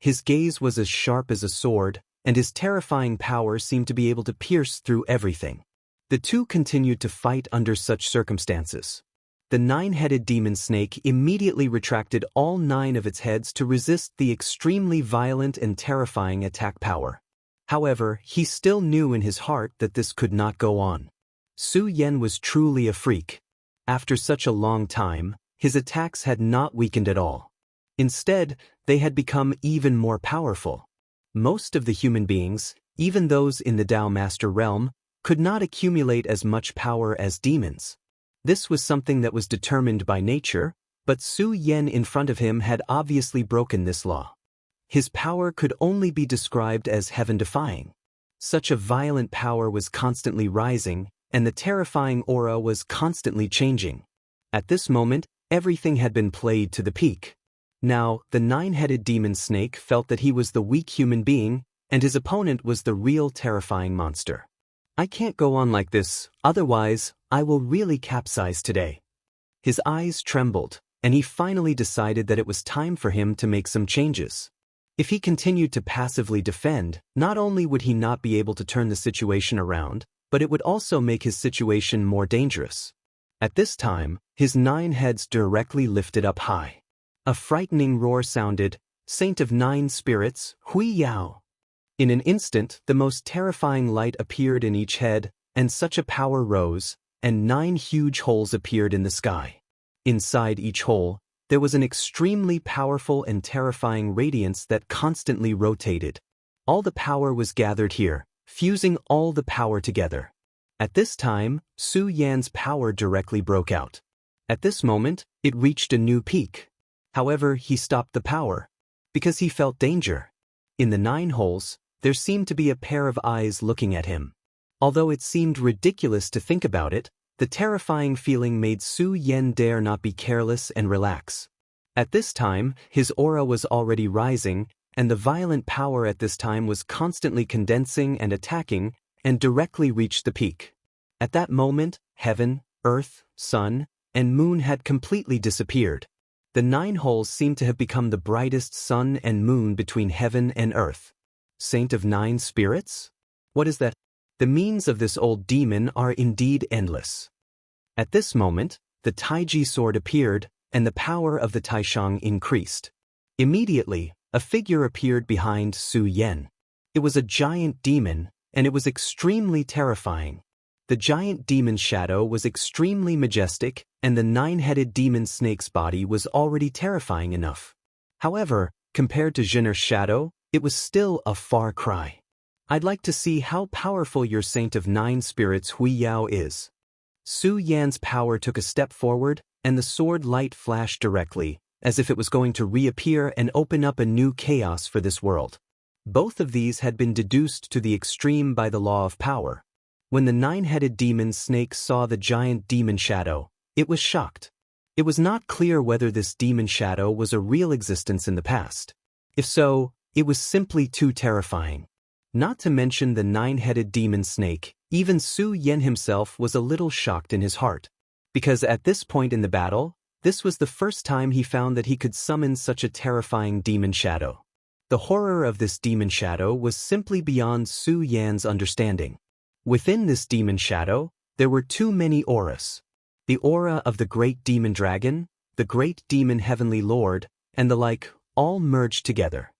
His gaze was as sharp as a sword, and his terrifying power seemed to be able to pierce through everything. The two continued to fight under such circumstances. The nine-headed demon snake immediately retracted all 9 of its heads to resist the extremely violent and terrifying attack power. However, he still knew in his heart that this could not go on. Su Yan was truly a freak. After such a long time, his attacks had not weakened at all. Instead, they had become even more powerful. Most of the human beings, even those in the Dao Master realm, could not accumulate as much power as demons. This was something that was determined by nature, but Su Yan in front of him had obviously broken this law. His power could only be described as heaven-defying. Such a violent power was constantly rising, and the terrifying aura was constantly changing. At this moment, everything had been played to the peak. Now, the nine-headed demon snake felt that he was the weak human being, and his opponent was the real terrifying monster. I can't go on like this, otherwise, I will really capsize today. His eyes trembled, and he finally decided that it was time for him to make some changes. If he continued to passively defend, not only would he not be able to turn the situation around, but it would also make his situation more dangerous. At this time, his 9 heads directly lifted up high. A frightening roar sounded, "Saint of 9 spirits, Hui Yao." In an instant, the most terrifying light appeared in each head, and such a power rose, and 9 huge holes appeared in the sky. Inside each hole, there was an extremely powerful and terrifying radiance that constantly rotated. All the power was gathered here, fusing all the power together. At this time, Su Yan's power directly broke out. At this moment, it reached a new peak. However, he stopped the power, because he felt danger. In the 9 holes, there seemed to be a pair of eyes looking at him. Although it seemed ridiculous to think about it, the terrifying feeling made Su Yan dare not be careless and relax. At this time, his aura was already rising, and the violent power at this time was constantly condensing and attacking, and directly reached the peak. At that moment, heaven, earth, sun, and moon had completely disappeared. The 9 holes seemed to have become the brightest sun and moon between heaven and earth. Saint of 9 spirits? What is that? The means of this old demon are indeed endless. At this moment, the Taiji sword appeared, and the power of the Taishang increased. Immediately, a figure appeared behind Su Yan. It was a giant demon, and it was extremely terrifying. The giant demon's shadow was extremely majestic, and the 9-headed demon snake's body was already terrifying enough. However, compared to Jinner's shadow, it was still a far cry. I'd like to see how powerful your Saint of 9 spirits Hui Yao is. Su Yan's power took a step forward, and the sword light flashed directly, as if it was going to reappear and open up a new chaos for this world. Both of these had been deduced to the extreme by the law of power. When the 9-headed demon snake saw the giant demon shadow, it was shocked. It was not clear whether this demon shadow was a real existence in the past. If so, it was simply too terrifying. Not to mention the 9-headed demon snake, even Su Yan himself was a little shocked in his heart. Because at this point in the battle, this was the first time he found that he could summon such a terrifying demon shadow. The horror of this demon shadow was simply beyond Su Yan's understanding. Within this demon shadow, there were too many auras. The aura of the great demon dragon, the great demon heavenly lord, and the like, all merged together.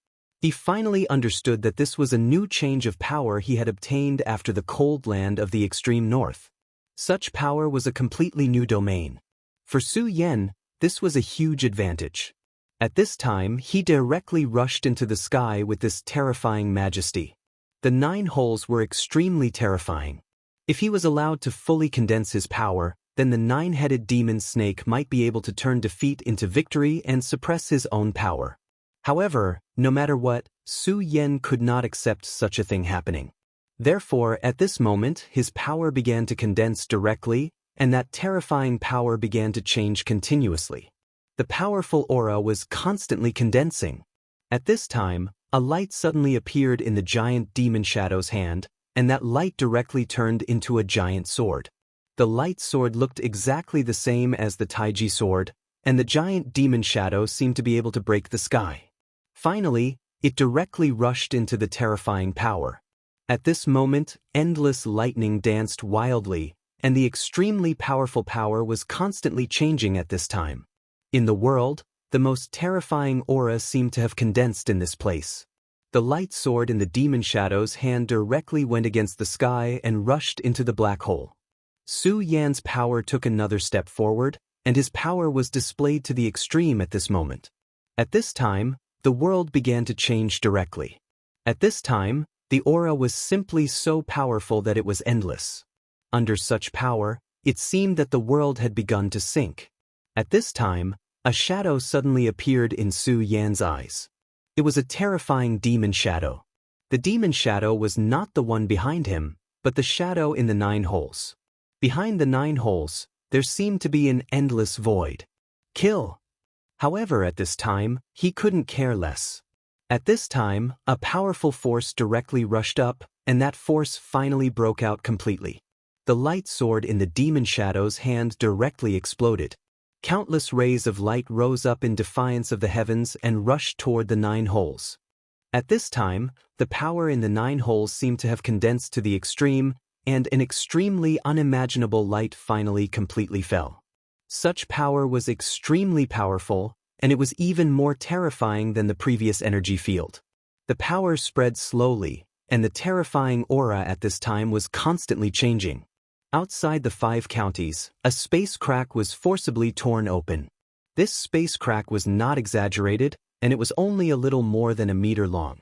He finally understood that this was a new change of power he had obtained after the cold land of the extreme north. Such power was a completely new domain. For Su Yan, this was a huge advantage. At this time, he directly rushed into the sky with this terrifying majesty. The 9 holes were extremely terrifying. If he was allowed to fully condense his power, then the 9-headed demon snake might be able to turn defeat into victory and suppress his own power. However, no matter what, Su Yan could not accept such a thing happening. Therefore, at this moment, his power began to condense directly, and that terrifying power began to change continuously. The powerful aura was constantly condensing. At this time, A light suddenly appeared in the giant demon shadow's hand, and that light directly turned into a giant sword. The light sword looked exactly the same as the Taiji sword, and the giant demon shadow seemed to be able to break the sky. Finally, it directly rushed into the terrifying power. At this moment, endless lightning danced wildly, and the extremely powerful power was constantly changing at this time. In the world, the most terrifying aura seemed to have condensed in this place. The light sword in the demon shadow's hand directly went against the sky and rushed into the black hole. Su Yan's power took another step forward, and his power was displayed to the extreme at this moment. At this time, the world began to change directly. At this time, the aura was simply so powerful that it was endless. Under such power, it seemed that the world had begun to sink. At this time, a shadow suddenly appeared in Su Yan's eyes. It was a terrifying demon shadow. The demon shadow was not the one behind him, but the shadow in the 9 holes. Behind the 9 holes, there seemed to be an endless void. Kill! However, at this time, he couldn't care less. At this time, a powerful force directly rushed up, and that force finally broke out completely. The light sword in the demon shadow's hand directly exploded. Countless rays of light rose up in defiance of the heavens and rushed toward the 9 holes. At this time, the power in the 9 holes seemed to have condensed to the extreme, and an extremely unimaginable light finally completely fell. Such power was extremely powerful, and it was even more terrifying than the previous energy field. The power spread slowly, and the terrifying aura at this time was constantly changing. Outside the 5 counties, a space crack was forcibly torn open. This space crack was not exaggerated, and it was only a little more than a meter long.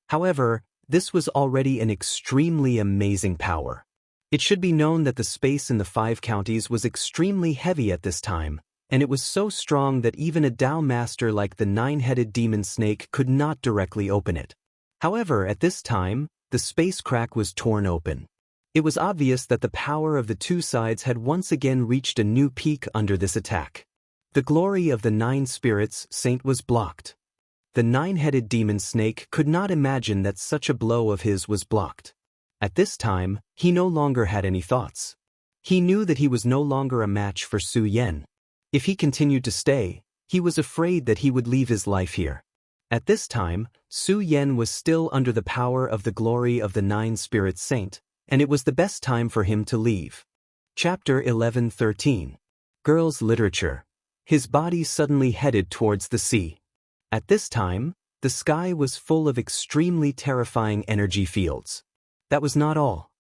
However, this was already an extremely amazing power. It should be known that the space in the 5 counties was extremely heavy at this time, and it was so strong that even a Dao master like the 9-headed demon snake could not directly open it. However, at this time, the space crack was torn open. It was obvious that the power of the 2 sides had once again reached a new peak under this attack. The glory of the 9 spirits saint was blocked. The 9-headed demon snake could not imagine that such a blow of his was blocked. At this time, he no longer had any thoughts. He knew that he was no longer a match for Su Yan. If he continued to stay, he was afraid that he would leave his life here. At this time, Su Yan was still under the power of the glory of the 9 spirit saint, and it was the best time for him to leave. Chapter 11:13. Girls' Literature. His body suddenly headed towards the sea. At this time, the sky was full of extremely terrifying energy fields. That was not all.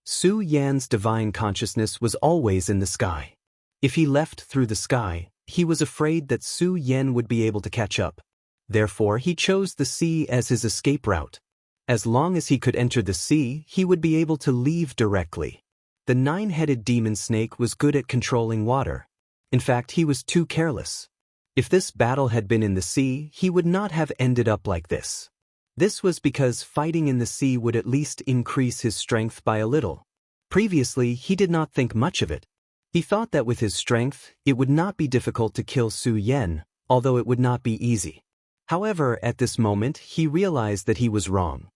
Su Yan's divine consciousness was always in the sky. If he left through the sky, he was afraid that Su Yan would be able to catch up. Therefore, he chose the sea as his escape route. As long as he could enter the sea, he would be able to leave directly. The 9-headed demon snake was good at controlling water. In fact, he was too careless. If this battle had been in the sea, he would not have ended up like this. This was because fighting in the sea would at least increase his strength by a little. Previously, he did not think much of it. He thought that with his strength, it would not be difficult to kill Su Yan, although it would not be easy. However, at this moment, he realized that he was wrong.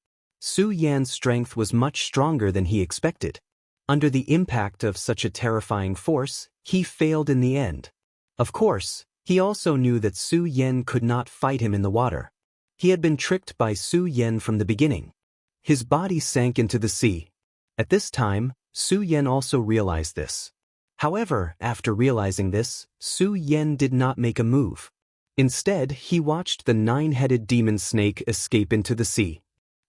Su Yan's strength was much stronger than he expected. Under the impact of such a terrifying force, he failed in the end. Of course, he also knew that Su Yan could not fight him in the water. He had been tricked by Su Yan from the beginning. His body sank into the sea. At this time, Su Yan also realized this. However, after realizing this, Su Yan did not make a move. Instead, he watched the 9-headed demon snake escape into the sea.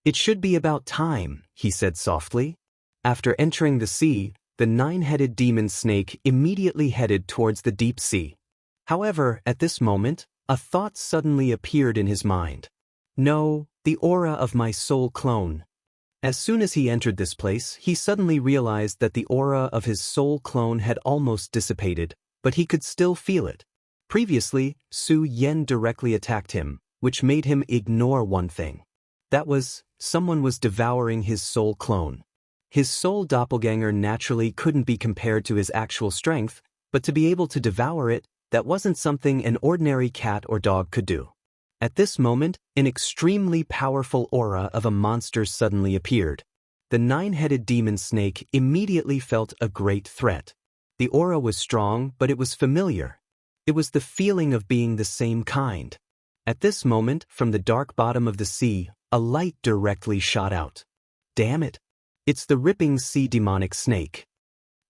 "It should be about time," he said softly. After entering the sea, the 9-headed demon snake immediately headed towards the deep sea. However, at this moment, a thought suddenly appeared in his mind. No, the aura of my soul clone. As soon as he entered this place, he suddenly realized that the aura of his soul clone had almost dissipated, but he could still feel it. Previously, Su Yan directly attacked him, which made him ignore one thing. That was, someone was devouring his soul clone. His soul doppelganger naturally couldn't be compared to his actual strength, but to be able to devour it, that wasn't something an ordinary cat or dog could do. At this moment, an extremely powerful aura of a monster suddenly appeared. The nine-headed demon snake immediately felt a great threat. The aura was strong, but it was familiar. It was the feeling of being the same kind. At this moment, from the dark bottom of the sea, a light directly shot out. Damn it! It's the Ripping Sea Demonic Snake.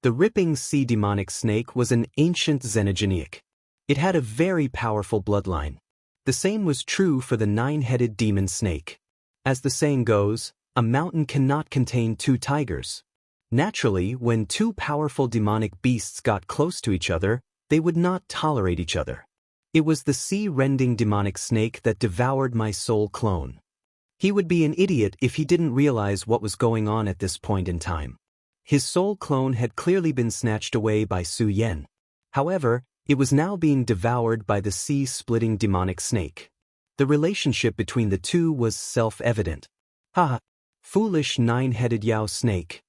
The Ripping Sea Demonic Snake was an ancient xenogeniac. It had a very powerful bloodline. The same was true for the nine-headed demon snake. As the saying goes, a mountain cannot contain two tigers. Naturally, when two powerful demonic beasts got close to each other, they would not tolerate each other. It was the sea-rending demonic snake that devoured my soul clone. He would be an idiot if he didn't realize what was going on at this point in time. His soul clone had clearly been snatched away by Su Yan. However, it was now being devoured by the sea-splitting demonic snake. The relationship between the two was self-evident. Ha! Foolish nine-headed Yao snake.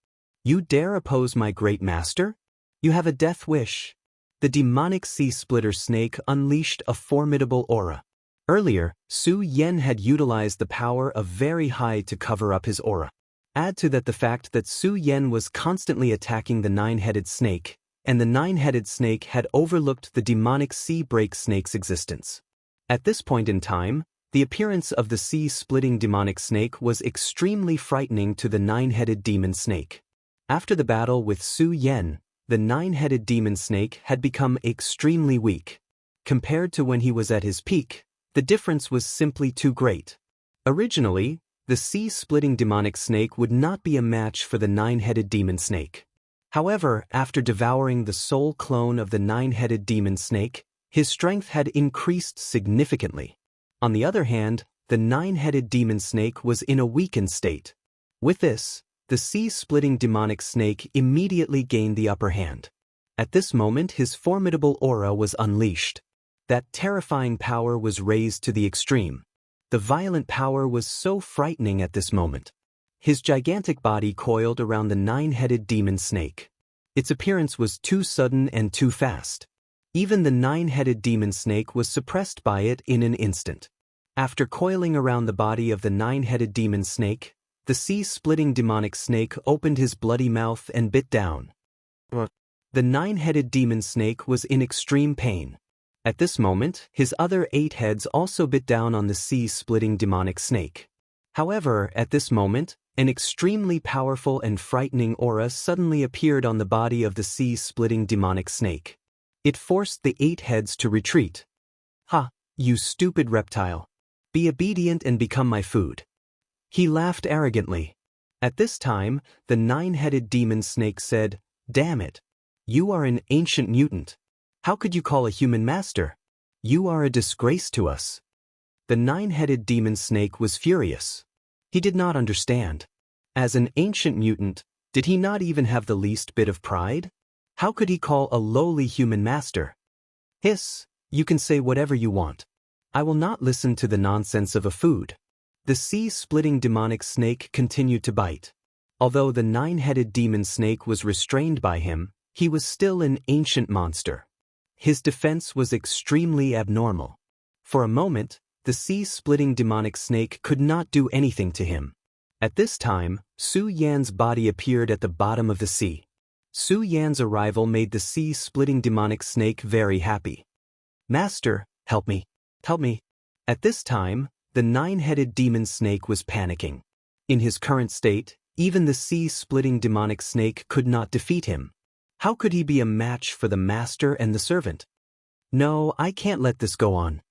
You dare oppose my great master? You have a death wish. The demonic sea-splitter snake unleashed a formidable aura. Earlier, Su Yan had utilized the power of Very High to cover up his aura. Add to that the fact that Su Yan was constantly attacking the nine-headed snake, and the nine-headed snake had overlooked the demonic sea-break snake's existence. At this point in time, the appearance of the sea-splitting demonic snake was extremely frightening to the nine-headed demon snake. After the battle with Su Yan, the nine-headed demon snake had become extremely weak. Compared to when he was at his peak, the difference was simply too great. Originally, the sea-splitting demonic snake would not be a match for the nine-headed demon snake. However, after devouring the soul clone of the nine-headed demon snake, his strength had increased significantly. On the other hand, the nine-headed demon snake was in a weakened state. With this, the sea-splitting demonic snake immediately gained the upper hand. At this moment, his formidable aura was unleashed. That terrifying power was raised to the extreme. The violent power was so frightening at this moment. His gigantic body coiled around the nine-headed demon snake. Its appearance was too sudden and too fast. Even the nine-headed demon snake was suppressed by it in an instant. After coiling around the body of the nine-headed demon snake, the sea-splitting demonic snake opened his bloody mouth and bit down. The nine-headed demon snake was in extreme pain. At this moment, his other 8 heads also bit down on the sea-splitting demonic snake. However, at this moment, an extremely powerful and frightening aura suddenly appeared on the body of the sea-splitting demonic snake. It forced the 8 heads to retreat. Ha, you stupid reptile. Be obedient and become my food. He laughed arrogantly. At this time, the nine-headed demon snake said, Damn it. You are an ancient mutant. How could you call a human master? You are a disgrace to us. The nine-headed demon snake was furious. He did not understand. As an ancient mutant, did he not even have the least bit of pride? How could he call a lowly human master? Hiss, you can say whatever you want. I will not listen to the nonsense of a food. The sea-splitting demonic snake continued to bite. Although the nine-headed demon snake was restrained by him, he was still an ancient monster. His defense was extremely abnormal. For a moment, the sea-splitting demonic snake could not do anything to him. At this time, Su Yan's body appeared at the bottom of the sea. Su Yan's arrival made the sea-splitting demonic snake very happy. Master, help me. Help me. At this time, the nine-headed demon snake was panicking. In his current state, even the sea-splitting demonic snake could not defeat him. How could he be a match for the master and the servant? No, I can't let this go on.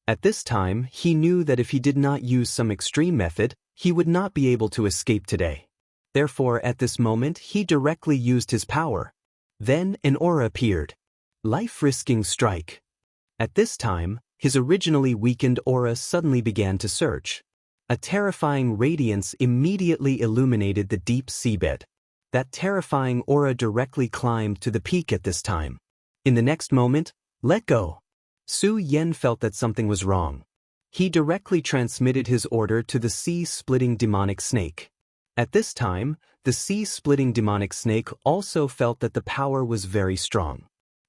At this time, he knew that if he did not use some extreme method, he would not be able to escape today. Therefore, at this moment, he directly used his power. Then an aura appeared. Life-risking strike. At this time, his originally weakened aura suddenly began to surge. A terrifying radiance immediately illuminated the deep seabed. That terrifying aura directly climbed to the peak at this time. In the next moment, let go. Su Yan felt that something was wrong. He directly transmitted his order to the sea-splitting demonic snake. At this time, the sea-splitting demonic snake also felt that the power was very strong.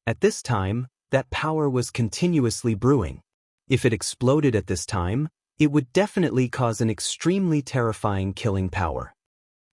At this time, that power was continuously brewing. If it exploded at this time, it would definitely cause an extremely terrifying killing power.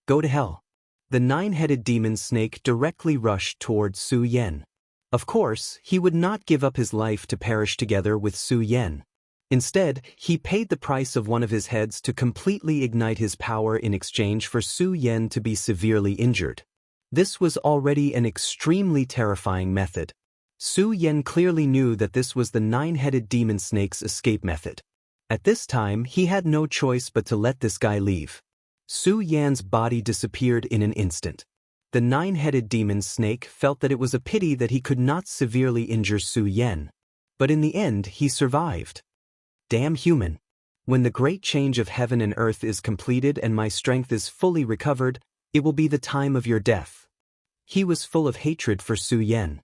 Go to hell. The nine-headed demon snake directly rushed toward Su Yan. Of course, he would not give up his life to perish together with Su Yan. Instead, he paid the price of one of his heads to completely ignite his power in exchange for Su Yan to be severely injured. This was already an extremely terrifying method. Su Yan clearly knew that this was the nine-headed demon snake's escape method. At this time, he had no choice but to let this guy leave. Su Yan's body disappeared in an instant. The nine-headed demon snake felt that it was a pity that he could not severely injure Su Yan. But in the end, he survived. Damn human. When the great change of heaven and earth is completed and my strength is fully recovered, it will be the time of your death. He was full of hatred for Su Yan.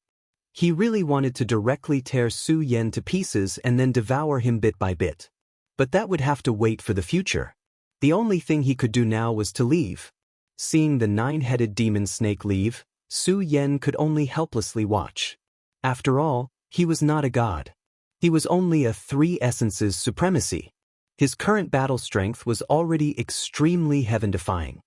He really wanted to directly tear Su Yan to pieces and then devour him bit by bit. But that would have to wait for the future. The only thing he could do now was to leave. Seeing the nine-headed demon snake leave, Su Yan could only helplessly watch. After all, he was not a god. He was only a three essences supremacy. His current battle strength was already extremely heaven-defying.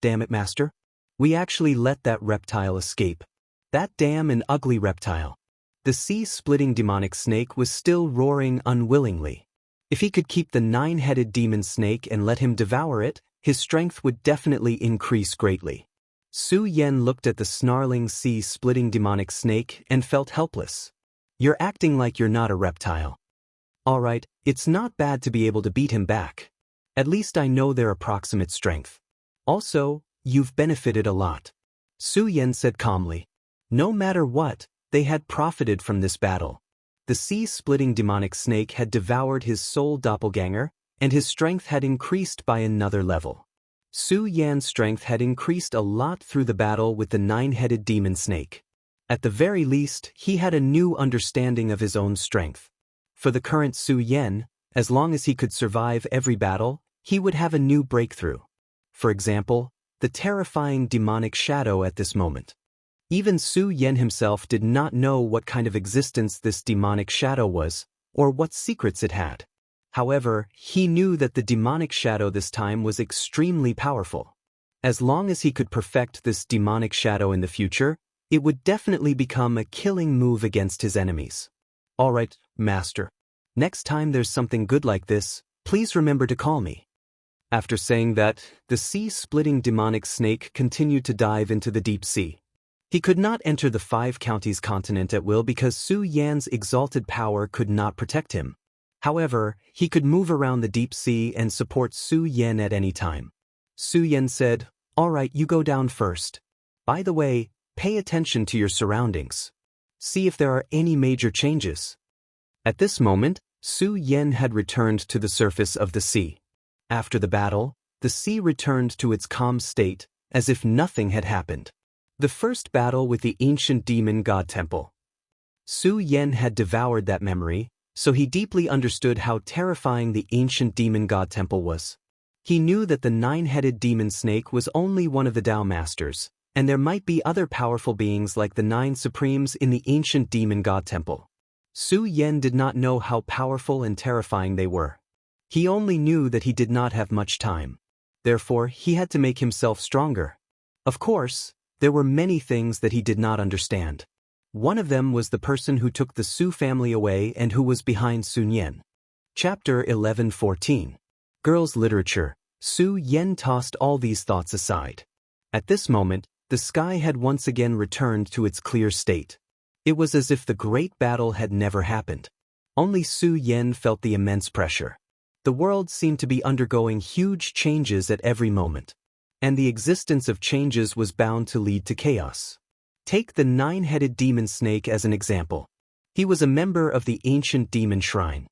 Damn it, Master. We actually let that reptile escape. That damn and ugly reptile. The sea-splitting demonic snake was still roaring unwillingly. If he could keep the nine-headed demon snake and let him devour it, his strength would definitely increase greatly. Su Yan looked at the snarling sea-splitting demonic snake and felt helpless. You're acting like you're not a reptile. Alright, it's not bad to be able to beat him back. At least I know their approximate strength. Also, you've benefited a lot. Su Yan said calmly. No matter what, they had profited from this battle. The sea-splitting demonic snake had devoured his soul doppelganger, and his strength had increased by another level. Su Yan's strength had increased a lot through the battle with the nine-headed demon snake. At the very least, he had a new understanding of his own strength. For the current Su Yan, as long as he could survive every battle, he would have a new breakthrough. For example, the terrifying demonic shadow at this moment. Even Su Yan himself did not know what kind of existence this demonic shadow was, or what secrets it had. However, he knew that the demonic shadow this time was extremely powerful. As long as he could perfect this demonic shadow in the future, it would definitely become a killing move against his enemies. Alright, Master. Next time there's something good like this, please remember to call me. After saying that, the sea-splitting demonic snake continued to dive into the deep sea. He could not enter the Five Counties continent at will because Su Yan's exalted power could not protect him. However, he could move around the deep sea and support Su Yan at any time. Su Yan said, Alright, you go down first. By the way, pay attention to your surroundings. See if there are any major changes. At this moment, Su Yan had returned to the surface of the sea. After the battle, the sea returned to its calm state, as if nothing had happened. The first battle with the ancient demon god temple. Su Yan had devoured that memory, so he deeply understood how terrifying the ancient demon god temple was. He knew that the nine-headed demon snake was only one of the Dao masters, and there might be other powerful beings like the nine supremes in the ancient demon god temple. Su Yan did not know how powerful and terrifying they were. He only knew that he did not have much time. Therefore, he had to make himself stronger. Of course, there were many things that he did not understand. One of them was the person who took the Su family away and who was behind Sun Yan. Chapter 11:14. Girls' Literature. Su Yan tossed all these thoughts aside. At this moment, the sky had once again returned to its clear state. It was as if the great battle had never happened. Only Su Yan felt the immense pressure. The world seemed to be undergoing huge changes at every moment. And the existence of changes was bound to lead to chaos. Take the nine-headed demon snake as an example. He was a member of the ancient demon shrine.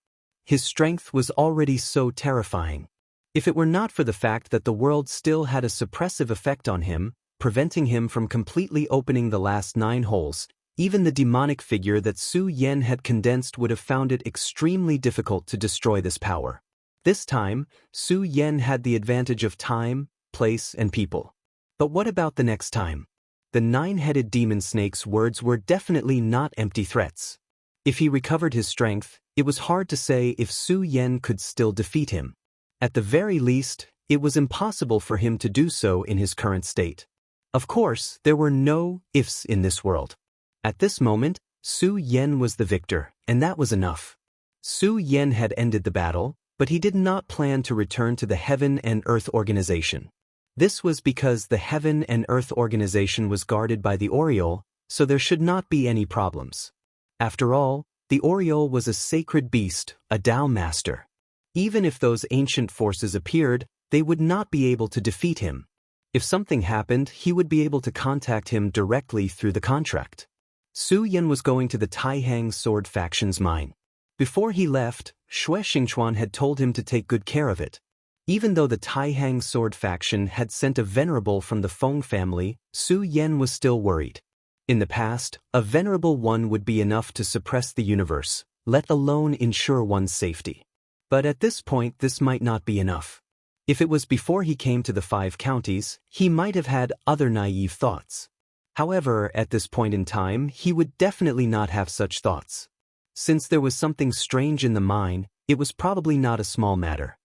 His strength was already so terrifying. If it were not for the fact that the world still had a suppressive effect on him, preventing him from completely opening the last 9 holes, even the demonic figure that Su Yan had condensed would have found it extremely difficult to destroy this power. This time, Su Yan had the advantage of time, place, and people. But what about the next time? The nine-headed demon snake's words were definitely not empty threats. If he recovered his strength, it was hard to say if Su Yan could still defeat him. At the very least, it was impossible for him to do so in his current state. Of course, there were no ifs in this world. At this moment, Su Yan was the victor, and that was enough. Su Yan had ended the battle, but he did not plan to return to the Heaven and Earth Organization. This was because the Heaven and Earth Organization was guarded by the Oriole, so there should not be any problems. After all, the Oriole was a sacred beast, a Dao master. Even if those ancient forces appeared, they would not be able to defeat him. If something happened, he would be able to contact him directly through the contract. Su Yan was going to the Taihang sword faction's mine. Before he left, Xue Xingchuan had told him to take good care of it. Even though the Taihang sword faction had sent a venerable from the Feng family, Su Yan was still worried. In the past, a venerable one would be enough to suppress the universe, let alone ensure one's safety. But at this point this might not be enough. If it was before he came to the 5 counties, he might have had other naive thoughts. However, at this point in time, he would definitely not have such thoughts. Since there was something strange in the mine, it was probably not a small matter.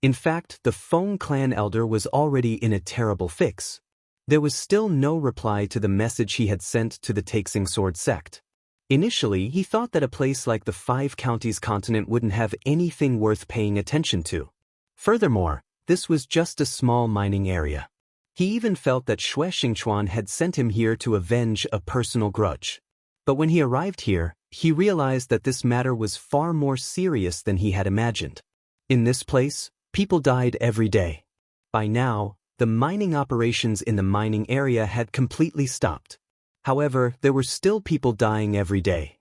In fact, the Feng clan elder was already in a terrible fix. There was still no reply to the message he had sent to the Taixing Sword sect. Initially, he thought that a place like the 5 counties continent wouldn't have anything worth paying attention to. Furthermore, this was just a small mining area. He even felt that Xue Xingchuan had sent him here to avenge a personal grudge. But when he arrived here, he realized that this matter was far more serious than he had imagined. In this place, people died every day. By now, the mining operations in the mining area had completely stopped. However, there were still people dying every day.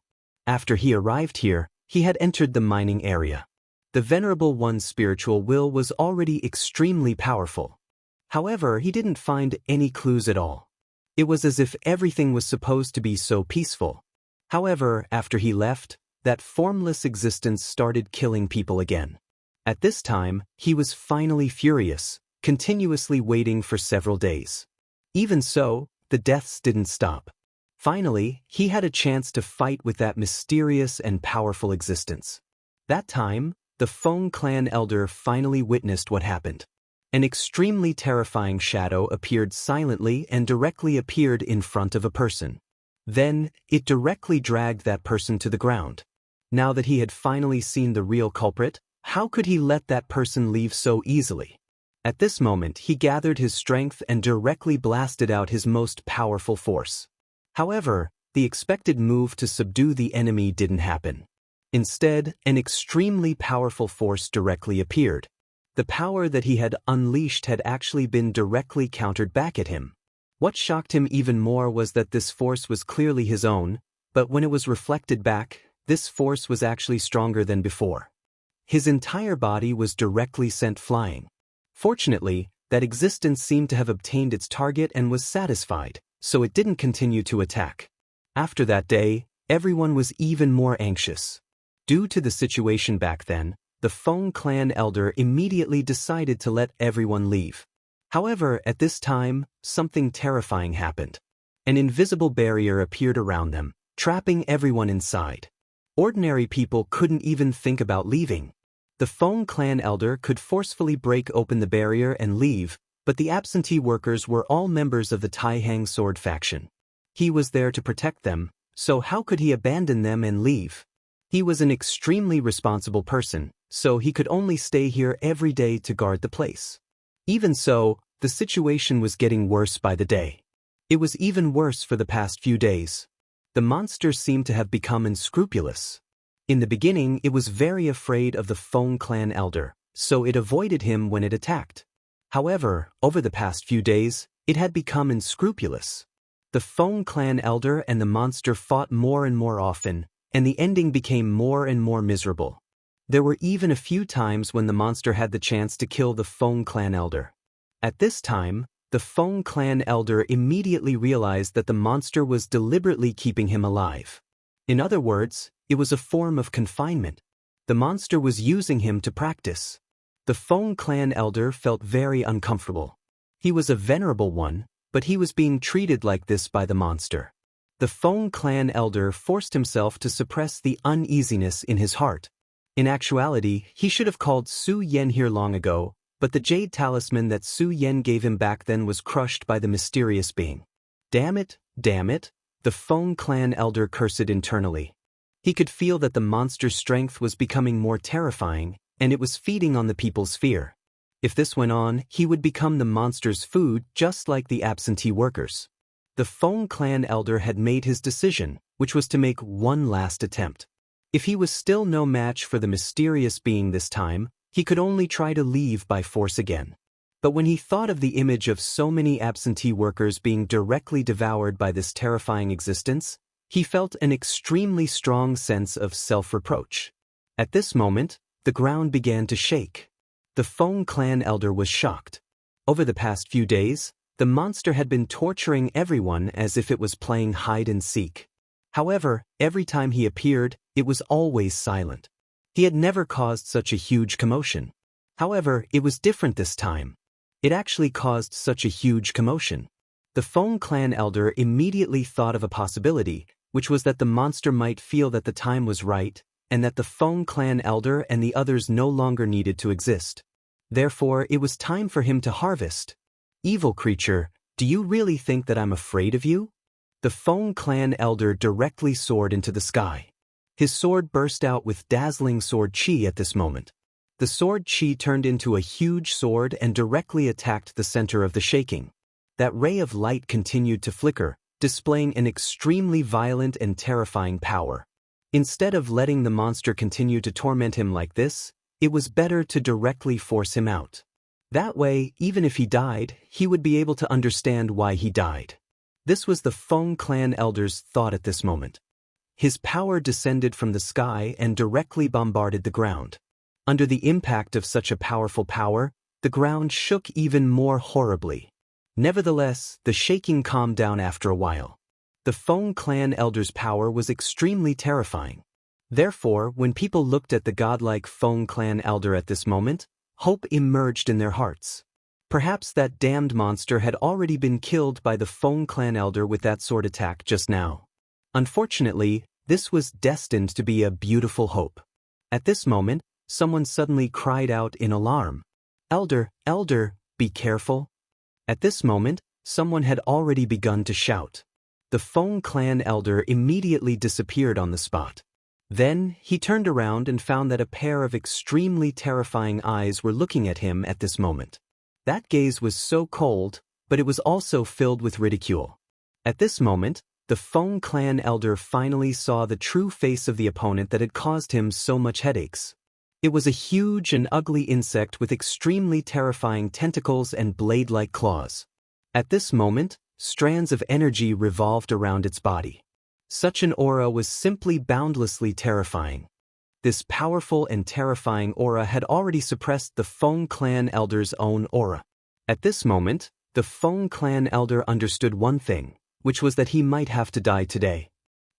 After he arrived here, he had entered the mining area. The Venerable One's spiritual will was already extremely powerful. However, he didn't find any clues at all. It was as if everything was supposed to be so peaceful. However, after he left, that formless existence started killing people again. At this time, he was finally furious, continuously waiting for several days. Even so, the deaths didn't stop. Finally, he had a chance to fight with that mysterious and powerful existence. That time, the Feng clan elder finally witnessed what happened. An extremely terrifying shadow appeared silently and directly appeared in front of a person. Then, it directly dragged that person to the ground. Now that he had finally seen the real culprit, how could he let that person leave so easily? At this moment, he gathered his strength and directly blasted out his most powerful force. However, the expected move to subdue the enemy didn't happen. Instead, an extremely powerful force directly appeared. The power that he had unleashed had actually been directly countered back at him. What shocked him even more was that this force was clearly his own, but when it was reflected back, this force was actually stronger than before. His entire body was directly sent flying. Fortunately, that existence seemed to have obtained its target and was satisfied, so it didn't continue to attack. After that day, everyone was even more anxious. Due to the situation back then, the Feng clan elder immediately decided to let everyone leave. However, at this time, something terrifying happened. An invisible barrier appeared around them, trapping everyone inside. Ordinary people couldn't even think about leaving. The Feng clan elder could forcefully break open the barrier and leave, but the absentee workers were all members of the Taihang sword faction. He was there to protect them, so how could he abandon them and leave? He was an extremely responsible person, so he could only stay here every day to guard the place. Even so, the situation was getting worse by the day. It was even worse for the past few days. The monster seemed to have become unscrupulous. In the beginning, it was very afraid of the Feng clan elder, so it avoided him when it attacked. However, over the past few days, it had become unscrupulous. The Feng clan elder and the monster fought more and more often, and the ending became more and more miserable. There were even a few times when the monster had the chance to kill the Feng clan elder. At this time, the Feng clan elder immediately realized that the monster was deliberately keeping him alive. In other words, it was a form of confinement. The monster was using him to practice. The Feng clan elder felt very uncomfortable. He was a venerable one, but he was being treated like this by the monster. The Feng clan elder forced himself to suppress the uneasiness in his heart. In actuality, he should have called Su Yan here long ago, but the jade talisman that Su Yan gave him back then was crushed by the mysterious being. Damn it, the Feng clan elder cursed internally. He could feel that the monster's strength was becoming more terrifying, and it was feeding on the people's fear. If this went on, he would become the monster's food just like the absentee workers. The Feng clan elder had made his decision, which was to make one last attempt. If he was still no match for the mysterious being this time, he could only try to leave by force again. But when he thought of the image of so many absentee workers being directly devoured by this terrifying existence, he felt an extremely strong sense of self-reproach. At this moment, the ground began to shake. The Feng clan elder was shocked. Over the past few days, the monster had been torturing everyone as if it was playing hide-and-seek. However, every time he appeared, it was always silent. He had never caused such a huge commotion. However, it was different this time. It actually caused such a huge commotion. The Feng clan elder immediately thought of a possibility, which was that the monster might feel that the time was right, and that the Feng clan elder and the others no longer needed to exist. Therefore, it was time for him to harvest. Evil creature, do you really think that I'm afraid of you? The Feng clan elder directly soared into the sky. His sword burst out with dazzling sword chi at this moment. The sword chi turned into a huge sword and directly attacked the center of the shaking. That ray of light continued to flicker, displaying an extremely violent and terrifying power. Instead of letting the monster continue to torment him like this, it was better to directly force him out. That way, even if he died, he would be able to understand why he died. This was the Feng clan elder's thought at this moment. His power descended from the sky and directly bombarded the ground. Under the impact of such a powerful power, the ground shook even more horribly. Nevertheless, the shaking calmed down after a while. The Feng clan elder's power was extremely terrifying. Therefore, when people looked at the godlike Feng clan elder at this moment, hope emerged in their hearts. Perhaps that damned monster had already been killed by the Feng clan elder with that sword attack just now. Unfortunately, this was destined to be a beautiful hope. At this moment, someone suddenly cried out in alarm. Elder, be careful. At this moment, someone had already begun to shout. The Feng clan elder immediately disappeared on the spot. Then, he turned around and found that a pair of extremely terrifying eyes were looking at him at this moment. That gaze was so cold, but it was also filled with ridicule. At this moment, the Feng clan elder finally saw the true face of the opponent that had caused him so much headaches. It was a huge and ugly insect with extremely terrifying tentacles and blade-like claws. At this moment, strands of energy revolved around its body. Such an aura was simply boundlessly terrifying. This powerful and terrifying aura had already suppressed the Feng clan elder's own aura. At this moment, the Feng clan elder understood one thing, which was that he might have to die today.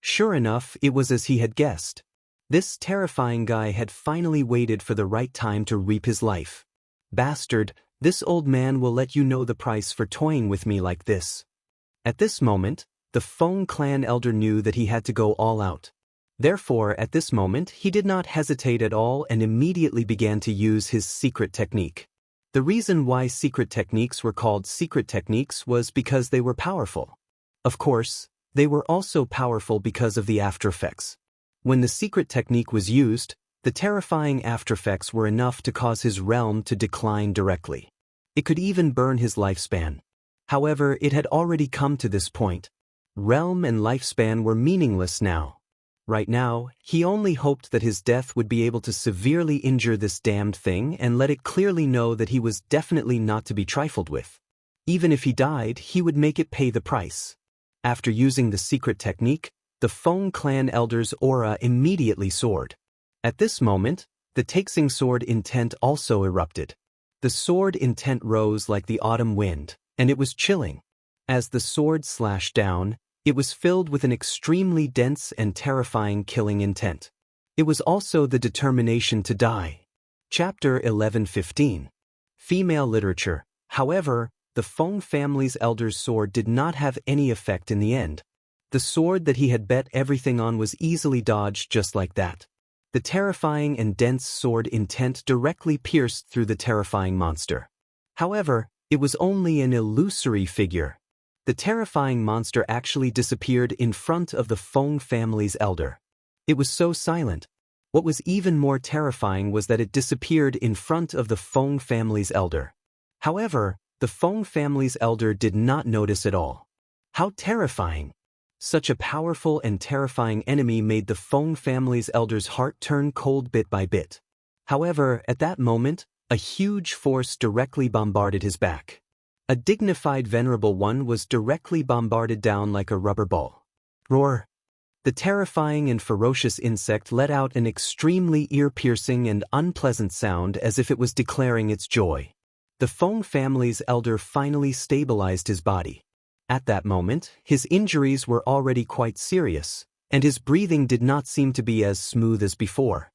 Sure enough, it was as he had guessed. This terrifying guy had finally waited for the right time to reap his life. Bastard, this old man will let you know the price for toying with me like this. At this moment, the Feng clan elder knew that he had to go all out. Therefore, at this moment, he did not hesitate at all and immediately began to use his secret technique. The reason why secret techniques were called secret techniques was because they were powerful. Of course, they were also powerful because of the aftereffects. When the secret technique was used, the terrifying aftereffects were enough to cause his realm to decline directly. It could even burn his lifespan. However, it had already come to this point. Realm and lifespan were meaningless now. Right now, he only hoped that his death would be able to severely injure this damned thing and let it clearly know that he was definitely not to be trifled with. Even if he died, he would make it pay the price. After using the secret technique, the Feng clan elder's aura immediately soared. At this moment, the Taixing sword intent also erupted. The sword intent rose like the autumn wind, and it was chilling. As the sword slashed down, it was filled with an extremely dense and terrifying killing intent. It was also the determination to die. Chapter 11:15. Female literature. However, the Feng family's elder's sword did not have any effect in the end. The sword that he had bet everything on was easily dodged just like that. The terrifying and dense sword intent directly pierced through the terrifying monster. However, it was only an illusory figure. The terrifying monster actually disappeared in front of the Feng family's elder. It was so silent. What was even more terrifying was that it disappeared in front of the Feng family's elder. However, the Feng family's elder did not notice at all. How terrifying! Such a powerful and terrifying enemy made the Feng family's elder's heart turn cold bit by bit. However, at that moment, a huge force directly bombarded his back. A dignified venerable one was directly bombarded down like a rubber ball. Roar! The terrifying and ferocious insect let out an extremely ear-piercing and unpleasant sound as if it was declaring its joy. The Feng family's elder finally stabilized his body. At that moment, his injuries were already quite serious, and his breathing did not seem to be as smooth as before.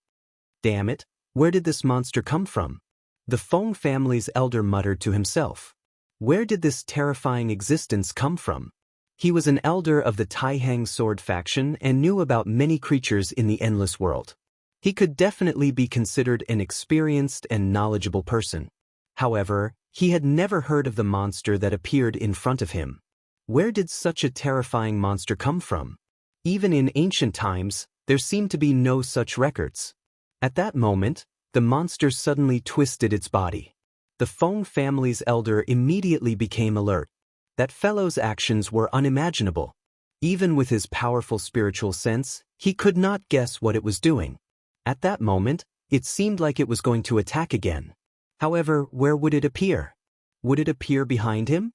Damn it, where did this monster come from? The Feng family's elder muttered to himself. Where did this terrifying existence come from? He was an elder of the Taihang sword faction and knew about many creatures in the endless world. He could definitely be considered an experienced and knowledgeable person. However, he had never heard of the monster that appeared in front of him. Where did such a terrifying monster come from? Even in ancient times, there seemed to be no such records. At that moment, the monster suddenly twisted its body. The Feng family's elder immediately became alert. That fellow's actions were unimaginable. Even with his powerful spiritual sense, he could not guess what it was doing. At that moment, it seemed like it was going to attack again. However, where would it appear? Would it appear behind him?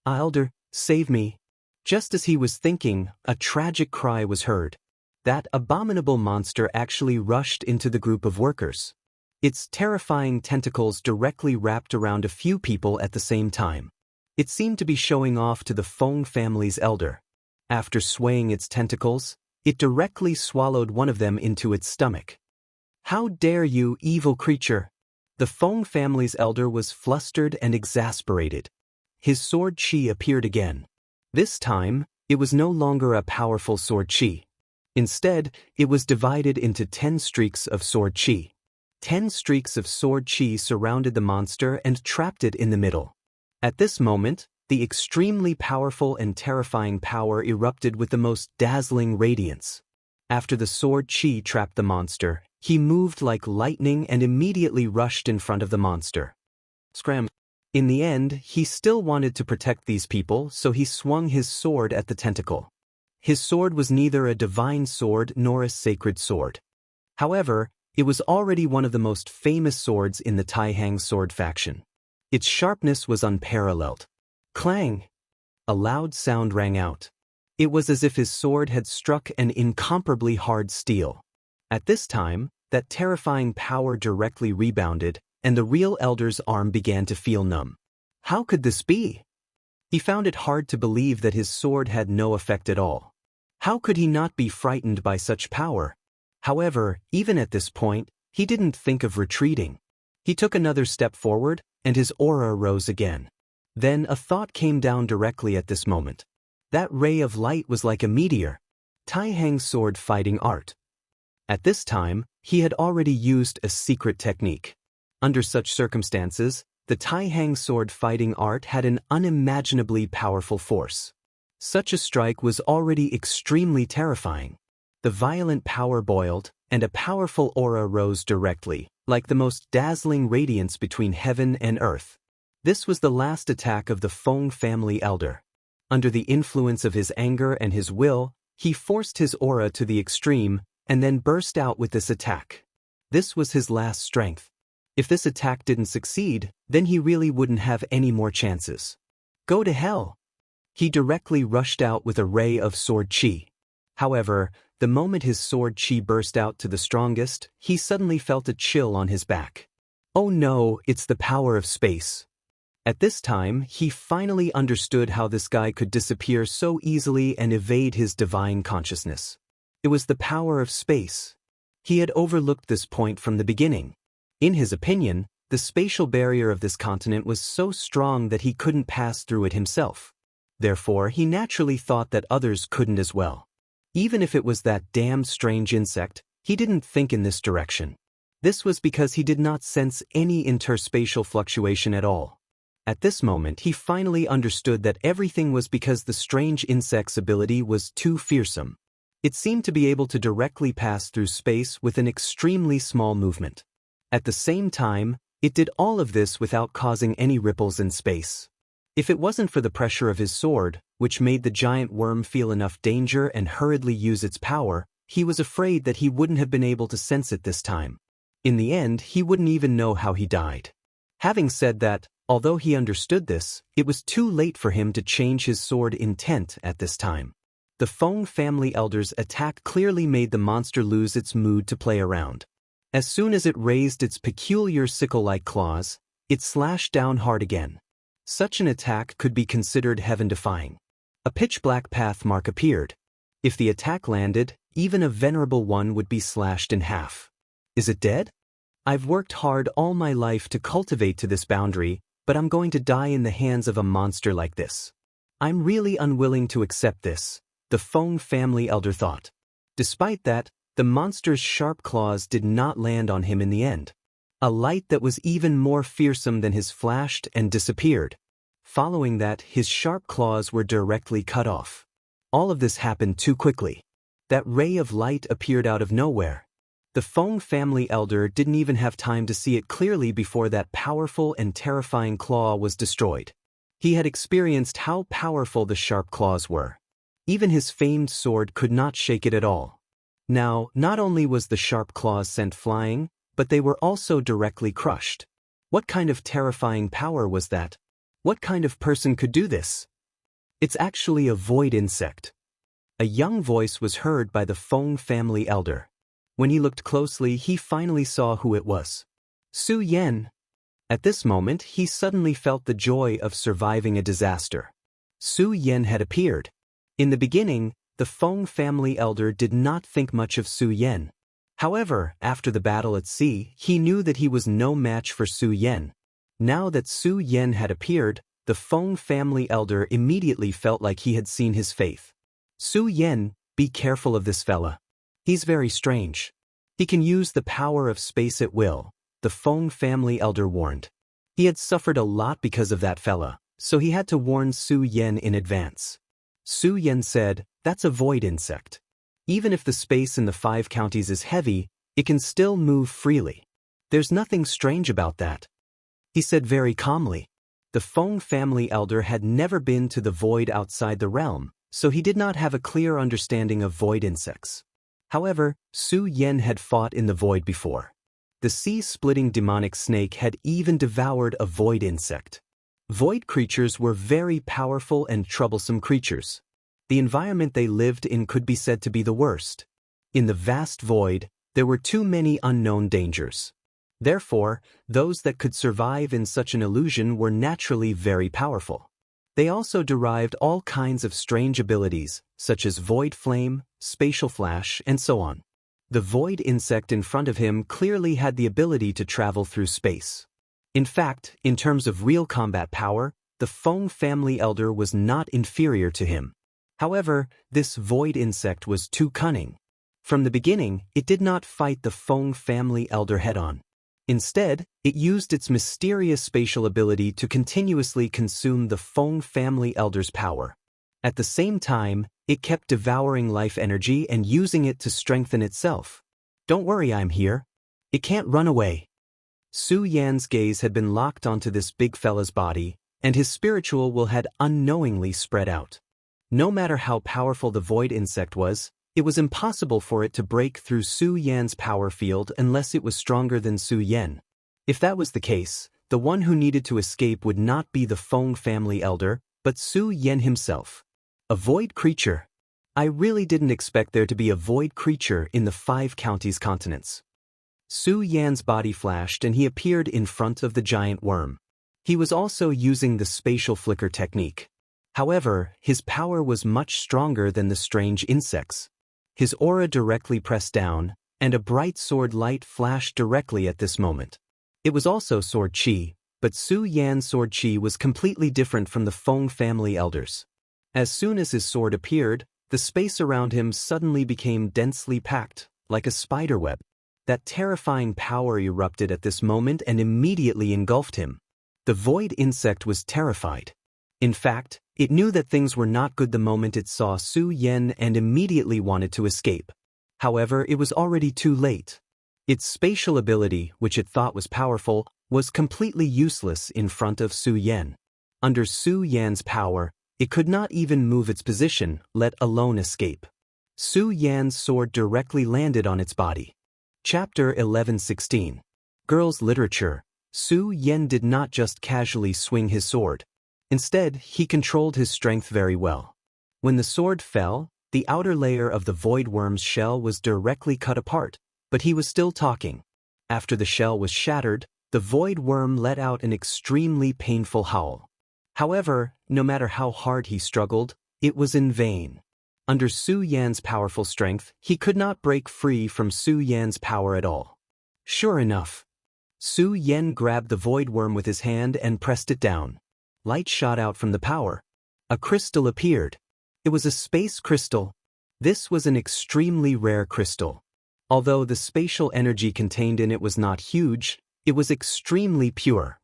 Elder, save me. Just as he was thinking, a tragic cry was heard. That abominable monster actually rushed into the group of workers. Its terrifying tentacles directly wrapped around a few people at the same time. It seemed to be showing off to the Feng family's elder. After swaying its tentacles, it directly swallowed one of them into its stomach. How dare you, evil creature! The Feng family's elder was flustered and exasperated. His sword chi appeared again. This time, it was no longer a powerful sword chi. Instead, it was divided into 10 streaks of sword chi. 10 streaks of sword chi surrounded the monster and trapped it in the middle. At this moment, the extremely powerful and terrifying power erupted with the most dazzling radiance. After the sword chi trapped the monster, he moved like lightning and immediately rushed in front of the monster. Scram! In the end, he still wanted to protect these people, so he swung his sword at the tentacle. His sword was neither a divine sword nor a sacred sword. However, it was already one of the most famous swords in the Taihang sword faction. Its sharpness was unparalleled. Clang! A loud sound rang out. It was as if his sword had struck an incomparably hard steel. At this time, that terrifying power directly rebounded, and the real elder's arm began to feel numb. How could this be? He found it hard to believe that his sword had no effect at all. How could he not be frightened by such power? However, even at this point, he didn't think of retreating. He took another step forward, and his aura rose again. Then a thought came down directly at this moment. That ray of light was like a meteor. Taihang sword fighting art. At this time, he had already used a secret technique. Under such circumstances, the Taihang sword fighting art had an unimaginably powerful force. Such a strike was already extremely terrifying. The violent power boiled, and a powerful aura rose directly, like the most dazzling radiance between heaven and earth. This was the last attack of the Feng family elder. Under the influence of his anger and his will, he forced his aura to the extreme, and then burst out with this attack. This was his last strength. If this attack didn't succeed, then he really wouldn't have any more chances. Go to hell! He directly rushed out with a ray of sword chi. However, the moment his sword chi burst out to the strongest, he suddenly felt a chill on his back. Oh no, it's the power of space. At this time, he finally understood how this guy could disappear so easily and evade his divine consciousness. It was the power of space. He had overlooked this point from the beginning. In his opinion, the spatial barrier of this continent was so strong that he couldn't pass through it himself. Therefore, he naturally thought that others couldn't as well. Even if it was that damned strange insect, he didn't think in this direction. This was because he did not sense any interspatial fluctuation at all. At this moment, he finally understood that everything was because the strange insect's ability was too fearsome. It seemed to be able to directly pass through space with an extremely small movement. At the same time, it did all of this without causing any ripples in space. If it wasn't for the pressure of his sword, which made the giant worm feel enough danger and hurriedly use its power, he was afraid that he wouldn't have been able to sense it this time. In the end, he wouldn't even know how he died. Having said that, although he understood this, it was too late for him to change his sword intent at this time. The Feng family elder's attack clearly made the monster lose its mood to play around. As soon as it raised its peculiar sickle-like claws, it slashed down hard again. Such an attack could be considered heaven-defying. A pitch-black path mark appeared. If the attack landed, even a venerable one would be slashed in half. Is it dead? I've worked hard all my life to cultivate to this boundary, but I'm going to die in the hands of a monster like this. I'm really unwilling to accept this, the Feng family elder thought. Despite that, the monster's sharp claws did not land on him in the end. A light that was even more fearsome than his flashed and disappeared. Following that, his sharp claws were directly cut off. All of this happened too quickly. That ray of light appeared out of nowhere. The Feng family elder didn't even have time to see it clearly before that powerful and terrifying claw was destroyed. He had experienced how powerful the sharp claws were. Even his famed sword could not shake it at all. Now, not only was the sharp claws sent flying, but they were also directly crushed. What kind of terrifying power was that? What kind of person could do this? It's actually a void insect. A young voice was heard by the Feng family elder. When he looked closely, he finally saw who it was. Su Yan. At this moment, he suddenly felt the joy of surviving a disaster. Su Yan had appeared. In the beginning, the Feng family elder did not think much of Su Yan. However, after the battle at sea, he knew that he was no match for Su Yan. Now that Su Yan had appeared, the Feng family elder immediately felt like he had seen his faith. Su Yan, be careful of this fella. He's very strange. He can use the power of space at will, the Feng family elder warned. He had suffered a lot because of that fella, so he had to warn Su Yan in advance. Su Yan said, "That's a void insect. Even if the space in the 5 counties is heavy, it can still move freely. There's nothing strange about that," he said very calmly. The Feng family elder had never been to the void outside the realm, so he did not have a clear understanding of void insects. However, Su Yan had fought in the void before. The sea-splitting demonic snake had even devoured a void insect. Void creatures were very powerful and troublesome creatures. The environment they lived in could be said to be the worst. In the vast void, there were too many unknown dangers. Therefore, those that could survive in such an illusion were naturally very powerful. They also derived all kinds of strange abilities, such as void flame, spatial flash, and so on. The void insect in front of him clearly had the ability to travel through space. In fact, in terms of real combat power, the Feng family elder was not inferior to him. However, this void insect was too cunning. From the beginning, it did not fight the Feng family elder head-on. Instead, it used its mysterious spatial ability to continuously consume the Feng family elder's power. At the same time, it kept devouring life energy and using it to strengthen itself. "Don't worry, I'm here. It can't run away." Su Yan's gaze had been locked onto this big fella's body, and his spiritual will had unknowingly spread out. No matter how powerful the void insect was, it was impossible for it to break through Su Yan's power field unless it was stronger than Su Yan. If that was the case, the one who needed to escape would not be the Feng family elder, but Su Yan himself. A void creature. I really didn't expect there to be a void creature in the 5 counties continents. Su Yan's body flashed and he appeared in front of the giant worm. He was also using the spatial flicker technique. However, his power was much stronger than the strange insect's. His aura directly pressed down, and a bright sword light flashed directly at this moment. It was also sword chi, but Su Yan's sword chi was completely different from the Feng family elders. As soon as his sword appeared, the space around him suddenly became densely packed, like a spiderweb. That terrifying power erupted at this moment and immediately engulfed him. The void insect was terrified. In fact, it knew that things were not good the moment it saw Su Yan and immediately wanted to escape. However, it was already too late. Its spatial ability, which it thought was powerful, was completely useless in front of Su Yan. Under Su Yan's power, it could not even move its position, let alone escape. Su Yan's sword directly landed on its body. Chapter 11:16. Girls' Literature. Su Yan did not just casually swing his sword. Instead, he controlled his strength very well. When the sword fell, the outer layer of the void worm's shell was directly cut apart, but he was still talking. After the shell was shattered, the void worm let out an extremely painful howl. However, no matter how hard he struggled, it was in vain. Under Su Yan's powerful strength, he could not break free from Su Yan's power at all. Sure enough, Su Yan grabbed the void worm with his hand and pressed it down. Light shot out from the power. A crystal appeared. It was a space crystal. This was an extremely rare crystal. Although the spatial energy contained in it was not huge, it was extremely pure.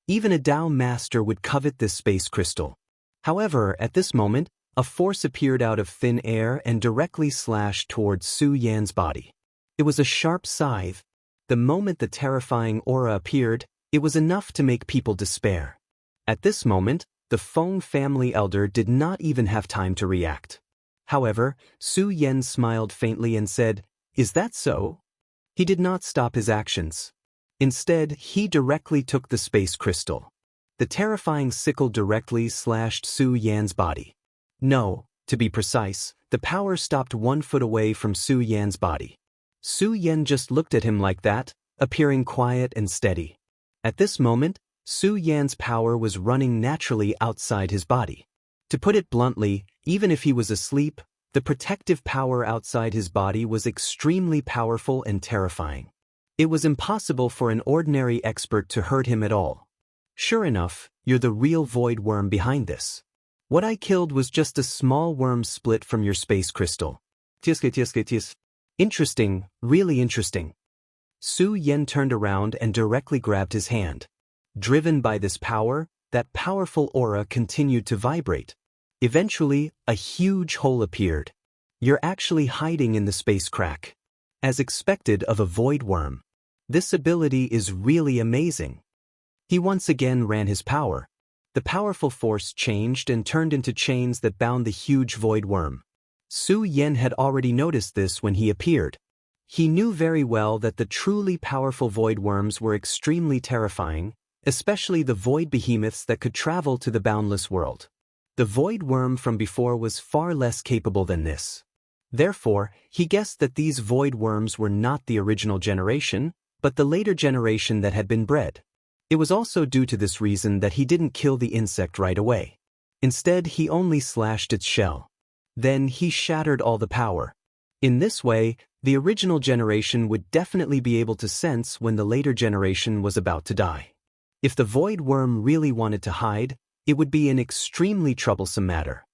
Even a Dao master would covet this space crystal. However, at this moment, a force appeared out of thin air and directly slashed towards Su Yan's body. It was a sharp scythe. The moment the terrifying aura appeared, it was enough to make people despair. At this moment, the Feng family elder did not even have time to react. However, Su Yan smiled faintly and said, "Is that so?" He did not stop his actions. Instead, he directly took the space crystal. The terrifying sickle directly slashed Su Yan's body. No, to be precise, the power stopped 1 foot away from Su Yan's body. Su Yan just looked at him like that, appearing quiet and steady. At this moment, Su Yan's power was running naturally outside his body. To put it bluntly, even if he was asleep, the protective power outside his body was extremely powerful and terrifying. It was impossible for an ordinary expert to hurt him at all. Sure enough, you're the real void worm behind this. What I killed was just a small worm split from your space crystal. Interesting, really interesting. Su Yan turned around and directly grabbed his hand. Driven by this power, that powerful aura continued to vibrate. Eventually, a huge hole appeared. You're actually hiding in the space crack. As expected of a void worm. This ability is really amazing. He once again ran his power. The powerful force changed and turned into chains that bound the huge void worm. Su Yan had already noticed this when he appeared. He knew very well that the truly powerful void worms were extremely terrifying, especially the void behemoths that could travel to the boundless world. The void worm from before was far less capable than this. Therefore, he guessed that these void worms were not the original generation, but the later generation that had been bred. It was also due to this reason that he didn't kill the insect right away. Instead, he only slashed its shell. Then he shattered all the power. In this way, the original generation would definitely be able to sense when the later generation was about to die. If the void worm really wanted to hide, it would be an extremely troublesome matter.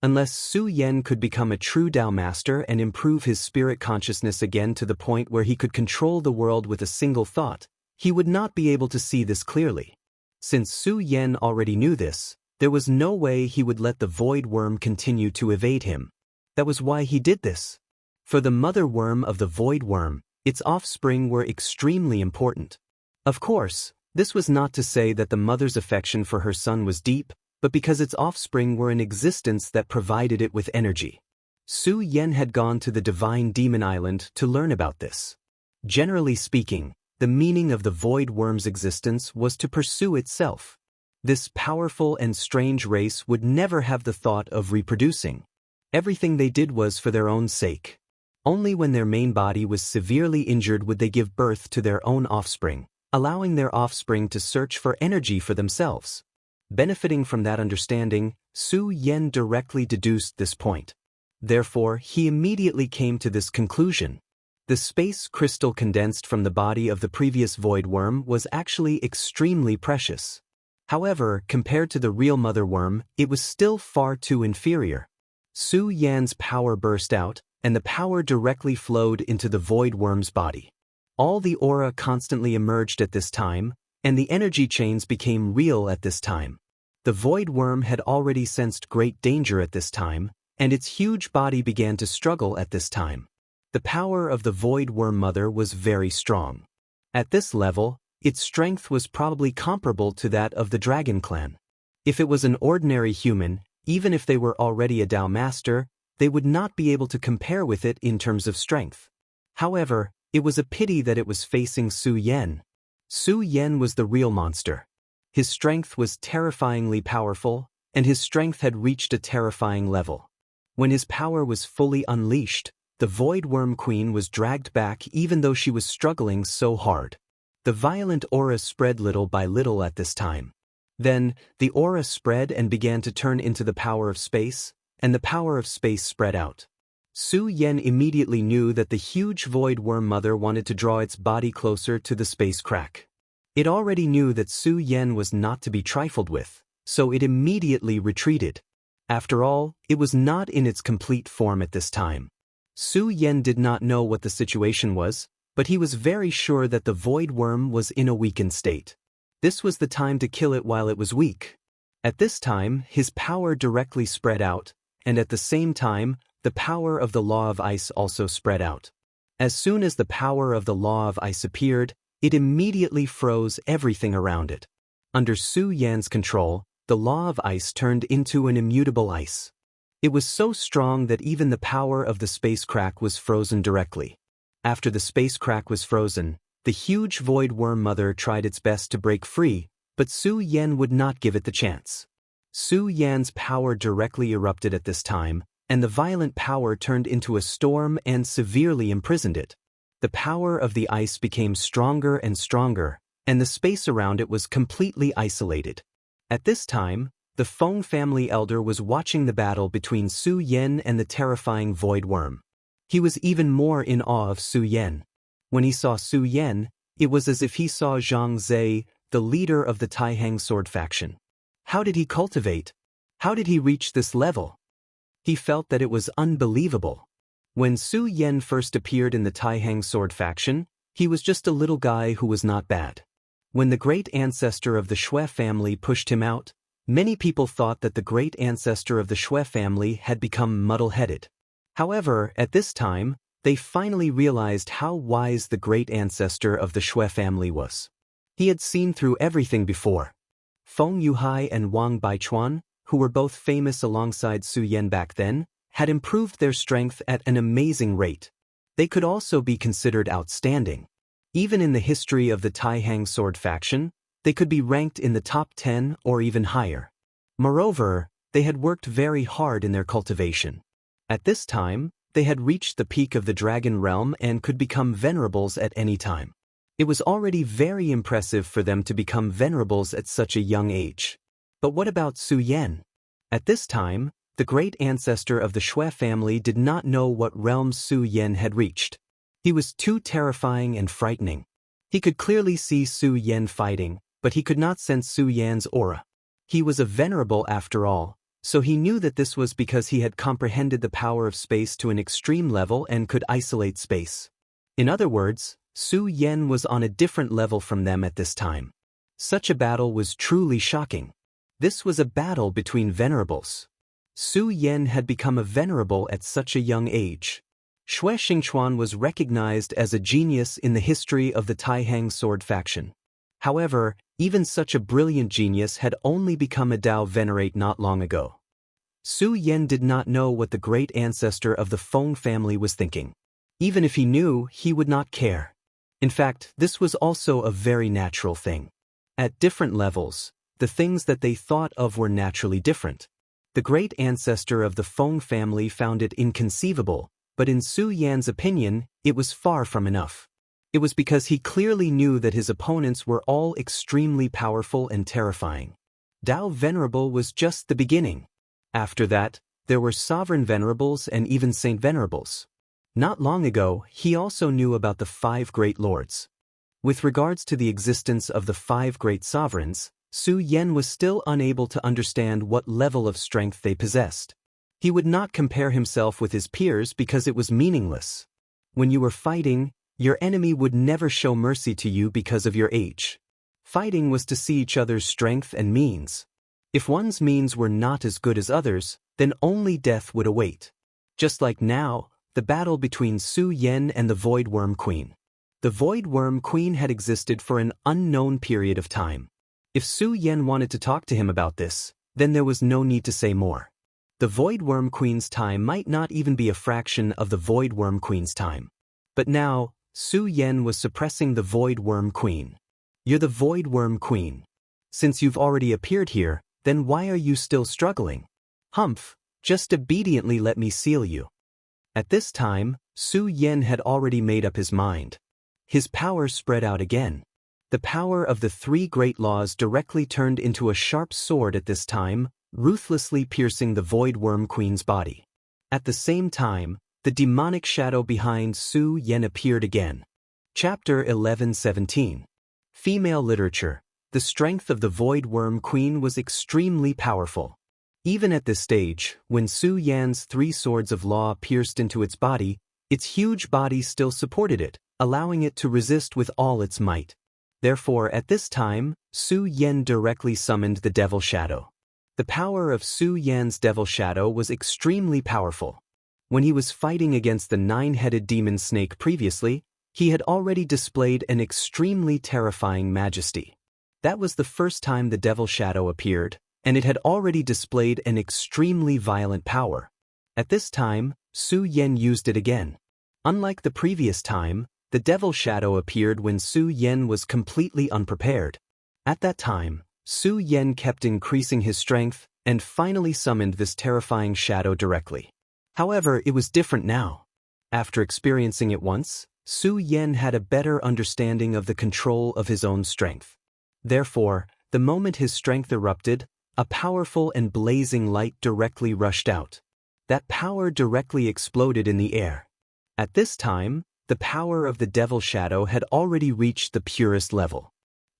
Unless Su Yan could become a true Dao master and improve his spirit consciousness again to the point where he could control the world with a single thought, he would not be able to see this clearly. Since Su Yan already knew this, there was no way he would let the void worm continue to evade him. That was why he did this. For the mother worm of the void worm, its offspring were extremely important. Of course, this was not to say that the mother's affection for her son was deep, but because its offspring were an existence that provided it with energy. Su Yan had gone to the Divine Demon Island to learn about this. Generally speaking, the meaning of the void worm's existence was to pursue itself. This powerful and strange race would never have the thought of reproducing. Everything they did was for their own sake. Only when their main body was severely injured would they give birth to their own offspring, allowing their offspring to search for energy for themselves. Benefiting from that understanding, Su Yan directly deduced this point. Therefore, he immediately came to this conclusion. The space crystal condensed from the body of the previous void worm was actually extremely precious. However, compared to the real mother worm, it was still far too inferior. Su Yan's power burst out, and the power directly flowed into the void worm's body. All the aura constantly emerged at this time, and the energy chains became real at this time. The void worm had already sensed great danger at this time, and its huge body began to struggle at this time. The power of the void worm mother was very strong. At this level, its strength was probably comparable to that of the dragon clan. If it was an ordinary human, even if they were already a Dao master, they would not be able to compare with it in terms of strength. However, it was a pity that it was facing Su Yan. Su Yan was the real monster. His strength was terrifyingly powerful, and his strength had reached a terrifying level. When his power was fully unleashed, the Void Worm Queen was dragged back even though she was struggling so hard. The violent aura spread little by little at this time. Then, the aura spread and began to turn into the power of space, and the power of space spread out. Su Yan immediately knew that the huge Void Worm Mother wanted to draw its body closer to the space crack. It already knew that Su Yan was not to be trifled with, so it immediately retreated. After all, it was not in its complete form at this time. Su Yan did not know what the situation was, but he was very sure that the Void Worm was in a weakened state. This was the time to kill it while it was weak. At this time, his power directly spread out, and at the same time, the power of the Law of Ice also spread out. As soon as the power of the Law of Ice appeared, it immediately froze everything around it. Under Su Yan's control, the Law of Ice turned into an immutable ice. It was so strong that even the power of the space crack was frozen directly. After the space crack was frozen, the huge Void Worm Mother tried its best to break free, but Su Yan would not give it the chance. Su Yan's power directly erupted at this time, and the violent power turned into a storm and severely imprisoned it. The power of the ice became stronger and stronger, and the space around it was completely isolated. At this time, the Feng family elder was watching the battle between Su Yan and the terrifying Void Worm. He was even more in awe of Su Yan. When he saw Su Yan, it was as if he saw Zhang Zhe, the leader of the Taihang sword faction. How did he cultivate? How did he reach this level? He felt that it was unbelievable. When Su Yan first appeared in the Taihang sword faction, he was just a little guy who was not bad. When the great ancestor of the Shui family pushed him out, many people thought that the great ancestor of the Shui family had become muddle-headed. However, at this time, they finally realized how wise the great ancestor of the Shui family was. He had seen through everything before. Feng Yuhai and Wang Baichuan, who were both famous alongside Su Yan back then, had improved their strength at an amazing rate. They could also be considered outstanding. Even in the history of the Taihang sword faction, they could be ranked in the top 10 or even higher. Moreover, they had worked very hard in their cultivation. At this time, they had reached the peak of the dragon realm and could become venerables at any time. It was already very impressive for them to become venerables at such a young age. But what about Su Yan? At this time, the great ancestor of the Shui family did not know what realm Su Yan had reached. He was too terrifying and frightening. He could clearly see Su Yan fighting, but he could not sense Su Yan's aura. He was a venerable after all, so he knew that this was because he had comprehended the power of space to an extreme level and could isolate space. In other words, Su Yan was on a different level from them at this time. Such a battle was truly shocking. This was a battle between venerables. Su Yan had become a venerable at such a young age. Shui Xingchuan was recognized as a genius in the history of the Taihang sword faction. However, even such a brilliant genius had only become a Dao venerate not long ago. Su Yan did not know what the great ancestor of the Feng family was thinking. Even if he knew, he would not care. In fact, this was also a very natural thing. At different levels, the things that they thought of were naturally different. The great ancestor of the Feng family found it inconceivable, but in Su Yan's opinion, it was far from enough. It was because he clearly knew that his opponents were all extremely powerful and terrifying. Dao Venerable was just the beginning. After that, there were Sovereign Venerables and even Saint Venerables. Not long ago, he also knew about the 5 Great Lords. With regards to the existence of the 5 Great Sovereigns, Su Yan was still unable to understand what level of strength they possessed. He would not compare himself with his peers because it was meaningless. When you were fighting, your enemy would never show mercy to you because of your age. Fighting was to see each other's strength and means. If one's means were not as good as others, then only death would await. Just like now, the battle between Su Yan and the Void Worm Queen. The Void Worm Queen had existed for an unknown period of time. If Su Yan wanted to talk to him about this, then there was no need to say more. The Void Worm Queen's time might not even be a fraction of the Void Worm Queen's time. But now, Su Yan was suppressing the Void Worm Queen. You're the Void Worm Queen. Since you've already appeared here, then why are you still struggling? Humph, just obediently let me seal you. At this time, Su Yan had already made up his mind. His power spread out again. The power of the three great laws directly turned into a sharp sword at this time, ruthlessly piercing the Void Worm Queen's body. At the same time, the demonic shadow behind Su Yan appeared again. Chapter 11:17. Female Literature. The strength of the Void Worm Queen was extremely powerful. Even at this stage, when Su Yan's three swords of law pierced into its body, its huge body still supported it, allowing it to resist with all its might. Therefore, at this time, Su Yan directly summoned the Devil Shadow. The power of Su Yan's Devil Shadow was extremely powerful. When he was fighting against the nine-headed demon snake previously, he had already displayed an extremely terrifying majesty. That was the first time the Devil Shadow appeared, and it had already displayed an extremely violent power. At this time, Su Yan used it again. Unlike the previous time, the Devil Shadow appeared when Su Yan was completely unprepared. At that time, Su Yan kept increasing his strength and finally summoned this terrifying shadow directly. However, it was different now. After experiencing it once, Su Yan had a better understanding of the control of his own strength. Therefore, the moment his strength erupted, a powerful and blazing light directly rushed out. That power directly exploded in the air. At this time, the power of the Devil Shadow had already reached the purest level.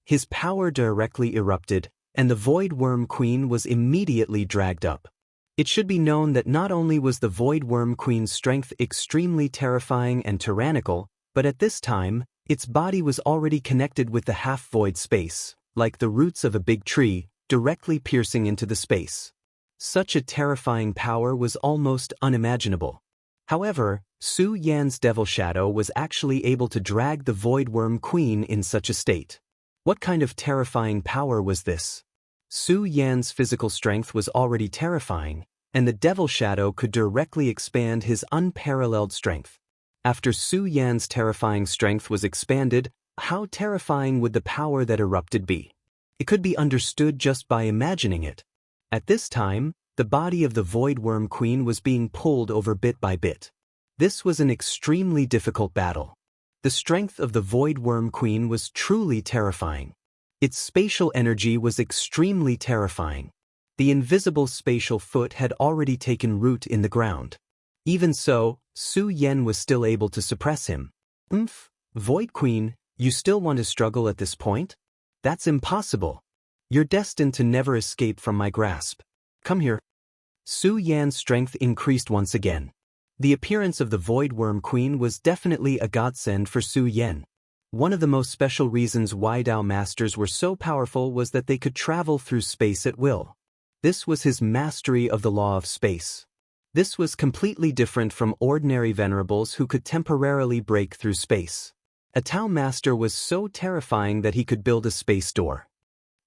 His power directly erupted, and the Void Worm Queen was immediately dragged up. It should be known that not only was the Void Worm Queen's strength extremely terrifying and tyrannical, but at this time, its body was already connected with the half-void space, like the roots of a big tree, directly piercing into the space. Such a terrifying power was almost unimaginable. However, Su Yan's Devil Shadow was actually able to drag the Void Worm Queen in such a state. What kind of terrifying power was this? Su Yan's physical strength was already terrifying, and the Devil Shadow could directly expand his unparalleled strength. After Su Yan's terrifying strength was expanded, how terrifying would the power that erupted be? It could be understood just by imagining it. At this time, the body of the Void Worm Queen was being pulled over bit by bit. This was an extremely difficult battle. The strength of the Void Worm Queen was truly terrifying. Its spatial energy was extremely terrifying. The invisible spatial foot had already taken root in the ground. Even so, Su Yan was still able to suppress him. Void Queen, you still want to struggle at this point? That's impossible. You're destined to never escape from my grasp. Come here. Su Yan's strength increased once again. The appearance of the Void Worm Queen was definitely a godsend for Su Yan. One of the most special reasons why Dao Masters were so powerful was that they could travel through space at will. This was his mastery of the law of space. This was completely different from ordinary venerables who could temporarily break through space. A Tao Master was so terrifying that he could build a space door.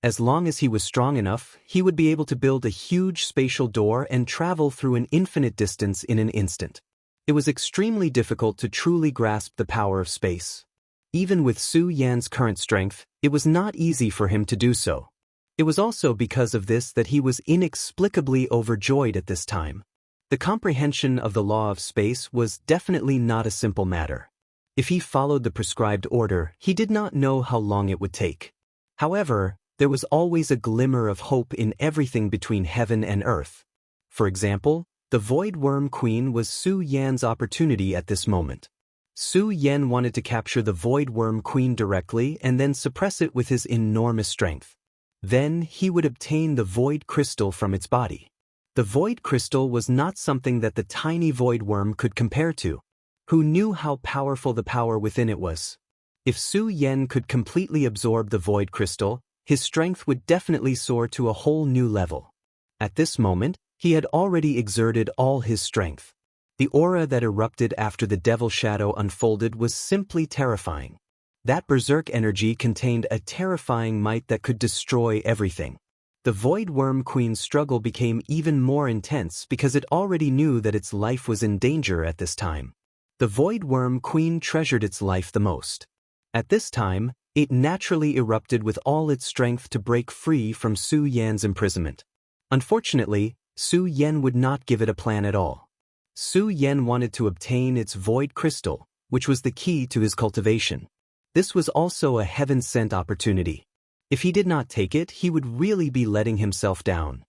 As long as he was strong enough, he would be able to build a huge spatial door and travel through an infinite distance in an instant. It was extremely difficult to truly grasp the power of space. Even with Su Yan's current strength, it was not easy for him to do so. It was also because of this that he was inexplicably overjoyed at this time. The comprehension of the law of space was definitely not a simple matter. If he followed the prescribed order, he did not know how long it would take. However, there was always a glimmer of hope in everything between heaven and earth. For example, the Void Worm Queen was Su Yan's opportunity at this moment. Su Yan wanted to capture the Void Worm Queen directly and then suppress it with his enormous strength. Then he would obtain the void crystal from its body. The void crystal was not something that the tiny void worm could compare to. Who knew how powerful the power within it was? If Su Yan could completely absorb the void crystal, his strength would definitely soar to a whole new level. At this moment, he had already exerted all his strength. The aura that erupted after the devil shadow unfolded was simply terrifying. That berserk energy contained a terrifying might that could destroy everything. The Void Worm Queen's struggle became even more intense because it already knew that its life was in danger at this time. The Void Worm Queen treasured its life the most. At this time, it naturally erupted with all its strength to break free from Su Yan's imprisonment. Unfortunately, Su Yan would not give it a plan at all. Su Yan wanted to obtain its void crystal, which was the key to his cultivation. This was also a heaven-sent opportunity. If he did not take it, he would really be letting himself down.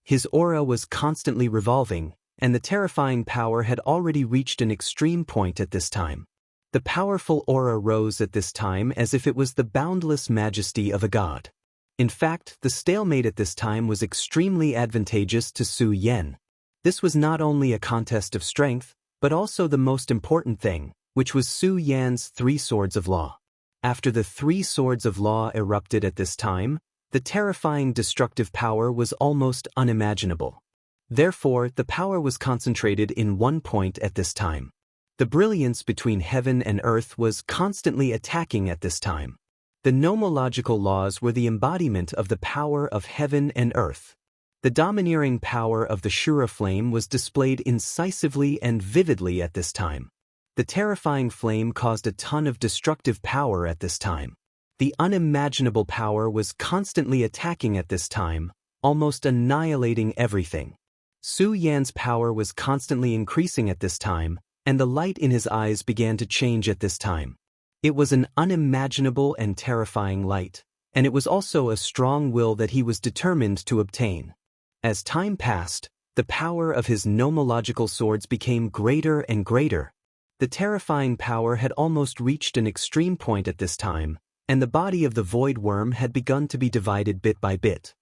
His aura was constantly revolving, and the terrifying power had already reached an extreme point at this time. The powerful aura rose at this time as if it was the boundless majesty of a god. In fact, the stalemate at this time was extremely advantageous to Su Yan. This was not only a contest of strength, but also the most important thing, which was Su Yan's 3 swords of law. After the 3 swords of law erupted at this time, the terrifying destructive power was almost unimaginable. Therefore, the power was concentrated in one point at this time. The brilliance between heaven and earth was constantly attacking at this time. The nomological laws were the embodiment of the power of heaven and earth. The domineering power of the Shura flame was displayed incisively and vividly at this time. The terrifying flame caused a ton of destructive power at this time. The unimaginable power was constantly attacking at this time, almost annihilating everything. Su Yan's power was constantly increasing at this time, and the light in his eyes began to change at this time. It was an unimaginable and terrifying light, and it was also a strong will that he was determined to obtain. As time passed, the power of his nomological swords became greater and greater. The terrifying power had almost reached an extreme point at this time, and the body of the void worm had begun to be divided bit by bit.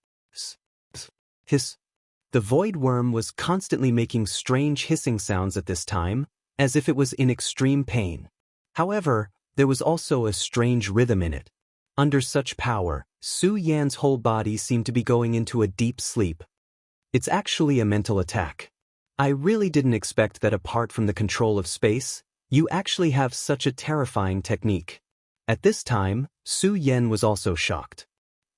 Hiss. The void worm was constantly making strange hissing sounds at this time, as if it was in extreme pain. However, there was also a strange rhythm in it. Under such power, Su Yan's whole body seemed to be going into a deep sleep. It's actually a mental attack. I really didn't expect that apart from the control of space, you actually have such a terrifying technique. At this time, Su Yan was also shocked.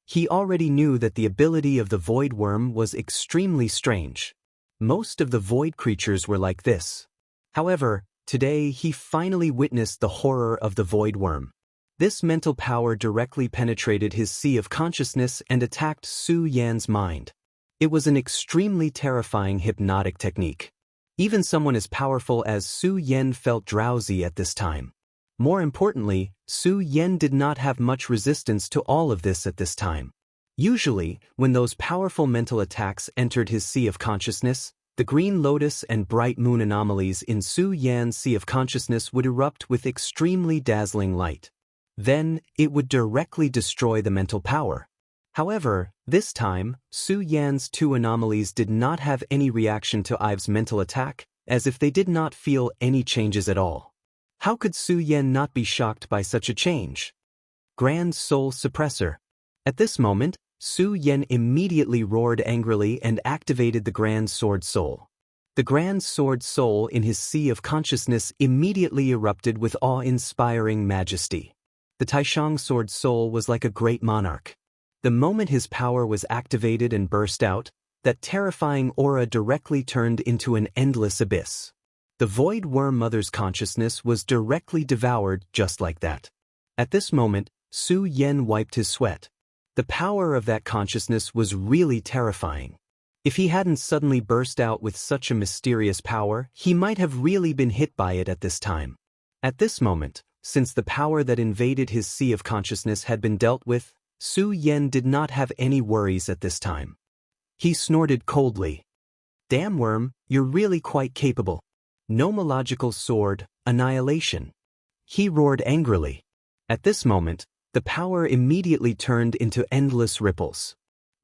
He already knew that the ability of the void worm was extremely strange. Most of the void creatures were like this. However, today he finally witnessed the horror of the void worm. This mental power directly penetrated his sea of consciousness and attacked Su Yan's mind. It was an extremely terrifying hypnotic technique. Even someone as powerful as Su Yan felt drowsy at this time. More importantly, Su Yan did not have much resistance to all of this at this time. Usually, when those powerful mental attacks entered his sea of consciousness, the green lotus and bright moon anomalies in Su Yan's sea of consciousness would erupt with extremely dazzling light. Then, it would directly destroy the mental power. However, this time, Su Yan's 2 anomalies did not have any reaction to Ive's mental attack, as if they did not feel any changes at all. How could Su Yan not be shocked by such a change? Grand Soul Suppressor. At this moment, Su Yan immediately roared angrily and activated the Grand Sword Soul. The Grand Sword Soul in his sea of consciousness immediately erupted with awe-inspiring majesty. The Taishang Sword Soul was like a great monarch. The moment his power was activated and burst out, that terrifying aura directly turned into an endless abyss. The Void Worm Mother's consciousness was directly devoured just like that. At this moment, Su Yan wiped his sweat. The power of that consciousness was really terrifying. If he hadn't suddenly burst out with such a mysterious power, he might have really been hit by it at this time. At this moment, since the power that invaded his sea of consciousness had been dealt with, Su Yan did not have any worries at this time. He snorted coldly. "Damn worm, you're really quite capable. Nomological sword, annihilation." He roared angrily. At this moment, The power immediately turned into endless ripples.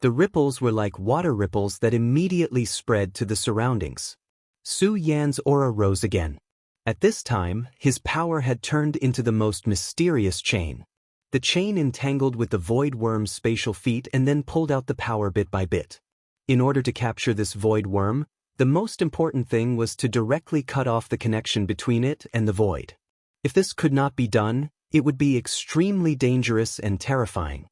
The ripples were like water ripples that immediately spread to the surroundings. Su Yan's aura rose again. At this time, his power had turned into the most mysterious chain. The chain entangled with the void worm's spatial feet and then pulled out the power bit by bit. In order to capture this void worm, the most important thing was to directly cut off the connection between it and the void. If this could not be done, it would be extremely dangerous and terrifying.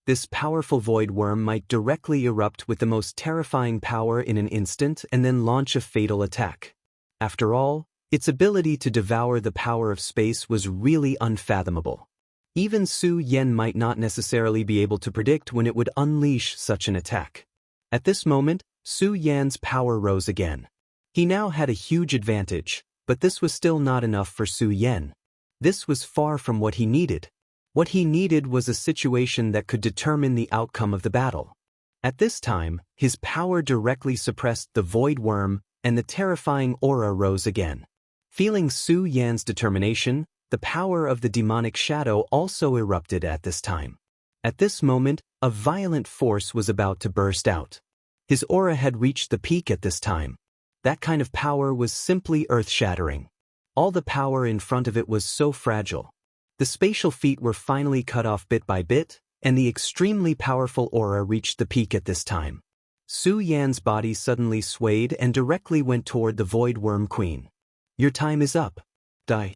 This powerful void worm might directly erupt with the most terrifying power in an instant and then launch a fatal attack. After all, its ability to devour the power of space was really unfathomable. Even Su Yan might not necessarily be able to predict when it would unleash such an attack. At this moment, Su Yan's power rose again. He now had a huge advantage, but this was still not enough for Su Yan. This was far from what he needed. What he needed was a situation that could determine the outcome of the battle. At this time, his power directly suppressed the void worm, and the terrifying aura rose again. Feeling Su Yan's determination, the power of the demonic shadow also erupted at this time. At this moment, a violent force was about to burst out. His aura had reached the peak at this time. That kind of power was simply earth-shattering. All the power in front of it was so fragile. The spatial feet were finally cut off bit by bit, and the extremely powerful aura reached the peak at this time. Su Yan's body suddenly swayed and directly went toward the Void Worm Queen. "Your time is up. Die."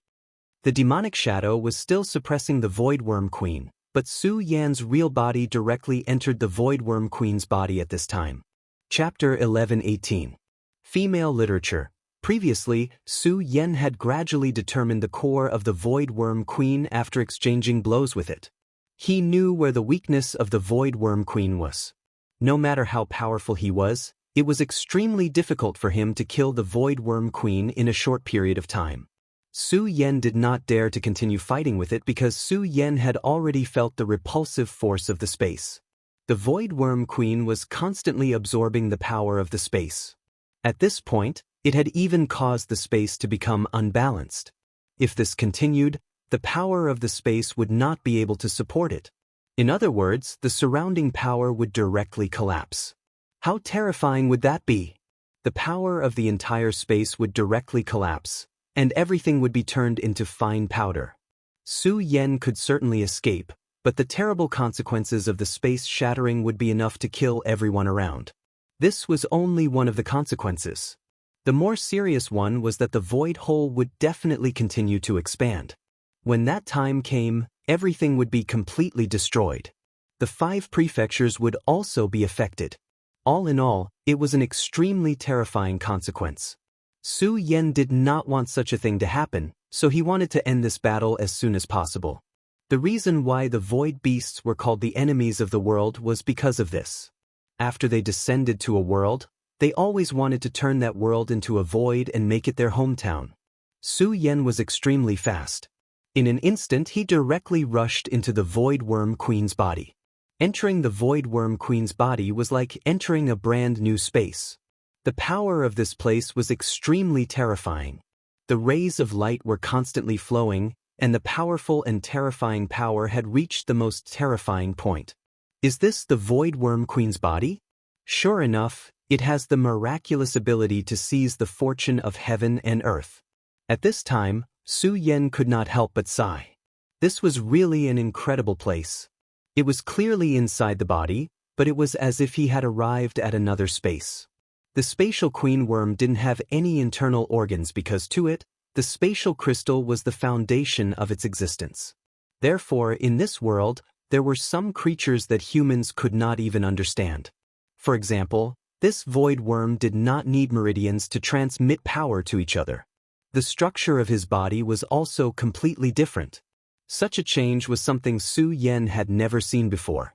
The demonic shadow was still suppressing the Void Worm Queen, but Su Yan's real body directly entered the Void Worm Queen's body at this time. Chapter 11:18. Female Literature. Previously, Su Yan had gradually determined the core of the Void Worm Queen after exchanging blows with it. He knew where the weakness of the Void Worm Queen was. No matter how powerful he was, it was extremely difficult for him to kill the Void Worm Queen in a short period of time. Su Yan did not dare to continue fighting with it because Su Yan had already felt the repulsive force of the space. The Void Worm Queen was constantly absorbing the power of the space. At this point, it had even caused the space to become unbalanced. If this continued, the power of the space would not be able to support it. In other words, the surrounding power would directly collapse. How terrifying would that be? The power of the entire space would directly collapse, and everything would be turned into fine powder. Su Yan could certainly escape, but the terrible consequences of the space shattering would be enough to kill everyone around. This was only one of the consequences. The more serious one was that the void hole would definitely continue to expand. When that time came, everything would be completely destroyed. The 5 prefectures would also be affected. All in all, it was an extremely terrifying consequence. Su Yan did not want such a thing to happen, so he wanted to end this battle as soon as possible. The reason why the void beasts were called the enemies of the world was because of this. After they descended to a world, they always wanted to turn that world into a void and make it their hometown. Su Yan was extremely fast. In an instant, he directly rushed into the Void Worm Queen's body. Entering the Void Worm Queen's body was like entering a brand new space. The power of this place was extremely terrifying. The rays of light were constantly flowing, and the powerful and terrifying power had reached the most terrifying point. Is this the Void Worm Queen's body? Sure enough, it has the miraculous ability to seize the fortune of heaven and earth. At this time, Su Yan could not help but sigh. This was really an incredible place. It was clearly inside the body, but it was as if he had arrived at another space. The spatial queen worm didn't have any internal organs because to it, the spatial crystal was the foundation of its existence. Therefore, in this world, there were some creatures that humans could not even understand. For example, this void worm did not need meridians to transmit power to each other. The structure of his body was also completely different. Such a change was something Su Yan had never seen before.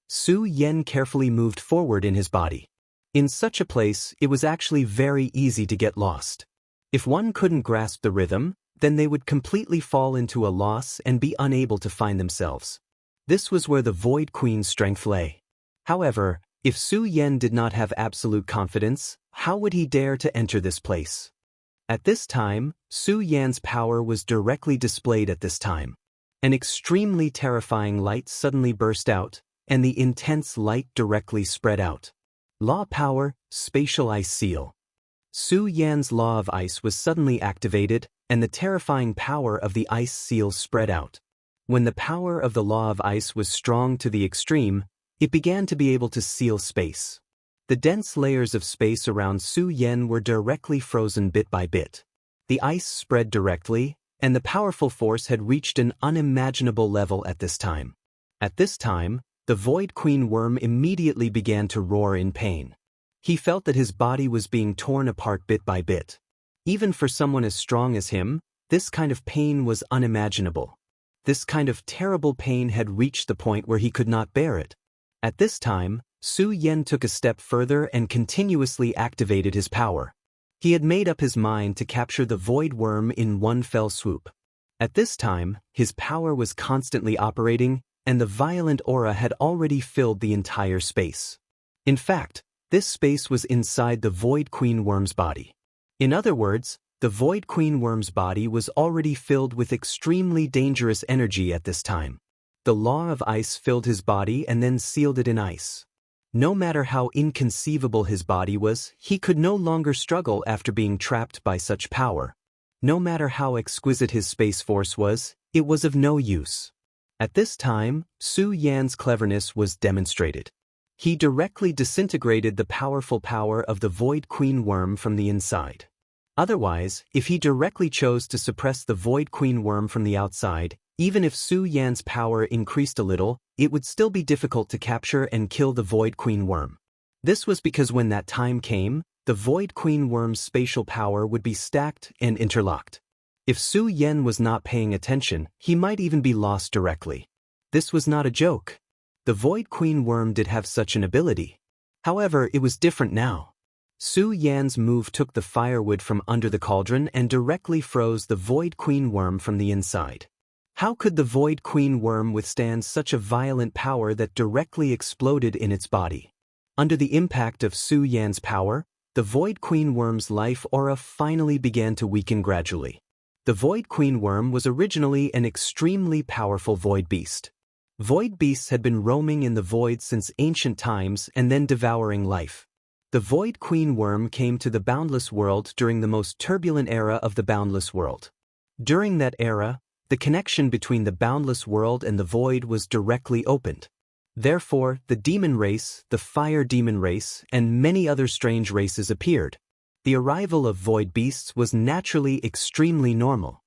Su Yan carefully moved forward in his body. In such a place, it was actually very easy to get lost. If one couldn't grasp the rhythm, then they would completely fall into a loss and be unable to find themselves. This was where the Void Queen's strength lay. However, if Su Yan did not have absolute confidence, how would he dare to enter this place? At this time, Su Yan's power was directly displayed at this time. An extremely terrifying light suddenly burst out, and the intense light directly spread out. Law Power, Spatial Ice Seal. Su Yan's Law of Ice was suddenly activated, and the terrifying power of the ice seal spread out. When the power of the Law of Ice was strong to the extreme, it began to be able to seal space. The dense layers of space around Su Yan were directly frozen bit by bit. The ice spread directly, and the powerful force had reached an unimaginable level at this time. At this time, the Void Queen Worm immediately began to roar in pain. He felt that his body was being torn apart bit by bit. Even for someone as strong as him, this kind of pain was unimaginable. This kind of terrible pain had reached the point where he could not bear it. At this time, Su Yan took a step further and continuously activated his power. He had made up his mind to capture the Void Worm in one fell swoop. At this time, his power was constantly operating, and the violent aura had already filled the entire space. In fact, this space was inside the Void Queen Worm's body. In other words, the Void Queen Worm's body was already filled with extremely dangerous energy at this time. The Law of Ice filled his body and then sealed it in ice. No matter how inconceivable his body was, he could no longer struggle after being trapped by such power. No matter how exquisite his space force was, it was of no use. At this time, Su Yan's cleverness was demonstrated. He directly disintegrated the powerful power of the Void Queen Worm from the inside. Otherwise, if he directly chose to suppress the Void Queen Worm from the outside, even if Su Yan's power increased a little, it would still be difficult to capture and kill the Void Queen Worm. This was because when that time came, the Void Queen Worm's spatial power would be stacked and interlocked. If Su Yan was not paying attention, he might even be lost directly. This was not a joke. The Void Queen Worm did have such an ability. However, it was different now. Su Yan's move took the firewood from under the cauldron and directly froze the Void Queen Worm from the inside. How could the Void Queen Worm withstand such a violent power that directly exploded in its body? Under the impact of Su Yan's power, the Void Queen Worm's life aura finally began to weaken gradually. The Void Queen Worm was originally an extremely powerful void beast. Void beasts had been roaming in the void since ancient times and then devouring life. The Void Queen Worm came to the Boundless World during the most turbulent era of the Boundless World. During that era, the connection between the Boundless World and the Void was directly opened. Therefore, the demon race, the fire demon race, and many other strange races appeared. The arrival of void beasts was naturally extremely normal.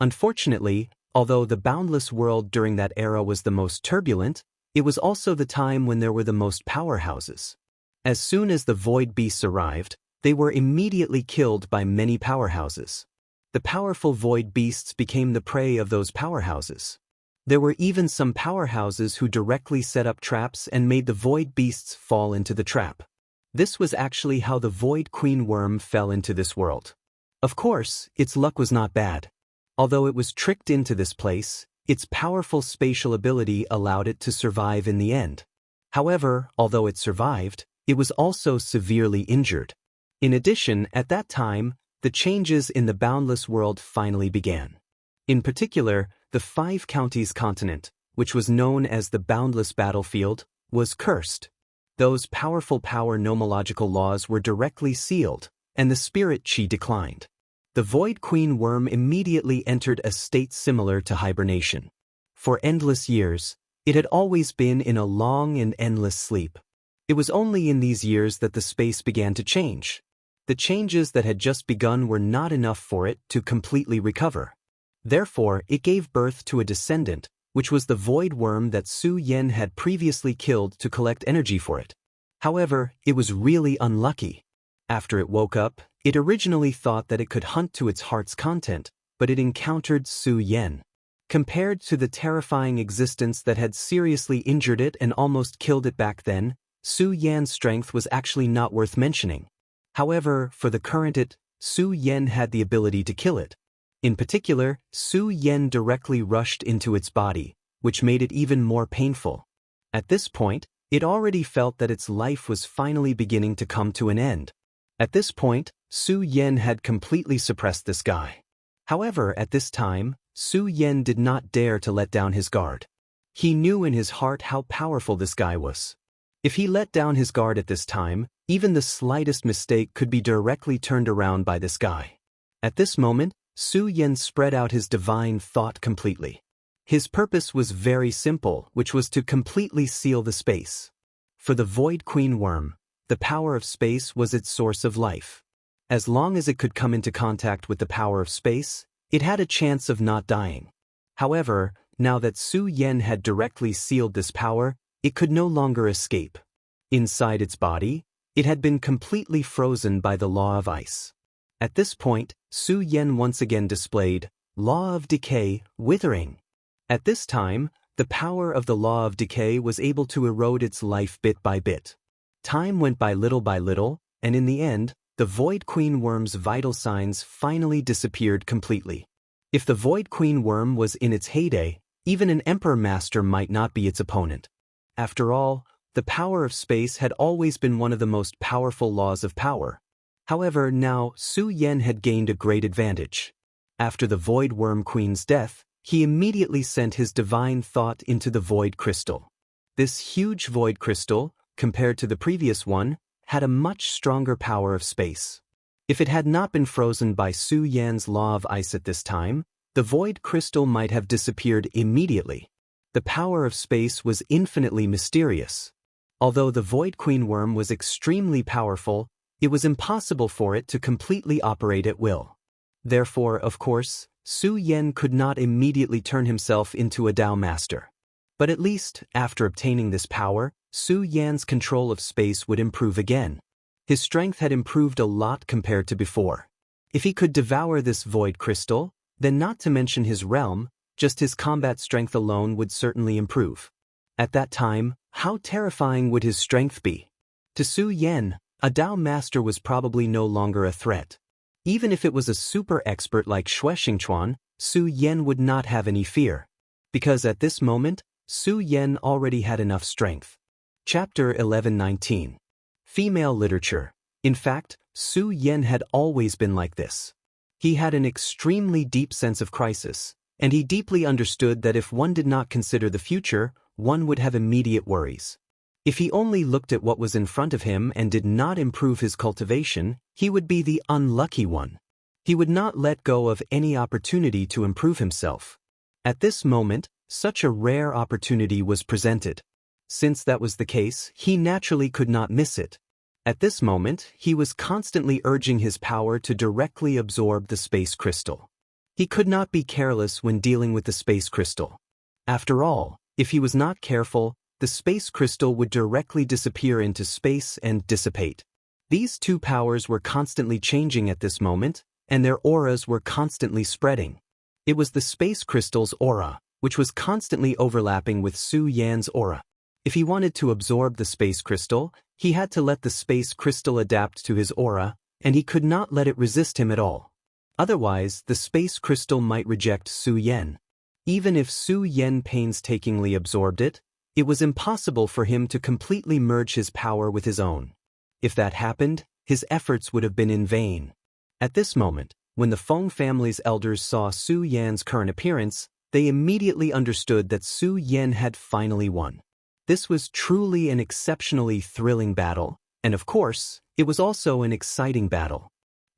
Unfortunately, although the Boundless World during that era was the most turbulent, it was also the time when there were the most powerhouses. As soon as the void beasts arrived, they were immediately killed by many powerhouses. The powerful void beasts became the prey of those powerhouses. There were even some powerhouses who directly set up traps and made the void beasts fall into the trap. This was actually how the Void Queen Worm fell into this world. Of course, its luck was not bad. Although it was tricked into this place, its powerful spatial ability allowed it to survive in the end. However, although it survived, it was also severely injured. In addition, at that time, the changes in the Boundless World finally began. In particular, the Five Counties continent, which was known as the Boundless Battlefield, was cursed. Those powerful power nomological laws were directly sealed, and the spirit chi declined. The Void Queen Worm immediately entered a state similar to hibernation. For endless years, it had always been in a long and endless sleep. It was only in these years that the space began to change. The changes that had just begun were not enough for it to completely recover. Therefore, it gave birth to a descendant, which was the Void Worm that Su Yan had previously killed to collect energy for it. However, it was really unlucky. After it woke up, it originally thought that it could hunt to its heart's content, but it encountered Su Yan. Compared to the terrifying existence that had seriously injured it and almost killed it back then, Su Yan's strength was actually not worth mentioning. However, for the current it, Su Yan had the ability to kill it. In particular, Su Yan directly rushed into its body, which made it even more painful. At this point, it already felt that its life was finally beginning to come to an end. At this point, Su Yan had completely suppressed this guy. However, at this time, Su Yan did not dare to let down his guard. He knew in his heart how powerful this guy was. If he let down his guard at this time, even the slightest mistake could be directly turned around by this guy. At this moment, Su Yan spread out his divine thought completely. His purpose was very simple, which was to completely seal the space. For the Void Queen Worm, the power of space was its source of life. As long as it could come into contact with the power of space, it had a chance of not dying. However, now that Su Yan had directly sealed this power, it could no longer escape. Inside its body, it had been completely frozen by the law of ice. At this point, Su Yan once again displayed Law of Decay, Withering. At this time, the power of the law of decay was able to erode its life bit by bit. Time went by little, and in the end, the Void Queen Worm's vital signs finally disappeared completely. If the Void Queen Worm was in its heyday, even an Emperor Master might not be its opponent. After all, the power of space had always been one of the most powerful laws of power. However, now Su Yan had gained a great advantage. After the Void Worm Queen's death, he immediately sent his divine thought into the Void Crystal. This huge Void Crystal, compared to the previous one, had a much stronger power of space. If it had not been frozen by Su Yan's law of ice at this time, the Void Crystal might have disappeared immediately. The power of space was infinitely mysterious. Although the Void Queen Worm was extremely powerful, it was impossible for it to completely operate at will. Therefore, of course, Su Yan could not immediately turn himself into a Dao Master. But at least, after obtaining this power, Su Yan's control of space would improve again. His strength had improved a lot compared to before. If he could devour this Void Crystal, then not to mention his realm, just his combat strength alone would certainly improve. At that time, how terrifying would his strength be? To Su Yan, a Dao Master was probably no longer a threat. Even if it was a super expert like Xingchuan, Su Yan would not have any fear. Because at this moment, Su Yan already had enough strength. Chapter 1119. Female Literature. In fact, Su Yan had always been like this. He had an extremely deep sense of crisis, and he deeply understood that if one did not consider the future, one would have immediate worries. If he only looked at what was in front of him and did not improve his cultivation, he would be the unlucky one. He would not let go of any opportunity to improve himself. At this moment, such a rare opportunity was presented. Since that was the case, he naturally could not miss it. At this moment, he was constantly urging his power to directly absorb the space crystal. He could not be careless when dealing with the space crystal. After all, if he was not careful, the space crystal would directly disappear into space and dissipate. These two powers were constantly changing at this moment, and their auras were constantly spreading. It was the space crystal's aura, which was constantly overlapping with Su Yan's aura. If he wanted to absorb the space crystal, he had to let the space crystal adapt to his aura, and he could not let it resist him at all. Otherwise, the space crystal might reject Su Yan. Even if Su Yan painstakingly absorbed it, it was impossible for him to completely merge his power with his own. If that happened, his efforts would have been in vain. At this moment, when the Feng family's elders saw Su Yan's current appearance, they immediately understood that Su Yan had finally won. This was truly an exceptionally thrilling battle, and of course, it was also an exciting battle.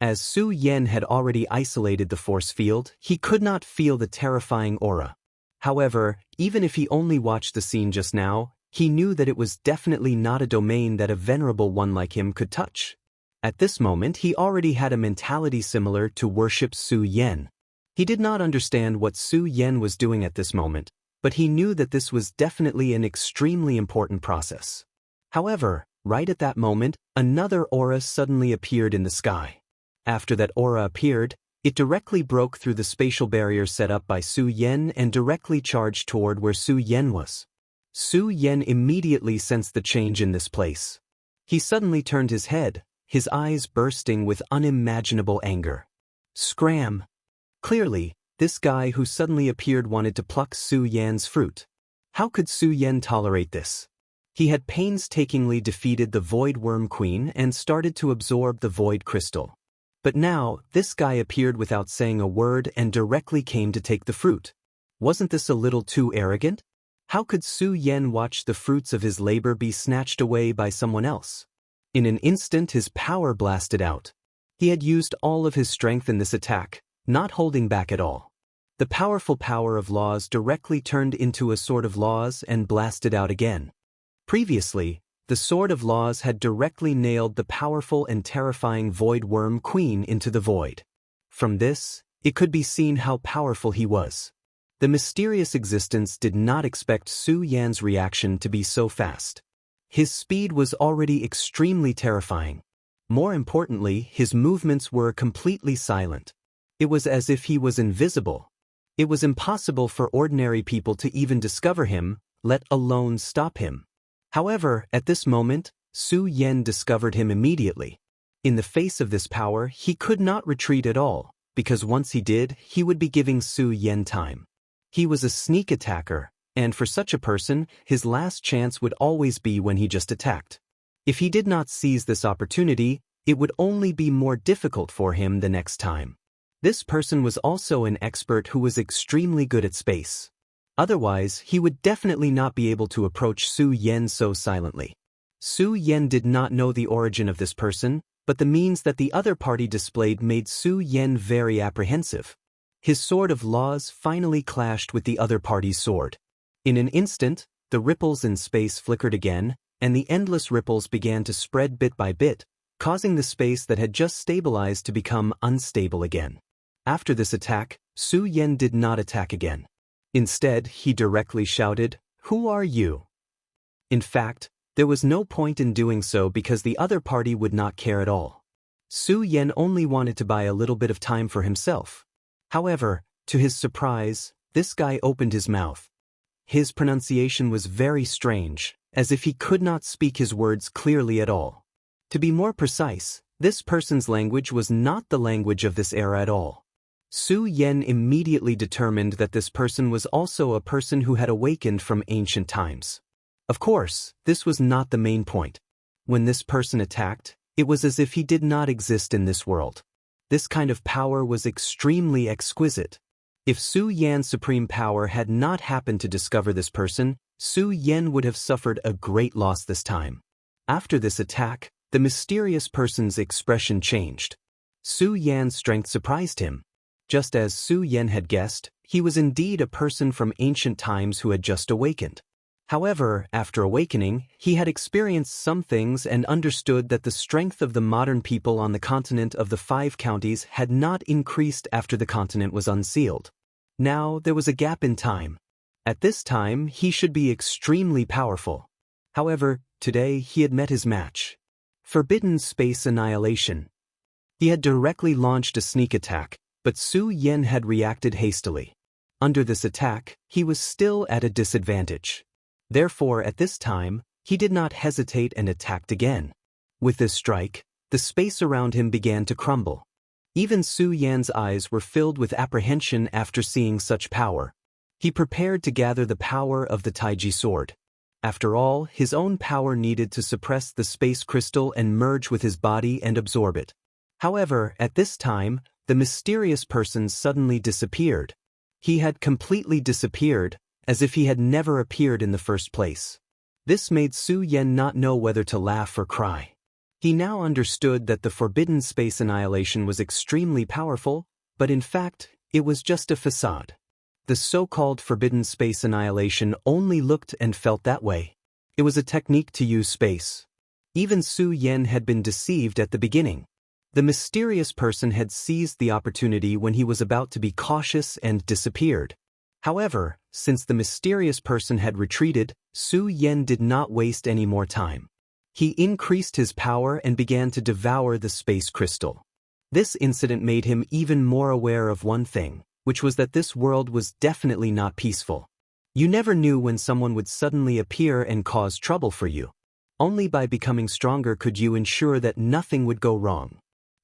As Su Yan had already isolated the force field, he could not feel the terrifying aura. However, even if he only watched the scene just now, he knew that it was definitely not a domain that a venerable one like him could touch. At this moment, he already had a mentality similar to worship Su Yan. He did not understand what Su Yan was doing at this moment, but he knew that this was definitely an extremely important process. However, right at that moment, another aura suddenly appeared in the sky. After that aura appeared, it directly broke through the spatial barrier set up by Su Yan and directly charged toward where Su Yan was. Su Yan immediately sensed the change in this place. He suddenly turned his head, his eyes bursting with unimaginable anger. Scram! Clearly, this guy who suddenly appeared wanted to pluck Su Yan's fruit. How could Su Yan tolerate this? He had painstakingly defeated the Void Worm Queen and started to absorb the Void Crystal. But now, this guy appeared without saying a word and directly came to take the fruit. Wasn't this a little too arrogant? How could Su Yan watch the fruits of his labor be snatched away by someone else? In an instant his power blasted out. He had used all of his strength in this attack, not holding back at all. The powerful power of laws directly turned into a sword of laws and blasted out again. Previously, the sword of laws had directly nailed the powerful and terrifying Void Worm Queen into the void. From this, it could be seen how powerful he was. The mysterious existence did not expect Su Yan's reaction to be so fast. His speed was already extremely terrifying. More importantly, his movements were completely silent. It was as if he was invisible. It was impossible for ordinary people to even discover him, let alone stop him. However, at this moment, Su Yan discovered him immediately. In the face of this power, he could not retreat at all, because once he did, he would be giving Su Yan time. He was a sneak attacker, and for such a person, his last chance would always be when he just attacked. If he did not seize this opportunity, it would only be more difficult for him the next time. This person was also an expert who was extremely good at space. Otherwise, he would definitely not be able to approach Su Yan so silently. Su Yan did not know the origin of this person, but the means that the other party displayed made Su Yan very apprehensive. His sword of laws finally clashed with the other party's sword. In an instant, the ripples in space flickered again, and the endless ripples began to spread bit by bit, causing the space that had just stabilized to become unstable again. After this attack, Su Yan did not attack again. Instead, he directly shouted, "Who are you?" In fact, there was no point in doing so because the other party would not care at all. Su Yan only wanted to buy a little bit of time for himself. However, to his surprise, this guy opened his mouth. His pronunciation was very strange, as if he could not speak his words clearly at all. To be more precise, this person's language was not the language of this era at all. Su Yan immediately determined that this person was also a person who had awakened from ancient times. Of course, this was not the main point. When this person attacked, it was as if he did not exist in this world. This kind of power was extremely exquisite. If Su Yan's supreme power had not happened to discover this person, Su Yan would have suffered a great loss this time. After this attack, the mysterious person's expression changed. Su Yan's strength surprised him. Just as Su Yan had guessed, he was indeed a person from ancient times who had just awakened. However, after awakening, he had experienced some things and understood that the strength of the modern people on the continent of the 5 counties had not increased after the continent was unsealed. Now, there was a gap in time. At this time, he should be extremely powerful. However, today he had met his match. Forbidden Space Annihilation. He had directly launched a sneak attack, but Su Yan had reacted hastily. Under this attack, he was still at a disadvantage. Therefore, at this time, he did not hesitate and attacked again. With this strike, the space around him began to crumble. Even Su Yan's eyes were filled with apprehension after seeing such power. He prepared to gather the power of the Taiji sword. After all, his own power needed to suppress the space crystal and merge with his body and absorb it. However, at this time, the mysterious person suddenly disappeared. He had completely disappeared, as if he had never appeared in the first place. This made Su Yan not know whether to laugh or cry. He now understood that the Forbidden Space Annihilation was extremely powerful, but in fact, it was just a facade. The so-called Forbidden Space Annihilation only looked and felt that way. It was a technique to use space. Even Su Yan had been deceived at the beginning. The mysterious person had seized the opportunity when he was about to be cautious and disappeared. However, since the mysterious person had retreated, Su Yan did not waste any more time. He increased his power and began to devour the space crystal. This incident made him even more aware of one thing, which was that this world was definitely not peaceful. You never knew when someone would suddenly appear and cause trouble for you. Only by becoming stronger could you ensure that nothing would go wrong.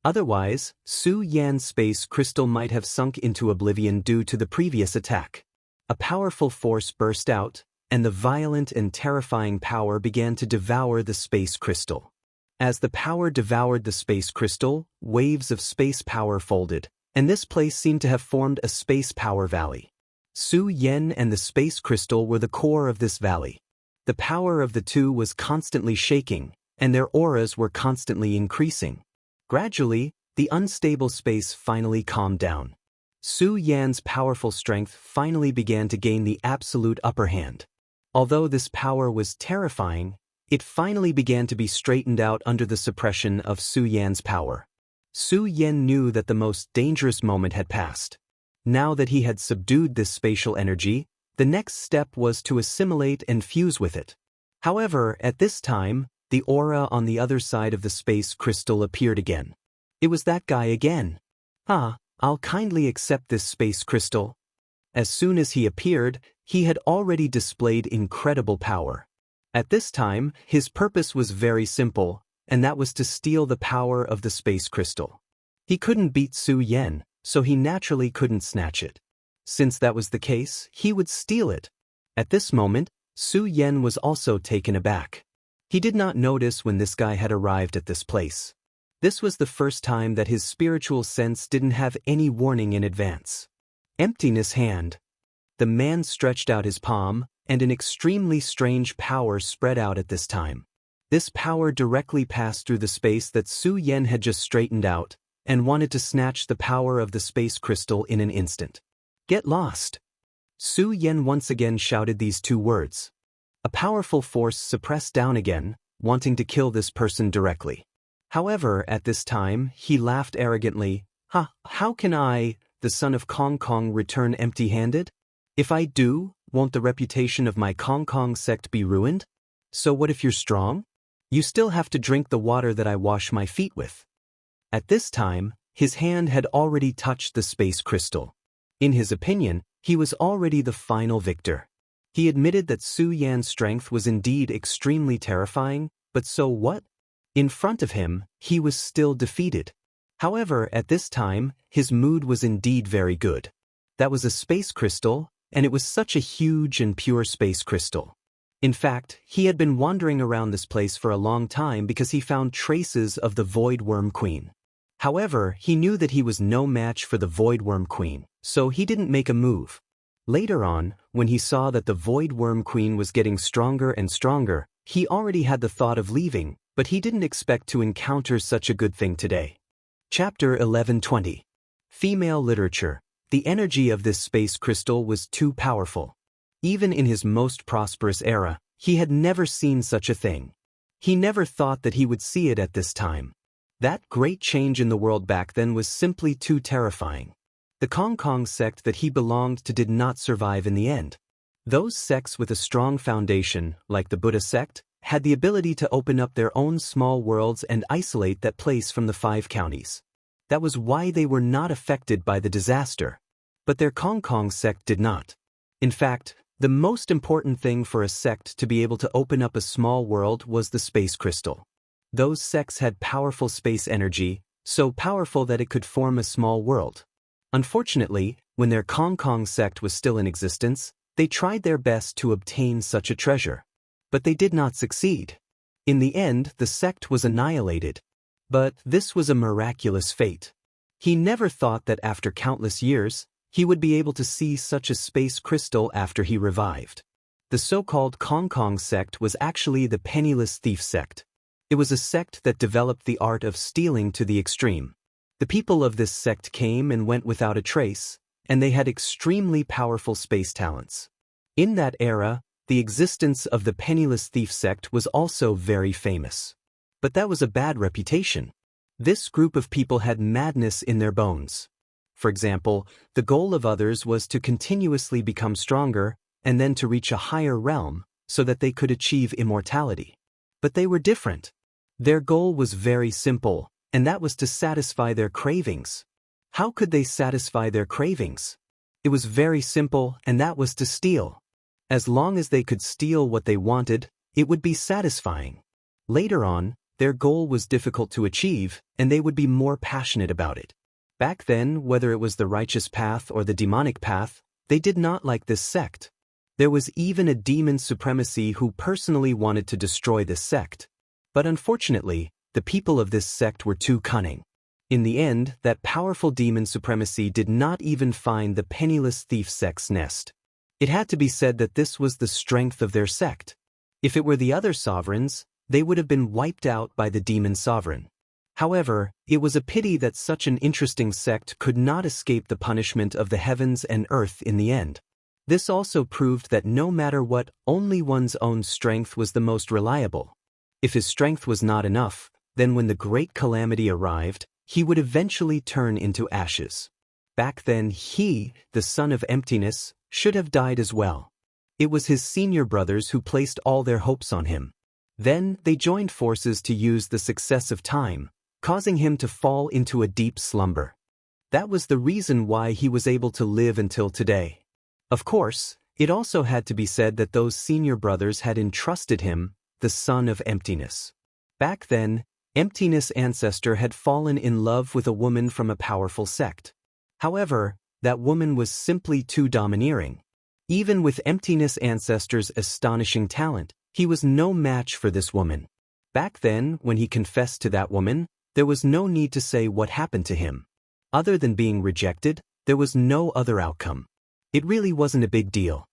Otherwise, Su Yan's space crystal might have sunk into oblivion due to the previous attack. A powerful force burst out, and the violent and terrifying power began to devour the space crystal. As the power devoured the space crystal, waves of space power folded, and this place seemed to have formed a space power valley. Su Yan and the space crystal were the core of this valley. The power of the two was constantly shaking, and their auras were constantly increasing. Gradually, the unstable space finally calmed down. Su Yan's powerful strength finally began to gain the absolute upper hand. Although this power was terrifying, it finally began to be straightened out under the suppression of Su Yan's power. Su Yan knew that the most dangerous moment had passed. Now that he had subdued this spatial energy, the next step was to assimilate and fuse with it. However, at this time, the aura on the other side of the space crystal appeared again. It was that guy again. I'll kindly accept this space crystal. As soon as he appeared, he had already displayed incredible power. At this time, his purpose was very simple, and that was to steal the power of the space crystal. He couldn't beat Su Yan, so he naturally couldn't snatch it. Since that was the case, he would steal it. At this moment, Su Yan was also taken aback. He did not notice when this guy had arrived at this place. This was the first time that his spiritual sense didn't have any warning in advance. Emptiness hand. The man stretched out his palm, and an extremely strange power spread out at this time. This power directly passed through the space that Su Yan had just straightened out, and wanted to snatch the power of the space crystal in an instant. Get lost. Su Yan once again shouted these two words. A powerful force suppressed down again, wanting to kill this person directly. However, at this time, he laughed arrogantly. How can I, the son of Kong Kong, return empty-handed? If I do, won't the reputation of my Kong Kong sect be ruined? So what if you're strong? You still have to drink the water that I wash my feet with. At this time, his hand had already touched the space crystal. In his opinion, he was already the final victor. He admitted that Su Yan's strength was indeed extremely terrifying, but so what? In front of him, he was still defeated. However, at this time, his mood was indeed very good. That was a space crystal, and it was such a huge and pure space crystal. In fact, he had been wandering around this place for a long time because he found traces of the Void Worm Queen. However, he knew that he was no match for the Void Worm Queen, so he didn't make a move. Later on, when he saw that the Void Worm Queen was getting stronger and stronger, he already had the thought of leaving, but he didn't expect to encounter such a good thing today. Chapter 1120. Female Literature. The energy of this space crystal was too powerful. Even in his most prosperous era, he had never seen such a thing. He never thought that he would see it at this time. That great change in the world back then was simply too terrifying. The Kong Kong sect that he belonged to did not survive in the end. Those sects with a strong foundation, like the Buddha sect, had the ability to open up their own small worlds and isolate that place from the 5 counties. That was why they were not affected by the disaster. But their Kong Kong sect did not. In fact, the most important thing for a sect to be able to open up a small world was the space crystal. Those sects had powerful space energy, so powerful that it could form a small world. Unfortunately, when their Kong Kong sect was still in existence, they tried their best to obtain such a treasure. But they did not succeed. In the end, the sect was annihilated. But this was a miraculous fate. He never thought that after countless years, he would be able to see such a space crystal after he revived. The so-called Kong Kong sect was actually the Penniless Thief sect. It was a sect that developed the art of stealing to the extreme. The people of this sect came and went without a trace, and they had extremely powerful space talents. In that era, the existence of the Penniless Thief sect was also very famous. But that was a bad reputation. This group of people had madness in their bones. For example, the goal of others was to continuously become stronger and then to reach a higher realm so that they could achieve immortality. But they were different. Their goal was very simple, and that was to satisfy their cravings. How could they satisfy their cravings? It was very simple, and that was to steal. As long as they could steal what they wanted, it would be satisfying. Later on, their goal was difficult to achieve, and they would be more passionate about it. Back then, whether it was the righteous path or the demonic path, they did not like this sect. There was even a demon supremacy who personally wanted to destroy this sect. But unfortunately, the people of this sect were too cunning. In the end, that powerful demon supremacy did not even find the penniless thief sect's nest. It had to be said that this was the strength of their sect. If it were the other sovereigns, they would have been wiped out by the demon sovereign. However, it was a pity that such an interesting sect could not escape the punishment of the heavens and earth in the end. This also proved that no matter what, only one's own strength was the most reliable. If his strength was not enough, then when the great calamity arrived, he would eventually turn into ashes. Back then he, the son of emptiness, should have died as well. It was his senior brothers who placed all their hopes on him. Then they joined forces to use the success of time, causing him to fall into a deep slumber. That was the reason why he was able to live until today. Of course, it also had to be said that those senior brothers had entrusted him, the son of emptiness. Back then, Emptiness Ancestor had fallen in love with a woman from a powerful sect. However, that woman was simply too domineering. Even with Emptiness Ancestor's astonishing talent, he was no match for this woman. Back then, when he confessed to that woman, there was no need to say what happened to him. Other than being rejected, there was no other outcome. It really wasn't a big deal.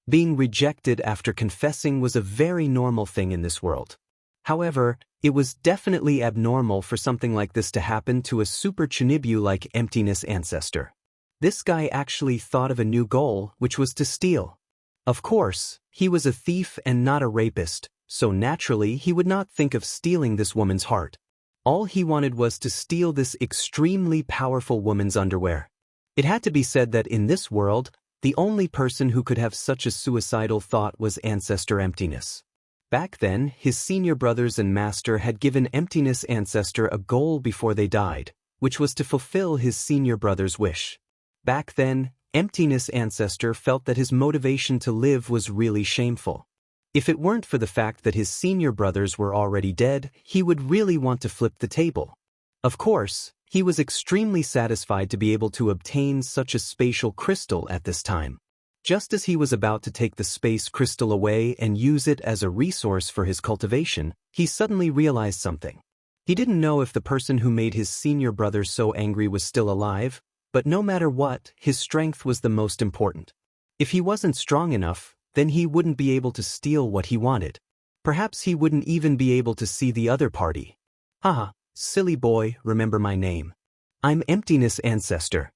Being rejected after confessing was a very normal thing in this world. However, it was definitely abnormal for something like this to happen to a super Chunibu like Emptiness Ancestor. This guy actually thought of a new goal, which was to steal. Of course, he was a thief and not a rapist, so naturally he would not think of stealing this woman's heart. All he wanted was to steal this extremely powerful woman's underwear. It had to be said that in this world, the only person who could have such a suicidal thought was Ancestor Emptiness. Back then, his senior brothers and master had given Emptiness Ancestor a goal before they died, which was to fulfill his senior brother's wish. Back then, Emptiness Ancestor felt that his motivation to live was really shameful. If it weren't for the fact that his senior brothers were already dead, he would really want to flip the table. Of course, he was extremely satisfied to be able to obtain such a spatial crystal at this time. Just as he was about to take the space crystal away and use it as a resource for his cultivation, he suddenly realized something. He didn't know if the person who made his senior brother so angry was still alive, but no matter what, his strength was the most important. If he wasn't strong enough, then he wouldn't be able to steal what he wanted. Perhaps he wouldn't even be able to see the other party. Haha, silly boy, remember my name. I'm Emptiness Ancestor.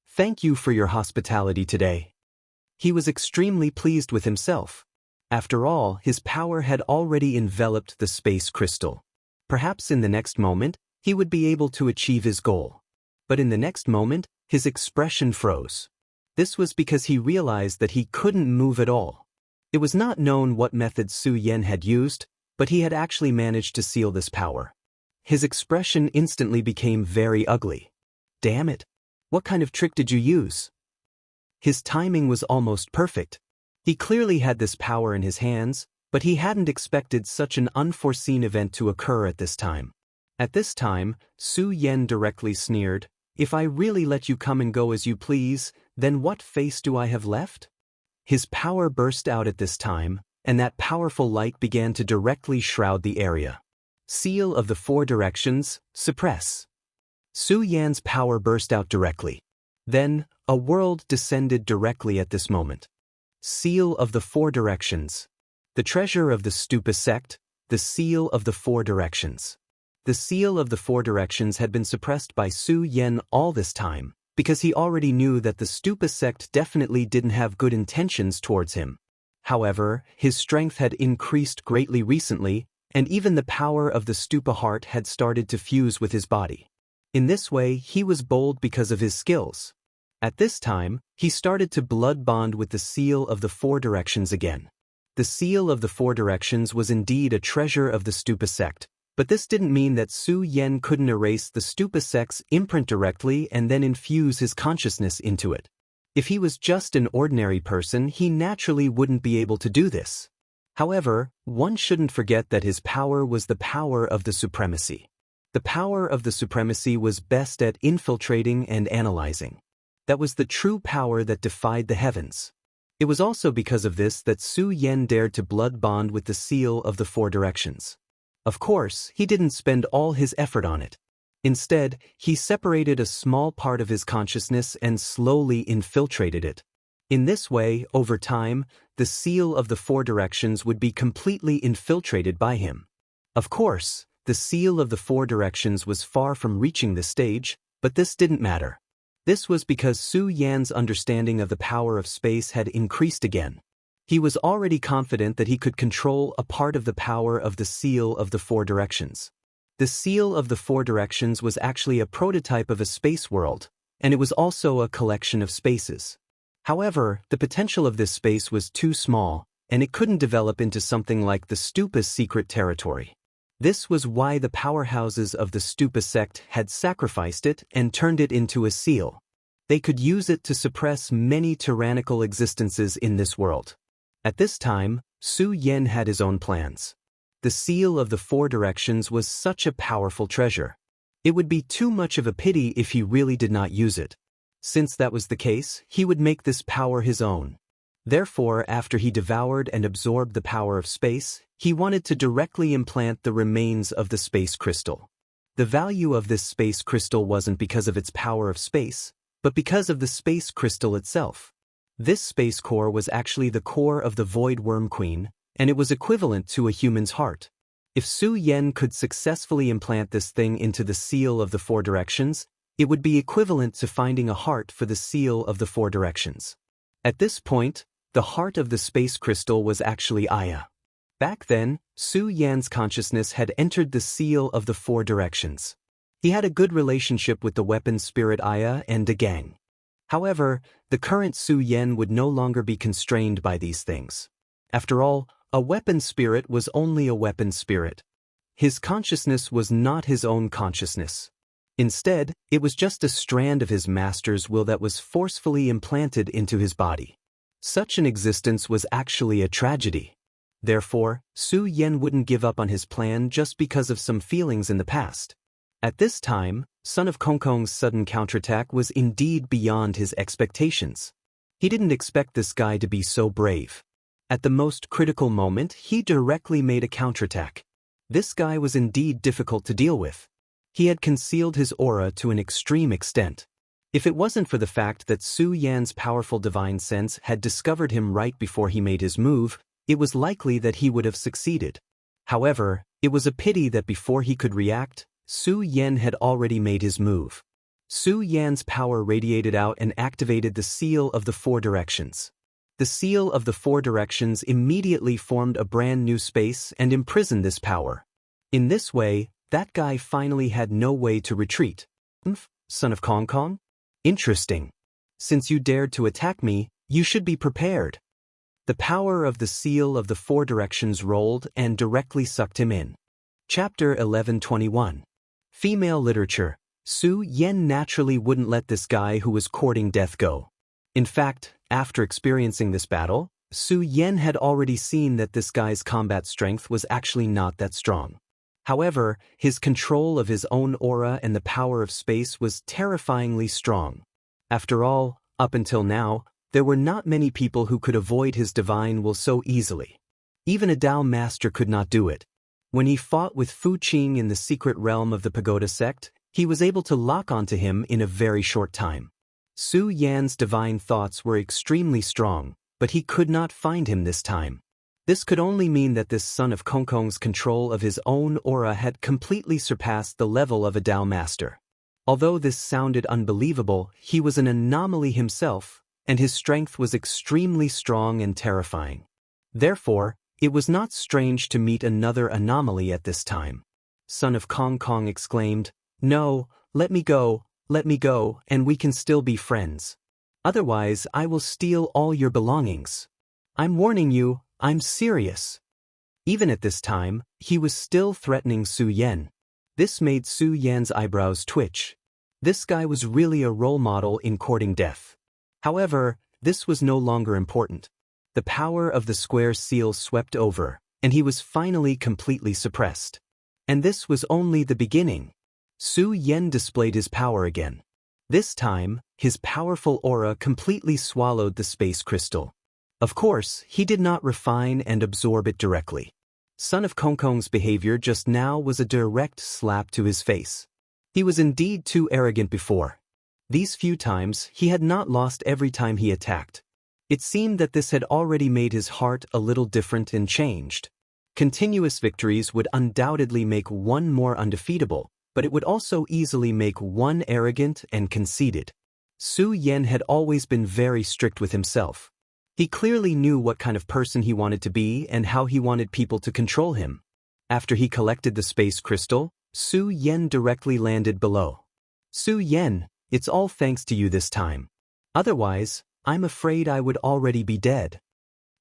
Thank you for your hospitality today. He was extremely pleased with himself. After all, his power had already enveloped the space crystal. Perhaps in the next moment, he would be able to achieve his goal. But in the next moment, his expression froze. This was because he realized that he couldn't move at all. It was not known what method Su Yan had used, but he had actually managed to seal this power. His expression instantly became very ugly. Damn it! What kind of trick did you use? His timing was almost perfect. He clearly had this power in his hands, but he hadn't expected such an unforeseen event to occur at this time. At this time, Su Yan directly sneered, "If I really let you come and go as you please, then what face do I have left?" His power burst out at this time, and that powerful light began to directly shroud the area. Seal of the Four Directions, suppress. Su Yan's power burst out directly. Then, a world descended directly at this moment. Seal of the Four Directions. The treasure of the Stupa sect, the Seal of the Four Directions. The Seal of the Four Directions had been suppressed by Su Yan all this time, because he already knew that the Stupa sect definitely didn't have good intentions towards him. However, his strength had increased greatly recently, and even the power of the Stupa heart had started to fuse with his body. In this way, he was bold because of his skills. At this time, he started to blood bond with the Seal of the Four Directions again. The Seal of the Four Directions was indeed a treasure of the Stupa sect, but this didn't mean that Su Yan couldn't erase the Stupa sect's imprint directly and then infuse his consciousness into it. If he was just an ordinary person, he naturally wouldn't be able to do this. However, one shouldn't forget that his power was the power of the supremacy. The power of the supremacy was best at infiltrating and analyzing. That was the true power that defied the heavens. It was also because of this that Su Yan dared to blood bond with the Seal of the Four Directions. Of course, he didn't spend all his effort on it. Instead, he separated a small part of his consciousness and slowly infiltrated it. In this way, over time, the seal of the four directions would be completely infiltrated by him. Of course, the seal of the four directions was far from reaching this stage, but this didn't matter. This was because Su Yan's understanding of the power of space had increased again. He was already confident that he could control a part of the power of the seal of the four directions. The seal of the four directions was actually a prototype of a space world, and it was also a collection of spaces. However, the potential of this space was too small, and it couldn't develop into something like the Stupa's secret territory. This was why the powerhouses of the Stupa sect had sacrificed it and turned it into a seal. They could use it to suppress many tyrannical existences in this world. At this time, Su Yan had his own plans. The seal of the four directions was such a powerful treasure. It would be too much of a pity if he really did not use it. Since that was the case, he would make this power his own. Therefore, after he devoured and absorbed the power of space, he wanted to directly implant the remains of the space crystal. The value of this space crystal wasn't because of its power of space, but because of the space crystal itself. This space core was actually the core of the Void Worm Queen, and it was equivalent to a human's heart. If Su Yan could successfully implant this thing into the seal of the four directions, it would be equivalent to finding a heart for the seal of the four directions. At this point, the heart of the space crystal was actually Aya. Back then, Su Yan's consciousness had entered the seal of the four directions. He had a good relationship with the weapon spirit Aya and Dagang. However, the current Su Yan would no longer be constrained by these things. After all, a weapon spirit was only a weapon spirit. His consciousness was not his own consciousness. Instead, it was just a strand of his master's will that was forcefully implanted into his body. Such an existence was actually a tragedy. Therefore, Su Yan wouldn't give up on his plan just because of some feelings in the past. At this time, Son of Kongkong's sudden counterattack was indeed beyond his expectations. He didn't expect this guy to be so brave. At the most critical moment, he directly made a counterattack. This guy was indeed difficult to deal with. He had concealed his aura to an extreme extent. If it wasn't for the fact that Su Yan's powerful divine sense had discovered him right before he made his move, it was likely that he would have succeeded. However, it was a pity that before he could react, Su Yan had already made his move. Su Yan's power radiated out and activated the seal of the four directions. The seal of the four directions immediately formed a brand new space and imprisoned this power. In this way, that guy finally had no way to retreat. Son of Kong Kong? Interesting. Since you dared to attack me, you should be prepared. The power of the seal of the four directions rolled and directly sucked him in. Chapter 1121. Female literature. Su Yan naturally wouldn't let this guy who was courting death go. In fact, after experiencing this battle, Su Yan had already seen that this guy's combat strength was actually not that strong. However, his control of his own aura and the power of space was terrifyingly strong. After all, up until now, there were not many people who could avoid his divine will so easily. Even a Dao master could not do it. When he fought with Fu Qing in the secret realm of the Pagoda sect, he was able to lock onto him in a very short time. Su Yan's divine thoughts were extremely strong, but he could not find him this time. This could only mean that this son of Kongkong's control of his own aura had completely surpassed the level of a Dao master. Although this sounded unbelievable, he was an anomaly himself, and his strength was extremely strong and terrifying. Therefore, it was not strange to meet another anomaly at this time. Son of Kong Kong exclaimed, "No, let me go, and we can still be friends. Otherwise, I will steal all your belongings. I'm warning you, I'm serious." Even at this time, he was still threatening Su Yan. This made Su Yan's eyebrows twitch. This guy was really a role model in courting death. However, this was no longer important. The power of the square seal swept over, and he was finally completely suppressed. And this was only the beginning. Su Yan displayed his power again. This time, his powerful aura completely swallowed the space crystal. Of course, he did not refine and absorb it directly. Son of Kongkong's behavior just now was a direct slap to his face. He was indeed too arrogant before. These few times, he had not lost every time he attacked. It seemed that this had already made his heart a little different and changed. Continuous victories would undoubtedly make one more undefeatable, but it would also easily make one arrogant and conceited. Su Yan had always been very strict with himself. He clearly knew what kind of person he wanted to be and how he wanted people to control him. After he collected the space crystal, Su Yan directly landed below. Su Yan, it's all thanks to you this time. Otherwise, I'm afraid I would already be dead.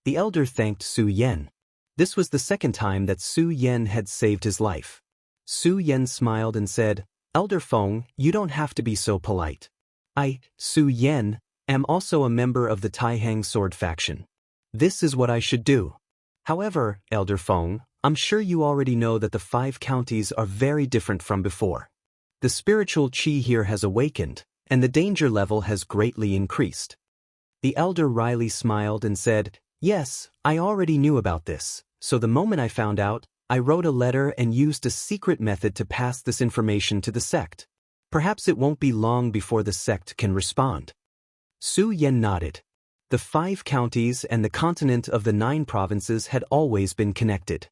The elder thanked Su Yan. This was the second time that Su Yan had saved his life. Su Yan smiled and said, Elder Feng, you don't have to be so polite. I, Su Yan, am also a member of the Taihang sword faction. This is what I should do. However, Elder Feng, I'm sure you already know that the 5 counties are very different from before. The spiritual qi here has awakened, and the danger level has greatly increased. The elder wryly smiled and said, Yes, I already knew about this, so the moment I found out, I wrote a letter and used a secret method to pass this information to the sect. Perhaps it won't be long before the sect can respond. Su Yan nodded. The 5 counties and the continent of the 9 provinces had always been connected.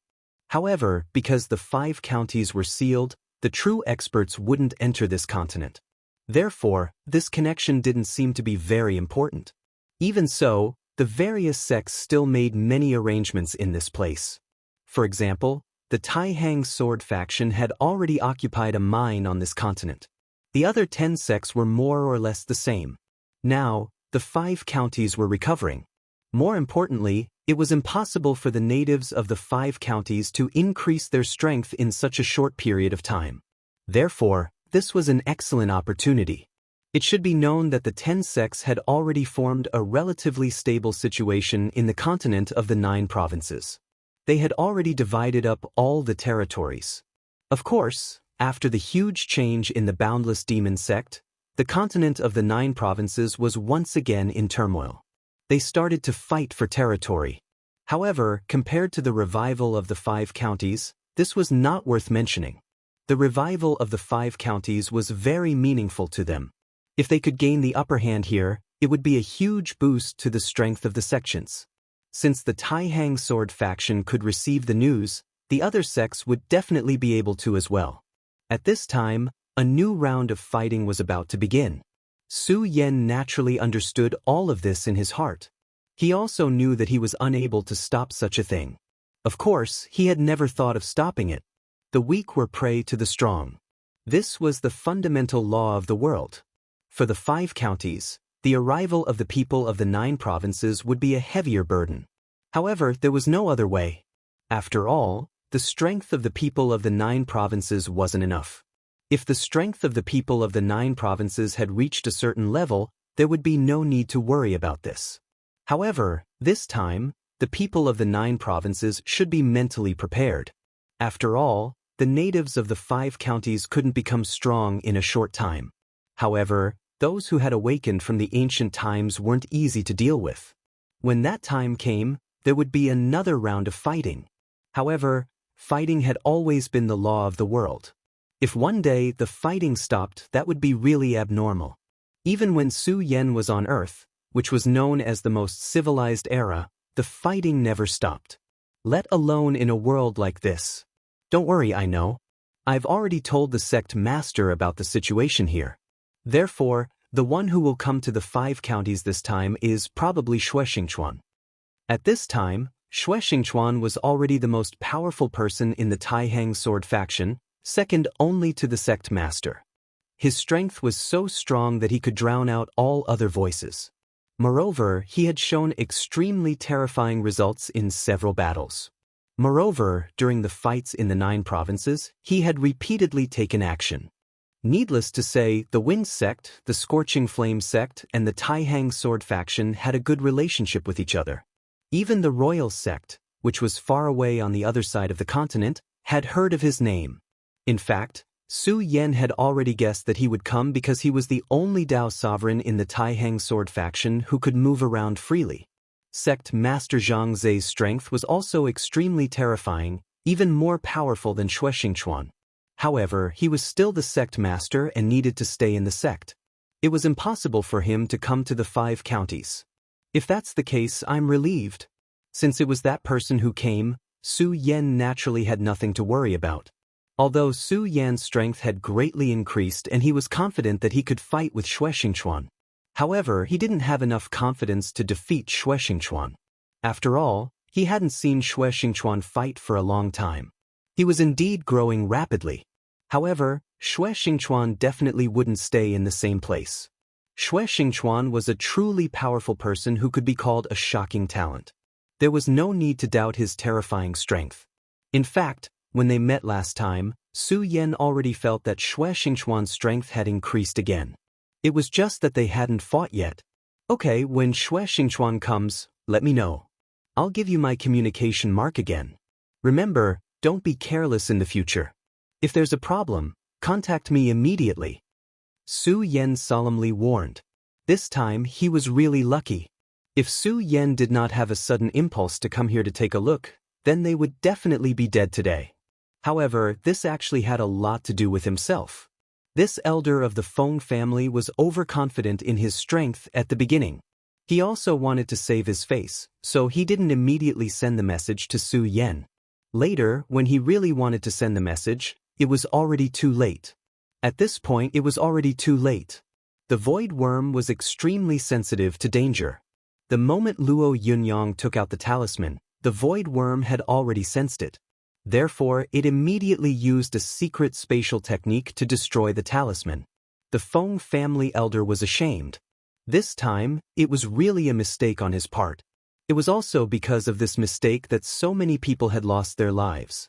However, because the 5 counties were sealed, the true experts wouldn't enter this continent. Therefore, this connection didn't seem to be very important. Even so, the various sects still made many arrangements in this place. For example, the Taihang sword faction had already occupied a mine on this continent. The other 10 sects were more or less the same. Now, the 5 counties were recovering. More importantly, it was impossible for the natives of the 5 counties to increase their strength in such a short period of time. Therefore, this was an excellent opportunity. It should be known that the 10 sects had already formed a relatively stable situation in the continent of the 9 provinces. They had already divided up all the territories. Of course, after the huge change in the Boundless Demon sect, the continent of the 9 provinces was once again in turmoil. They started to fight for territory. However, compared to the revival of the 5 counties, this was not worth mentioning. The revival of the 5 counties was very meaningful to them. If they could gain the upper hand here, it would be a huge boost to the strength of the sections. Since the Taihang sword faction could receive the news, the other sects would definitely be able to as well. At this time, a new round of fighting was about to begin. Su Yan naturally understood all of this in his heart. He also knew that he was unable to stop such a thing. Of course, he had never thought of stopping it. The weak were prey to the strong. This was the fundamental law of the world. For the 5 counties, the arrival of the people of the 9 provinces would be a heavier burden. However, there was no other way. After all, the strength of the people of the 9 provinces wasn't enough. If the strength of the people of the 9 provinces had reached a certain level, there would be no need to worry about this. However, this time, the people of the 9 provinces should be mentally prepared. After all, the natives of the 5 counties couldn't become strong in a short time. However, those who had awakened from the ancient times weren't easy to deal with. When that time came, there would be another round of fighting. However, fighting had always been the law of the world. If one day the fighting stopped, that would be really abnormal. Even when Su Yan was on Earth, which was known as the most civilized era, the fighting never stopped. Let alone in a world like this. Don't worry, I know. I've already told the sect master about the situation here. Therefore, the one who will come to the 5 counties this time is probably Shuexingchuan. At this time, Shuexingchuan was already the most powerful person in the Taihang sword faction, second only to the sect master. His strength was so strong that he could drown out all other voices. Moreover, he had shown extremely terrifying results in several battles. Moreover, during the fights in the 9 provinces, he had repeatedly taken action. Needless to say, the Wind sect, the Scorching Flame sect, and the Taihang sword faction had a good relationship with each other. Even the Royal sect, which was far away on the other side of the continent, had heard of his name. In fact, Su Yan had already guessed that he would come because he was the only Dao sovereign in the Taihang sword faction who could move around freely. Sect Master Zhang Ze's strength was also extremely terrifying, even more powerful than Shuexingchuan. However, he was still the sect master and needed to stay in the sect. It was impossible for him to come to the 5 counties. If that's the case, I'm relieved. Since it was that person who came, Su Yan naturally had nothing to worry about. Although Su Yan's strength had greatly increased and he was confident that he could fight with Shuexingchuan. However, he didn't have enough confidence to defeat Shuexingchuan. After all, he hadn't seen Shuexingchuan fight for a long time. He was indeed growing rapidly. However, Shuexingchuan definitely wouldn't stay in the same place. Shuexingchuan was a truly powerful person who could be called a shocking talent. There was no need to doubt his terrifying strength. In fact, when they met last time, Su Yan already felt that Shuexingchuan's strength had increased again. It was just that they hadn't fought yet. Okay, when Shuexingchuan comes, let me know. I'll give you my communication mark again. Remember, don't be careless in the future. If there's a problem, contact me immediately. Su Yan solemnly warned. This time he was really lucky. If Su Yan did not have a sudden impulse to come here to take a look, then they would definitely be dead today. However, this actually had a lot to do with himself. This elder of the Feng family was overconfident in his strength at the beginning. He also wanted to save his face, so he didn't immediately send the message to Su Yan. Later, when he really wanted to send the message, it was already too late. At this point, it was already too late. The void worm was extremely sensitive to danger. The moment Luo Yunyang took out the talisman, the void worm had already sensed it. Therefore, it immediately used a secret spatial technique to destroy the talisman. The Feng family elder was ashamed. This time, it was really a mistake on his part. It was also because of this mistake that so many people had lost their lives.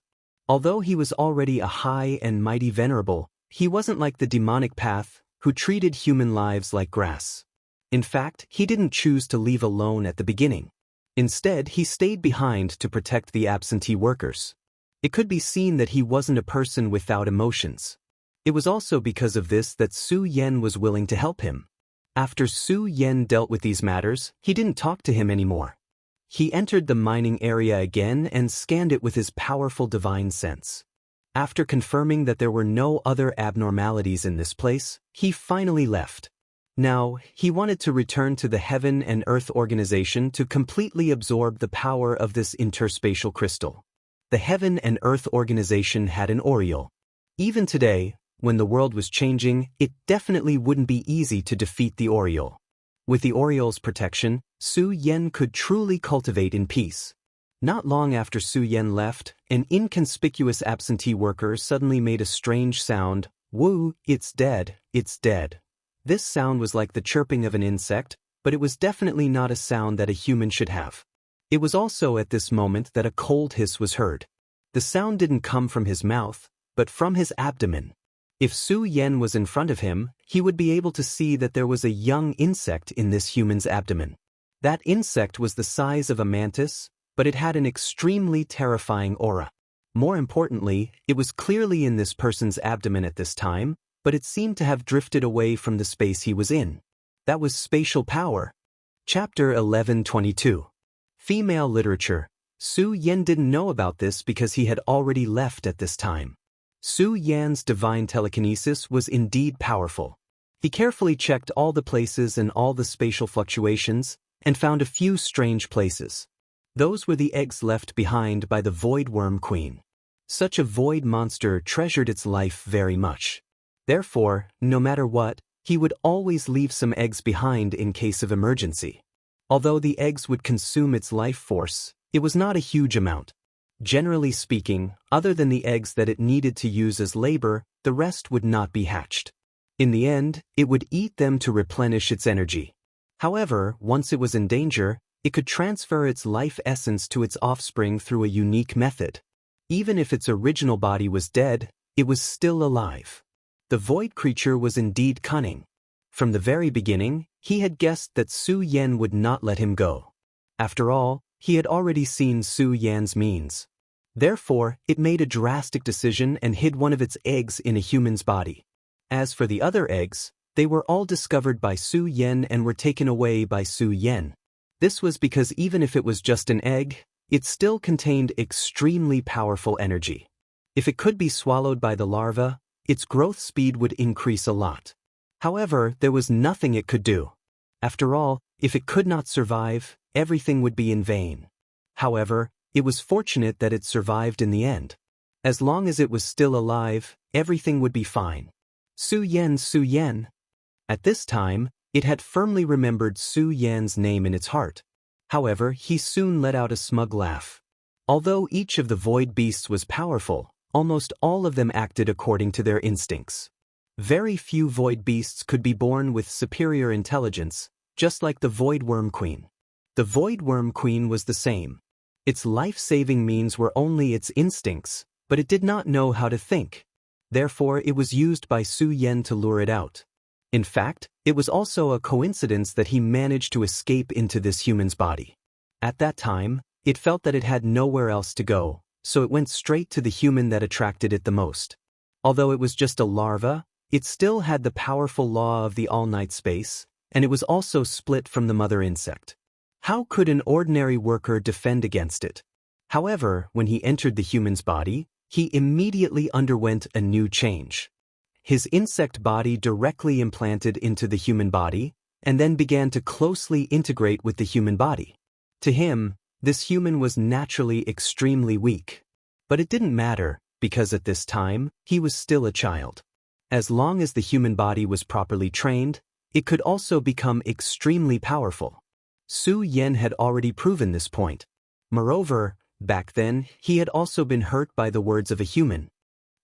Although he was already a high and mighty venerable, he wasn't like the demonic path, who treated human lives like grass. In fact, he didn't choose to leave alone at the beginning. Instead, he stayed behind to protect the absentee workers. It could be seen that he wasn't a person without emotions. It was also because of this that Su Yan was willing to help him. After Su Yan dealt with these matters, he didn't talk to him anymore. He entered the mining area again and scanned it with his powerful divine sense. After confirming that there were no other abnormalities in this place, he finally left. Now, he wanted to return to the Heaven and Earth organization to completely absorb the power of this interspatial crystal. The Heaven and Earth organization had an Oriole. Even today, when the world was changing, it definitely wouldn't be easy to defeat the Oriole. With the Oriole's protection, Su Yan could truly cultivate in peace. Not long after Su Yan left, an inconspicuous absentee worker suddenly made a strange sound. Woo, it's dead, it's dead. This sound was like the chirping of an insect, but it was definitely not a sound that a human should have. It was also at this moment that a cold hiss was heard. The sound didn't come from his mouth, but from his abdomen. If Su Yan was in front of him, he would be able to see that there was a young insect in this human's abdomen. That insect was the size of a mantis, but it had an extremely terrifying aura. More importantly, it was clearly in this person's abdomen at this time, but it seemed to have drifted away from the space he was in. That was spatial power. Chapter 1122. Female Literature. Su Yan didn't know about this because he had already left at this time. Su Yan's divine telekinesis was indeed powerful. He carefully checked all the places and all the spatial fluctuations, and found a few strange places. Those were the eggs left behind by the Void Worm Queen. Such a void monster treasured its life very much. Therefore, no matter what, he would always leave some eggs behind in case of emergency. Although the eggs would consume its life force, it was not a huge amount. Generally speaking, other than the eggs that it needed to use as labor, the rest would not be hatched. In the end, it would eat them to replenish its energy. However, once it was in danger, it could transfer its life essence to its offspring through a unique method. Even if its original body was dead, it was still alive. The void creature was indeed cunning. From the very beginning, he had guessed that Su Yan would not let him go. After all, he had already seen Su Yan's means. Therefore, it made a drastic decision and hid one of its eggs in a human's body. As for the other eggs, they were all discovered by Su Yan and were taken away by Su Yan. This was because even if it was just an egg, it still contained extremely powerful energy. If it could be swallowed by the larva, its growth speed would increase a lot. However, there was nothing it could do. After all, if it could not survive, everything would be in vain. However, it was fortunate that it survived in the end. As long as it was still alive, everything would be fine. Su Yan. At this time, it had firmly remembered Su Yan's name in its heart. However, he soon let out a smug laugh. Although each of the void beasts was powerful, almost all of them acted according to their instincts. Very few void beasts could be born with superior intelligence, just like the Void Worm Queen. The Void Worm Queen was the same. Its life-saving means were only its instincts, but it did not know how to think. Therefore, it was used by Su Yan to lure it out. In fact, it was also a coincidence that he managed to escape into this human's body. At that time, it felt that it had nowhere else to go, so it went straight to the human that attracted it the most. Although it was just a larva, it still had the powerful law of the all-night space, and it was also split from the mother insect. How could an ordinary worker defend against it? However, when he entered the human's body, he immediately underwent a new change. His insect body directly implanted into the human body, and then began to closely integrate with the human body. To him, this human was naturally extremely weak. But it didn't matter, because at this time, he was still a child. As long as the human body was properly trained, it could also become extremely powerful. Su Yan had already proven this point. Moreover, back then, he had also been hurt by the words of a human.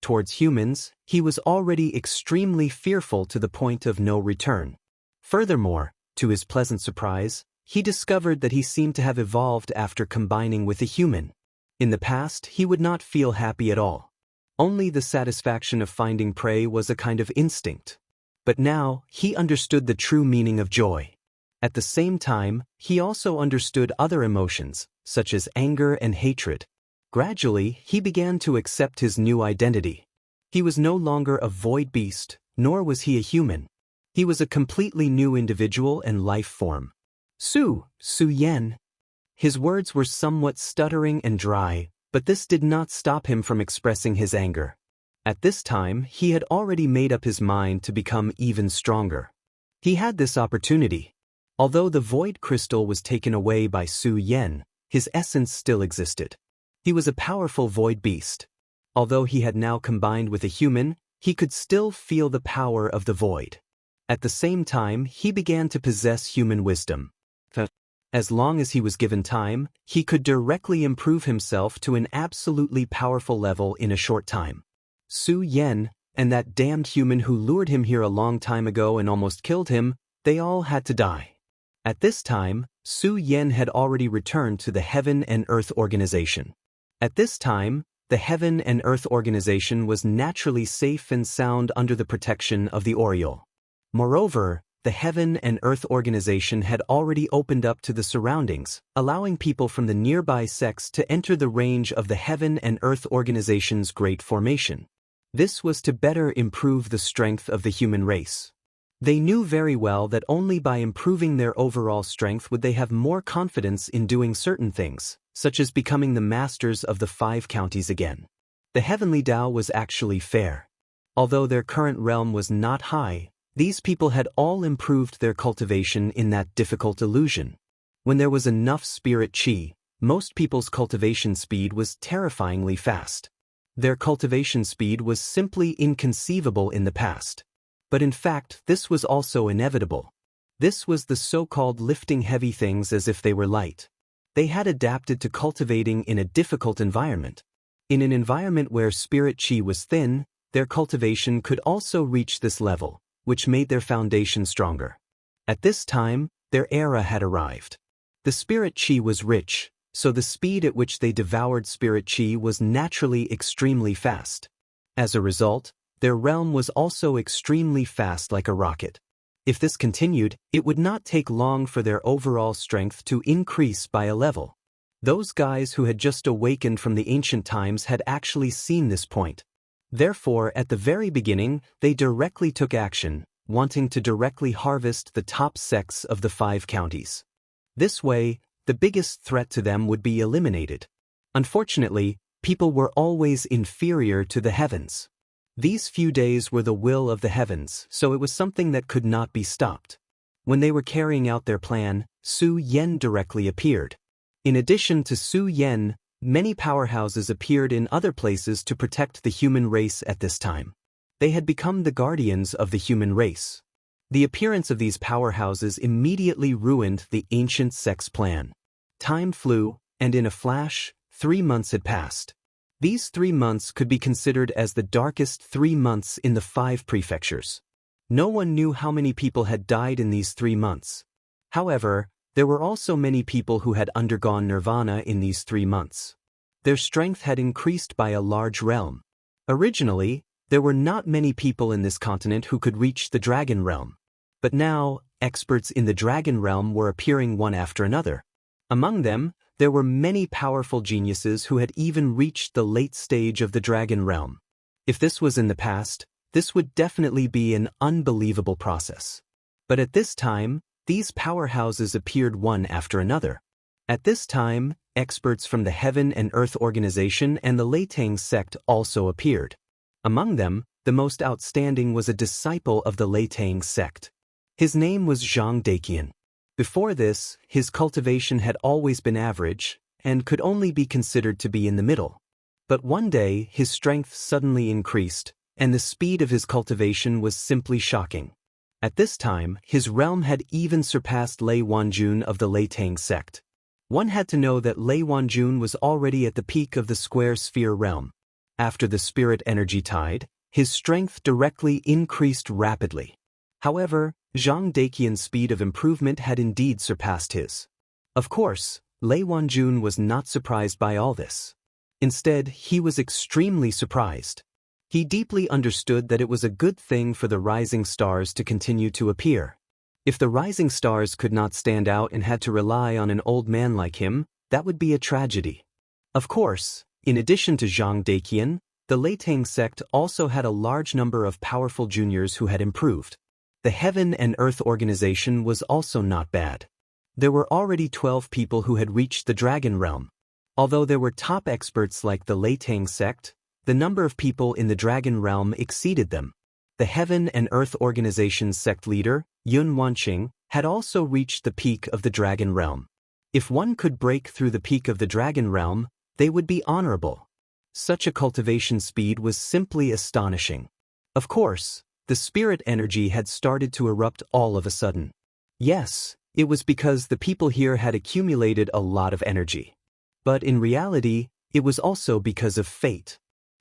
Towards humans, he was already extremely fearful to the point of no return. Furthermore, to his pleasant surprise, he discovered that he seemed to have evolved after combining with a human. In the past, he would not feel happy at all. Only the satisfaction of finding prey was a kind of instinct. But now, he understood the true meaning of joy. At the same time, he also understood other emotions, such as anger and hatred. Gradually, he began to accept his new identity. He was no longer a void beast, nor was he a human. He was a completely new individual and life form. Su Yan. His words were somewhat stuttering and dry, but this did not stop him from expressing his anger. At this time, he had already made up his mind to become even stronger. He had this opportunity. Although the void crystal was taken away by Su Yan, his essence still existed. He was a powerful void beast. Although he had now combined with a human, he could still feel the power of the void. At the same time, he began to possess human wisdom. As long as he was given time, he could directly improve himself to an absolutely powerful level in a short time. Su Yan, and that damned human who lured him here a long time ago and almost killed him, they all had to die. At this time, Su Yan had already returned to the Heaven and Earth Organization. At this time, the Heaven and Earth Organization was naturally safe and sound under the protection of the Oriole. Moreover, the Heaven and Earth Organization had already opened up to the surroundings, allowing people from the nearby sects to enter the range of the Heaven and Earth Organization's Great Formation. This was to better improve the strength of the human race. They knew very well that only by improving their overall strength would they have more confidence in doing certain things, such as becoming the masters of the 5 counties again. The heavenly Tao was actually fair. Although their current realm was not high, these people had all improved their cultivation in that difficult illusion. When there was enough spirit chi, most people's cultivation speed was terrifyingly fast. Their cultivation speed was simply inconceivable in the past. But in fact, this was also inevitable. This was the so-called lifting heavy things as if they were light. They had adapted to cultivating in a difficult environment. In an environment where spirit chi was thin, their cultivation could also reach this level, which made their foundation stronger. At this time, their era had arrived. The spirit chi was rich, so the speed at which they devoured spirit chi was naturally extremely fast. As a result, their realm was also extremely fast like a rocket. If this continued, it would not take long for their overall strength to increase by a level. Those guys who had just awakened from the ancient times had actually seen this point. Therefore, at the very beginning, they directly took action, wanting to directly harvest the top sects of the 5 counties. This way, the biggest threat to them would be eliminated. Unfortunately, people were always inferior to the heavens. These few days were the will of the heavens, so it was something that could not be stopped. When they were carrying out their plan, Su Yan directly appeared. In addition to Su Yan, many powerhouses appeared in other places to protect the human race at this time. They had become the guardians of the human race. The appearance of these powerhouses immediately ruined the ancient sect's plan. Time flew, and in a flash, 3 months had passed. These 3 months could be considered as the darkest 3 months in the 5 prefectures. No one knew how many people had died in these 3 months. However, there were also many people who had undergone nirvana in these 3 months. Their strength had increased by a large realm. Originally, there were not many people in this continent who could reach the dragon realm. But now, experts in the dragon realm were appearing one after another. Among them, there were many powerful geniuses who had even reached the late stage of the dragon realm. If this was in the past, this would definitely be an unbelievable process. But at this time, these powerhouses appeared one after another. At this time, experts from the Heaven and Earth Organization and the Leitang sect also appeared. Among them, the most outstanding was a disciple of the Leitang sect. His name was Zhang Daqian. Before this, his cultivation had always been average, and could only be considered to be in the middle. But one day, his strength suddenly increased, and the speed of his cultivation was simply shocking. At this time, his realm had even surpassed Lei Wanjun of the Leitang sect. One had to know that Lei Wanjun was already at the peak of the square sphere realm. After the spirit energy tide, his strength directly increased rapidly. However, Zhang Daqian's speed of improvement had indeed surpassed his. Of course, Lei Wanjun was not surprised by all this. Instead, he was extremely surprised. He deeply understood that it was a good thing for the rising stars to continue to appear. If the rising stars could not stand out and had to rely on an old man like him, that would be a tragedy. Of course, in addition to Zhang Daqian, the Leitang sect also had a large number of powerful juniors who had improved. The Heaven and Earth Organization was also not bad. There were already 12 people who had reached the dragon realm. Although there were top experts like the Leitang sect, the number of people in the dragon realm exceeded them. The Heaven and Earth Organization's sect leader, Yun Wanqing, had also reached the peak of the dragon realm. If one could break through the peak of the dragon realm, they would be honorable. Such a cultivation speed was simply astonishing. Of course, the spirit energy had started to erupt all of a sudden. Yes, it was because the people here had accumulated a lot of energy. But in reality, it was also because of fate.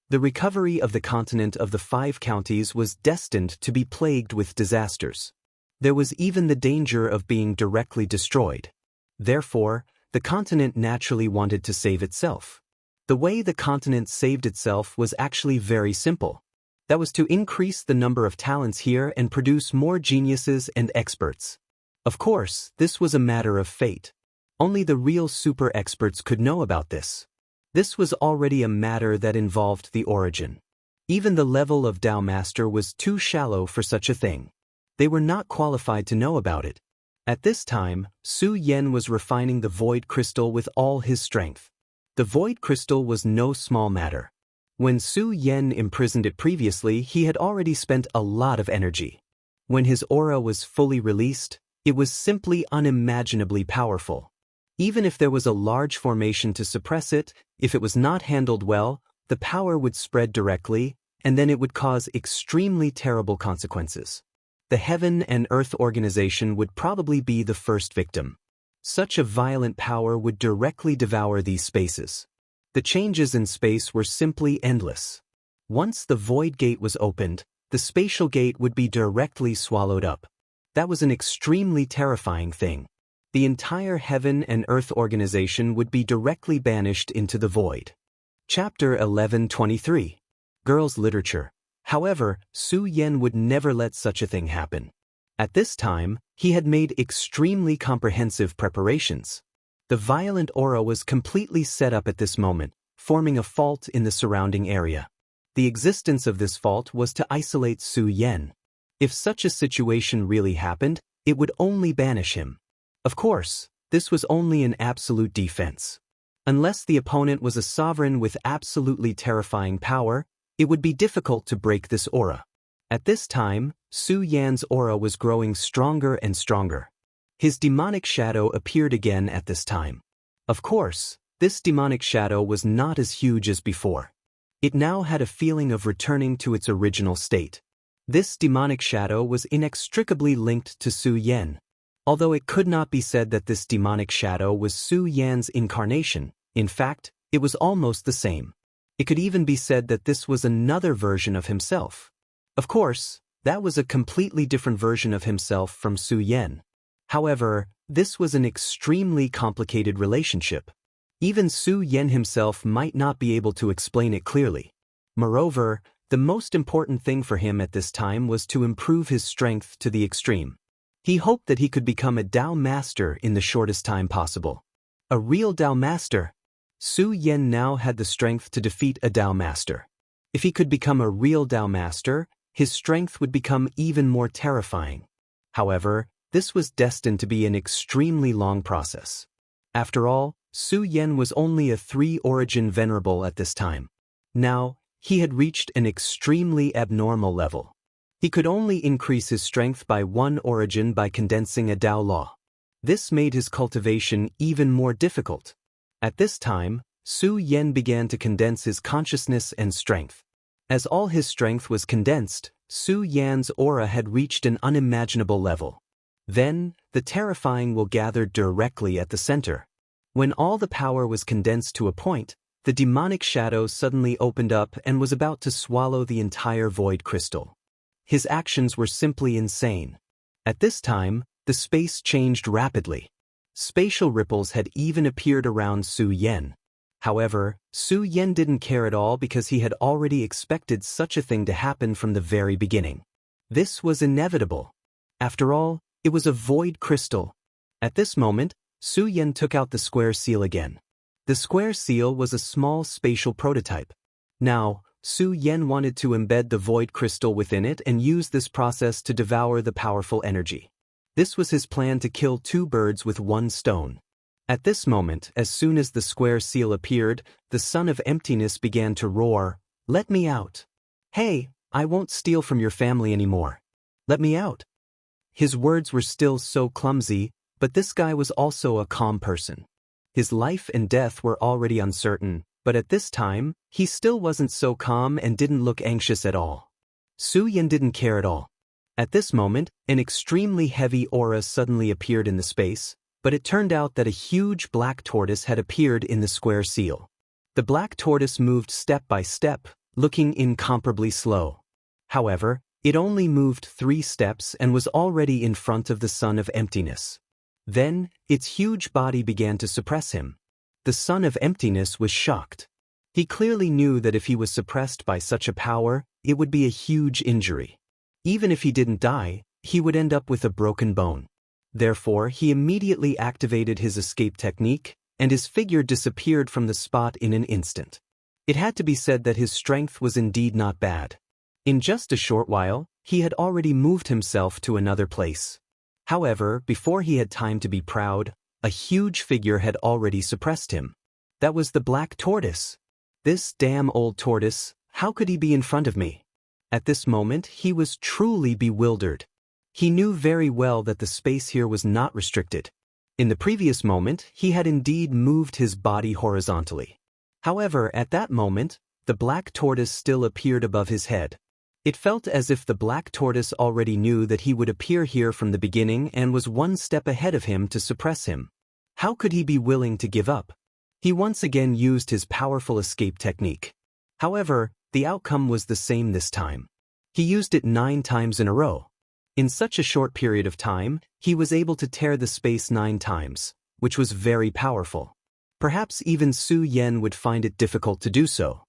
The recovery of the continent of the 5 counties was destined to be plagued with disasters. There was even the danger of being directly destroyed. Therefore, the continent naturally wanted to save itself. The way the continent saved itself was actually very simple. That was to increase the number of talents here and produce more geniuses and experts. Of course, this was a matter of fate. Only the real super experts could know about this. This was already a matter that involved the origin. Even the level of Dao Master was too shallow for such a thing. They were not qualified to know about it. At this time, Su Yan was refining the void crystal with all his strength. The void crystal was no small matter. When Su Yan imprisoned it previously, he had already spent a lot of energy. When his aura was fully released, it was simply unimaginably powerful. Even if there was a large formation to suppress it, if it was not handled well, the power would spread directly, and then it would cause extremely terrible consequences. The Heaven and Earth Organization would probably be the first victim. Such a violent power would directly devour these spaces. The changes in space were simply endless. Once the void gate was opened, the spatial gate would be directly swallowed up. That was an extremely terrifying thing. The entire Heaven and Earth Organization would be directly banished into the void. Chapter 1123. Girls' Literature. However, Su Yan would never let such a thing happen. At this time, he had made extremely comprehensive preparations. The violent aura was completely set up at this moment, forming a fault in the surrounding area. The existence of this fault was to isolate Su Yan. If such a situation really happened, it would only banish him. Of course, This was only an absolute defense. Unless the opponent was a sovereign with absolutely terrifying power, it would be difficult to break this aura. At this time, Su Yan's aura was growing stronger and stronger. His demonic shadow appeared again at this time. Of course, this demonic shadow was not as huge as before. It now had a feeling of returning to its original state. This demonic shadow was inextricably linked to Su Yan. Although it could not be said that this demonic shadow was Su Yan's incarnation, in fact, it was almost the same. It could even be said that this was another version of himself. Of course, that was a completely different version of himself from Su Yan. However, this was an extremely complicated relationship. Even Su Yan himself might not be able to explain it clearly. Moreover, the most important thing for him at this time was to improve his strength to the extreme. He hoped that he could become a Dao master in the shortest time possible. A real Dao master? Su Yan now had the strength to defeat a Dao master. If he could become a real Dao master, his strength would become even more terrifying. However, this was destined to be an extremely long process. After all, Su Yan was only a 3-origin venerable at this time. Now, he had reached an extremely abnormal level. He could only increase his strength by 1 origin by condensing a Dao law. This made his cultivation even more difficult. At this time, Su Yan began to condense his consciousness and strength. As all his strength was condensed, Su Yan's aura had reached an unimaginable level. Then, the terrifying will gathered directly at the center. When all the power was condensed to a point, the demonic shadow suddenly opened up and was about to swallow the entire void crystal. His actions were simply insane. At this time, the space changed rapidly. Spatial ripples had even appeared around Su Yan. However, Su Yan didn't care at all because he had already expected such a thing to happen from the very beginning. This was inevitable. After all, it was a void crystal. At this moment, Su Yan took out the square seal again. The square seal was a small spatial prototype. Now, Su Yan wanted to embed the void crystal within it and use this process to devour the powerful energy. This was his plan to kill 2 birds with 1 stone. At this moment, as soon as the square seal appeared, the son of emptiness began to roar, "Let me out! Hey, I won't steal from your family anymore. Let me out!" His words were still so clumsy, but this guy was also a calm person. His life and death were already uncertain, but at this time, he still wasn't so calm and didn't look anxious at all. Su Yan didn't care at all. At this moment, an extremely heavy aura suddenly appeared in the space, but it turned out that a huge black tortoise had appeared in the square seal. The black tortoise moved step by step, looking incomparably slow. However, it only moved 3 steps and was already in front of the son of emptiness. Then, its huge body began to suppress him. The son of emptiness was shocked. He clearly knew that if he was suppressed by such a power, it would be a huge injury. Even if he didn't die, he would end up with a broken bone. Therefore, he immediately activated his escape technique, and his figure disappeared from the spot in an instant. It had to be said that his strength was indeed not bad. In just a short while, he had already moved himself to another place. However, before he had time to be proud, a huge figure had already suppressed him. That was the black tortoise. This damn old tortoise, how could he be in front of me? At this moment, he was truly bewildered. He knew very well that the space here was not restricted. In the previous moment, he had indeed moved his body horizontally. However, at that moment, the black tortoise still appeared above his head. It felt as if the black tortoise already knew that he would appear here from the beginning and was 1 step ahead of him to suppress him. How could he be willing to give up? He once again used his powerful escape technique. However, the outcome was the same this time. He used it 9 times in a row. In such a short period of time, he was able to tear the space 9 times, which was very powerful. Perhaps even Su Yan would find it difficult to do so.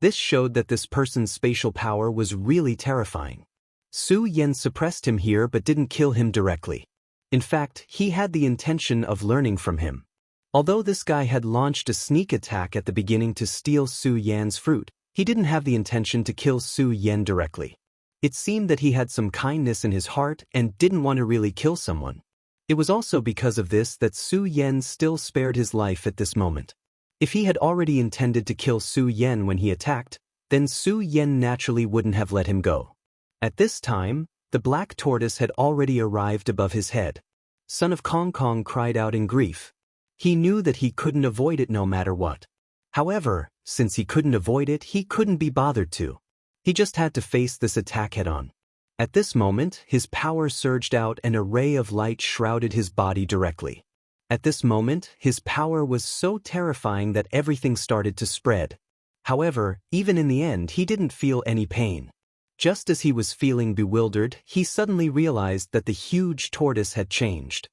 This showed that this person's spatial power was really terrifying. Su Yan suppressed him here but didn't kill him directly. In fact, he had the intention of learning from him. Although this guy had launched a sneak attack at the beginning to steal Su Yan's fruit, he didn't have the intention to kill Su Yan directly. It seemed that he had some kindness in his heart and didn't want to really kill someone. It was also because of this that Su Yan still spared his life at this moment. If he had already intended to kill Su Yan when he attacked, then Su Yan naturally wouldn't have let him go. At this time, the black tortoise had already arrived above his head. Son of Kong Kong cried out in grief. He knew that he couldn't avoid it no matter what. However, since he couldn't avoid it, he couldn't be bothered to. He just had to face this attack head-on. At this moment, his power surged out and a ray of light shrouded his body directly. At this moment, his power was so terrifying that everything started to spread. However, even in the end, he didn't feel any pain. Just as he was feeling bewildered, he suddenly realized that the huge tortoise had changed.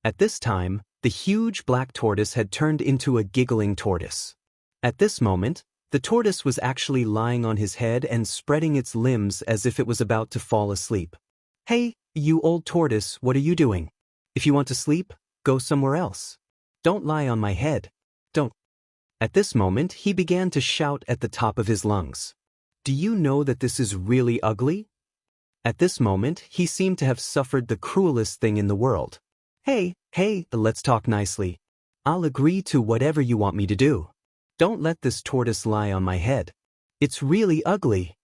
At this time, the huge black tortoise had turned into a giggling tortoise. At this moment, the tortoise was actually lying on his head and spreading its limbs as if it was about to fall asleep. "Hey, you old tortoise, what are you doing? If you want to sleep, go somewhere else. Don't lie on my head. Don't." At this moment, he began to shout at the top of his lungs. "Do you know that this is really ugly?" At this moment, he seemed to have suffered the cruelest thing in the world. Hey, let's talk nicely. I'll agree to whatever you want me to do. Don't let this tortoise lie on my head. It's really ugly."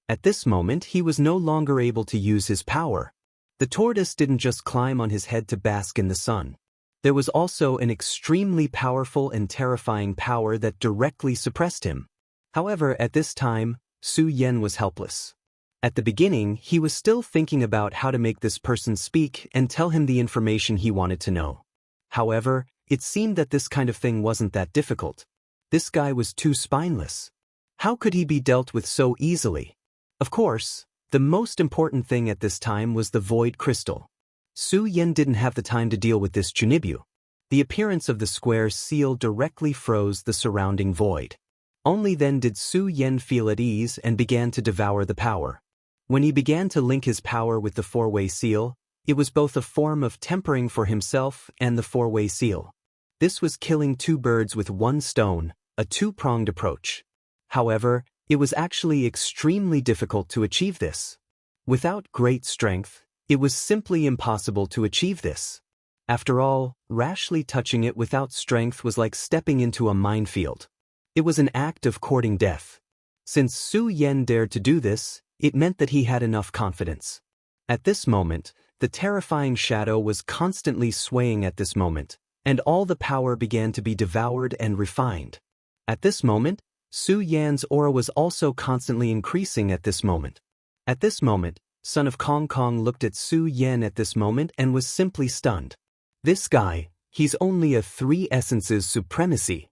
At this moment, he was no longer able to use his power. The tortoise didn't just climb on his head to bask in the sun. There was also an extremely powerful and terrifying power that directly suppressed him. However, at this time, Su Yan was helpless. At the beginning, he was still thinking about how to make this person speak and tell him the information he wanted to know. However, it seemed that this kind of thing wasn't that difficult. This guy was too spineless. How could he be dealt with so easily? Of course, the most important thing at this time was the void crystal. Su Yan didn't have the time to deal with this Chunibyu. The appearance of the square seal directly froze the surrounding void. Only then did Su Yan feel at ease and began to devour the power. When he began to link his power with the four-way seal, it was both a form of tempering for himself and the four-way seal. This was killing two birds with one stone, a two-pronged approach. However, it was actually extremely difficult to achieve this. Without great strength, it was simply impossible to achieve this. After all, rashly touching it without strength was like stepping into a minefield. It was an act of courting death. Since Su Yan dared to do this, it meant that he had enough confidence. At this moment, the terrifying shadow was constantly swaying at this moment, and all the power began to be devoured and refined. At this moment, Su Yan's aura was also constantly increasing at this moment. At this moment, Son of Kong Kong looked at Su Yan at this moment and was simply stunned. This guy, he's only a 3 essences supremacy.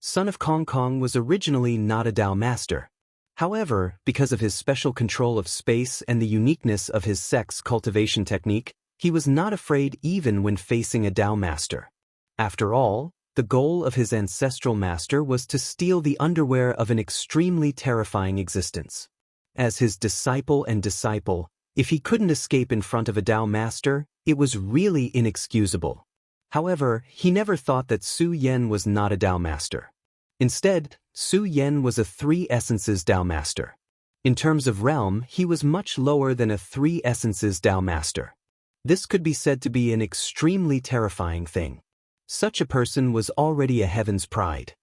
Son of Kong Kong was originally not a Dao master. However, because of his special control of space and the uniqueness of his sex cultivation technique, he was not afraid even when facing a Dao master. After all, the goal of his ancestral master was to steal the underwear of an extremely terrifying existence. As his disciple, if he couldn't escape in front of a Dao master, it was really inexcusable. However, he never thought that Su Yan was not a Dao master. Instead, Su Yan was a 3 essences Dao master. In terms of realm, he was much lower than a 3 essences Dao master. This could be said to be an extremely terrifying thing. Such a person was already a heaven's pride.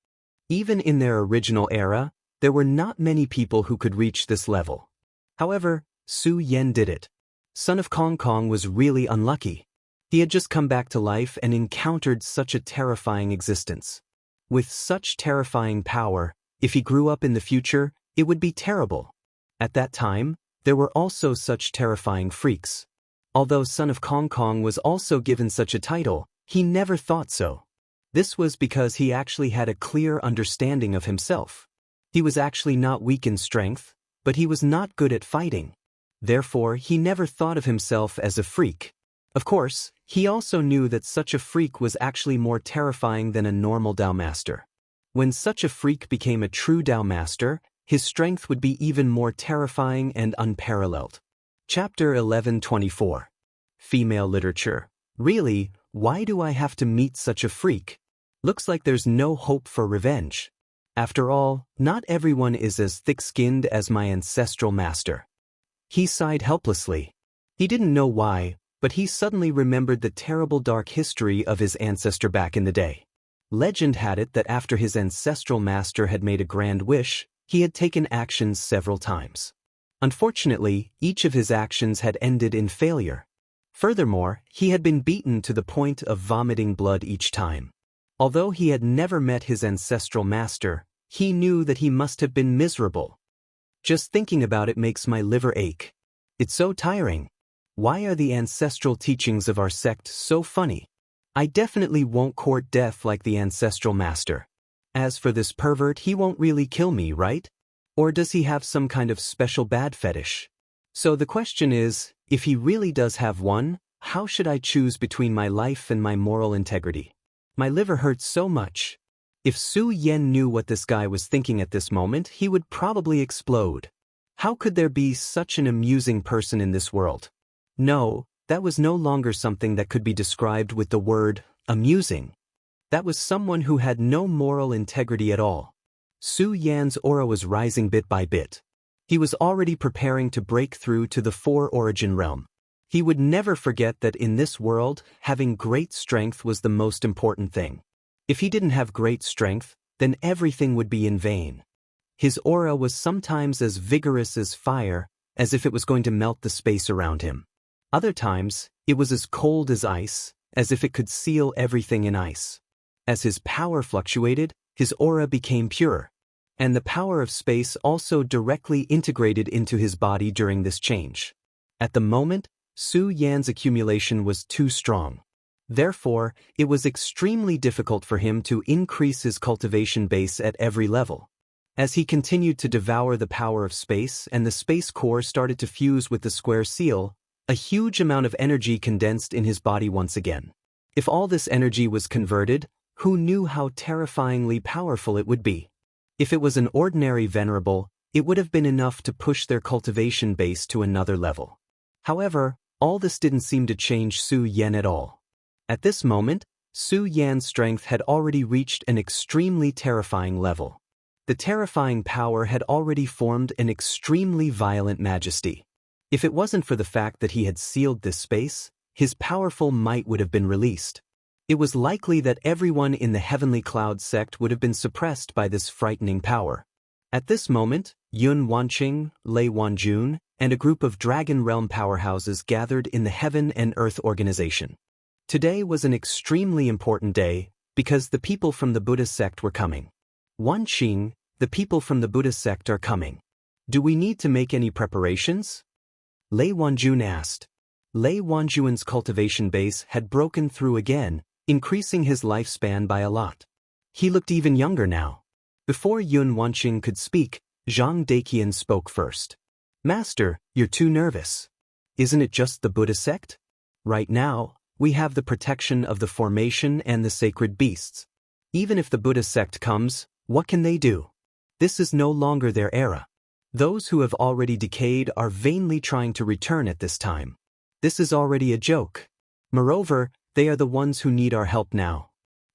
Even in their original era, there were not many people who could reach this level. However, Su Yan did it. Son of Kong Kong was really unlucky. He had just come back to life and encountered such a terrifying existence. With such terrifying power, if he grew up in the future, it would be terrible. At that time, there were also such terrifying freaks. Although Son of Kong Kong was also given such a title, he never thought so. This was because he actually had a clear understanding of himself. He was actually not weak in strength, but he was not good at fighting. Therefore, he never thought of himself as a freak. Of course, he also knew that such a freak was actually more terrifying than a normal Dao master. When such a freak became a true Dao master, his strength would be even more terrifying and unparalleled. Chapter 1124. Female Literature. Really, why do I have to meet such a freak? Looks like there's no hope for revenge. After all, not everyone is as thick-skinned as my ancestral master. He sighed helplessly. He didn't know why, But he suddenly remembered the terrible dark history of his ancestor back in the day. Legend had it that after his ancestral master had made a grand wish, he had taken actions several times. Unfortunately, each of his actions had ended in failure. Furthermore, he had been beaten to the point of vomiting blood each time. Although he had never met his ancestral master, he knew that he must have been miserable. Just thinking about it makes my liver ache. It's so tiring. Why are the ancestral teachings of our sect so funny? I definitely won't court death like the ancestral master. As for this pervert, he won't really kill me, right? Or does he have some kind of special bad fetish? So the question is, if he really does have one, how should I choose between my life and my moral integrity? My liver hurts so much. If Su Yan knew what this guy was thinking at this moment, he would probably explode. How could there be such an amusing person in this world? No, that was no longer something that could be described with the word amusing. That was someone who had no moral integrity at all. Su Yan's aura was rising bit by bit. He was already preparing to break through to the four-origin realm. He would never forget that in this world, having great strength was the most important thing. If he didn't have great strength, then everything would be in vain. His aura was sometimes as vigorous as fire, as if it was going to melt the space around him. Other times, it was as cold as ice, as if it could seal everything in ice. As his power fluctuated, his aura became pure. And the power of space also directly integrated into his body during this change. At the moment, Su Yan's accumulation was too strong. Therefore, it was extremely difficult for him to increase his cultivation base at every level. As he continued to devour the power of space and the space core started to fuse with the square seal, a huge amount of energy condensed in his body once again. If all this energy was converted, who knew how terrifyingly powerful it would be? If it was an ordinary venerable, it would have been enough to push their cultivation base to another level. However, all this didn't seem to change Su Yan at all. At this moment, Su Yan's strength had already reached an extremely terrifying level. The terrifying power had already formed an extremely violent majesty. If it wasn't for the fact that he had sealed this space, his powerful might would have been released. It was likely that everyone in the Heavenly Cloud sect would have been suppressed by this frightening power. At this moment, Yun Wanqing, Lei Wanjun, and a group of Dragon Realm powerhouses gathered in the Heaven and Earth organization. Today was an extremely important day because the people from the Buddha sect were coming. Wanqing, the people from the Buddha sect are coming. Do we need to make any preparations? Lei Wanjun asked. Lei Wanjun's cultivation base had broken through again, increasing his lifespan by a lot. He looked even younger now. Before Yun Wanqing could speak, Zhang Daqian spoke first. Master, you're too nervous. Isn't it just the Buddha sect? Right now, we have the protection of the formation and the sacred beasts. Even if the Buddha sect comes, what can they do? This is no longer their era. Those who have already decayed are vainly trying to return at this time. This is already a joke. Moreover, they are the ones who need our help now.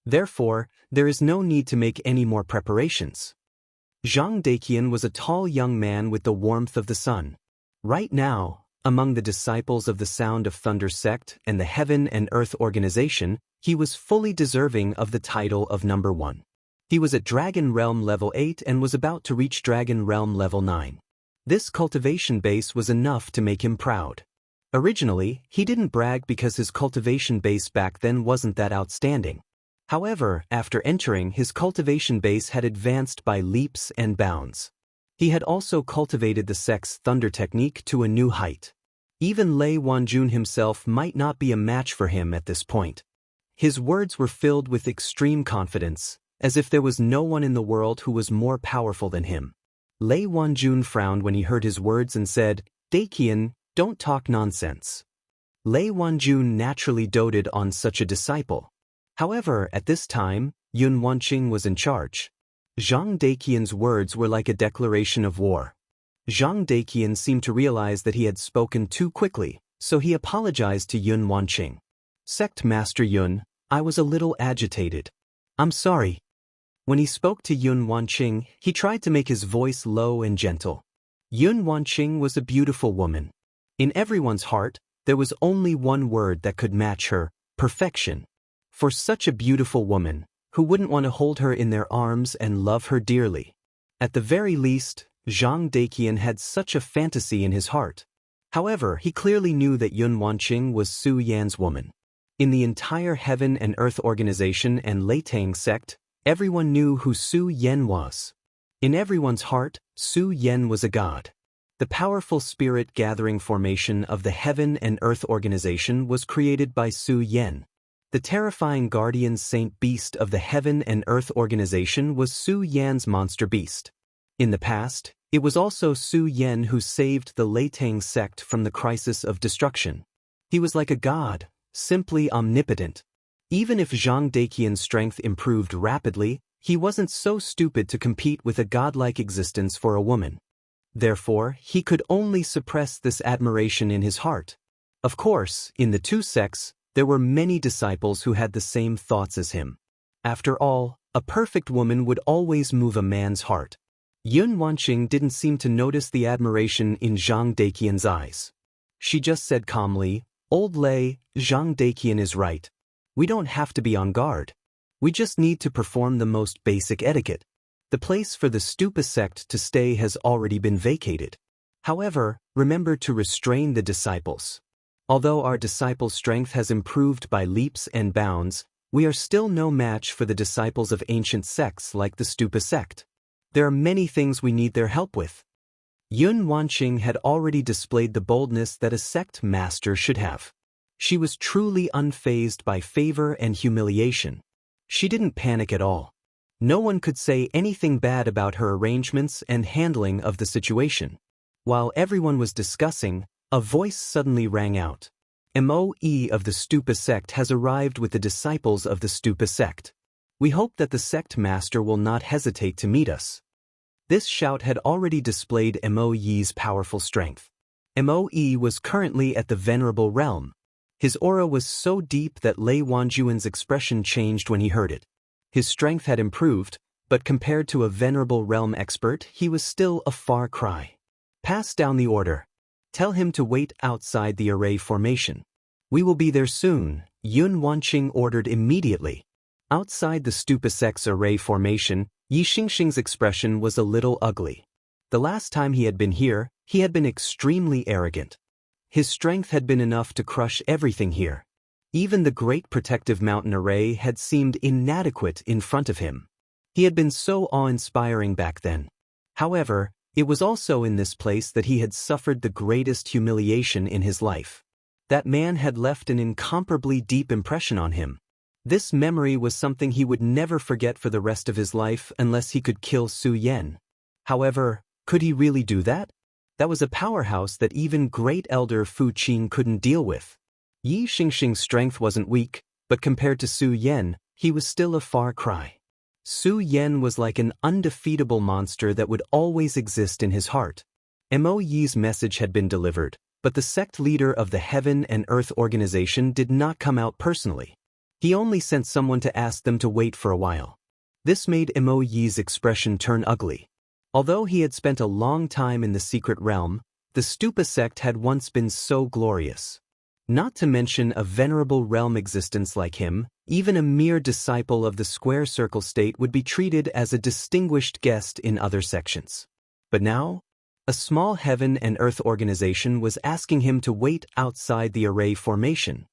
Therefore, there is no need to make any more preparations. Zhang Daqian was a tall young man with the warmth of the sun. Right now, among the disciples of the Sound of Thunder sect and the Heaven and Earth organization, he was fully deserving of the title of number 1. He was at Dragon Realm level 8 and was about to reach Dragon Realm level 9. This cultivation base was enough to make him proud. Originally, he didn't brag because his cultivation base back then wasn't that outstanding. However, after entering, his cultivation base had advanced by leaps and bounds. He had also cultivated the sect's thunder technique to a new height. Even Lei Wanjun himself might not be a match for him at this point. His words were filled with extreme confidence, as if there was no one in the world who was more powerful than him. Lei Wanjun frowned when he heard his words and said, Daqian, don't talk nonsense. Lei Wanjun naturally doted on such a disciple. However, at this time, Yun Wanqing was in charge. Zhang Daqian's words were like a declaration of war. Zhang Daqian seemed to realize that he had spoken too quickly, so he apologized to Yun Wanqing. Sect Master Yun, I was a little agitated. I'm sorry. When he spoke to Yun Wanqing, he tried to make his voice low and gentle. Yun Wanqing was a beautiful woman. In everyone's heart, There was only one word that could match her: perfection. For such a beautiful woman, who wouldn't want to hold her in their arms and love her dearly? At the very least, Zhang Daqian had such a fantasy in his heart. However, he clearly knew that Yun Wanqing was Su Yan's woman. In the entire Heaven and Earth organization and Leitang sect, everyone knew who Su Yan was. In everyone's heart, Su Yan was a god. The powerful spirit-gathering formation of the Heaven and Earth organization was created by Su Yan. The terrifying guardian saint beast of the Heaven and Earth organization was Su Yan's monster beast. In the past, it was also Su Yan who saved the Leitang sect from the crisis of destruction. He was like a god, simply omnipotent. Even if Zhang Daqian's strength improved rapidly, he wasn't so stupid to compete with a godlike existence for a woman. Therefore, he could only suppress this admiration in his heart. Of course, in the two sects, there were many disciples who had the same thoughts as him. After all, a perfect woman would always move a man's heart. Yun Wanqing didn't seem to notice the admiration in Zhang Daqian's eyes. She just said calmly, "Old Lei, Zhang Daqian is right. We don't have to be on guard. We just need to perform the most basic etiquette. The place for the Stupa sect to stay has already been vacated. However, remember to restrain the disciples. Although our disciples' strength has improved by leaps and bounds, we are still no match for the disciples of ancient sects like the Stupa sect. There are many things we need their help with." Yun Wanqing had already displayed the boldness that a sect master should have. She was truly unfazed by favor and humiliation. She didn't panic at all. No one could say anything bad about her arrangements and handling of the situation. While everyone was discussing, a voice suddenly rang out. "MOE of the Stupa sect has arrived with the disciples of the Stupa sect. We hope that the sect master will not hesitate to meet us." This shout had already displayed MOE's powerful strength. MOE was currently at the Venerable Realm. His aura was so deep that Lei Wanjuan's expression changed when he heard it. His strength had improved, but compared to a Venerable Realm expert, he was still a far cry. "Pass down the order. Tell him to wait outside the array formation. We will be there soon," Yun Wanqing ordered immediately. Outside the Stupa sect's array formation, Yi Xingxing's expression was a little ugly. The last time he had been here, he had been extremely arrogant. His strength had been enough to crush everything here. Even the great protective mountain array had seemed inadequate in front of him. He had been so awe-inspiring back then. However, it was also in this place that he had suffered the greatest humiliation in his life. That man had left an incomparably deep impression on him. This memory was something he would never forget for the rest of his life unless he could kill Su Yan. However, could he really do that? That was a powerhouse that even great elder Fu Qing couldn't deal with. Yi Xingxing's strength wasn't weak, but compared to Su Yan, he was still a far cry. Su Yan was like an undefeatable monster that would always exist in his heart. MOE's message had been delivered, but the sect leader of the Heaven and Earth organization did not come out personally. He only sent someone to ask them to wait for a while. This made MOE's expression turn ugly. Although he had spent a long time in the secret realm, the Stupa sect had once been so glorious. Not to mention a venerable realm existence like him, even a mere disciple of the square circle state would be treated as a distinguished guest in other sections. But now, a small Heaven and Earth organization was asking him to wait outside the array formation.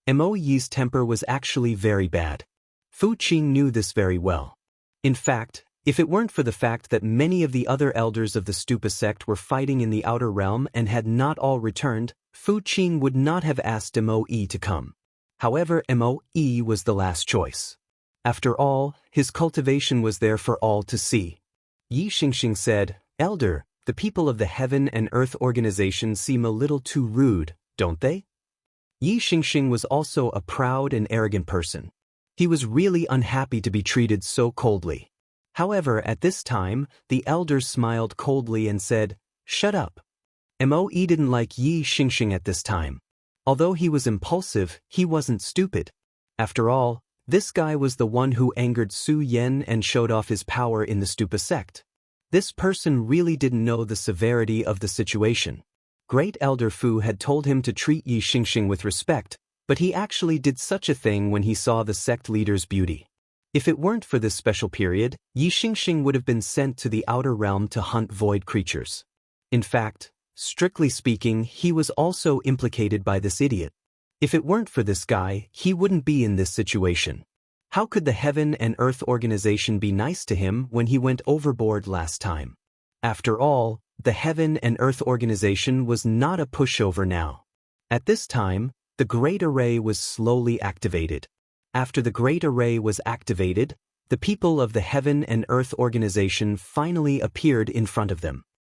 MOE's temper was actually very bad. Fu Qing knew this very well. In fact, if it weren't for the fact that many of the other elders of the Stupa sect were fighting in the outer realm and had not all returned, Fu Qing would not have asked MOE to come. However, MOE was the last choice. After all, his cultivation was there for all to see. Yi Xingxing said, "Elder, the people of the Heaven and Earth organization seem a little too rude, don't they?" Yi Xingxing was also a proud and arrogant person. He was really unhappy to be treated so coldly. However, at this time, the elders smiled coldly and said, "Shut up." MOE didn't like Yi Xingxing at this time. Although he was impulsive, he wasn't stupid. After all, this guy was the one who angered Su Yan and showed off his power in the Stupa sect. This person really didn't know the severity of the situation. Great Elder Fu had told him to treat Yi Xingxing with respect, but he actually did such a thing when he saw the sect leader's beauty. If it weren't for this special period, Yi Xingxing would have been sent to the outer realm to hunt void creatures. In fact, strictly speaking, he was also implicated by this idiot. If it weren't for this guy, he wouldn't be in this situation. How could the Heaven and Earth organization be nice to him when he went overboard last time? After all, the Heaven and Earth organization was not a pushover now. At this time, the Great Array was slowly activated. After the Great Array was activated, the people of the Heaven and Earth organization finally appeared in front of them.